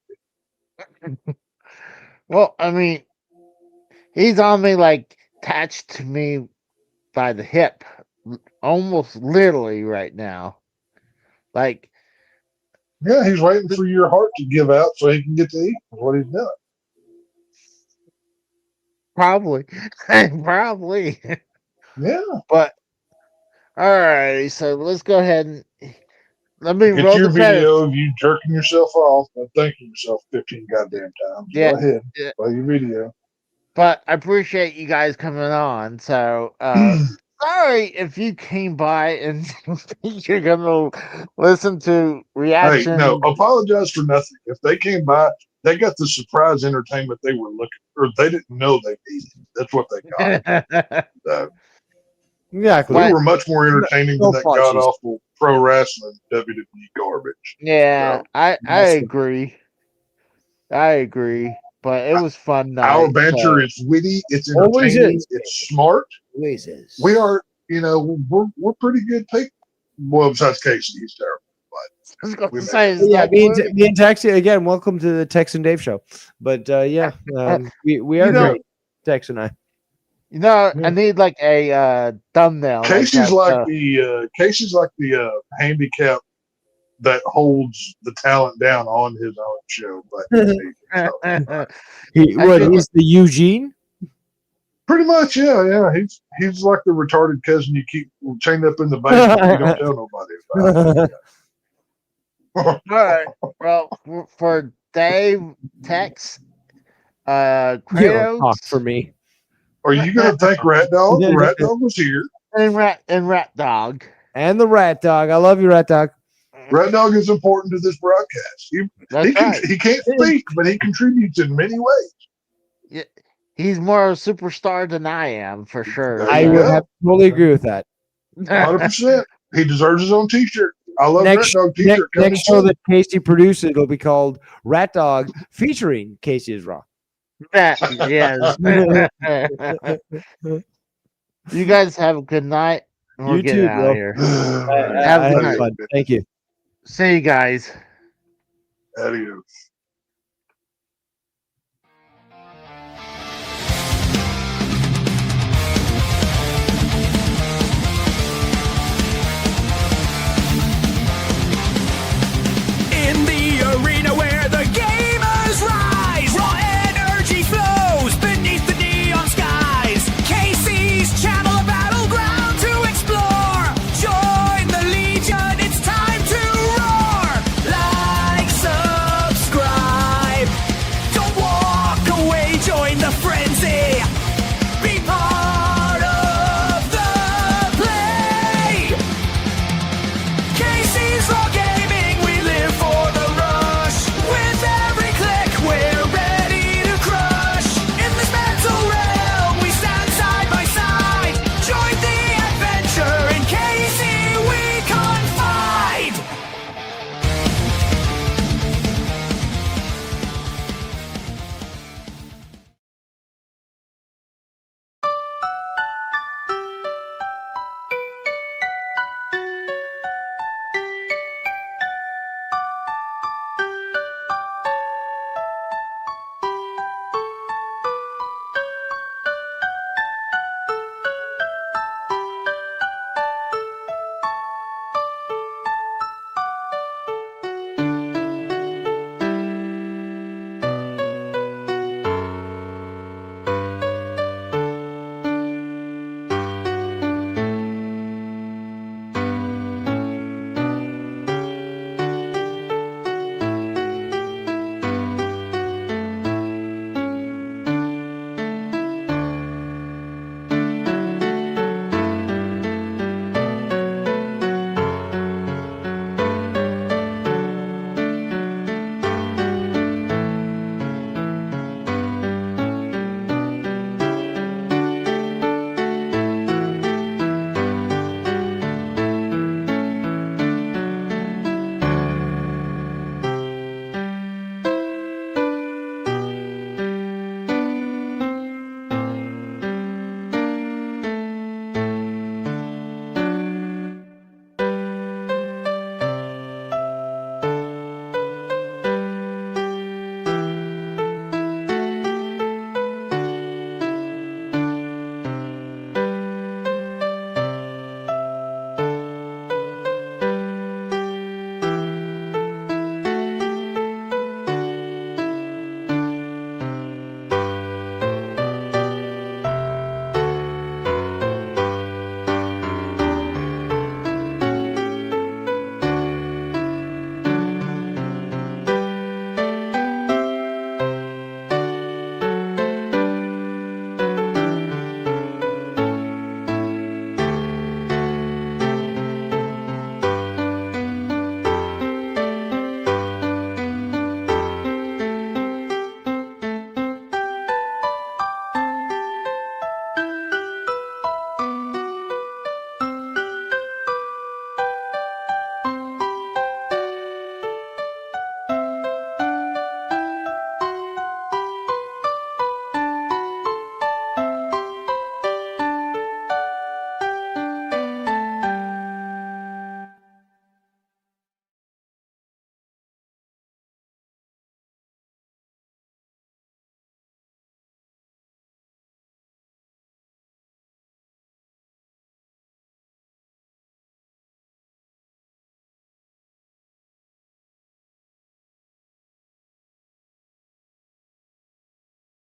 you. well, I mean, he's on me like attached to me by the hip, almost literally right now. Like Yeah, he's waiting for your heart to give out so he can get to eat. That's what he's doing. probably, probably. Yeah. But all right, so let's go ahead and let me Get roll your the credits. video of you jerking yourself off and thanking yourself 15 goddamn times. Yeah, Go ahead. yeah. Play your video. But I appreciate you guys coming on. So sorry if you came by and you're gonna listen to Hey, reaction. no, apologize for nothing. If they came by, they got the surprise entertainment they were looking or they didn't know they needed. That's what they got. So, Exactly. we were much more entertaining No than that apologies. god awful pro wrestling WWE garbage. Yeah, So, I That's it. agree. I agree. But it was fun night. our banter so- is witty, it's Always entertaining, is. it's smart. Always is. We are, we're pretty good people. Well, besides Casey, he's terrible. I was gonna We say, it's Yeah, like, me and Taxi again. Welcome to the Tex and Dave show. But we are You know- great, Tex and I. I Yeah. need like a thumbnail. Casey's like Casey's like the handicap that holds the talent down on his own show. But that. He's the Eugene. pretty much, yeah. He's like the retarded cousin you keep chained up in the basement. You don't tell nobody about. All right. Well, for Dave, Tex, You don't Kratos, talk for me. Are you gonna thank Rat Dog? Rat Dog was here. and Rat Dog. And the Rat Dog. I love you, Rat Dog. Rat Dog is important to this broadcast. That's right. He can't speak, but he contributes in many ways. He's more of a superstar than I am, for sure. There I you would go. have to totally agree with that. 100%. He deserves his own T-shirt. I love next Rat Dog t-shirt coming next show soon. that Casey produces, it'll be called Rat Dog featuring Casey is Raw. That, yes. You guys have a good night. We're You getting too, out bro. of here. Have a good night. fun. Thank you. See you guys. Adios. In the arena where the gamers rise, raw energy flows beneath the neon skies. Casey's channel a battleground to explore. Join the Legion, it's time to roar. Like, subscribe. Don't walk away, join the frenzy. Be part of the play. Casey's Raw Gaming.